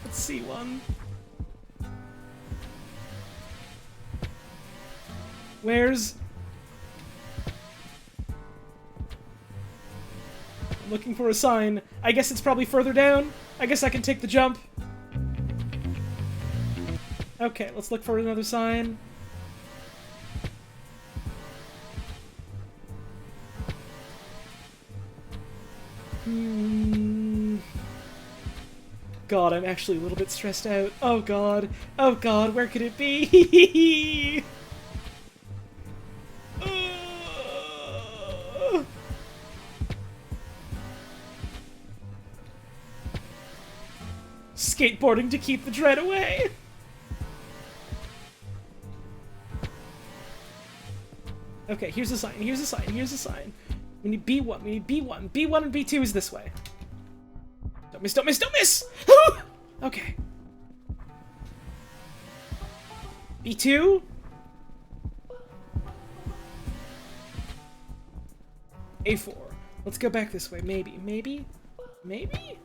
Let's see one. Where's... I'm looking for a sign. I guess it's probably further down. I guess I can take the jump. Okay, let's look for another sign. God, I'm actually a little bit stressed out. Oh god. Oh god, where could it be? Skateboarding to keep the dread away. Okay, here's a sign, here's a sign, here's a sign. We need B1, we need B1. B1 and B2 is this way. Don't miss, don't miss, don't miss! Okay. B2? A4. Let's go back this way. Maybe, maybe? Maybe?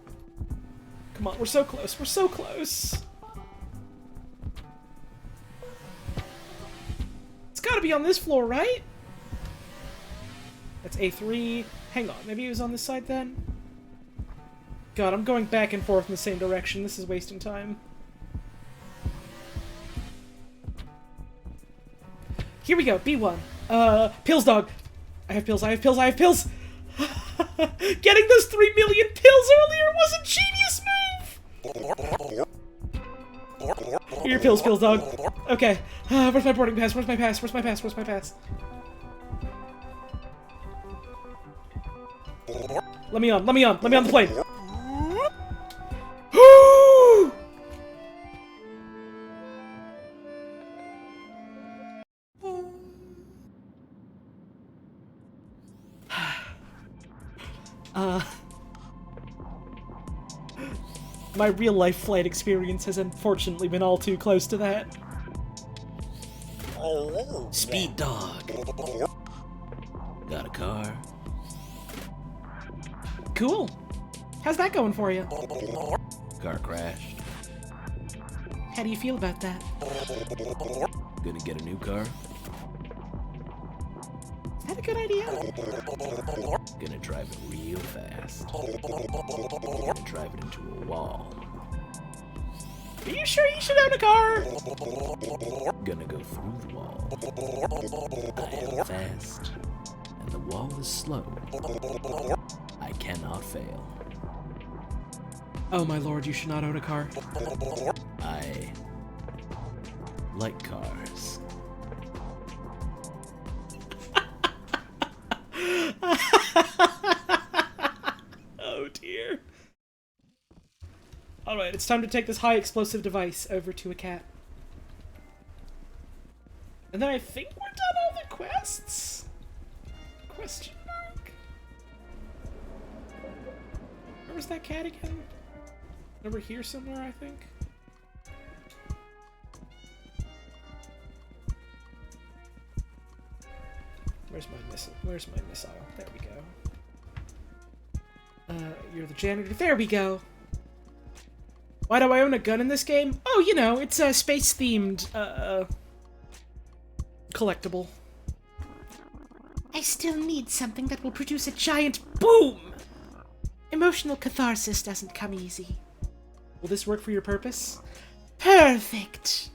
Come on, we're so close, we're so close! It's gotta be on this floor, right? That's A3. Hang on, maybe it was on this side then? God, I'm going back and forth in the same direction. This is wasting time. Here we go, B1. Pills, dog. I have pills, I have pills, I have pills! Getting those 3 million pills earlier was a genius move! Here are your pills, pills, dog. Okay. Where's my boarding pass? Where's my pass? Where's my pass? Where's my pass? Let me on, let me on, let me on the plane! My real-life flight experience has unfortunately been all too close to that. Speed dog. Got a car. Cool. How's that going for you? Car crashed. How do you feel about that? Gonna get a new car. Is that a good idea? Gonna drive it real fast. Gonna drive it into a wall. Are you sure you should own a car? Gonna go through the wall. I am fast, and the wall is slow. I cannot fail. Oh my lord, you should not own a car. I like cars. Oh dear. Alright, it's time to take this high explosive device over to a cat. And then I think we're done all the quests? Question mark? Where was that cat again? Over here somewhere, I think? Where's my missile? Where's my missile? There we go. You're the janitor. There we go! Why do I own a gun in this game? Oh, you know, it's a space-themed, collectible. I still need something that will produce a giant boom! Emotional catharsis doesn't come easy. Will this work for your purpose? Perfect!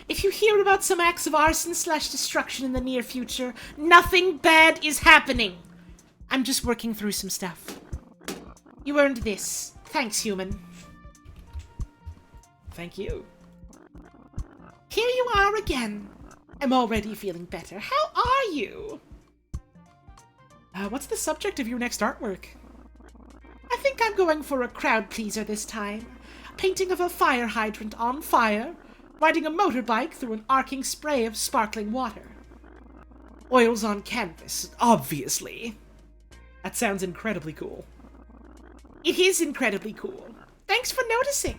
If you hear about some acts of arson/destruction in the near future, nothing bad is happening. I'm just working through some stuff. You earned this. Thanks, human. Thank you. Here you are again. I'm already feeling better. How are you? What's the subject of your next artwork? I think I'm going for a crowd pleaser this time. A painting of a fire hydrant on fire, riding a motorbike through an arcing spray of sparkling water. Oils on canvas, obviously. That sounds incredibly cool. It is incredibly cool. Thanks for noticing.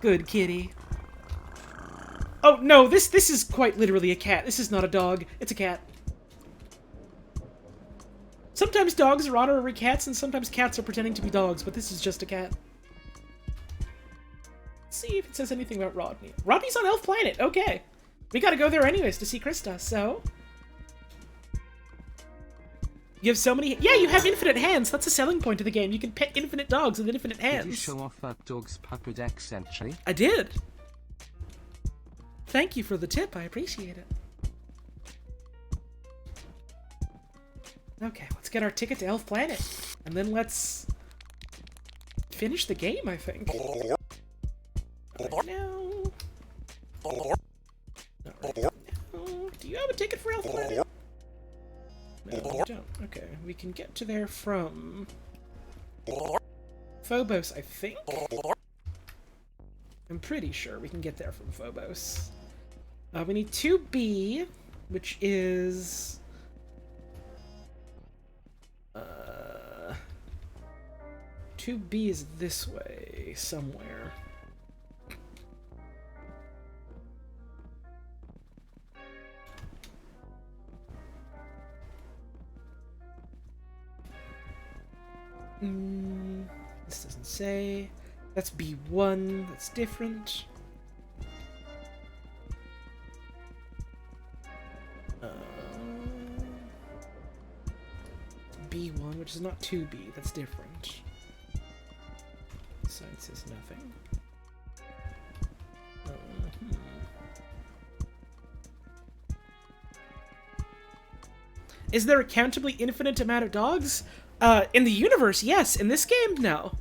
Good kitty. Oh, no, this is quite literally a cat. This is not a dog. It's a cat. Sometimes dogs are honorary cats, and sometimes cats are pretending to be dogs, but this is just a cat. Let's see if it says anything about Rodney. Rodney's on Elf Planet, okay. We gotta go there anyways to see Krista, so... You have so many... Yeah, you have infinite hands. That's a selling point of the game. You can pet infinite dogs with infinite hands. Did you show off that dog's puppet entry? I did. Thank you for the tip. I appreciate it. Okay, let's get our ticket to Elf Planet. And then let's... finish the game, I think. Right now... Not right now. Do you have a ticket for Elf Planet? No, you don't. Okay, we can get to there from... Phobos, I think? I'm pretty sure we can get there from Phobos. We need 2B, which is... 2B is this way, somewhere. This doesn't say. That's B1, that's different. B1, which is not 2B, that's different. This side says nothing. Is there a countably infinite amount of dogs? In the universe, yes. In this game, no.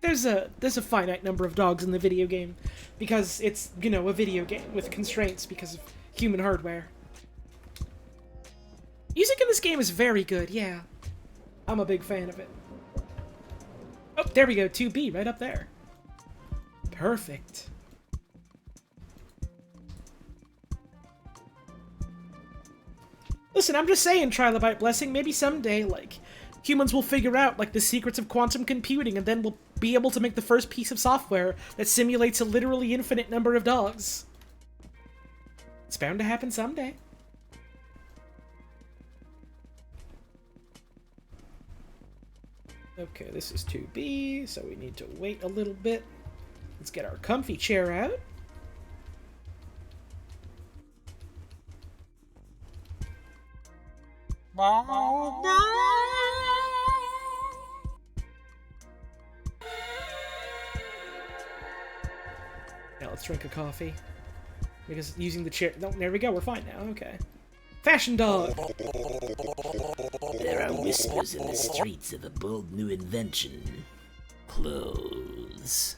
There's a finite number of dogs in the video game because it's, you know, a video game with constraints because of human hardware. Music in this game is very good, yeah. I'm a big fan of it. Oh, there we go, 2B, right up there. Perfect. Listen, I'm just saying, Trilobite Blessing, maybe someday, like, humans will figure out, like, the secrets of quantum computing, and then we'll be able to make the first piece of software that simulates a literally infinite number of dogs. It's bound to happen someday. Okay, this is 2B, so we need to wait a little bit. Let's get our comfy chair out. Now let's drink a coffee. Because using the chair... No, there we go, we're fine now, okay. Fashion dog! There are whispers in the streets of a bold new invention. Clothes.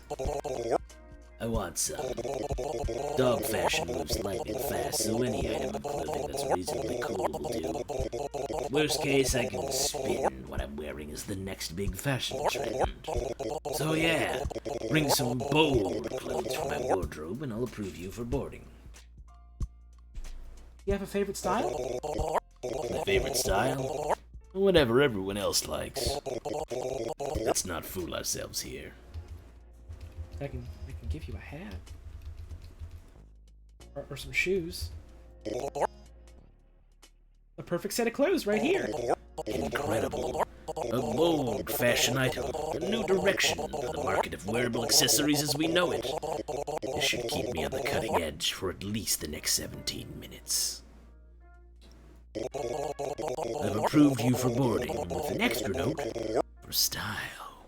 I want some. Dog fashion moves lightning fast, so any item of clothing that's reasonably cool will do. Worst case, I can spin what I'm wearing as the next big fashion trend. So yeah, bring some bold clothes from my wardrobe and I'll approve you for boarding. You have a favorite style? My favorite style? Whatever everyone else likes. Let's not fool ourselves here. I can give you a hat. Or some shoes. A perfect set of clothes right here. Incredible. A bold fashion item. A new direction to the market of wearable accessories as we know it. This should keep me on the cutting edge for at least the next 17 minutes. I've approved you for boarding with an extra note for style.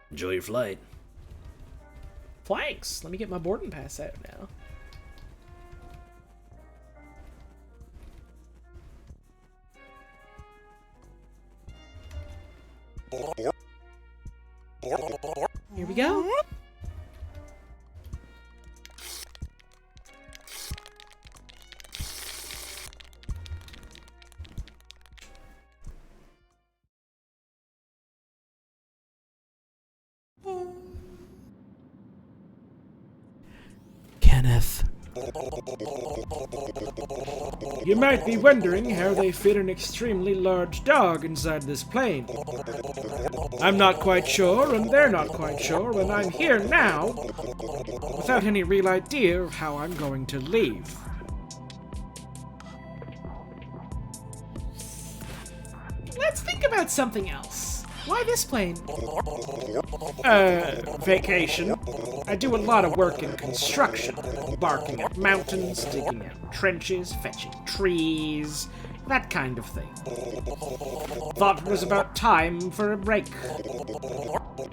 Enjoy your flight. Thanks. Let me get my boarding pass out now. Here we go. Kenneth. You might be wondering how they fit an extremely large dog inside this plane. I'm not quite sure, and they're not quite sure, and I'm here now without any real idea of how I'm going to leave. Let's think about something else. Why this plane? Vacation. I do a lot of work in construction, barking at mountains, digging out trenches, fetching trees, that kind of thing. Thought it was about time for a break.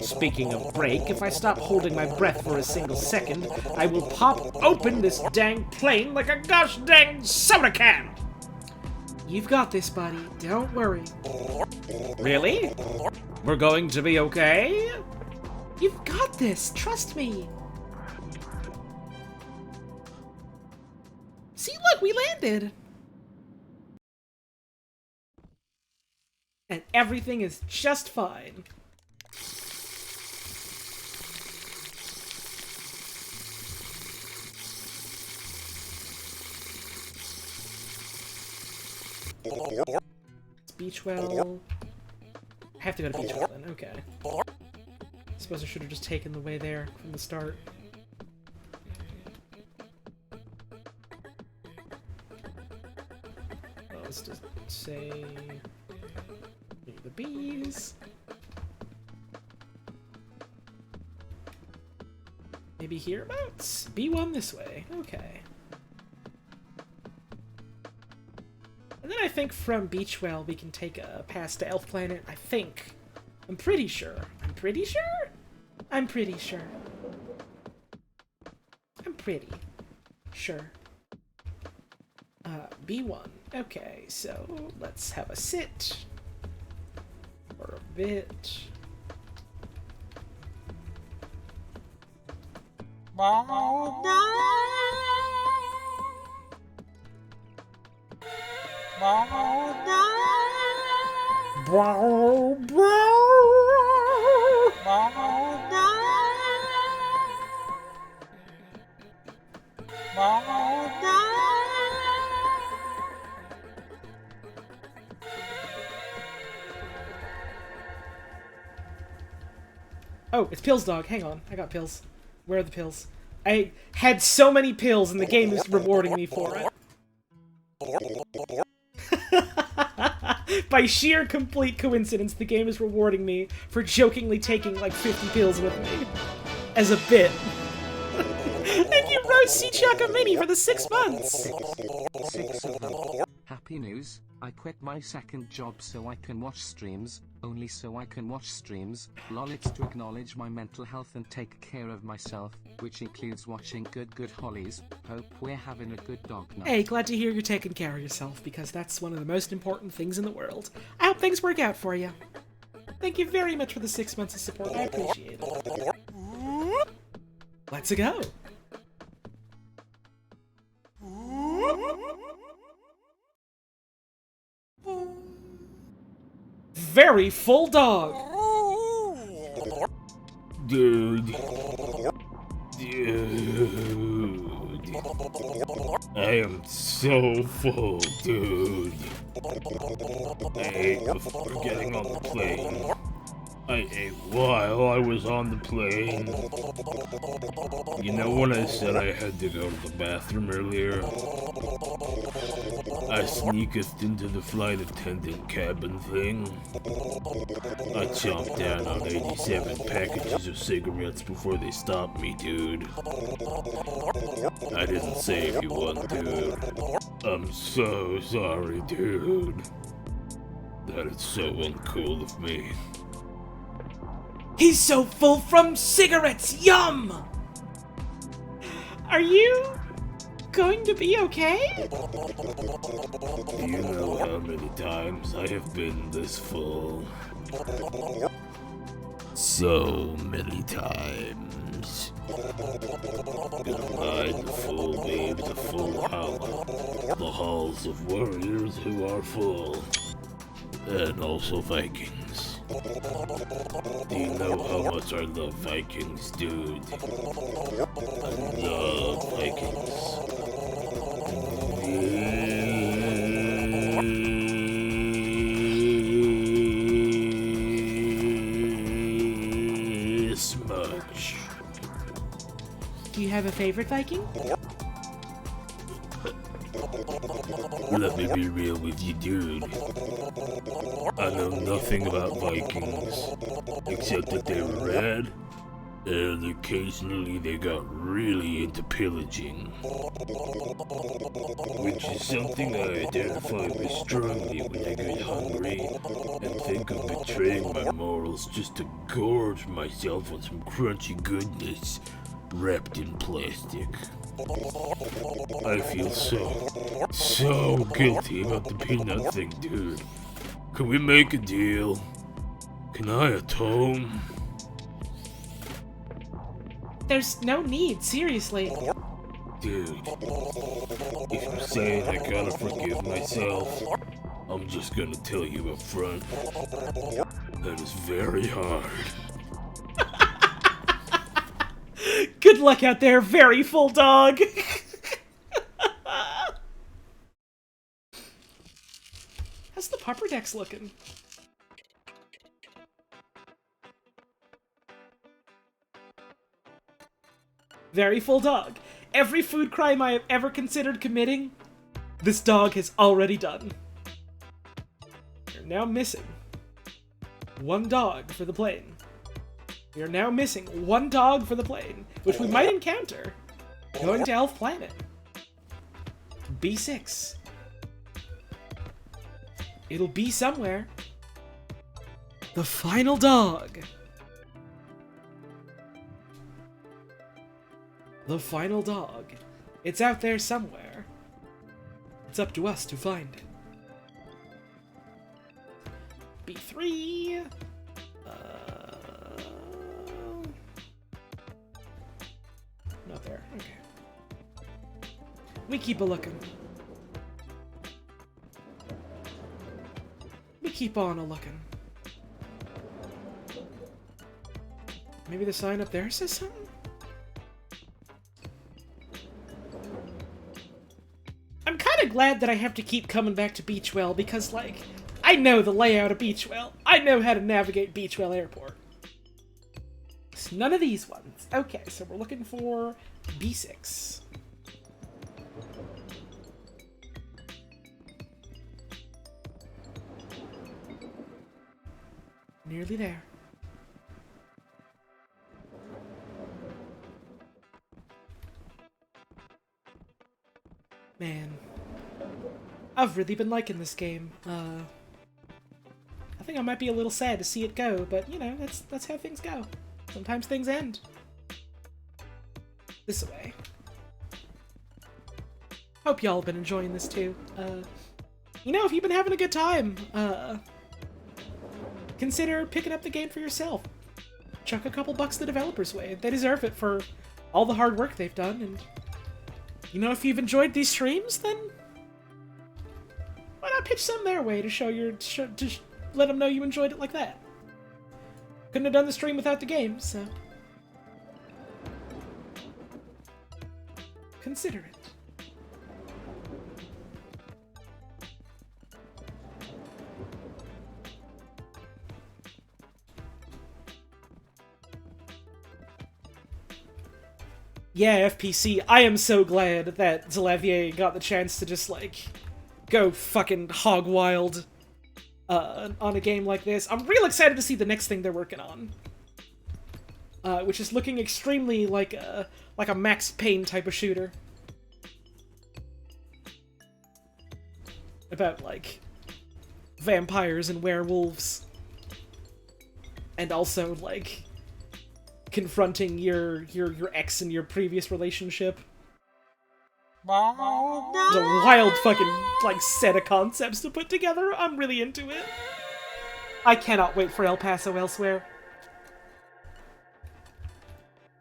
Speaking of break, if I stop holding my breath for a single second, I will pop open this dang plane like a gosh dang soda can! You've got this, buddy. Don't worry. Really? We're going to be okay? You've got this. Trust me. See, look, we landed. And everything is just fine. It's Beachwell. I have to go to Beachwell then, okay. I suppose I should have just taken the way there from the start. Well, let's just say... the bees. Maybe hereabouts? B1 this way, okay. And then I think from Beachwell we can take a pass to Elf Planet, I think. I'm pretty sure. I'm pretty sure? I'm pretty sure. I'm pretty sure. B1. Okay, so let's have a sit. For a bit. Oh, it's pills, dog. Hang on. I got pills. Where are the pills? I had so many pills and the game is rewarding me for it. By sheer complete coincidence, the game is rewarding me for jokingly taking like 50 pills with me. As a bit. Thank you, Rose C. Chaka Mini, for the 6 months! 6 of them. Happy news, I quit my second job so I can watch streams, only so I can watch streams. Lol, it's to acknowledge my mental health and take care of myself, which includes watching good Hollies. Hope we're having a good dog night. Hey, glad to hear you're taking care of yourself, because that's one of the most important things in the world. I hope things work out for you. Thank you very much for the 6 months of support, I appreciate it. Let's go! Very full dog! Dude. I am so full, dude. I ate before getting on the plane. I ate while I was on the plane. You know when I said I had to go to the bathroom earlier? I sneaked into the flight attendant cabin thing. I chomped down on 87 packages of cigarettes before they stopped me, dude. I didn't save you one, dude. I'm so sorry, dude. That is so uncool of me. He's so full from cigarettes! Yum! Are you going to be okay? Do you know how many times I have been this full? So many times. Goodbye, the full babe, the full howl. The halls of warriors who are full. And also Vikings. Do you know how much I love Vikings, dude? I love Vikings. a smudge. Do you have a favorite Viking? Let me be real with you, dude. I know nothing about Vikings, except that they were rad, and occasionally they got really into pillaging. Which is something I identify with strongly when I get hungry and think of betraying my morals just to gorge myself on some crunchy goodness wrapped in plastic. I feel so guilty about the peanut thing, dude. Can we make a deal? Can I atone? There's no need, seriously. Dude, if you're saying I gotta forgive myself, I'm just gonna tell you up front. That is very hard. Good luck out there, very full dog. How's the pupper decks looking? Very full dog. Every food crime I have ever considered committing, this dog has already done. You're now missing one dog for the plane. We are now missing one dog for the plane, which we might encounter going to Elf Planet. B6. It'll be somewhere. The final dog. The final dog. It's out there somewhere. It's up to us to find it. B3. Not there. Okay. We keep a looking. We keep on a looking. Maybe the sign up there says something? I'm kind of glad that I have to keep coming back to Beachwell because, like, I know the layout of Beachwell. I know how to navigate Beachwell Airport. It's none of these ones. Okay, so we're looking for B6. Nearly there. Man, I've really been liking this game. I think I might be a little sad to see it go, but you know, that's how things go. Sometimes things end. This way. Hope y'all have been enjoying this too. You know, if you've been having a good time, consider picking up the game for yourself. Chuck a couple bucks the developers' way. They deserve it for all the hard work they've done, and you know, if you've enjoyed these streams, then why not pitch some their way to show your to let them know you enjoyed it like that. Couldn't have done the stream without the game, so consider it. Yeah, FPC, I am so glad that Zelavier got the chance to just, like, go fucking hog wild on a game like this. I'm real excited to see the next thing they're working on. Which is looking extremely like a Max Payne type of shooter. About, like, vampires and werewolves. And also, like, confronting your ex in your previous relationship. It's a wild fucking, like, set of concepts to put together. I'm really into it. I cannot wait for El Paso Elsewhere.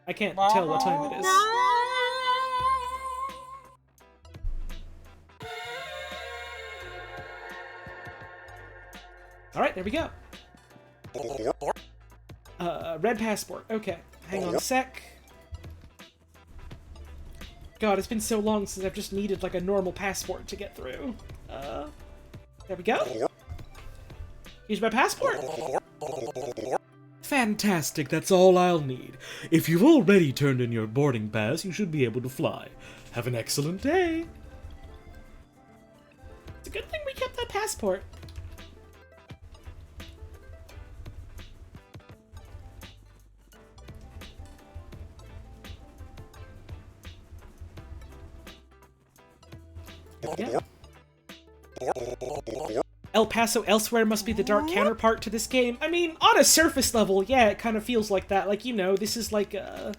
I can't tell what time it is. Alright, there we go. Red passport. Okay. Hang on a sec. God, it's been so long since I've just needed, like, a normal passport to get through. There we go. Here's my passport. Fantastic, that's all I'll need. If you've already turned in your boarding pass, you should be able to fly. Have an excellent day. It's a good thing we kept that passport. Yeah. El Paso Elsewhere must be the dark counterpart to this game. I mean, on a surface level, yeah, it kind of feels like that. Like, you know, this is like a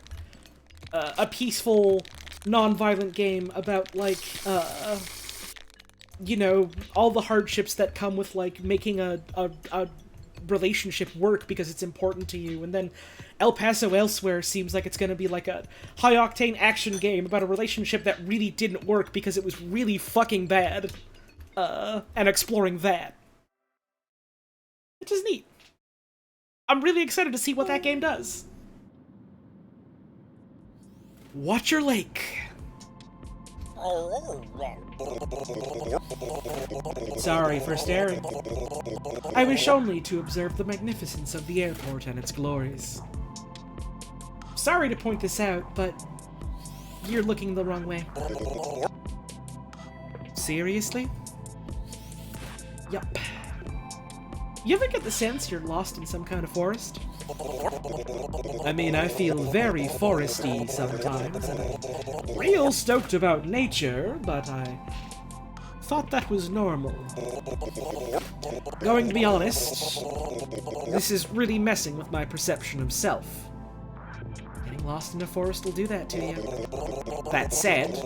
peaceful, non-violent game about, like, you know, all the hardships that come with, like, making a relationship work because it's important to you. And then El Paso Elsewhere seems like it's going to be like a high-octane action game about a relationship that really didn't work because it was really fucking bad. And exploring that. Which is neat. I'm really excited to see what that game does. Watch your lake. Sorry for staring. I wish only to observe the magnificence of the airport and its glories. Sorry to point this out, but you're looking the wrong way. Seriously? Yup. You ever get the sense you're lost in some kind of forest? I mean, I feel very foresty sometimes, and I'm real stoked about nature, but I thought that was normal. Going to be honest, this is really messing with my perception of self. Getting lost in a forest will do that to you. That said,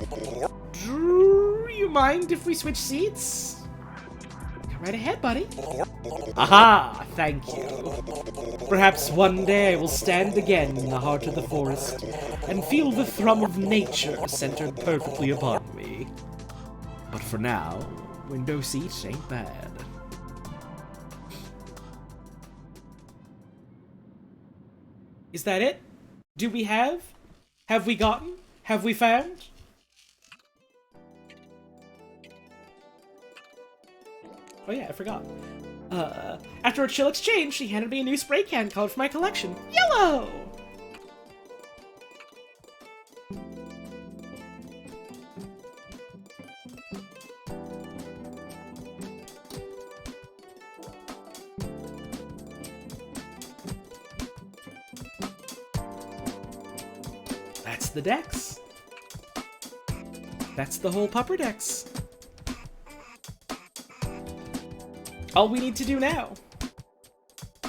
do you mind if we switch seats? Right ahead, buddy. Aha! Thank you. Perhaps one day I will stand again in the heart of the forest and feel the thrum of nature centered perfectly upon me. But for now, window seat ain't bad. Is that it? Do we have? Have we gotten? Have we found? Oh yeah, I forgot. After a chill exchange, she handed me a new spray can colored for my collection. Yellow! That's the Dex. That's the whole Pupper Dex. All we need to do now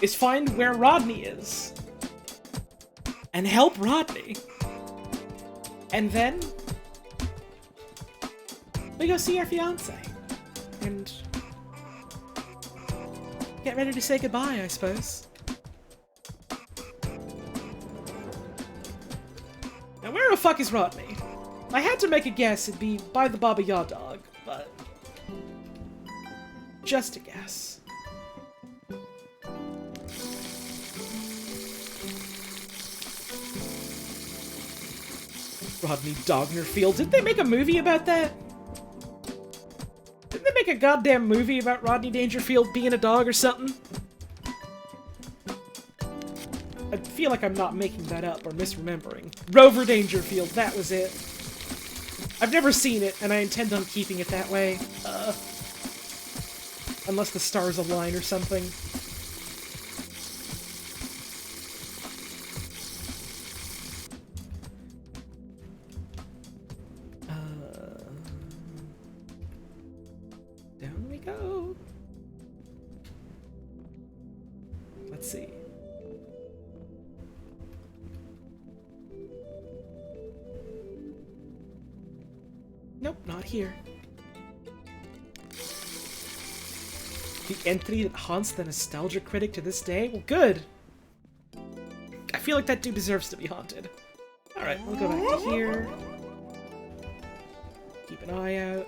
is find where Rodney is and help Rodney. And then we go see our fiance and get ready to say goodbye, I suppose. Now, where the fuck is Rodney? I had to make a guess it'd be by the Baba Yadog, but just a guess. Rodney Dogdrasil. Didn't they make a movie about that? Didn't they make a goddamn movie about Rodney Dangerfield being a dog or something? I feel like I'm not making that up or misremembering. Rover Dangerfield, that was it. I've never seen it, and I intend on keeping it that way. Unless the stars align or something. Down we go. Let's see. Nope, not here. The entity that haunts the nostalgia critic to this day? Well, good. I feel like that dude deserves to be haunted. Alright, we'll go back to here. Keep an eye out.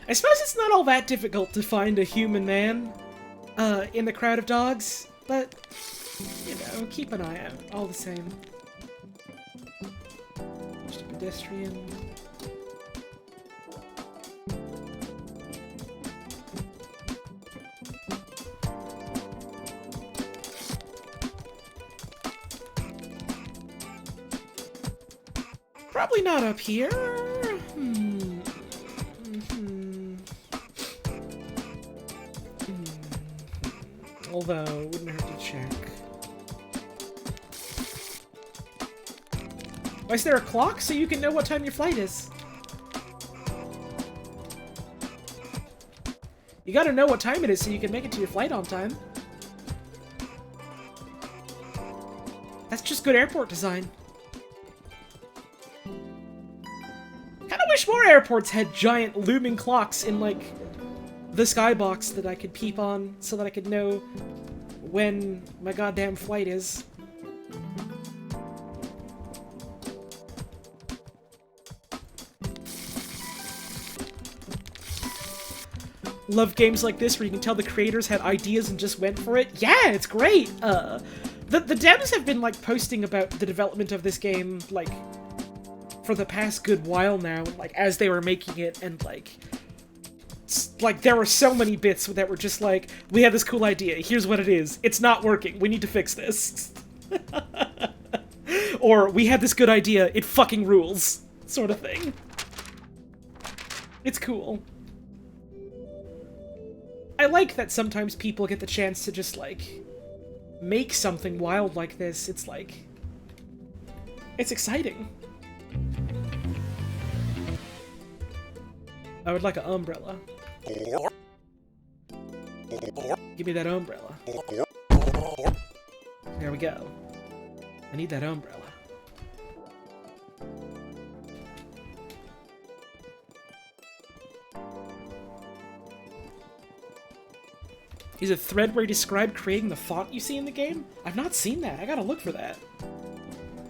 I suppose it's not all that difficult to find a human man in the crowd of dogs, but, you know, keep an eye out, all the same. Just a pedestrian. Probably not up here. Although, wouldn't hurt to check. Why is there a clock so you can know what time your flight is? You gotta know what time it is so you can make it to your flight on time. That's just good airport design. Kinda wish more airports had giant looming clocks in, like, the skybox that I could peep on so that I could know when my goddamn flight is. Love games like this where you can tell the creators had ideas and just went for it. Yeah, it's great! The devs have been, like, posting about the development of this game, like, for the past good while now, like, as they were making it, and, like, there were so many bits that were just like, we have this cool idea, here's what it is, it's not working, we need to fix this. Or, we had this good idea, it fucking rules, sort of thing. It's cool. I like that sometimes people get the chance to just, like, make something wild like this. It's like... it's exciting. I would like an umbrella. Give me that umbrella. There we go. I need that umbrella. Is a thread where you describe creating the font you see in the game? I've not seen that. I gotta look for that.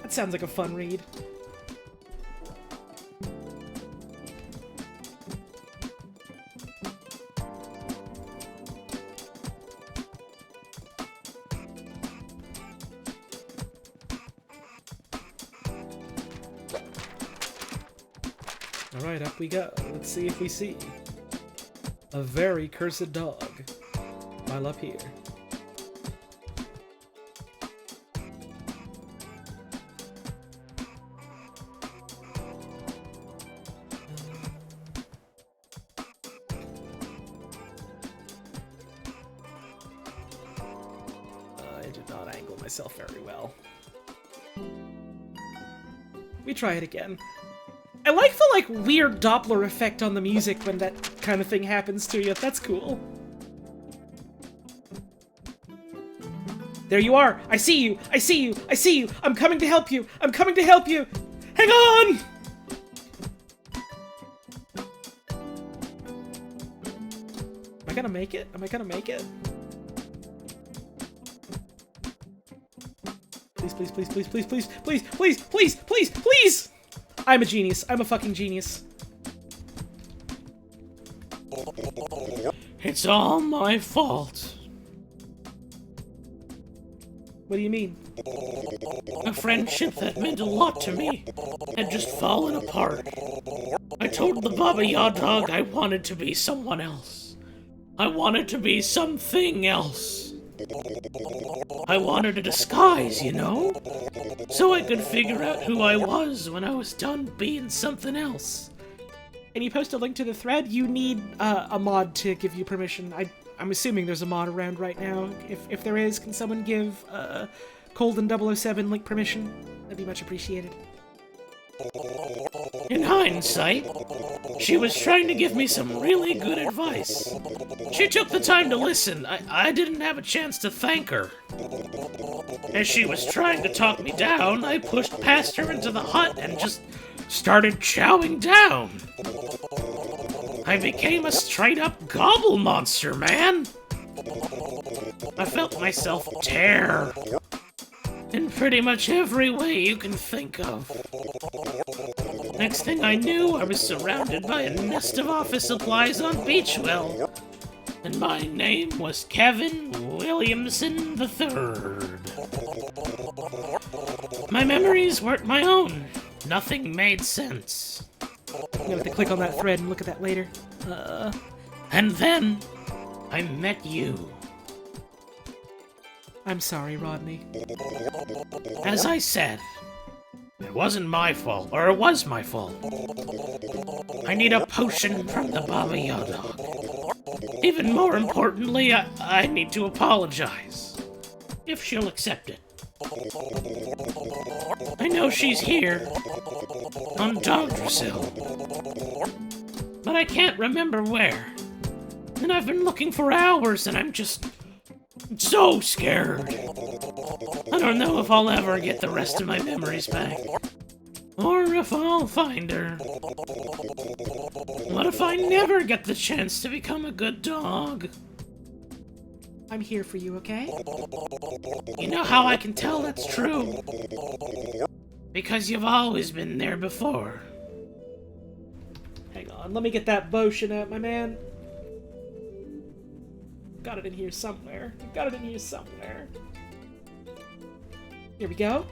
That sounds like a fun read. Alright, up we go. Let's see if we see a very cursed dog while up here. I did not angle myself very well. Let me try it again. I like the, like, weird Doppler effect on the music when that kind of thing happens to you. That's cool. There you are! I see you! I see you! I see you! I'm coming to help you! I'm coming to help you! Hang on! Am I gonna make it? Am I gonna make it? Please, please, please, please, please, please, please, please, please, please, please! I'm a genius. I'm a fucking genius. It's all my fault. What do you mean? A friendship that meant a lot to me had just fallen apart. I told the Baba Yadog I wanted to be someone else. I wanted to be something else. I wanted a disguise, you know? So I could figure out who I was when I was done being something else. Can you post a link to the thread? You need a mod to give you permission. I'm assuming there's a mod around right now. If there is, can someone give Colden007 link permission? That'd be much appreciated. In hindsight, she was trying to give me some really good advice. She took the time to listen. I didn't have a chance to thank her. As she was trying to talk me down, I pushed past her into the hut and just started chowing down. I became a straight-up gobble monster, man. I felt myself tear in pretty much every way you can think of. Next thing I knew, I was surrounded by a nest of office supplies on Beachwell, and my name was Kevin Williamson III. My memories weren't my own. Nothing made sense. I'm gonna have to click on that thread and look at that later. And then, I met you. I'm sorry, Rodney. As I said, It wasn't my fault, or it was my fault. I need a potion from the Baba Yadog. Even more importantly, I need to apologize. If she'll accept it. I know she's here, on Dogdrasil, but I can't remember where. And I've been looking for hours, and I'm just so scared. I don't know if I'll ever get the rest of my memories back, or if I'll find her. What if I never get the chance to become a good dog? I'm here for you, okay? You know how I can tell that's true? Because you've always been there before. Hang on, let me get that potion out, my man. Got it in here somewhere. Here we go.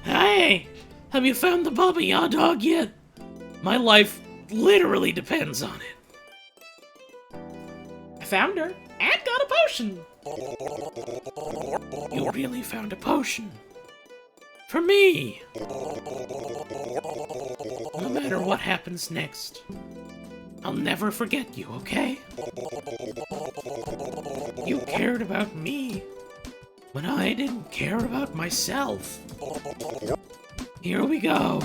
Hey! Have you found the Baba Yadog yet? My life literally depends on it. I found her, and got a potion! You really found a potion? For me! No matter what happens next, I'll never forget you, okay? You cared about me when I didn't care about myself. Here we go.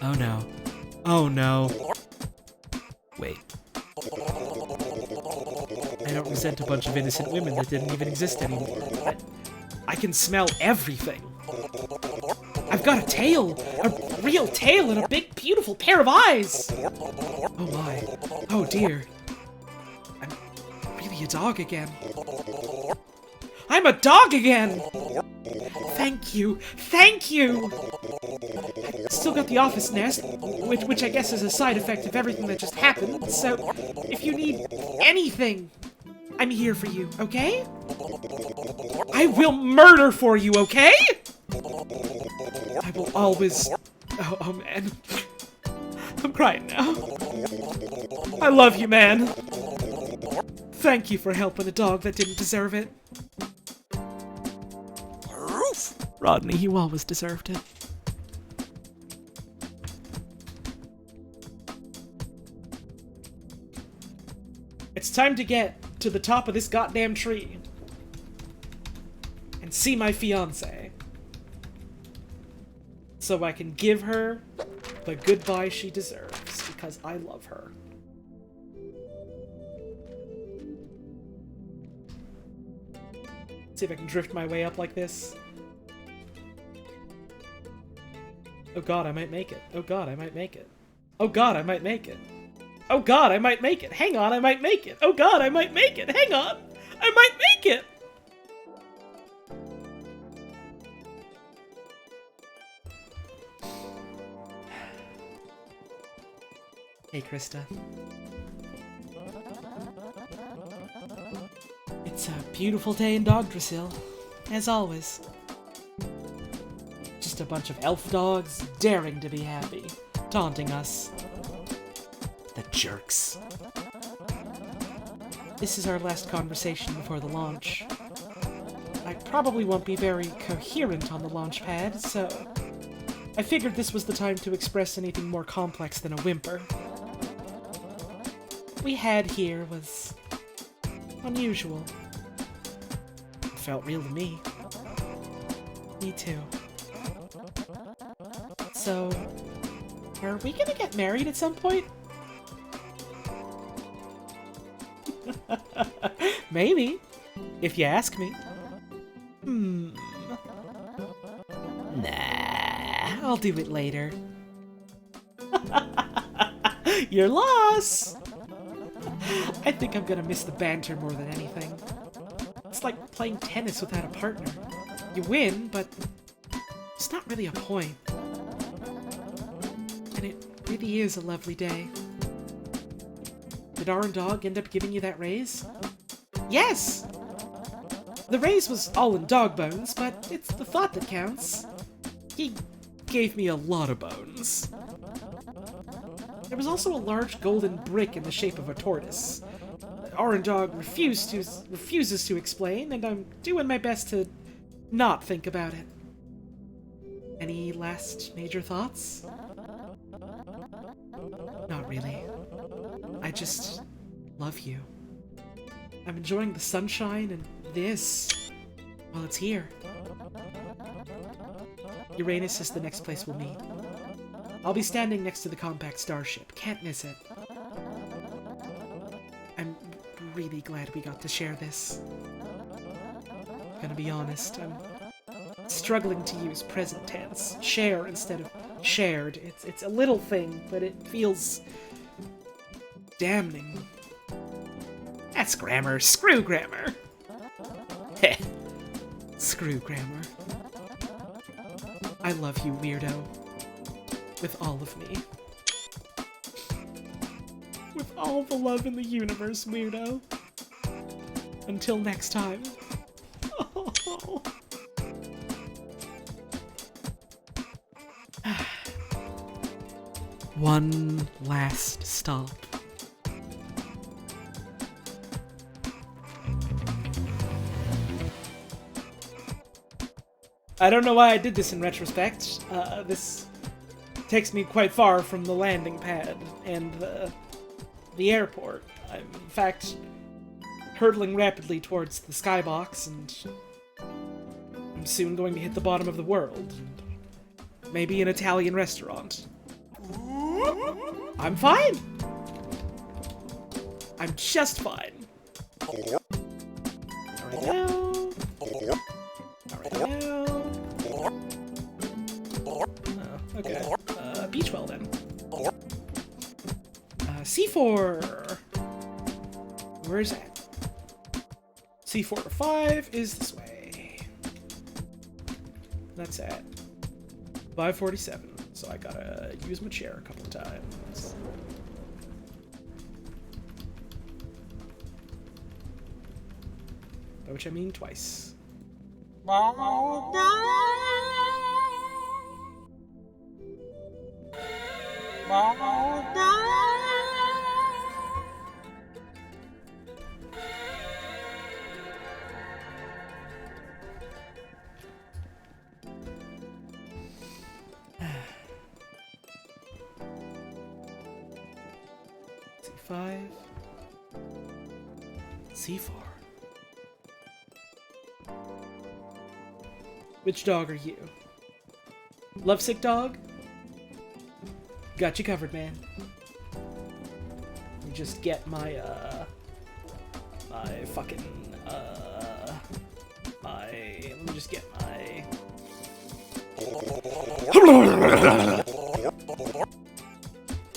Oh no. Oh no. Wait. I don't resent a bunch of innocent women that didn't even exist anymore. I can smell everything. I've got a tail! A real tail and a big, beautiful pair of eyes! Oh my. Oh dear. I'm really a dog again. I'm a dog again! Thank you! Thank you! I still got the office nest, which I guess is a side effect of everything that just happened, so if you need anything, I'm here for you, okay? I will murder for you, okay? I will always... Oh man. I'm crying now. I love you, man. Thank you for helping a dog that didn't deserve it. Rodney, you always deserved it. It's time to get to the top of this goddamn tree and see my fiancée, so I can give her the goodbye she deserves, because I love her. See if I can drift my way up like this. Oh god, I might make it. Oh god, I might make it. Oh god, I might make it. Oh god, I might make it. Hang on, I might make it. Oh god, I might make it. Hang on. I might make it. Hey, Krista. It's a beautiful day in Dogdrasil, as always. Just a bunch of elf dogs daring to be happy, taunting us. The jerks. This is our last conversation before the launch. I probably won't be very coherent on the launch pad, so I figured this was the time to express anything more complex than a whimper. What we had here was unusual. It felt real to me. Me too. So, are we gonna get married at some point? Maybe, if you ask me. Nah, I'll do it later. Your loss! I think I'm gonna miss the banter more than anything. It's like playing tennis without a partner. You win, but it's not really a point. And it really is a lovely day. Did our dog end up giving you that raise? Yes! The raise was all in dog bones, but it's the thought that counts. He gave me a lot of bones. There was also a large golden brick in the shape of a tortoise. Orange Dog refuses to explain, and I'm doing my best to not think about it. Any last major thoughts? Not really. I just love you. I'm enjoying the sunshine and this while it's here. Uranus is the next place we'll meet. I'll be standing next to the compact starship. Can't miss it. I'm really glad we got to share this. Gonna be honest, I'm struggling to use present tense. Share instead of shared. It's a little thing, but it feels damning. That's grammar. Screw grammar. Heh. Screw grammar. I love you, weirdo. With all of me. With all the love in the universe, weirdo. Until next time. Oh. One last stop. I don't know why I did this in retrospect. This takes me quite far from the landing pad and the airport. I'm, in fact, hurtling rapidly towards the skybox, and I'm soon going to hit the bottom of the world. Maybe an Italian restaurant. I'm fine! I'm just fine. Alright now. Alright now. Oh, okay. Beach well then. C4! Where is that? C4 to 5 is this way. That's at 547, so I gotta use my chair a couple of times. By which I mean twice. C5. C4. Which dog are you? Lovesick dog? Got you covered, man. Let me just get my, my fucking, let me just get my...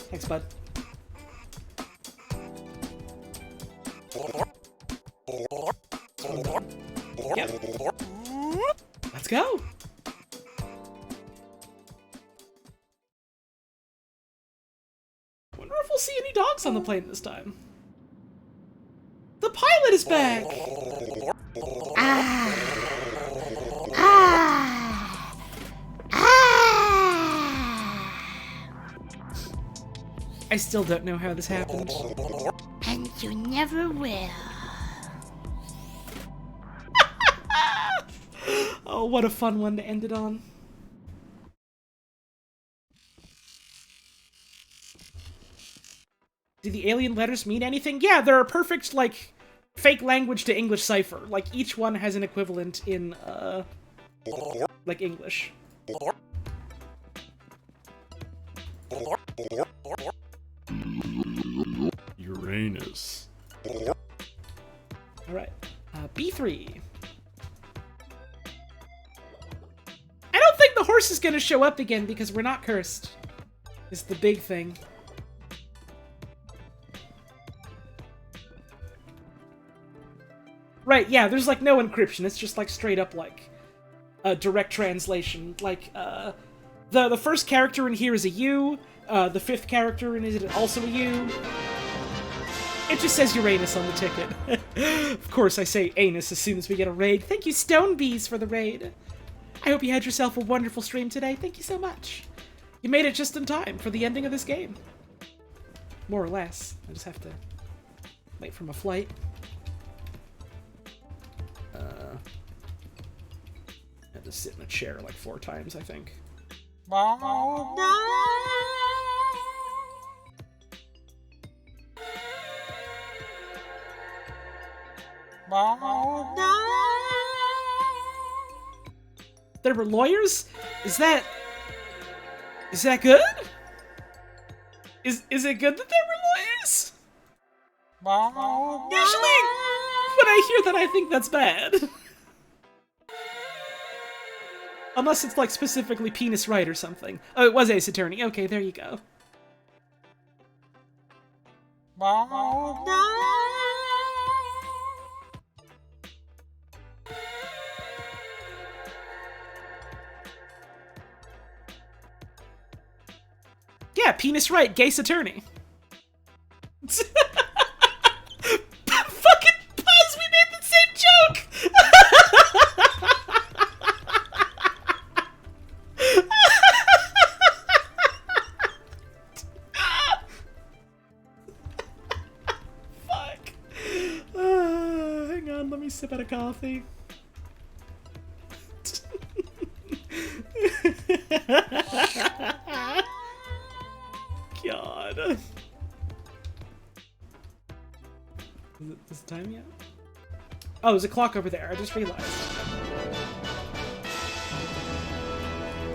Thanks, bud. Yep. Let's go! Wonder if we'll see any dogs on the plane this time. The pilot is back! I still don't know how this happened. And you never will. Oh, what a fun one to end it on. Do the alien letters mean anything? Yeah, they're a perfect, like, fake language to English cipher. Like, each one has an equivalent in, like, English. Uranus. Alright. B3. I don't think the horse is gonna show up again because we're not cursed. Is the big thing. Right, yeah, there's like no encryption. It's just like straight up like a direct translation. Like, the first character in here is a U. The fifth character in it is also a U. It just says Uranus on the ticket. Of course, I say anus as soon as we get a raid. Thank you, Stone Bees, for the raid. I hope you had yourself a wonderful stream today. Thank you so much. You made it just in time for the ending of this game. more or less. I just have to wait for my flight. I had to sit in a chair like 4 times, I think. There were lawyers? Is that good? Is it good that there were lawyers? Usually, when I hear that, I think that's bad. Unless it's like specifically Penis Wright or something. Oh, it was Ace Attorney. Okay, there you go. Yeah, Penis Wright, Gace Attorney. Fucking Buzz, we made the same joke! Fuck. Hang on, let me sip out of coffee. God. Is it time yet? Oh, there's a clock over there. I just realized.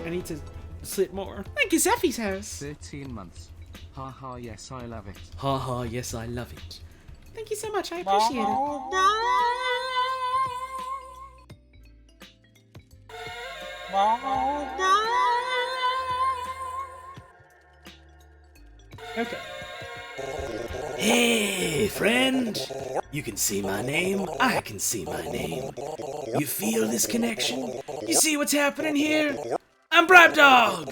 I need to sit more. Thank you, Zeffy's house. 13 months. Haha, yes, I love it. Haha, yes, I love it. Thank you so much. I appreciate it. Okay. Hey, friend. You can see my name. I can see my name. You feel this connection? You see what's happening here? I'm Bribe Dog.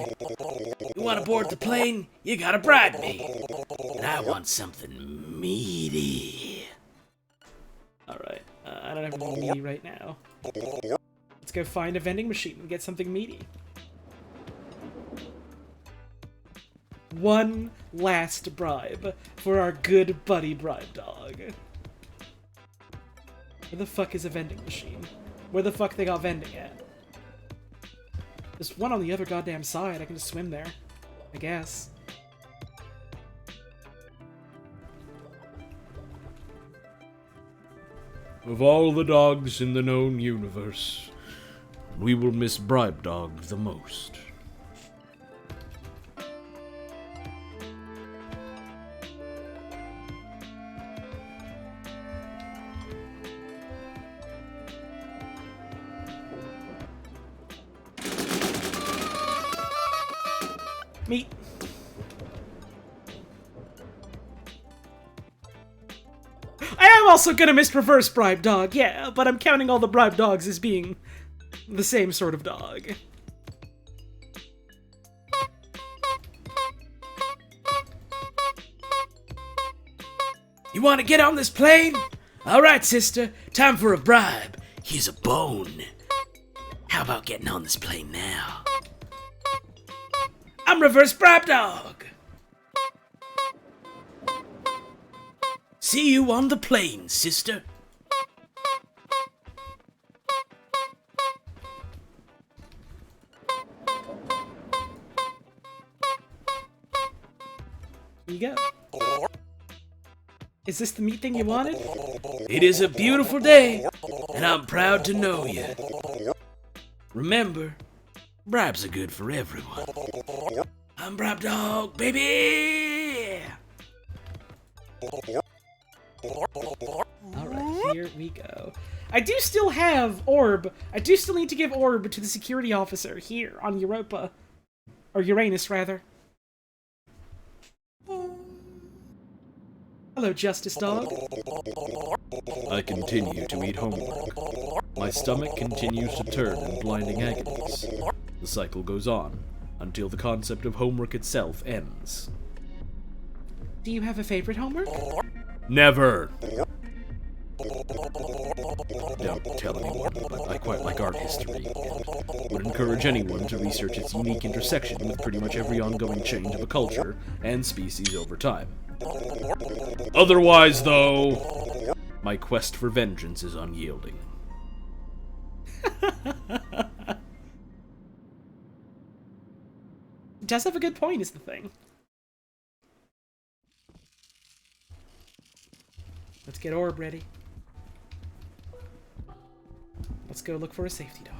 You want to board the plane? You gotta bribe me. And I want something meaty. Alright. I don't have anything meaty right now. Let's go find a vending machine and get something meaty. One last bribe for our good buddy Bribe Dog. Where the fuck is a vending machine? Where the fuck they got vending at? There's one on the other goddamn side. I can just swim there, I guess. Of all the dogs in the known universe, we will miss Bribe Dog the most. Meat. I am also gonna miss reverse Bribe Dog, yeah, but I'm counting all the Bribe Dogs as being the same sort of dog. You want to get on this plane? All right, sister. Time for a bribe. Here's a bone. How about getting on this plane now? I'm Reverse Bribe Dog. See you on the plane, sister. Here you go. Is this the meat thing you wanted? It is a beautiful day, and I'm proud to know you. Remember, bribes are good for everyone. I'm Bribe Dog, baby! Alright, here we go. I do still have Orb. I do still need to give Orb to the security officer here on Europa. Or Uranus, rather. Hello, Justice Dog. I continue to eat homework. My stomach continues to turn in blinding agonies. The cycle goes on, until the concept of homework itself ends. Do you have a favorite homework? Never! Don't tell anyone, but I quite like art history, and would encourage anyone to research its unique intersection with pretty much every ongoing change of a culture and species over time. Otherwise, though, my quest for vengeance is unyielding. Does have a good point, is the thing. Let's get Orb ready. Let's go look for a safety dog.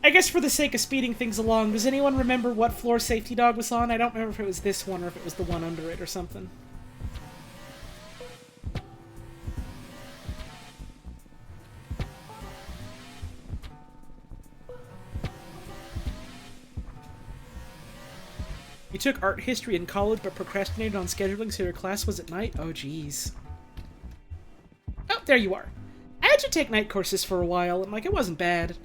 I guess for the sake of speeding things along, does anyone remember what floor safety dog was on? I don't remember if it was this one or if it was the one under it or something. You took art history in college but procrastinated on scheduling so your class was at night? Oh, jeez. Oh, there you are. I had to take night courses for a while, and, like, it wasn't bad.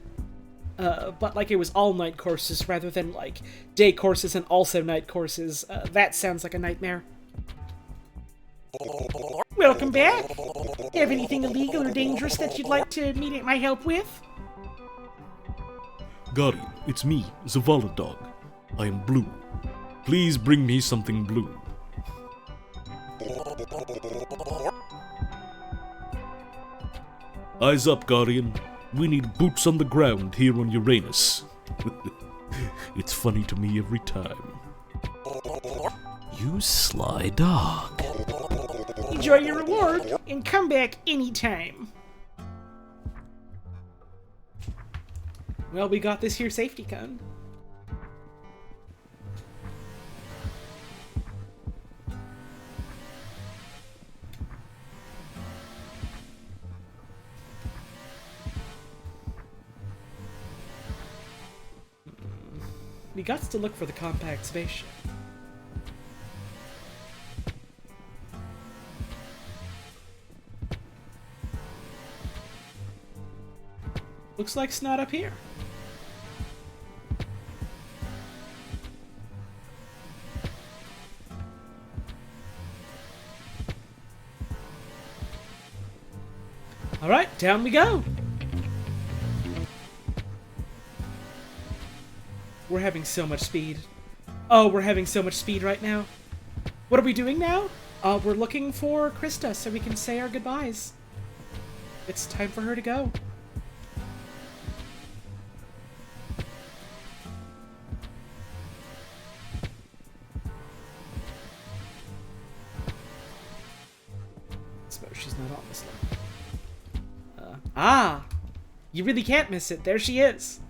But, like, it was all night courses rather than, like, day courses and also night courses. That sounds like a nightmare. Welcome back. Have anything illegal or dangerous that you'd like to need my help with? Guardian, it's me, Zavala Dog. I am blue. Please bring me something blue. Eyes up, Guardian. We need boots on the ground here on Uranus. It's funny to me every time. You sly dog. Enjoy your reward, and come back anytime. Well, we got this here safety cone. We got to look for the compact spaceship. Looks like it's not up here. Alright, down we go! We're having so much speed. Oh, we're having so much speed right now. What are we doing now? We're looking for Krista so we can say our goodbyes. It's time for her to go. Suppose she's not on this line. You really can't miss it. There she is.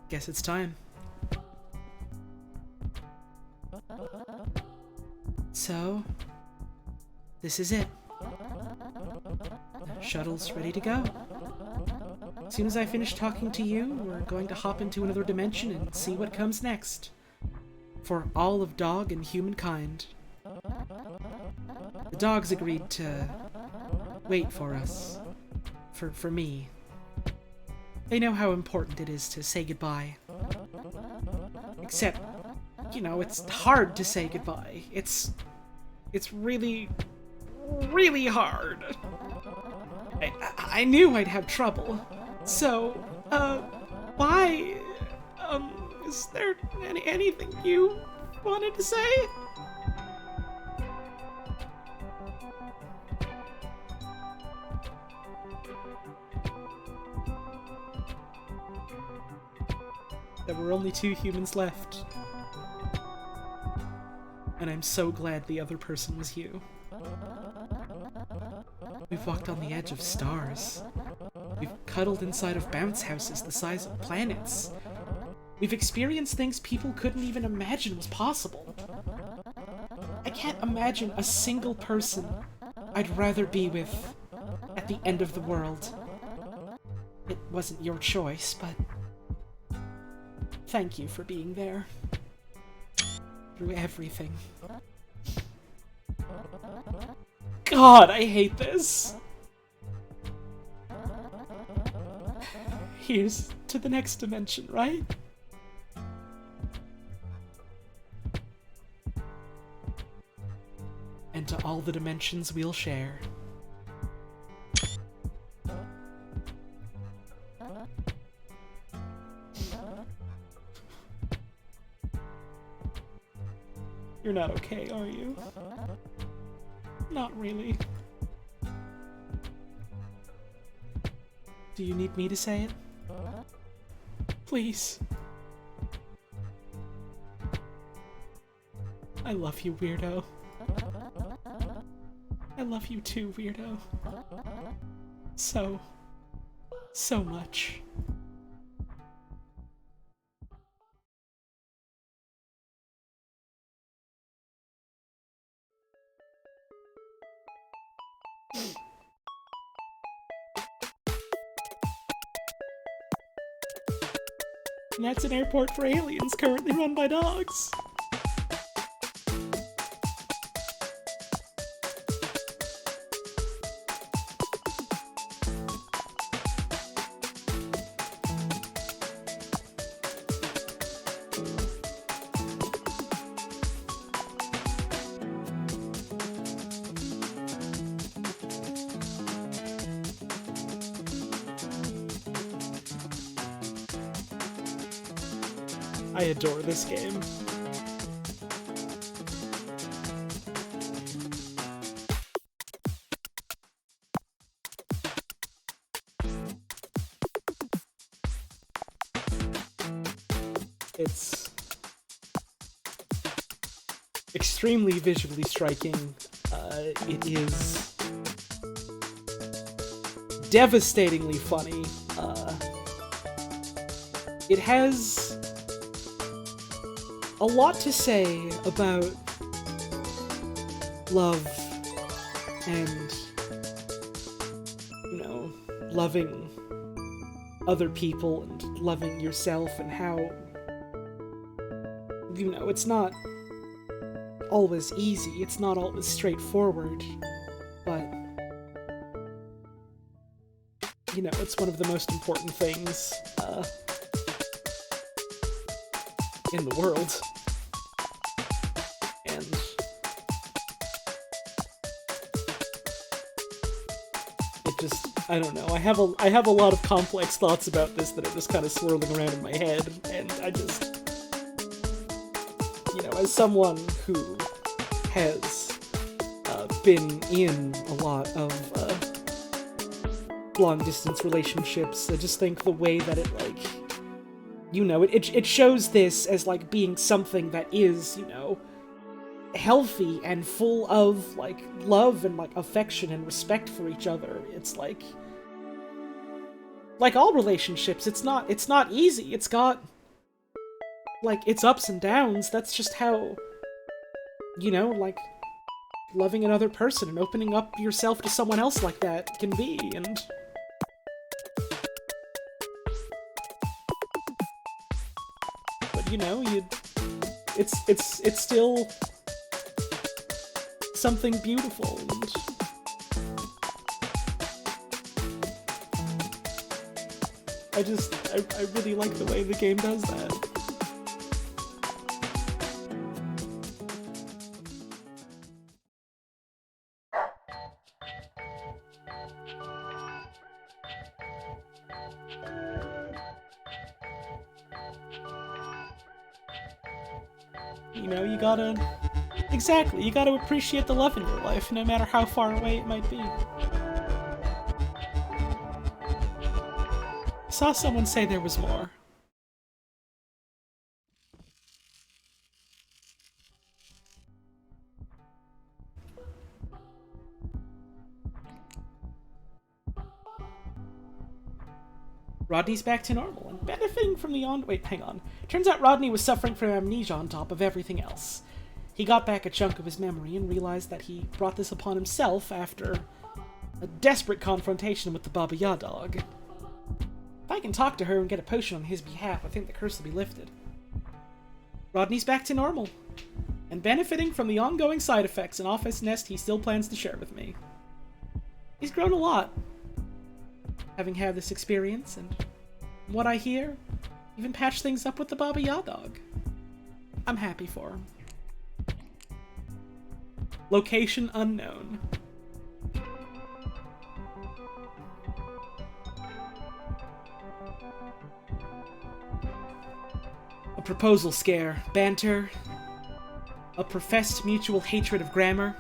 Guess it's time. So, this is it. Shuttle's ready to go. As soon as I finish talking to you, we're going to hop into another dimension and see what comes next. For all of dog and humankind. The dogs agreed to wait for us. For me. They know how important it is to say goodbye. Except, you know, it's hard to say goodbye. It's really, really hard. I knew I'd have trouble. So, why, is there anything you wanted to say? There were only 2 humans left. And I'm so glad the other person was you. We've walked on the edge of stars. We've cuddled inside of bounce houses the size of planets. We've experienced things people couldn't even imagine was possible. I can't imagine a single person I'd rather be with at the end of the world. It wasn't your choice, but thank you for being there. Through everything. God, I hate this. Here's to the next dimension, right? And to all the dimensions we'll share. You're not okay, are you? Not really. Do you need me to say it? Please. I love you, weirdo. I love you too, weirdo. So much. And that's an airport for aliens currently run by dogs. I adore this game. It's extremely visually striking. It is devastatingly funny. It has a lot to say about love and, you know, loving other people and loving yourself, and how, you know, it's not always easy, it's not always straightforward, but, you know, it's one of the most important things in the world. And it just, I don't know, I have a lot of complex thoughts about this that are just kind of swirling around in my head, and I just, you know, as someone who has been in a lot of long-distance relationships, I just think the way that it, like, you know, it shows this as, like, being something that is, you know, healthy and full of, like, love and, like, affection and respect for each other. It's like all relationships, it's not easy. It's got, like, its ups and downs. That's just how, you know, like, loving another person and opening up yourself to someone else like that can be, and you know, it's still something beautiful, and I really like the way the game does that. You know, you gotta appreciate the love in your life, no matter how far away it might be. I saw someone say there was more. Rodney's back to normal and benefiting from the wait, hang on. Turns out Rodney was suffering from amnesia on top of everything else. He got back a chunk of his memory and realized that he brought this upon himself after a desperate confrontation with the Baba Yadog. If I can talk to her and get a potion on his behalf, I think the curse will be lifted. Rodney's back to normal, and benefiting from the ongoing side effects an office nest he still plans to share with me. He's grown a lot, having had this experience, and What I hear, even patched things up with the Baba Yadog. I'm happy for him. Location unknown. A proposal scare, banter, a professed mutual hatred of grammar.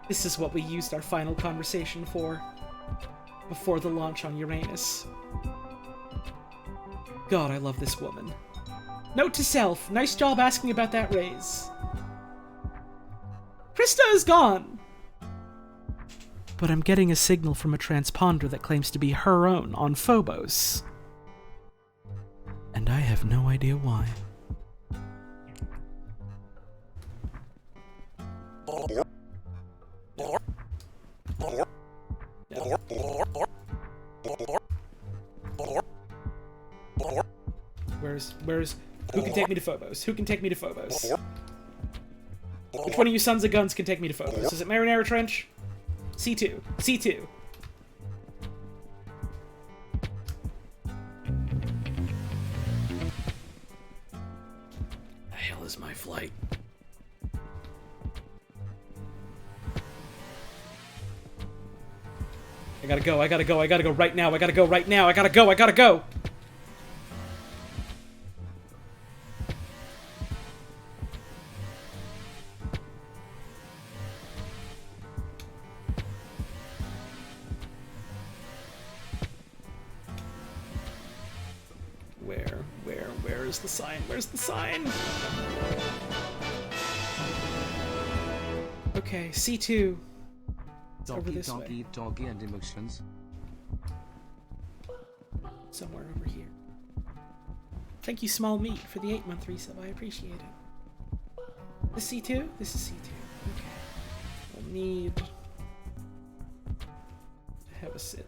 This is what we used our final conversation for, before the launch on Uranus. God, I love this woman. Note to self, nice job asking about that raise. Krista is gone! But I'm getting a signal from a transponder that claims to be her own on Phobos. And I have no idea why. Where's... Who can take me to Phobos? Who can take me to Phobos? Which one of you sons of guns can take me to Phobos? Is it Marinara Trench? C2. C2. The hell is my flight? I gotta go right now, I gotta go! Where's the sign? Where's the sign? Okay, C2. It's over this way. Doggy and emotions. Somewhere over here. Thank you, Small Meat, for the 8-month resub. I appreciate it. This C2? This is C2. Okay. We'll need to have a sit.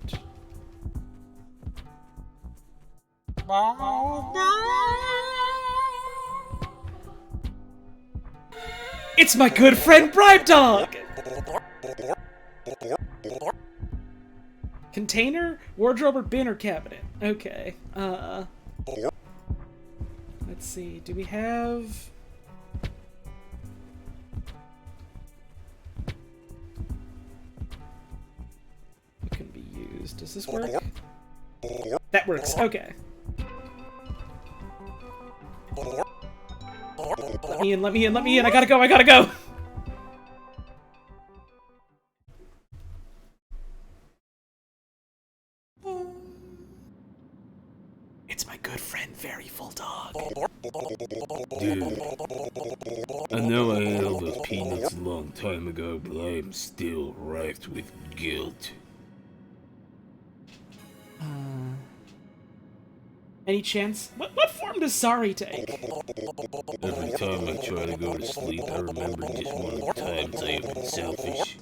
It's my good friend Bribe Dog! Container, wardrobe, or bin or cabinet? Okay. Let's see. Do we have... What can be used? Does this work? That works. Okay. Let me in. I gotta go. It's my good friend, Very Full Dog. Dude, I know I ate all those peanuts a long time ago, but I am still racked with guilt. Any chance? What form does Sari take? Every time I try to go to sleep, I remember just one of the times I have been selfish.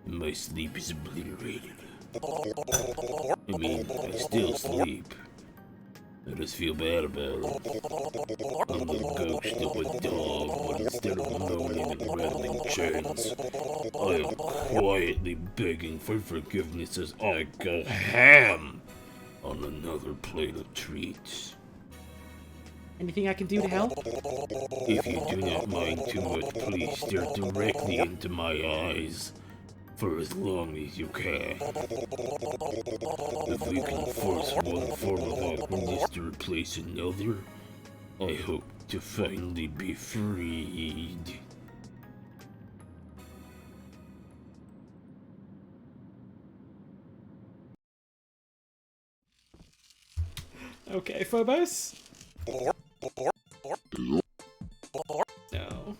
And my sleep is obliterated. I mean, I still sleep. I just feel bad about it. I'm the ghost of a dog, but instead of moaning and rattling chains, I am quietly begging for forgiveness as I go ham on another plate of treats. Anything I can do to help? If you do not mind too much, please stare directly into my eyes for as long as you can. If we can force one form of awkwardness to replace another, I hope to finally be freed. Okay, Phobos? No. No.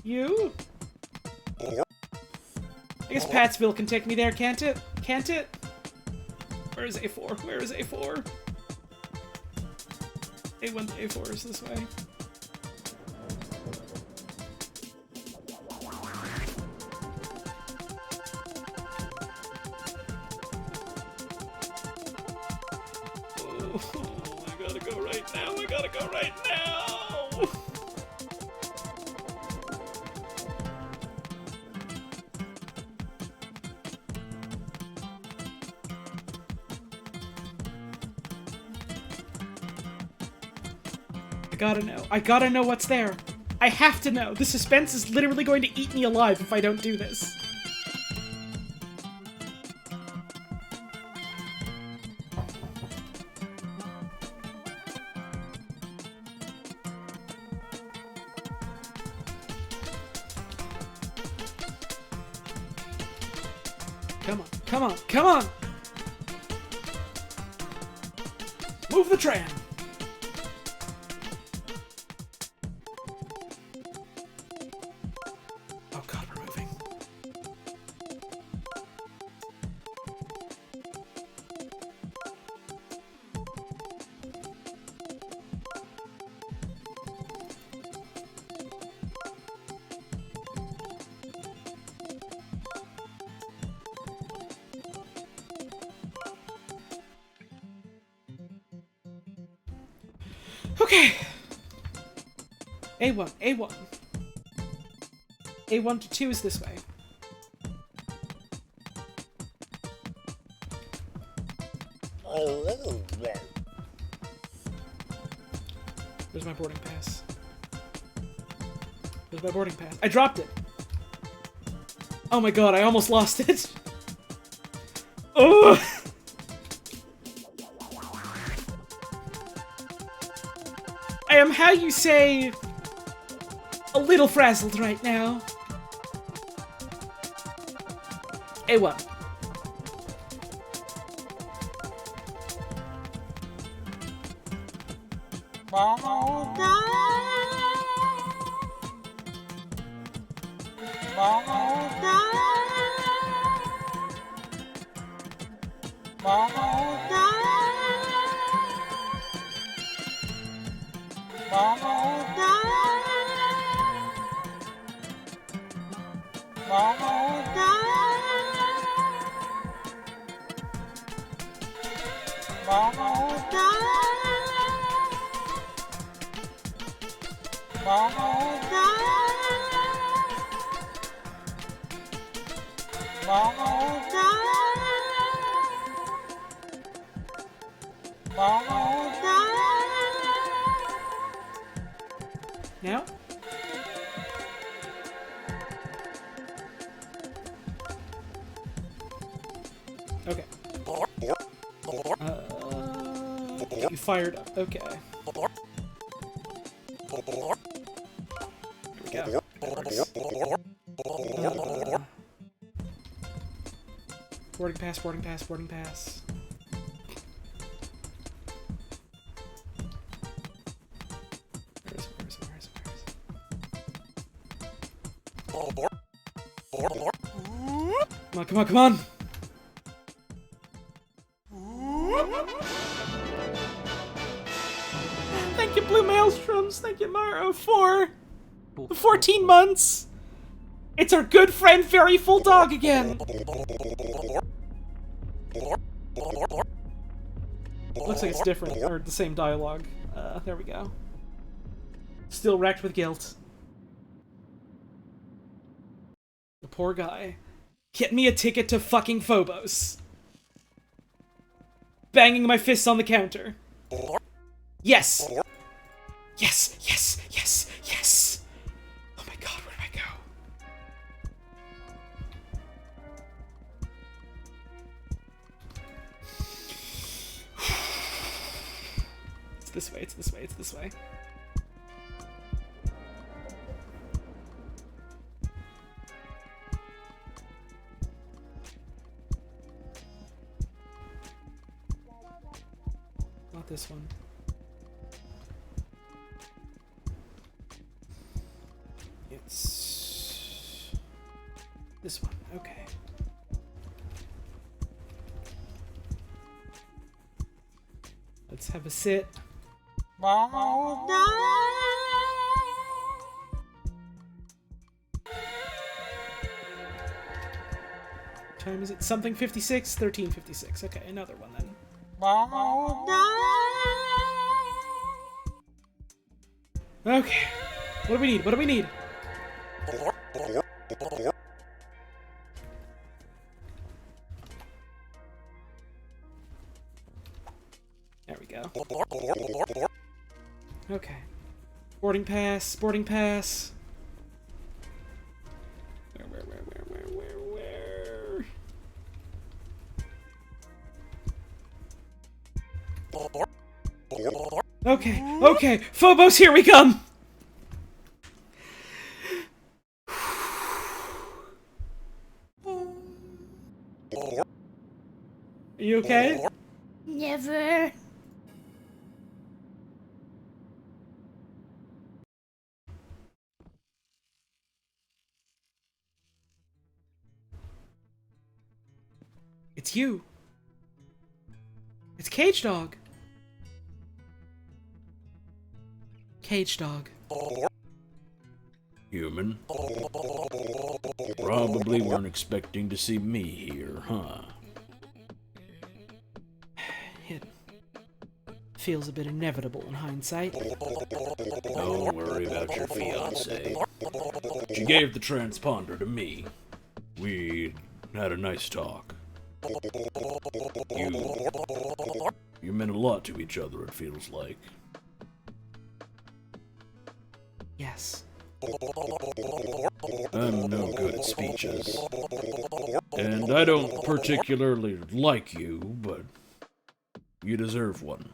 You? I guess Pattsville can take me there, can't it? Can't it? Where is A4? Where is A4? A1 to A4 is this way. I gotta go right now! I gotta know. I gotta know what's there. I have to know. The suspense is literally going to eat me alive if I don't do this. Come on, come on, come on! Move the tram. Oh god, we're moving. Okay. A1, A1. A1 to 2 is this way. Where's my boarding pass? Where's my boarding pass? I dropped it! Oh my god, I almost lost it! Ugh! I am, how you say, a little frazzled right now. A1. Now? Okay. You fired up. Okay. Here we go. Boarding pass, boarding pass, boarding pass. Come on, come on, come on! Thank you, Blue Maelstroms. Thank you, Maro, for the 14 months. It's our good friend, Fairy Full Dog again. Looks like it's different, or the same dialogue. There we go. Still wrecked with guilt. The poor guy. Get me a ticket to fucking Phobos. Banging my fists on the counter. Yes! Yes, yes, yes, yes! Oh my god, where do I go? It's this way, it's this way, it's this way. Not this one. It's this one. Okay. Let's have a sit. Time is it? Something 56? 13:56. Okay, another one then. Okay. What do we need? What do we need? There we go. Okay. Boarding pass, boarding pass. Where? Okay, okay, Phobos, here we come! Are you okay? Never. It's you. It's Cage Dog. Cage Dog. Human? Probably weren't expecting to see me here, huh? It feels a bit inevitable in hindsight. Don't worry about your fiancée. She gave the transponder to me. We had a nice talk. You meant a lot to each other, it feels like. Yes. I'm no good at speeches. And I don't particularly like you, but you deserve one.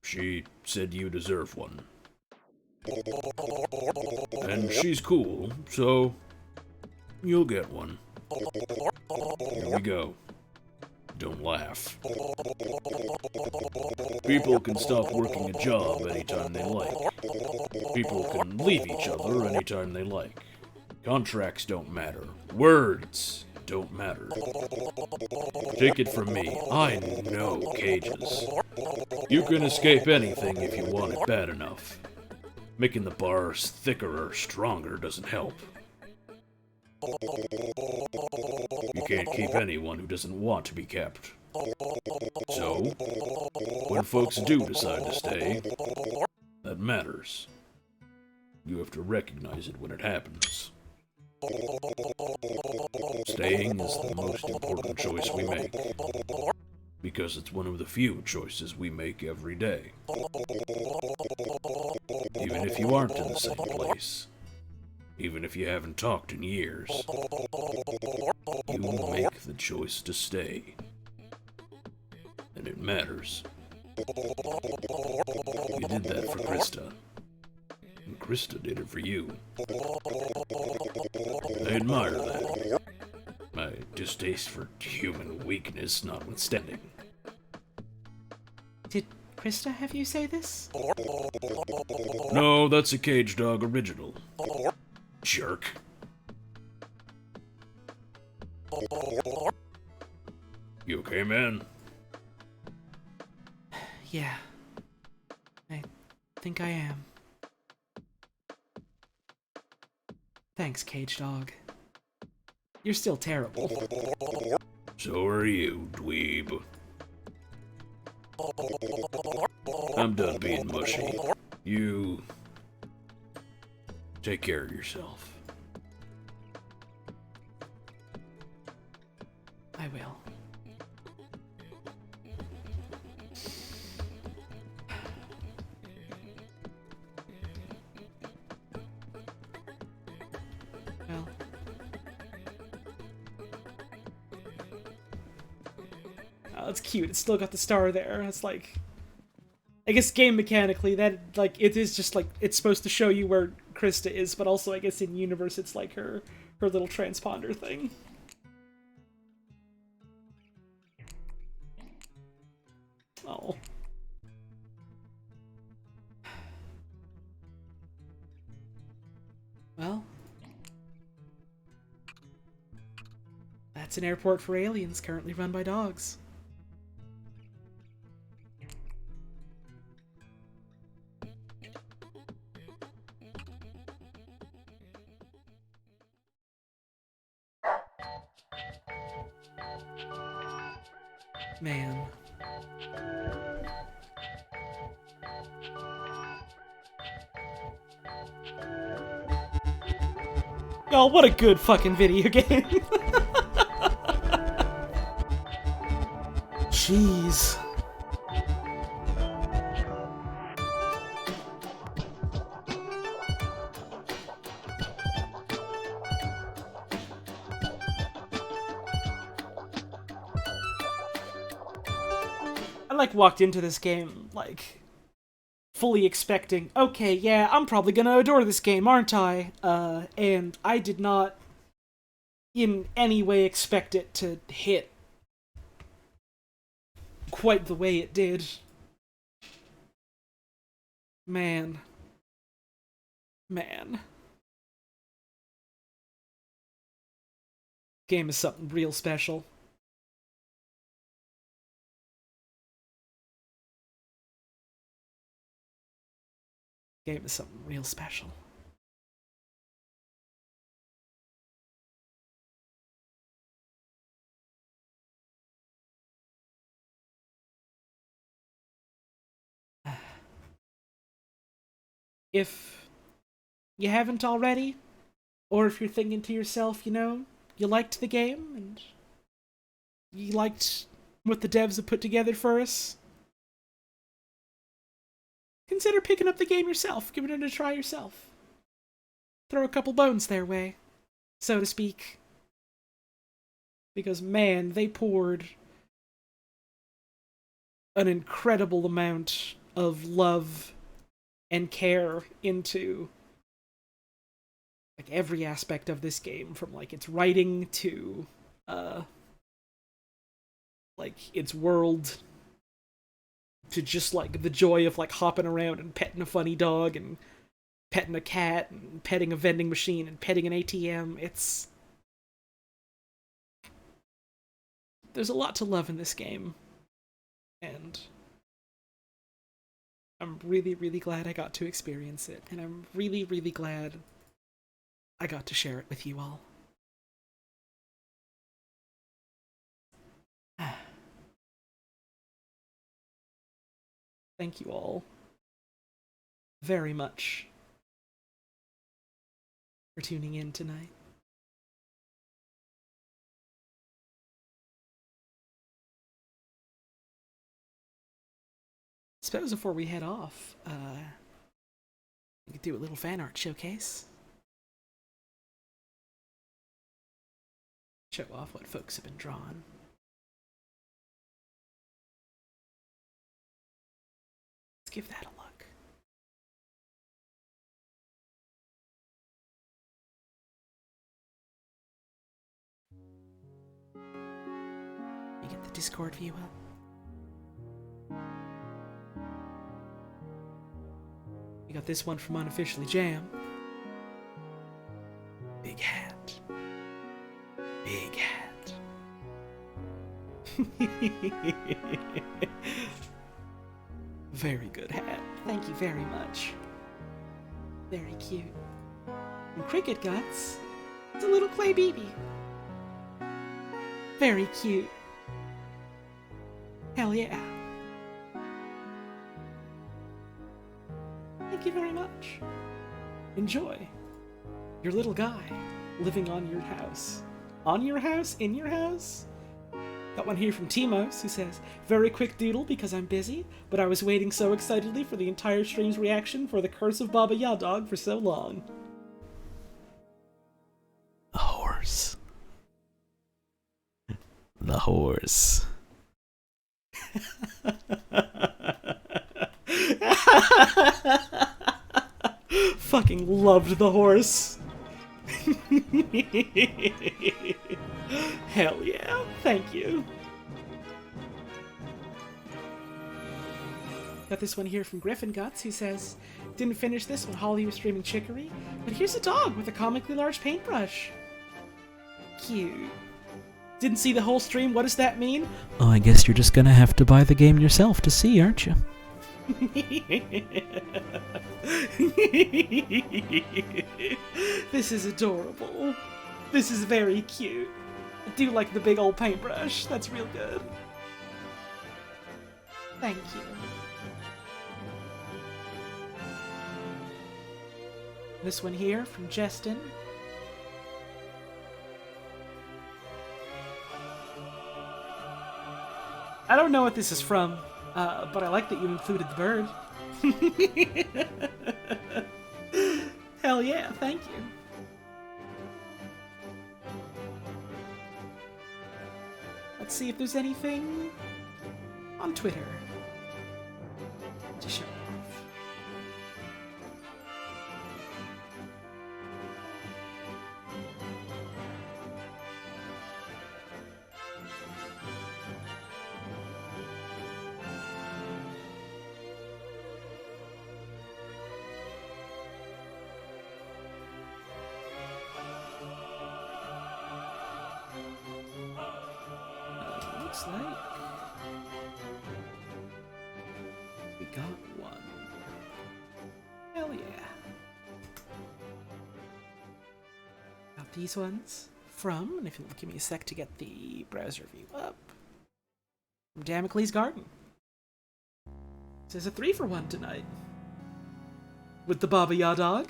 She said you deserve one. And she's cool, so you'll get one. Here we go. Don't laugh. People can stop working a job anytime they like. People can leave each other anytime they like. Contracts don't matter. Words don't matter. Take it from me, I know cages. You can escape anything if you want it bad enough. Making the bars thicker or stronger doesn't help. You can't keep anyone who doesn't want to be kept. So, when folks do decide to stay, that matters. You have to recognize it when it happens. Staying is the most important choice we make, because it's one of the few choices we make every day. Even if you aren't in the same place. Even if you haven't talked in years, you make the choice to stay. And it matters. You did that for Krista. And Krista did it for you. I admire that. My distaste for human weakness notwithstanding. Did Krista have you say this? No, that's a Cage Dog original. Jerk. You okay, man? Yeah. I think I am. Thanks, Cage Dog. You're still terrible. So are you, dweeb. I'm done being mushy. You... take care of yourself. I will. Well. Oh, that's cute. It's still got the star there. It's like... I guess game mechanically, that, like, it is just, like, it's supposed to show you where Krista is, but also, I guess, in universe, it's like her little transponder thing. Oh. Well. That's an airport for aliens, currently run by dogs. Man. Oh, what a good fucking video game. Jeez. like walked into this game like fully expecting, okay, yeah, I'm probably gonna adore this game, aren't I? And I did not in any way expect it to hit quite the way it did. Man. Game is something real special. Game is something real special. If you haven't already, or if you're thinking to yourself, you liked the game, and you liked what the devs have put together for us, consider picking up the game yourself, giving it a try yourself. Throw a couple bones their way, so to speak. Because, man, they poured an incredible amount of love and care into like every aspect of this game, from like its writing to like its world, to just like the joy of like hopping around and petting a funny dog and petting a cat and petting a vending machine and petting an ATM. There's a lot to love in this game, and I'm really, really glad I got to experience it, and I'm really, really glad I got to share it with you all. Thank you all very much for tuning in tonight. I suppose before we head off, we could do a little fan art showcase. Show off what folks have been drawing. Let's give that a look. You get the Discord view up. We got this one from Unofficially Jam. Big hat. Big hat. Very good hat. Thank you very much. Very cute. And Cricket Guts. It's a little clay BB. Very cute. Hell yeah. Thank you very much. Enjoy. Your little guy living on your house. On your house? In your house? Got one here from Timos, who says, very quick doodle because I'm busy, but I was waiting so excitedly for the entire stream's reaction for the curse of Baba Yadog for so long. The horse. The horse. Fucking loved the horse. Hell yeah, thank you. Got this one here from Griffin Guts, who says, didn't finish this when Holly was streaming Chicory, but here's a dog with a comically large paintbrush. Cute. Didn't see the whole stream, what does that mean? Oh, I guess you're just gonna have to buy the game yourself to see, aren't you? This is adorable. This is very cute. I do like the big old paintbrush. That's real good. Thank you. This one here from Justin. I don't know what this is from, but I like that you included the bird. Hell yeah, thank you. Let's see if there's anything on Twitter to show off. Looks like we got one. Hell yeah. Got these ones from, and if you'll give me a sec to get the browser view up, from Damocles Garden. This is a 3-for-1 tonight. With the Baba Yadog,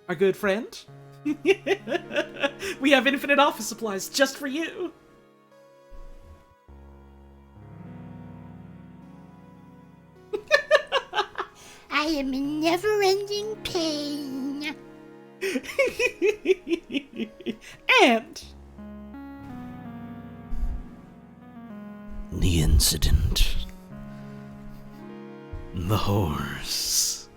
our good friend. We have infinite office supplies just for you. I am in never-ending pain. And The incident. The horse.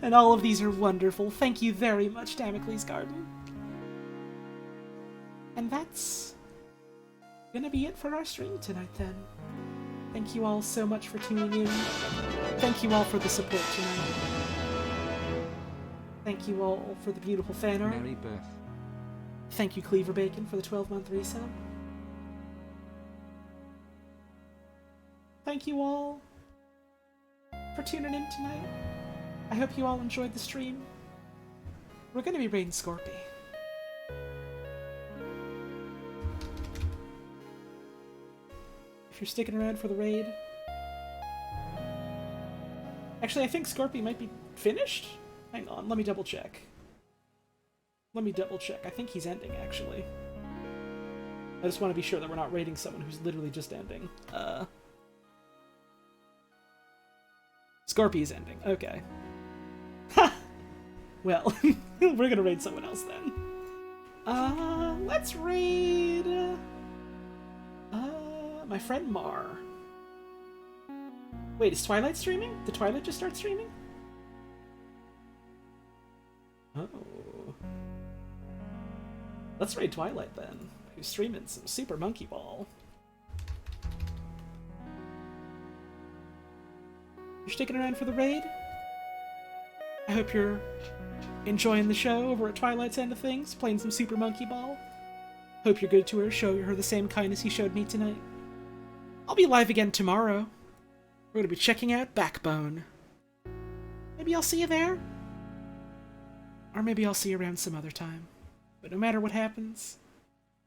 and all of these are wonderful. Thank you very much, Damocles Garden. And that's gonna be it for our stream tonight then. Thank you all so much for tuning in. Thank you all for the support tonight. Thank you all for the beautiful fan art. Merry birth. Thank you, Cleaver Bacon, for the 12-month resub. Thank you all for tuning in tonight. I hope you all enjoyed the stream. We're gonna be raiding Scorpy. If you're sticking around for the raid... Actually, I think Scorpy might be finished? Hang on, let me double check. I think he's ending, actually. I just want to be sure that we're not raiding someone who's literally just ending. Scorpy is ending. Okay. Ha! Well, we're gonna raid someone else then. Let's raid... my friend Mar. Wait, is Twilight streaming? Did Twilight just start streaming? Oh. Let's raid Twilight then, who's streaming some Super Monkey Ball. You're sticking around for the raid? I hope you're enjoying the show over at Twilight's end of things, playing some Super Monkey Ball. Hope you're good to her, show her the same kindness you showed me tonight. I'll be live again tomorrow. We're going to be checking out Backbone. Maybe I'll see you there. Or maybe I'll see you around some other time. But no matter what happens,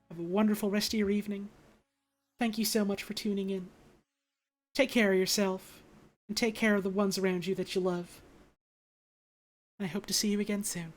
have a wonderful rest of your evening. Thank you so much for tuning in. Take care of yourself, and take care of the ones around you that you love. I hope to see you again soon.